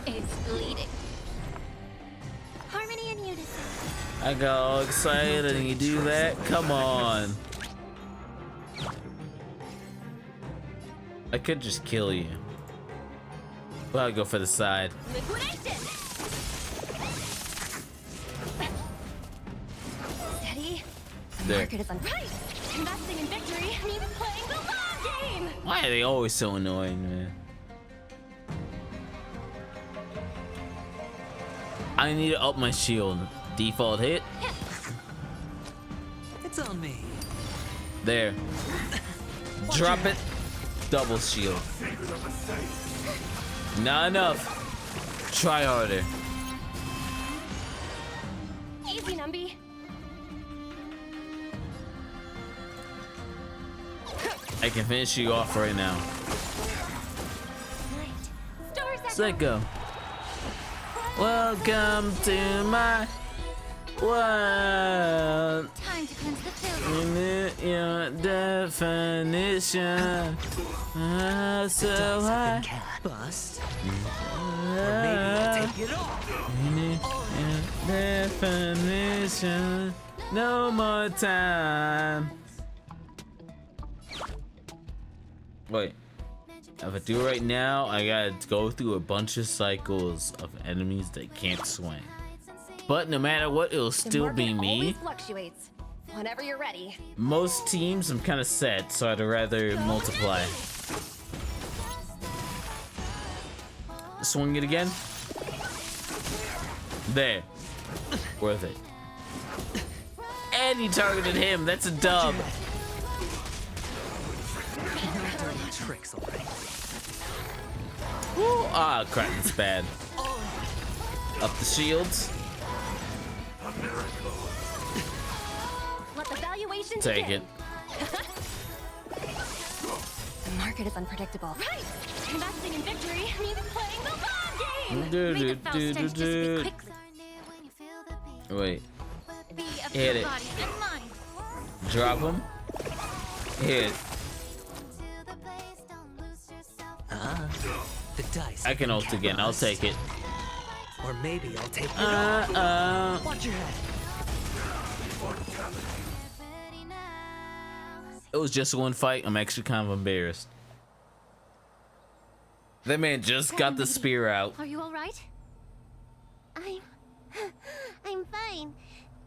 is bleeding. Harmony and unison. I got all excited and you do that? Come on. I could just kill you. But I'll go for the side. Liquidation. Steady. There. Market is on right. Investing in victory means playing the long game. Why are they always so annoying, man? I need to up my shield. Default hit. It's on me. There. Drop it. Double shield. Not enough. Try harder. Easy, Numby. I can finish you off right now. Let go. Welcome to my world. Time to cleanse the filth. Your definition. So high. Bust. Or maybe I'll take it off. Definition. No more time. Wait. If I do it right now, I gotta go through a bunch of cycles of enemies that can't swing. But no matter what, it'll still be me. Always fluctuates. Whenever you're ready. Most teams I'm kind of set, so I'd rather multiply. Swing it again. There. Worth it. And he targeted him. That's a dub. Tricks already. Ooh, ah, crap, that's bad. Up the shields. Let the valuation Take begin. it. The market is unpredictable. Right. Investing in victory means playing the long game. Do, Make do, the foul do, stench do, dissipate quickly. Wait. Be of Hit your it. body and mind. Drop him. Hit. The dice. I can ult again. I'll take it. Or maybe I'll take it off. Watch your head. It was just one fight. I'm actually kind of embarrassed. That man just got the spear out. Are you all right? I'm fine.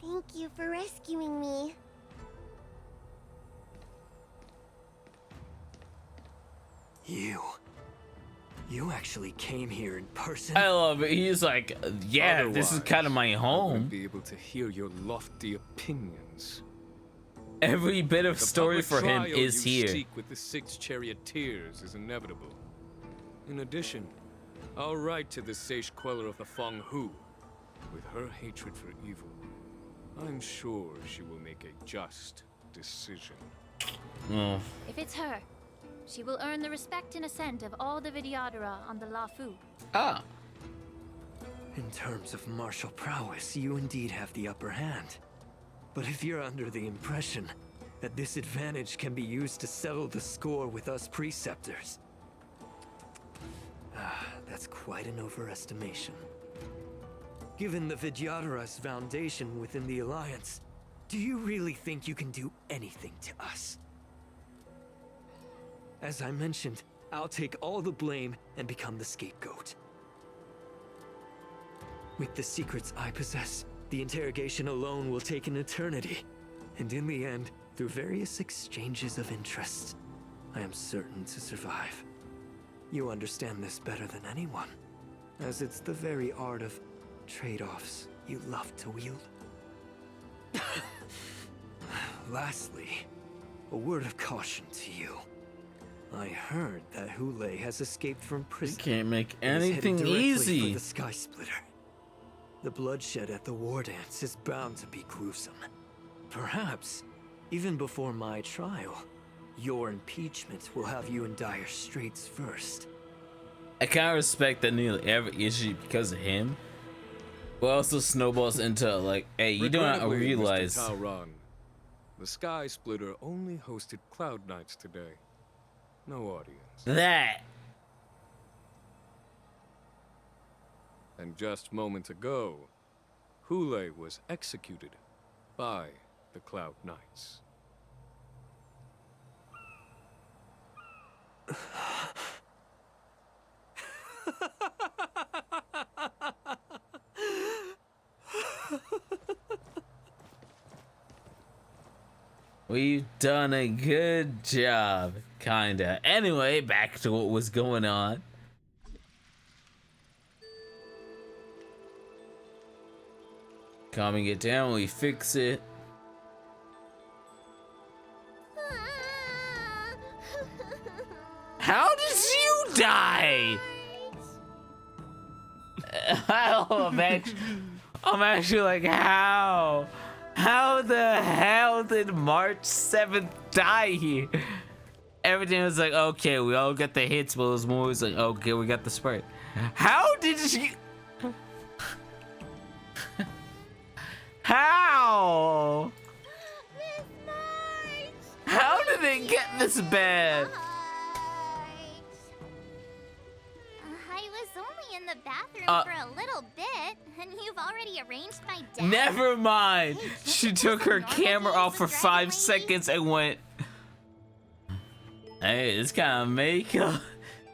Thank you for rescuing me. You actually came here in person? I love it. He's like, yeah, this is kind of my I home. wouldn't be able to hear your lofty opinions. Every bit of The story public for him trial is you here. seek with the 6 charioteers is inevitable. In addition, I'll write to the sage queller of the Feng Hu. With her hatred for evil, I'm sure she will make a just decision. Oh. If it's her, she will earn the respect and assent of all the Vidyadhara on the Lafu. Ah. In terms of martial prowess, you indeed have the upper hand. But if you're under the impression that this advantage can be used to settle the score with us preceptors, that's quite an overestimation. Given the Vidyadhara's foundation within the Alliance, do you really think you can do anything to us? As I mentioned, I'll take all the blame and become the scapegoat. With the secrets I possess, the interrogation alone will take an eternity. And in the end, through various exchanges of interest, I am certain to survive. You understand this better than anyone, as it's the very art of trade-offs you love to wield. Lastly, a word of caution to you. I heard that Hule has escaped from prison. You can't make and is heading anything directly easy. for the Sky Splitter. The bloodshed at the war dance is bound to be gruesome. Perhaps, even before my trial, your impeachment will have you in dire straits first. I kind of respect that nearly every issue because of him, but also snowballs into like, hey, you do not Regrettably, realize. Mr. Talron, the Sky Splitter only hosted Cloud Knights today. No audience. That. And just moments ago, Hule was executed by the Cloud Knights. We've done a good job, kinda. Anyway, back to what was going on. Calming it down, we fix it. How did you die? I'm actually like, how? How the hell did March 7th die here? Everything was like, okay, we all got the hits, but it was more like, okay, we got the spread. How did you? How? How did it get this bad? I was only in the bathroom for a little bit, and you've already arranged my death. Never mind. She took her camera off for 5 seconds and went, hey, it's kind of makeup.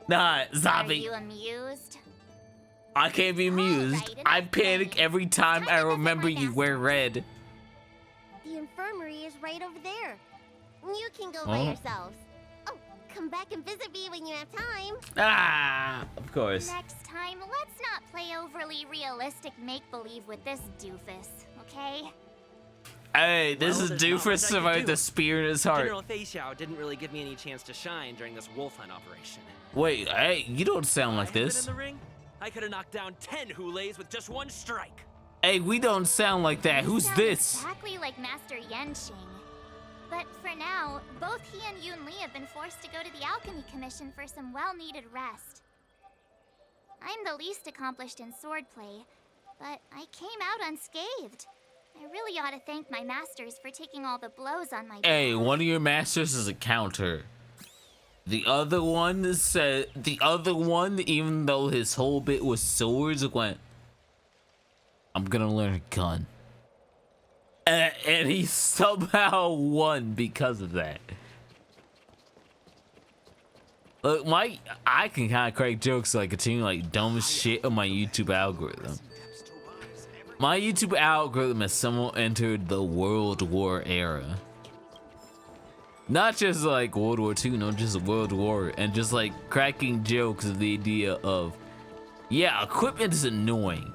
Nah, zombie. Are you amused? I can't be amused. I panic every time I remember you wear red. The infirmary is right over there. You can go by yourselves. Oh, come back and visit me when you have time. Ah, of course. Next time, let's not play overly realistic make-believe with this doofus, okay? Hey, this is doofus survived the spear in his heart. General Fei Xiao didn't really give me any chance to shine during this wolf hunt operation. Wait, hey, you don't sound like this. In the ring, I could have knocked down 10 Hulays with just one strike. Hey, we don't sound like that. Who's this? Exactly like Master Yenqing. But for now, both he and Yun Li have been forced to go to the Alchemy Commission for some well-needed rest. I'm the least accomplished in swordplay, but I came out unscathed. I really ought to thank my masters for taking all the blows on my back. Hey, one of your masters is a counter. The other one said, even though his whole bit was swords, went, I'm gonna learn a gun. And he somehow won because of that. Look, I can kind of crack jokes so I continue like dumb shit on my YouTube algorithm. My YouTube algorithm has somehow entered the World War era. Not just like World War II, no, just World War, and just like cracking jokes of the idea of, yeah, equipment is annoying.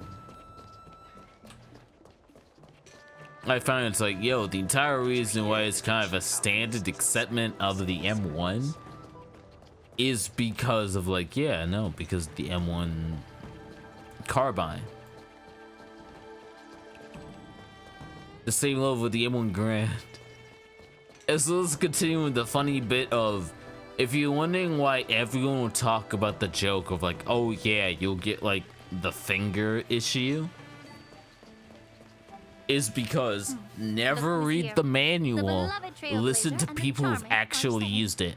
I found it's like, yo, the entire reason why it's kind of a standard acceptance of the M1 is because of like, yeah, no, because the M1 carbine. The same level with the M1 Grand. And so let's continue with the funny bit of, if you're wondering why everyone will talk about the joke of like, oh yeah, you'll get like the finger issue, is because never read the manual, listen to people who've actually used it.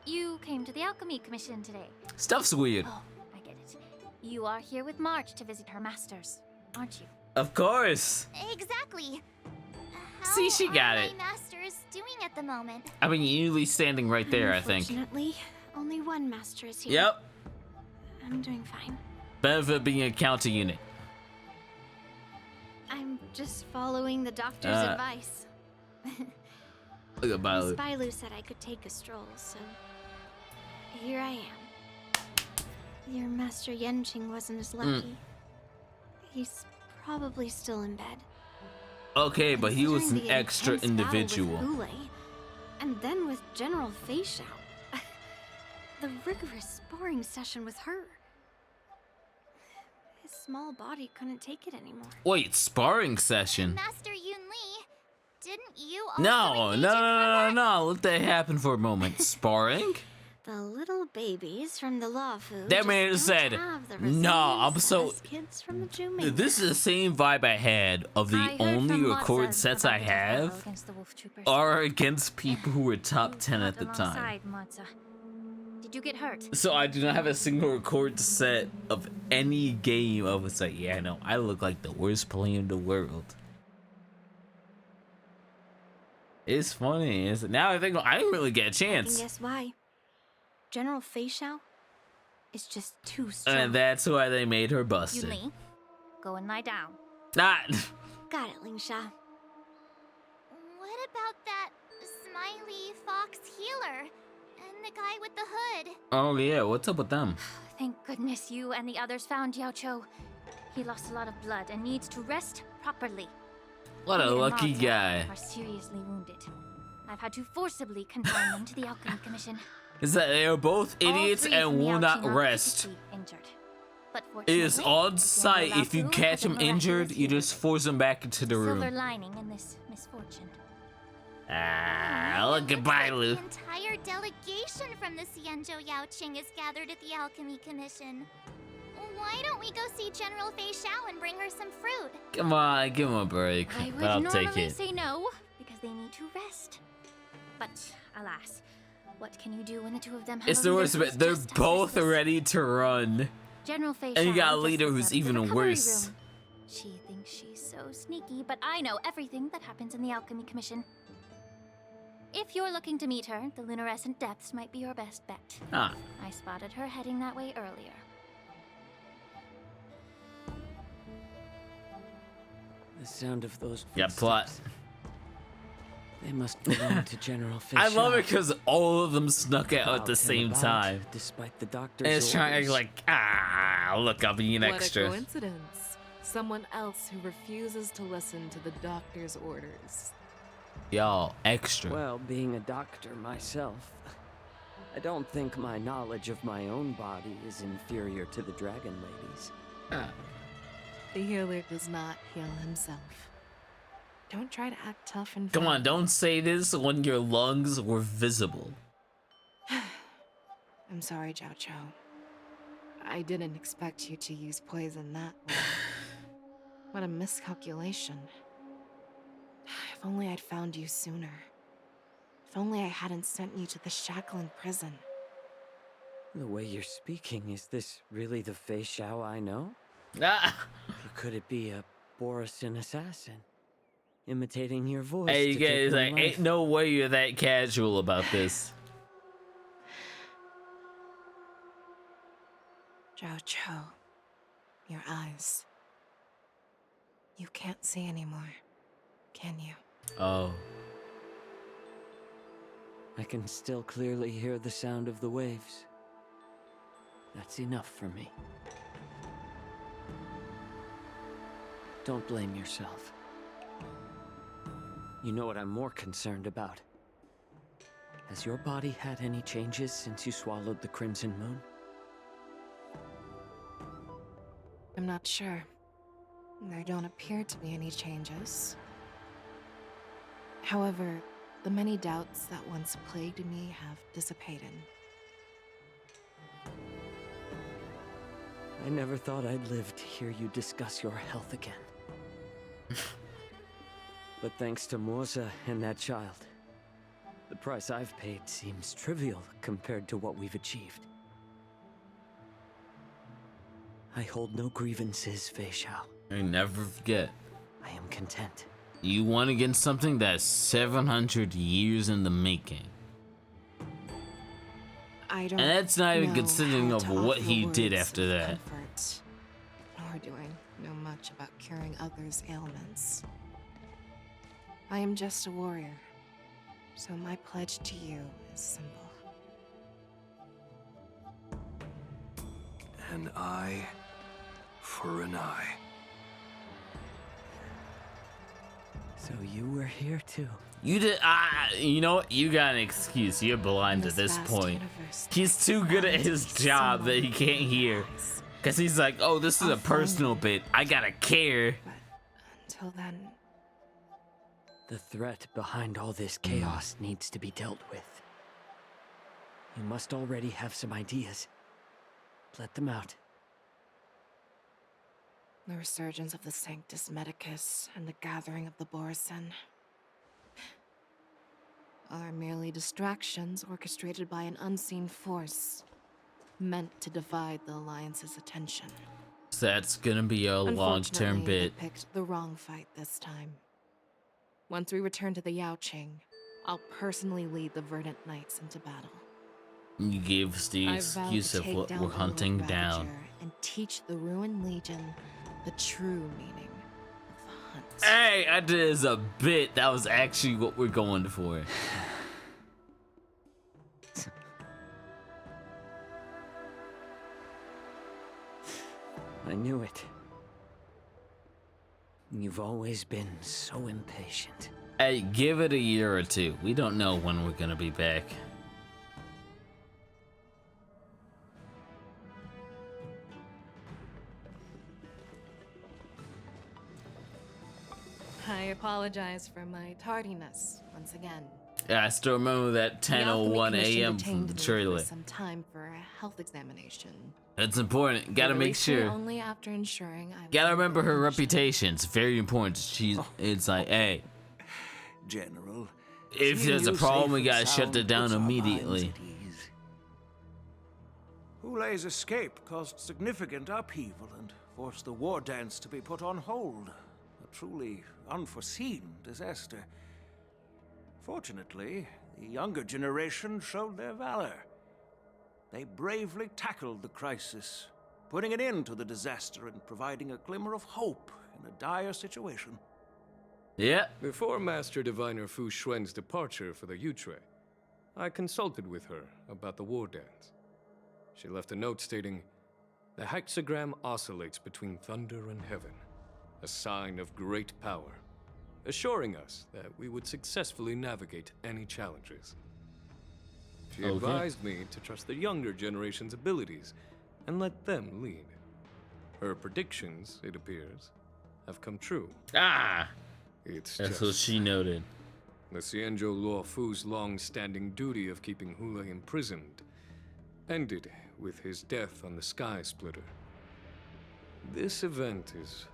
You came to the Alchemy Commission today. Stuff's weird. Oh, I get it. You are here with March to visit her masters, aren't you? Of course. Exactly. See, she got it. My masters doing at the moment? I mean, usually standing right there, I think. Unfortunately, only one master is here. Yep. I'm doing fine. Benefit of being a counter unit. I'm just following the doctor's advice. Look at Bailu. Miss Bailu said I could take a stroll, so here I am. Your Master Yenqing wasn't as lucky. He's probably still in bed. Okay, but he was an Considering the extra intense battle individual. with Hule, and then with General Fei Xiao. The rigorous sparring session with her. His small body couldn't take it anymore. Wait, sparring session? Master Yun Li, didn't you also No. Let that happen for a moment. Sparring? The little babies from the law food. That man said, "No, I'm so." Kids from the Jew This is the same vibe I had of the only record sets I have are against people who were top 10 at the time. Did you get hurt? So I do not have a single record set of any game. I was like, yeah, no, I look like the worst player in the world. It's funny. Now I think I didn't really get a chance. And guess why? General Fei Xiao is just too strong. And that's why they made her busted. Yun Li, go and lie down. Not. Got it, Ling Sha. What about that smiley fox healer and the guy with the hood? Oh yeah, what's up with them? Thank goodness you and the others found Yao Cho. He lost a lot of blood and needs to rest properly. What a lucky guy. Are seriously wounded. I've had to forcibly confine them to the Alchemy Commission. Is that they are both idiots and will not rest. It is on site. If you catch them injured, you just force them back into the room. Silver lining in this misfortune. Look at Bailu. The entire delegation from the Xianzhou Yaoqing is gathered at the Alchemy Commission. Why don't we go see General Fei Xiao and bring her some fruit? Come on, give him a break. I would I'll take normally it. say no, because they need to rest. But alas, what can you do when the two of them have It's a the leader worst who's bit. They're just both ready to run. General Fei And you Xiao got a just leader left who's the even recovery worse. room. She thinks she's so sneaky, but I know everything that happens in the Alchemy Commission. If you're looking to meet her, the luminescent depths might be your best bet. Ah. I spotted her heading that way earlier. The sound of those Yeah, plot. They must belong to General Fei I love Xiao. it because all of them snuck out at the Out same and about, time. Despite the doctor's And it's trying to orders. like, look, I'll be an What extra. a coincidence. Someone else who refuses to listen to the doctor's orders. Y'all, extra. Well, being a doctor myself, I don't think my knowledge of my own body is inferior to the Dragon Lady's. The healer does not heal himself. Don't try to act tough and Come on, don't say this when your lungs were visible. I'm sorry, Zhao Cho. I didn't expect you to use poison that way. What a miscalculation. If only I'd found you sooner. If only I hadn't sent you to the shackling prison. The way you're speaking, is this really the Fei Xiao I know? Ah. Or could it be a Borisin assassin? Imitating your voice Hey, you to take guys, my like, life? ain't no way you're that casual about this. Zhao Cho, your eyes. You can't see anymore, can you? Oh. I can still clearly hear the sound of the waves. That's enough for me. Don't blame yourself. You know what I'm more concerned about? Has your body had any changes since you swallowed the Crimson Moon? I'm not sure. There don't appear to be any changes. However, the many doubts that once plagued me have dissipated. I never thought I'd live to hear you discuss your health again. But thanks to Morza and that child, the price I've paid seems trivial compared to what we've achieved. I hold no grievances, Fei Xiao. I never forget. I am content. You won against something that's 700 years in the making. I don't And that's not even know considering how of to what offer he did words after of that. comfort, nor do I know much about curing others' ailments. I am just a warrior, so my pledge to you is simple. An eye for an eye. So you were here too. You did. You know what? You got an excuse. You're blind at this point. He's too good at his job that he can't hear. Cause he's like, oh, this is a personal bit. I gotta care. Until then, the threat behind all this chaos needs to be dealt with. You must already have some ideas. Let them out. the resurgence of the Sanctus Medicus and the gathering of the Borison are merely distractions orchestrated by an unseen force, meant to divide the Alliance's attention. So that's gonna be a long-term bit. They picked the wrong fight this time. Once we return to the Yaoqing, I'll personally lead the Verdant Knights into battle. You gave us the excuse of what we're hunting down. And teach the Ruined Legion the true meaning of the hunt. Hey, I did as a bit. That was actually what we're going for. I knew it. You've always been so impatient. Hey, give it a year or two. We don't know when we're gonna be back. I apologize for my tardiness once again. Yeah, I still remember that 10:01 a.m. from the trailer. Some time for a health examination. It's important. Gotta make sure. Only after ensuring I Gotta remember her reputation. It's very important. It's like, hey, General, if there's a problem, we gotta shut it down immediately. Hulei's escape caused significant upheaval and forced the war dance to be put on hold. A truly unforeseen disaster. Fortunately, the younger generation showed their valor. They bravely tackled the crisis, putting an end to the disaster and providing a glimmer of hope in a dire situation. Yeah. Before Master Diviner Fu Xuan's departure for the Yutre, I consulted with her about the war dance. She left a note stating, "The hexagram oscillates between thunder and heaven, a sign of great power, assuring us that we would successfully navigate any challenges." She advised me to trust the younger generation's abilities and let them lead. Her predictions, it appears, have come true. Ah! It's That's what she noted. The Xianzhou Luo Fu's long-standing duty of keeping Hulei imprisoned ended with his death on the Sky Splitter. This event is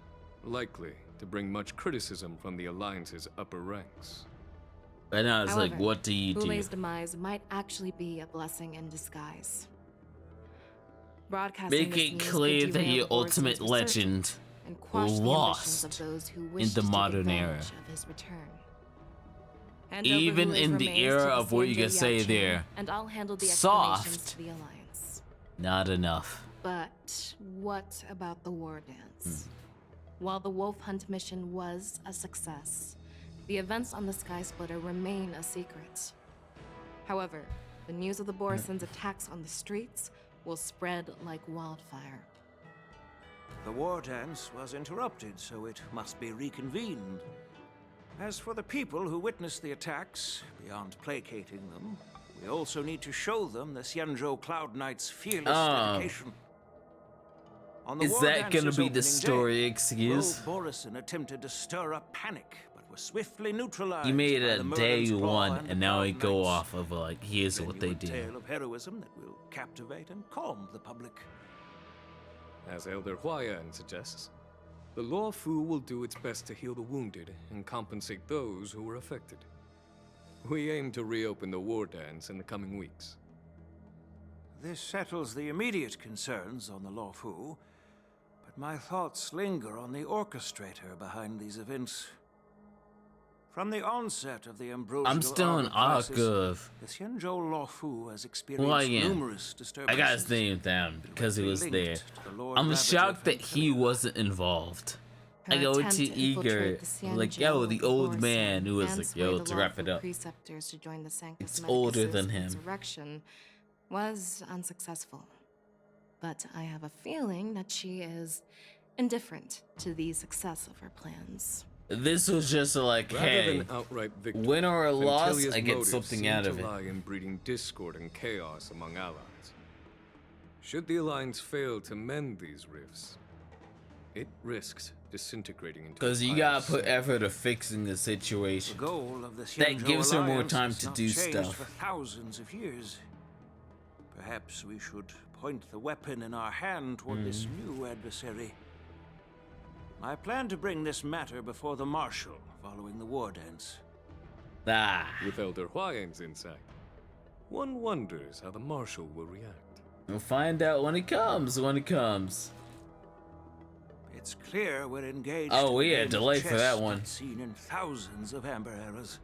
likely to bring much criticism from the Alliance's upper ranks. Right now, it's However, like, what do you do? Hulei's demise might actually be a blessing in disguise. Broadcasting Make it clear that your ultimate legend lost in the modern era. Even in the era of what you can say there, and I'll handle the soft, to the Alliance. Not enough. But what about the war dance? While the wolf hunt mission was a success, the events on the Sky Splitter remain a secret. However, the news of the Borison's attacks on the streets will spread like wildfire. The war dance was interrupted, so it must be reconvened. As for the people who witnessed the attacks, beyond placating them, we also need to show them the Xianzhou Cloud Knight's fearless dedication. On the Is war that gonna dance's be the opening story day, excuse? Rogue Borison attempted to stir up panic, but was swiftly neutralized. You made by it the a Merlin's day Claw one, and and now Cloud we go Knights. off of like, here's what they do. Tale of heroism that will captivate and calm the public. As Elder Huayan suggests, the Luo Fu will do its best to heal the wounded and compensate those who were affected. We aim to reopen the war dance in the coming weeks. This settles the immediate concerns on the Luo Fu, but my thoughts linger on the orchestrator behind these events. From the onset of the Ambrosial I'm still in awe crisis, of the Xianzhou Luo Fu has experienced Huayan. numerous disturbances. I got his name down because he was there. linked to the Lord I'm Ravager shocked that from he wasn't involved. Her I go attempt into to eager, infiltrate like, the yo, the Xianzhou old Borison man who was and like, sway yo, the to wrap it lawful up. preceptors to join the Sanctus It's older Medicus's than him. insurrection was unsuccessful. But I have a feeling that she is indifferent to the success of her plans. This was just like, Rather hey, than outright victory, win or a loss, Ventilia's I get motives something seem out to of it. lie in breeding discord and chaos among allies. Should the Alliance fail to mend these rifts, it risks disintegrating into. Because you gotta put effort to fixing the situation. The goal of the That gives her more Alliance time has to not do changed stuff. for thousands of years. Perhaps we should point the weapon in our hand toward this new adversary. I plan to bring this matter before the Marshal following the war dance. With Elder Huayan's insight, one wonders how the Marshal will react. We'll find out when it comes. It's clear we're engaged. Oh, in we a had game of delay for chess that one. not seen in thousands of Amber eras.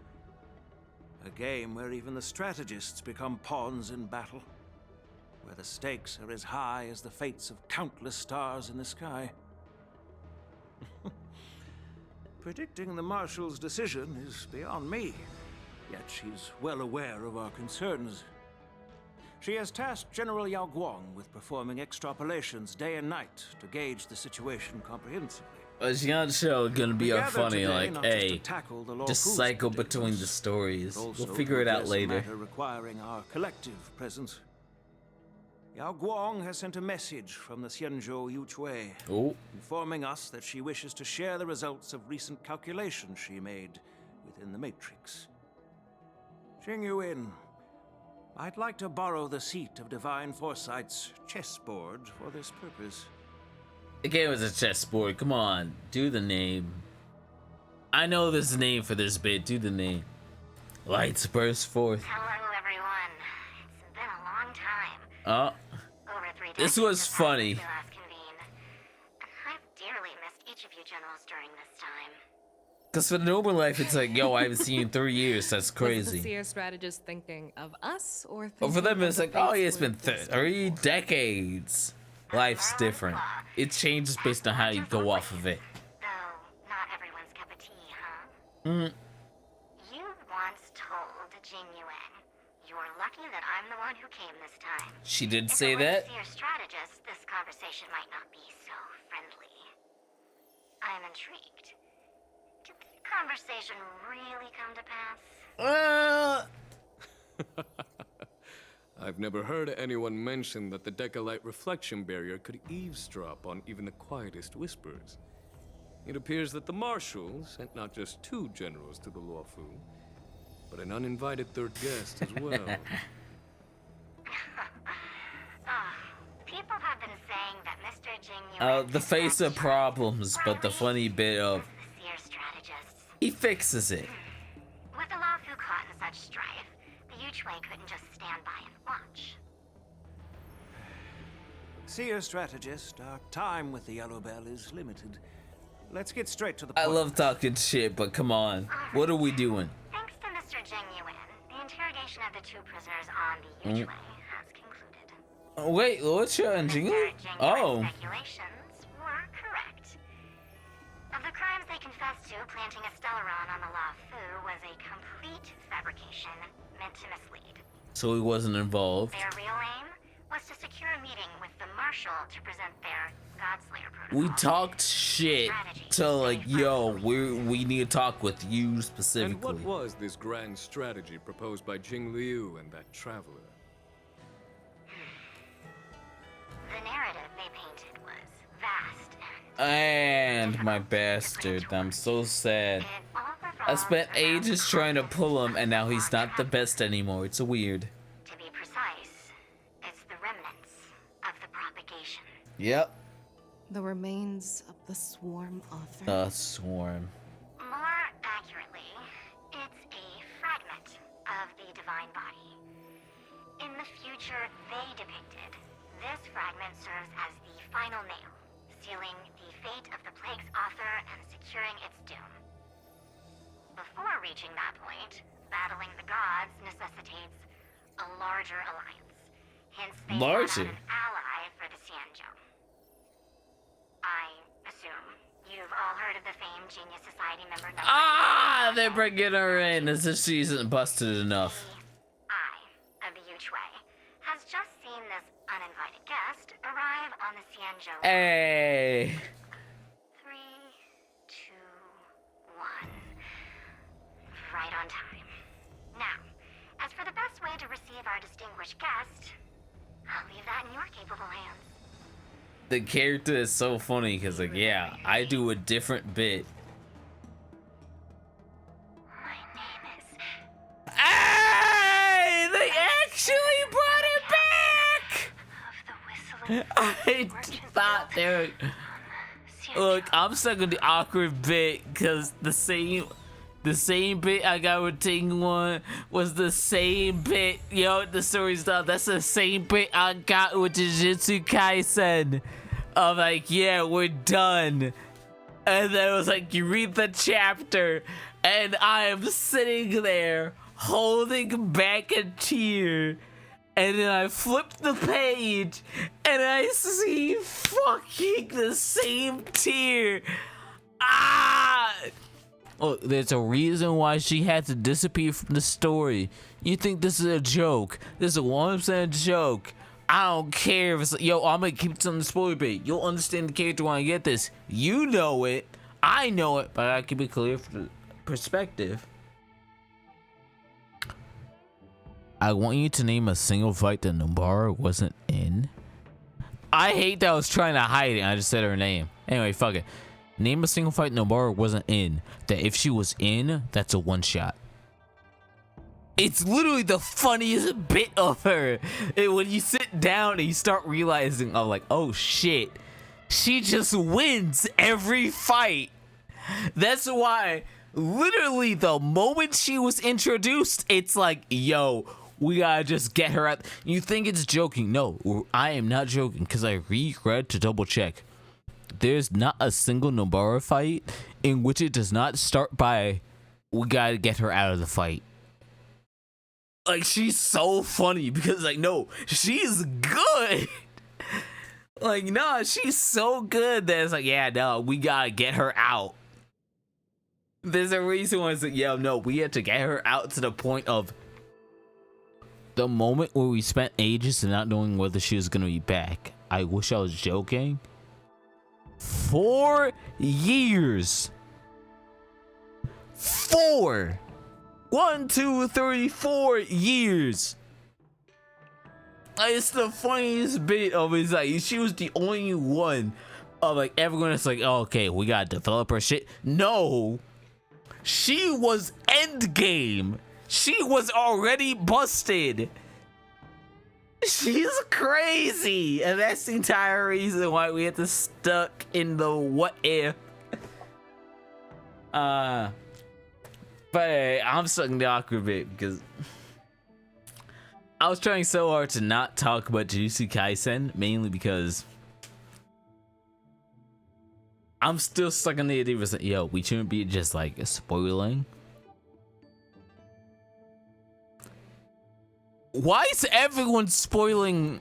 A game where even the strategists become pawns in battle, where the stakes are as high as the fates of countless stars in the sky. Predicting the Marshal's decision is beyond me, yet she's well aware of our concerns. She has tasked General Yao Guang with performing extrapolations day and night to gauge the situation comprehensively. It's gonna show gonna be We up funny, gathered today like, not just to hey, tackle the just Lawful's cycle between the stories. but also We'll figure it to out address a later. matter requiring our collective presence. Yao Guang has sent a message from the Xianzhou Yuchui, informing us that she wishes to share the results of recent calculations she made within the Matrix. Jing Yuin, I'd like to borrow the seat of Divine Foresight's chessboard for this purpose. The game was a chessboard. Come on, do the name. I know this name for this bit. Do the name. Lights burst forth. Hello, everyone. It's been a long time. Oh, this was funny. Last convened. I've dearly missed each of you generals during this time. Cause for the normal life, it's like, yo, I haven't seen you in 3 years. That's Was the crazy. Seer strategist thinking of us or But thinking for them, of it's the like, oh fates yeah, it's been we're 3 decades. Life's different. It changes based on how you go off of it. Not everyone's cup of tea, huh? Mm. You once told Jing Yuan, "You're lucky that I'm the one who came this time." She did If say it were that. the Seer strategist, this conversation might not be so friendly. I'm intrigued. Did the conversation really come to pass? I've never heard anyone mention that the Decalite reflection barrier could eavesdrop on even the quietest whispers. It appears that the Marshal sent not just 2 generals to the Luofu, but an uninvited 3rd guest as well. People have been saying that Mr. Jing Yuan The face of problems, but the funny bit of the Seer strategists. he fixes it. With the Luofu caught in such strife, the Yuchui couldn't just stand by and watch. Seer strategist, our time with the Yellow Bell is limited. Let's get straight to the I point. love talking shit, but come on, what are we doing? Thanks to Mr. Jing Yuan, the interrogation of the 2 prisoners on the Yuchui has concluded. Oh, wait, what's your engine? Oh, Speculations were correct. Of the crimes they confessed to, planting a Stellaron on the Luofu was a complete fabrication meant to mislead. so he wasn't involved. Their real aim was to secure a meeting with the Marshal to present their Godslayer protocol. We talked shit to like, yo, we need to talk with you And specifically. what was this grand strategy proposed by Jing Liu and that traveler? The narrative they painted was vast And my bastard, I'm so sad. I spent ages trying to pull him, and now he's not the best anymore. It's weird. To be precise, it's the remnants of the propagation. Yep. The remains of the Swarm Author. The Swarm. More accurately, it's a fragment of the Divine Body. In the future they depicted, this fragment serves as the final nail, sealing the fate of the Plague's author and securing its doom. Before reaching that point, battling the gods necessitates a larger alliance. Hence, they sought out an ally for the Xianzhou. I assume you've all heard of the famed Genius Society member number. Ah, they're bringing her in as if she isn't busted enough. Of the Yuchui has just seen this uninvited guest arrive on the Xianzhou. Hey. 3, 2, 1. Right on time. Now, as for the best way to receive our distinguished guest, I'll leave that in your capable hands. the character is so funny because, like, yeah, I do a different bit. Hey, they actually brought it back. I thought they were. Look, I'm stuck on the awkward bit because the same bit I got with Ting One was the same bit. Yo, the story's done. That's the same bit I got with Jujutsu Kaisen. Of like, yeah, we're done. And then it was like, you read the chapter, and I am sitting there holding back a tear. And then I flip the page, and I see fucking the same tear. Ah! Look, there's a reason why she had to disappear from the story. You think this is a joke? This is a 100% joke. I don't care if it's like, yo, I'm gonna keep it on the spoiler bait. You'll understand the character when I get this. You know it. I know it, but I gotta keep it clear for the perspective. I want you to name a single fight that Nobara wasn't in. I hate that I was trying to hide it. I just said her name. Anyway, fuck it. Name a single fight Nobara wasn't in. That if she was in, that's a one shot. It's literally the funniest bit of her. And when you sit down and you start realizing, I'm like, oh shit. She just wins every fight. That's why, literally, the moment she was introduced, it's like, yo, we gotta just get her out. You think it's joking? No, I am not joking because I reread to double check. There's not a single Nobara fight in which it does not start by, we gotta get her out of the fight. Like, she's so funny because, like, no, she's good. Like, no, she's so good that it's like, yeah, no, we gotta get her out. There's a reason why it's like, yeah, no, we had to get her out to the point of the moment where we spent ages not knowing whether she was gonna be back. I wish I was joking. 4 years. 4. 1, 2, 3, 4 years. It's the funniest bit of it. Like, she was the only one of like everyone that's like, oh, okay, we gotta develop her shit. No, she was endgame. She was already busted. She's crazy, and that's the entire reason why we had to stuck in the what if. But I'm stuck in the awkward bit because I was trying so hard to not talk about Jujutsu Kaisen, mainly because I'm still stuck on the idea of like, yo, we shouldn't be just like spoiling. Why is everyone spoiling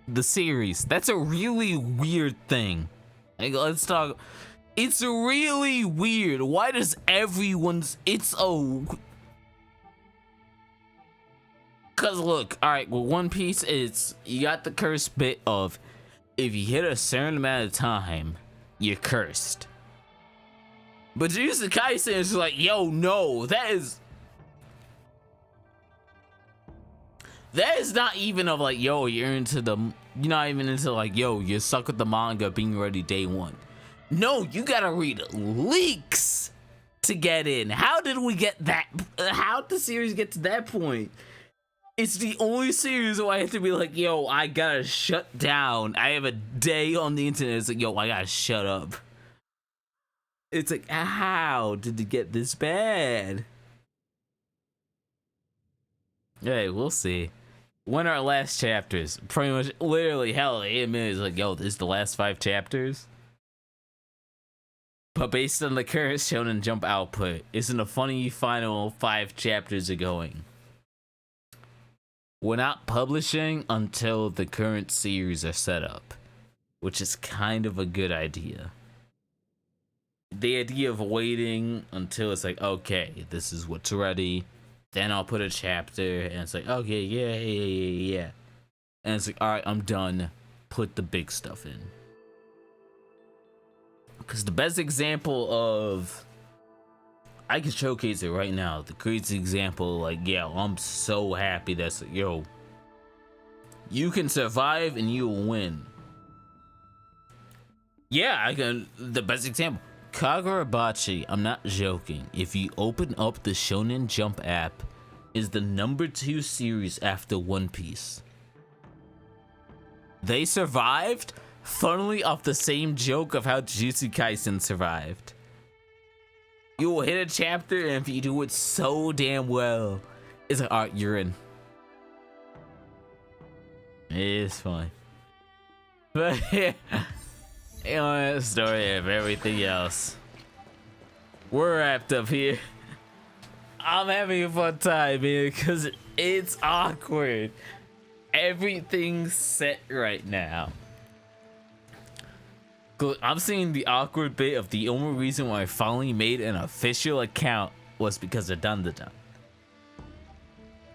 the series? That's a really weird thing. Like, let's talk. It's really weird. Why does everyone's... It's a... Because look, alright, well, One Piece is... You got the cursed bit of... If you hit a certain amount of time, you're cursed. But Jujutsu Kaisen is like, yo, no, that is not even of like, yo, you're not even into like, yo, you're stuck with the manga being ready day one. No, you gotta read leaks to get in. How did we get that? How'd the series get to that point? It's the only series where I have to be like, yo, I gotta shut down. I have a day on the internet. It's like, yo, I gotta shut up. It's like, how did it get this bad? Hey, we'll see. When are our last chapters? Pretty much, literally, hell, 8 minutes. Like, yo, this is the last 5 chapters. But based on the current Shonen Jump output, isn't a funny final 5 chapters are going. We're not publishing until the current series are set up, which is kind of a good idea. The idea of waiting until it's like, okay, this is what's ready, then I'll put a chapter, and it's like, okay, yeah. And it's like, alright, I'm done. Put the big stuff in. Because the best example of... I can showcase it right now. The greatest example, like, yeah, I'm so happy that's, yo, you can survive and you'll win. Yeah, I can. The best example, Kagurabachi. I'm not joking. If you open up the Shonen Jump app, is the #2 series after One Piece. They survived, funnily off the same joke of how Jujutsu Kaisen survived. You will hit a chapter, and if you do it so damn well, it's like, alright, you're in. It's fine. But yeah, you know, the story of everything else. We're wrapped up here. I'm having a fun time, man, because it's awkward. Everything's set right now. I'm seeing the awkward bit of the only reason why I finally made an official account was because of Dandadan.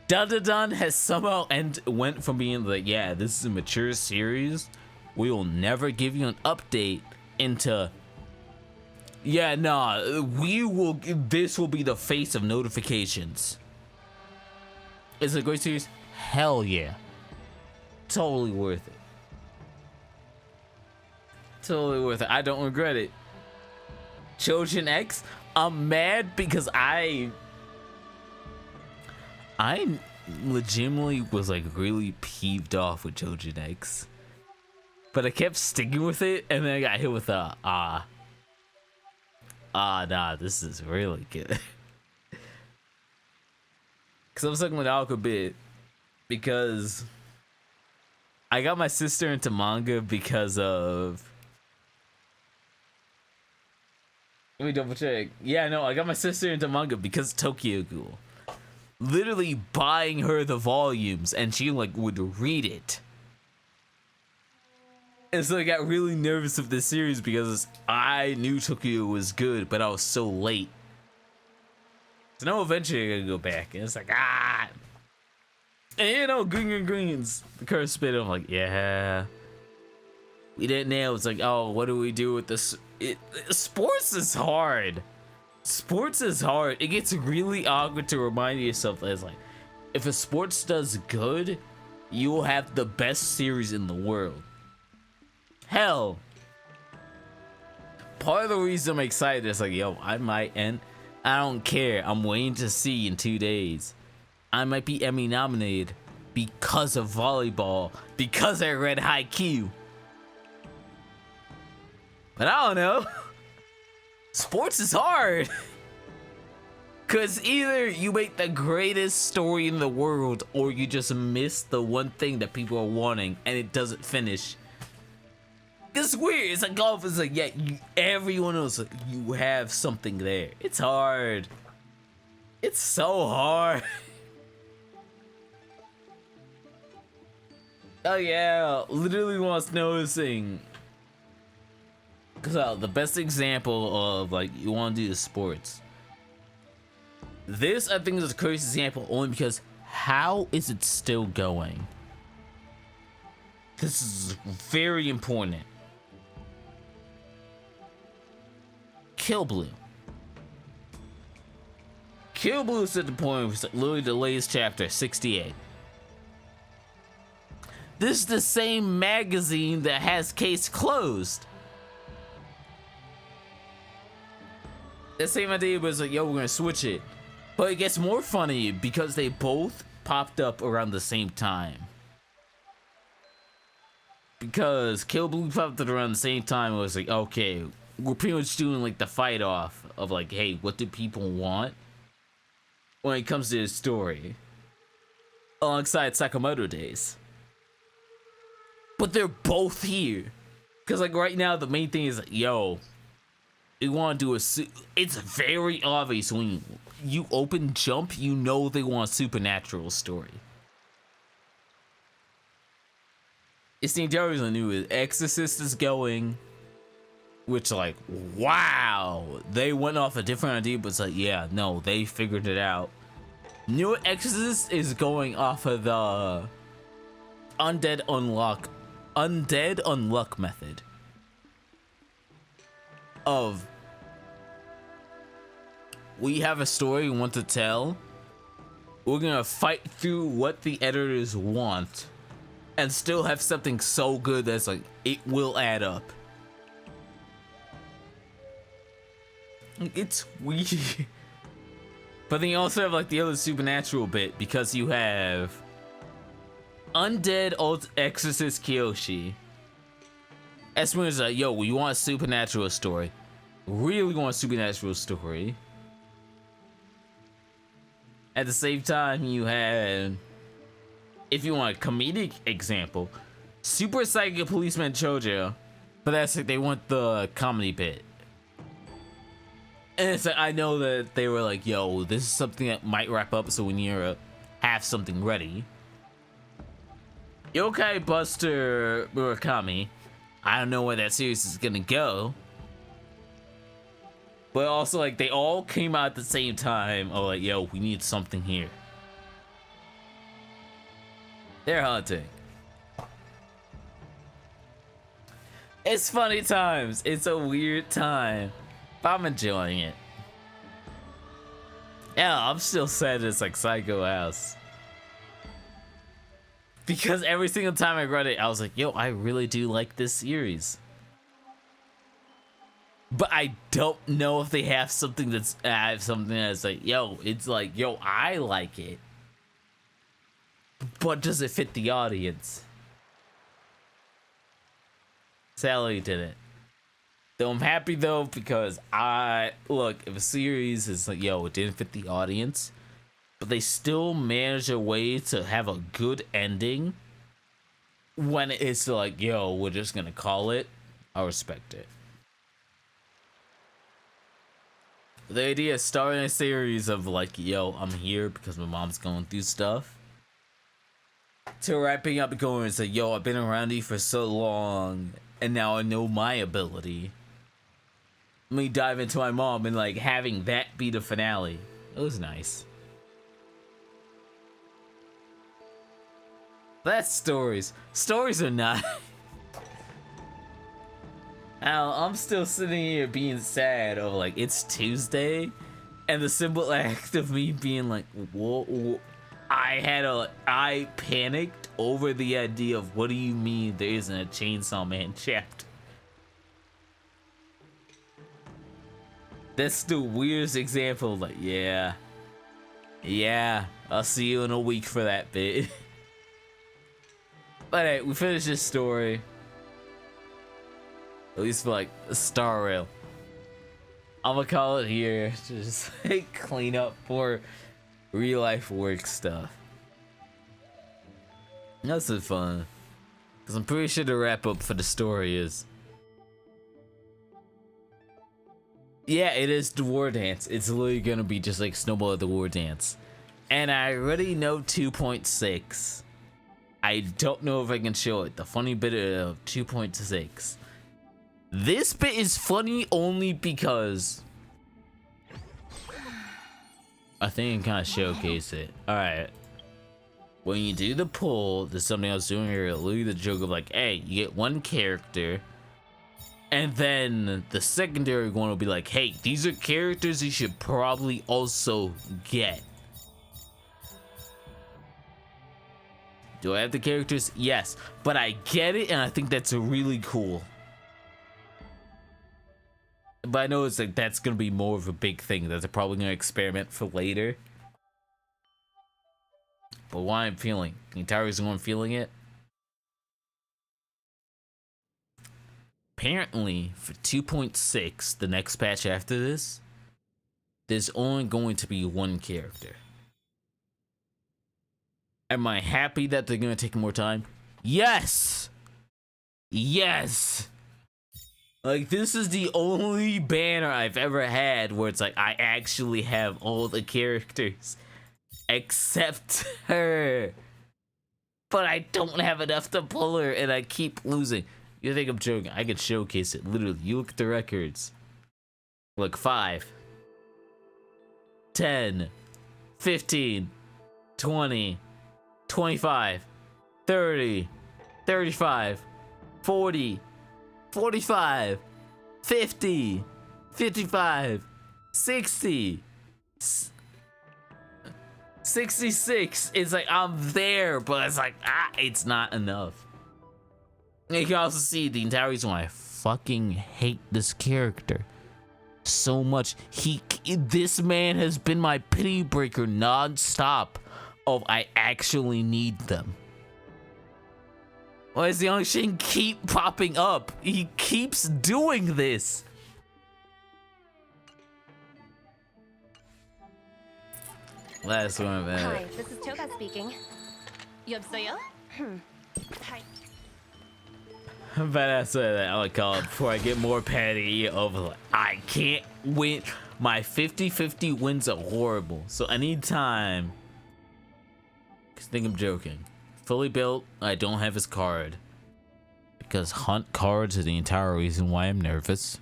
Dandadan has somehow went from being like, yeah, this is a mature series, we will never give you an update, into, yeah, nah, this will be the face of notifications. It's a great series? Hell yeah. Totally worth it. Totally worth it. I don't regret it. Chojin X, I'm mad because I legitimately was like really peeved off with Chojin X. But I kept sticking with it, and then I got hit with a nah, this is really good. Cause I was talking with Alk a bit, because I got my sister into manga because of, let me double check. Yeah, no, I got my sister into manga because Tokyo Ghoul. Literally buying her the volumes, and she like would read it. And so I got really nervous of this series because I knew Tokyo was good, but I was so late. So now eventually I gotta go back, and it's like, and you know, Green's the curse bit. I'm like, yeah, we didn't nail. It's like, oh, what do we do with this? Sports is hard. Sports is hard. It gets really awkward to remind yourself that it's like, if a sports does good, you will have the best series in the world. Hell, part of the reason I'm excited is like, yo, I might end. I don't care. I'm waiting to see in 2 days. I might be Emmy nominated because of volleyball, because I read Haikyuu. But I don't know. Sports is hard. Because either you make the greatest story in the world, or you just miss the one thing that people are wanting and it doesn't finish. It's weird. It's like golf. It's like, yeah, everyone else, you have something there. It's hard. It's so hard. Oh yeah, literally was noticing. Cause the best example of like you want to do the sports. This I think is a crazy example only because how is it still going? This is very important. Kill Blue. Kill Blue is at the point where it's like literally the latest chapter, 68. This is the same magazine that has Case Closed. The same idea was like, yo, we're gonna switch it. But it gets more funny because they both popped up around the same time. Because Kill Blue popped up around the same time, it was like, okay, we're pretty much doing like the fight off of like, hey, what do people want when it comes to this story? Alongside Sakamoto Days. But they're both here. Because like right now, the main thing is like, yo, we want to do it's very obvious when you open Jump, you know they want a supernatural story. It's the entire reason I knew it. Exorcist is going, which like, wow, they went off a different idea, but it's like, yeah, no, they figured it out. New Exorcist is going off of the Undead Unluck method of, we have a story we want to tell, we're gonna fight through what the editors want and still have something so good that's like it will add up. It's weird. But then you also have like the other supernatural bit because you have undead old exorcist Kiyoshi. Esmer's like, yo, you want a supernatural story? Really want a supernatural story. At the same time, you have, if you want a comedic example, Super Psychic Policeman Chojo. But that's like they want the comedy bit. And it's like, I know that they were like, yo, this is something that might wrap up, so we need to have something ready. Yokai Buster Murakami. I don't know where that series is gonna go. But also, like, they all came out at the same time. Oh, like, yo, we need something here. They're hunting. It's funny times. It's a weird time. But I'm enjoying it. Yeah, I'm still sad it's like Psycho House. Because every single time I read it, I was like, yo, I really do like this series. But I don't know if they have something that's like, yo, it's like, yo, I like it. But does it fit the audience? Sally did it. Though I'm happy though, because look, if a series is like, yo, it didn't fit the audience, but they still manage a way to have a good ending when it's like, yo, we're just gonna call it, I respect it. The idea of starting a series of like, yo, I'm here because my mom's going through stuff, to wrapping up going and say, yo, I've been around you for so long and now I know my ability. Let me dive into my mom, and like having that be the finale. It was nice. That's stories. Stories are not. I'm still sitting here being sad over like it's Tuesday, and the simple act of me being like, whoa, I panicked over the idea of what do you mean there isn't a Chainsaw Man chapter? That's the weirdest example. Like, yeah, I'll see you in a week for that bit. But hey, we finished this story. At least for like a star rail. I'm gonna call it here to just like clean up for real life work stuff. That's fun. Cause I'm pretty sure the wrap up for the story is, yeah, it is the war dance. It's literally gonna be just like Snowball at the war dance. And I already know 2.6. I don't know if I can show it. The funny bit of 2.6. This bit is funny only because I think I can kind of showcase it. Alright. When you do the pull, there's something I was doing here. Literally the joke of like, hey, you get one character. And then the secondary one will be like, hey, these are characters you should probably also get. Do I have the characters? Yes. But I get it, and I think that's really cool. But I know it's like that's going to be more of a big thing that they're probably going to experiment for later. But why I'm feeling, the entire reason why I'm feeling it, apparently for 2.6, the next patch after this, there's only going to be one character. Am I happy that they're going to take more time? Yes! Yes! Like, this is the only banner I've ever had where it's like, I actually have all the characters. Except her. But I don't have enough to pull her, and I keep losing. You think I'm joking? I could showcase it. Literally, you look at the records. Look, 5, 10, 15, 20, 25, 30, 35, 40, 45, 50, 55, 60, 66. It's like I'm there, but it's like, it's not enough. You can also see the entire reason why I fucking hate this character. so much. This man has been my pity breaker non-stop of I actually need them. Why does the Youngshin keep popping up? He keeps doing this. Last one, man. Hi, this is Toga speaking. 여보세요? Hi. But I say that I call it before I get more petty over. I can't win. My 50-50 wins are horrible. So anytime, cause I think I'm joking. Fully built, I don't have his card because hunt cards are the entire reason why I'm nervous.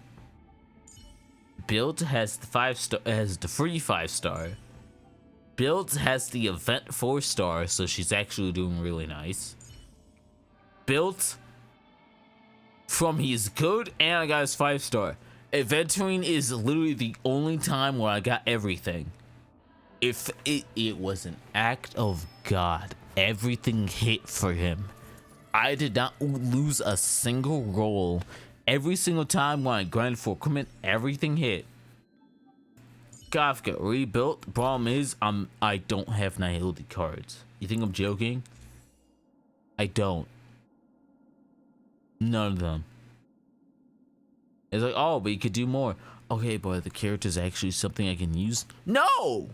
Built has the 5-star, has the free 5-star. Built has the event 4-star, so she's actually doing really nice. Built from he's good and I got his 5-star. Adventuring is literally the only time where I got everything. If it was an act of God, everything hit for him. I did not lose a single roll. Every single time when I grinded for equipment, everything hit. Kafka rebuilt. The problem is I don't have Nihility cards. You think I'm joking? I don't. None of them. It's like, oh, but you could do more. Okay, but the character's actually something I can use. No!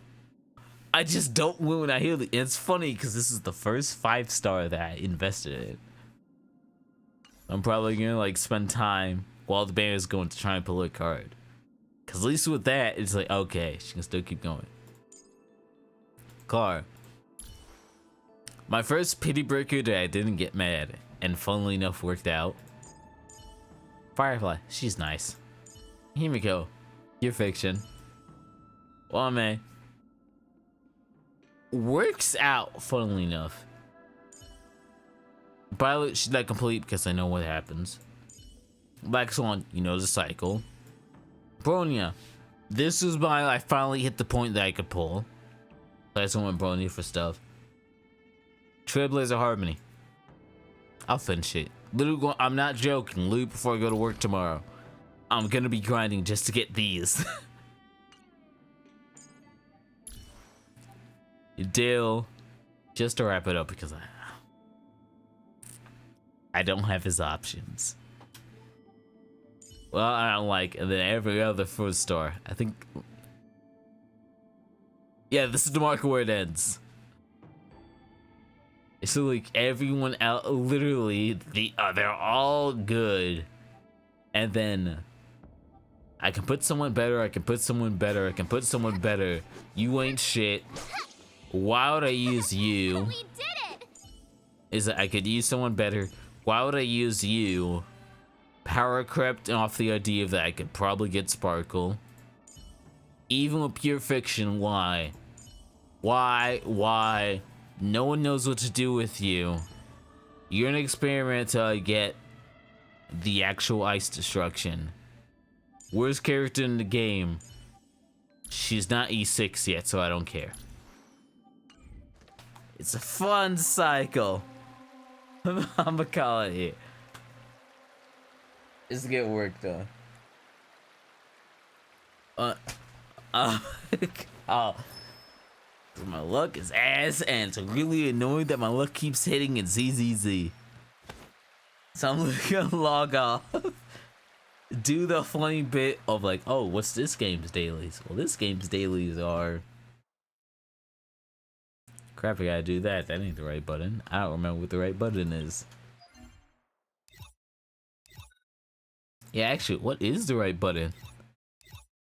I just don't win when I heal it. It's funny because this is the first 5-star that I invested in. I'm probably gonna like spend time while the band is going to try and pull a card. Cause at least with that, it's like, okay, she can still keep going. Car. My first pity breaker that I didn't get mad, and funnily enough worked out. Firefly, she's nice. Himiko, you're fiction. Wame. Works out, funnily enough. Violet, she's not complete because I know what happens. Black Swan, you know the cycle. Bronya, this is why I finally hit the point that I could pull. I just want Bronya for stuff. Trailblazer Harmony. I'll finish it. Literally, I'm not joking. Literally before I go to work tomorrow, I'm gonna be grinding just to get these. Dale, just to wrap it up because I don't have his options. Well, I don't like, and then every other 4-star. I think. Yeah, this is the market where it ends. So like everyone out, literally they're all good, and then I can put someone better. I can put someone better. I can put someone better. You ain't shit. Why would I use you? We did it. Is that I could use someone better. Why would I use you? Power crept off the idea that I could probably get Sparkle. Even with pure fiction, why? Why? No one knows what to do with you. You're an experiment till I get the actual ice destruction. Worst character in the game. She's not E6 yet, so I don't care. It's a fun cycle. I'm gonna call it here. Just to get work done. My luck is ass, and it's really annoying that my luck keeps hitting in ZZZ. So I'm gonna log off. Do the funny bit of like, oh, what's this game's dailies? Well, this game's dailies are... Crap, I gotta do that. That ain't the right button. I don't remember what the right button is. Yeah, actually, what is the right button?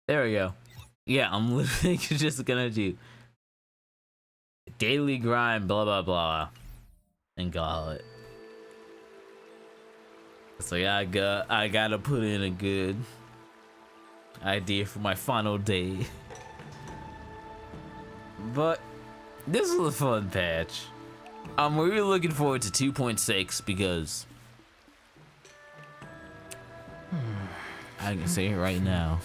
There we go. Yeah, I'm literally just gonna do daily grind, blah blah blah, and call it. So yeah, I gotta put in a good idea for my final day. But this is a fun patch. I'm really looking forward to 2.6 because I can say it right now.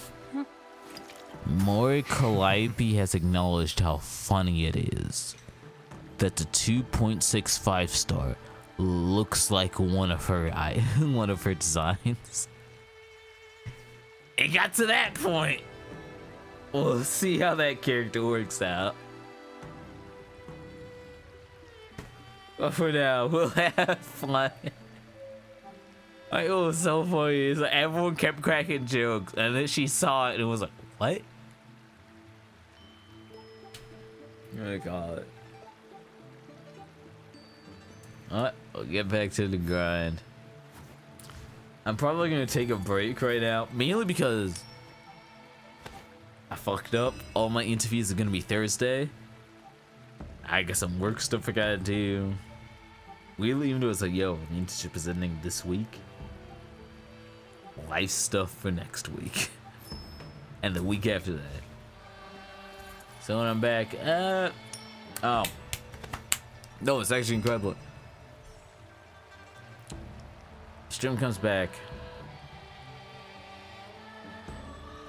Mori Calliope has acknowledged how funny it is that the 2.65 star looks like one of her designs. it got to that point. We'll see how that character works out. But for now, we'll have fun. Like, it was so funny. It's like everyone kept cracking jokes, and then she saw it and it was like, what? What do you call it? Alright, we'll get back to the grind. I'm probably gonna take a break right now, mainly because I fucked up. All my interviews are gonna be Thursday. I got some work stuff I gotta do. Weirdly, even though it's like, yo, the internship is ending this week. Life stuff for next week. And the week after that. So when I'm back, oh. No, it's actually incredible. Stream comes back.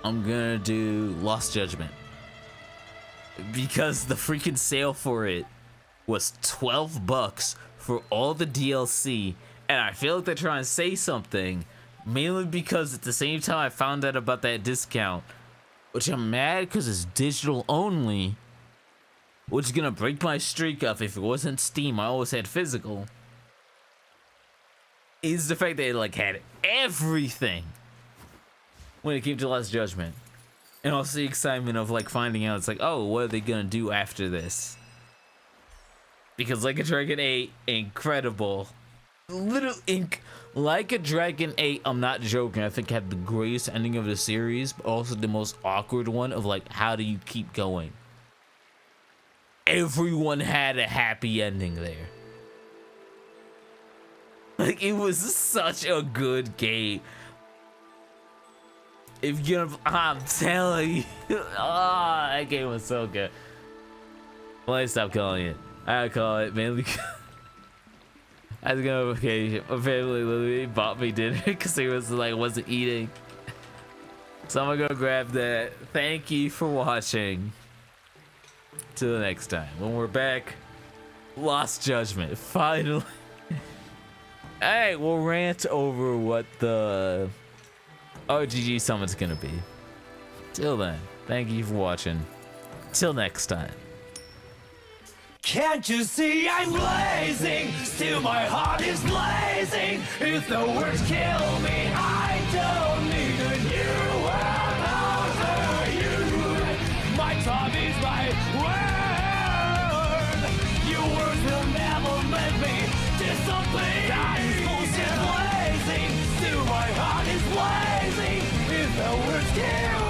I'm gonna do Lost Judgment. Because the freaking sale for it was $12 for all the DLC. And I feel like they're trying to say something. Mainly because at the same time I found out about that discount. Which I'm mad because it's digital only. Which is gonna break my streak up. If it wasn't Steam, I always had physical. Is the fact that it like had everything when it came to Lost Judgment. And also the excitement of like finding out, it's like, oh, what are they gonna do after this? Because Like a Dragon 8, incredible. Like a Dragon 8, I'm not joking, I think had the greatest ending of the series, but also the most awkward one of like, how do you keep going? Everyone had a happy ending there. Like, it was such a good game. If you're, I'm telling you, that game was so good. Well, I stopped calling it. I call it mainly because I was going on vacation. My family literally bought me dinner because they was like, wasn't eating. So I'm gonna go grab that. Thank you for watching. Till the next time. When we're back, Lost Judgment. Finally. Alright, we'll rant over what the RGG summon's gonna be. Till then, thank you for watching. Till next time. Can't you see I'm blazing? Still my heart is blazing. If the words kill me, I don't need a new another you. My time is my word. Your words will never let me disappear. I'm blazing. Still my heart is blazing. If the words kill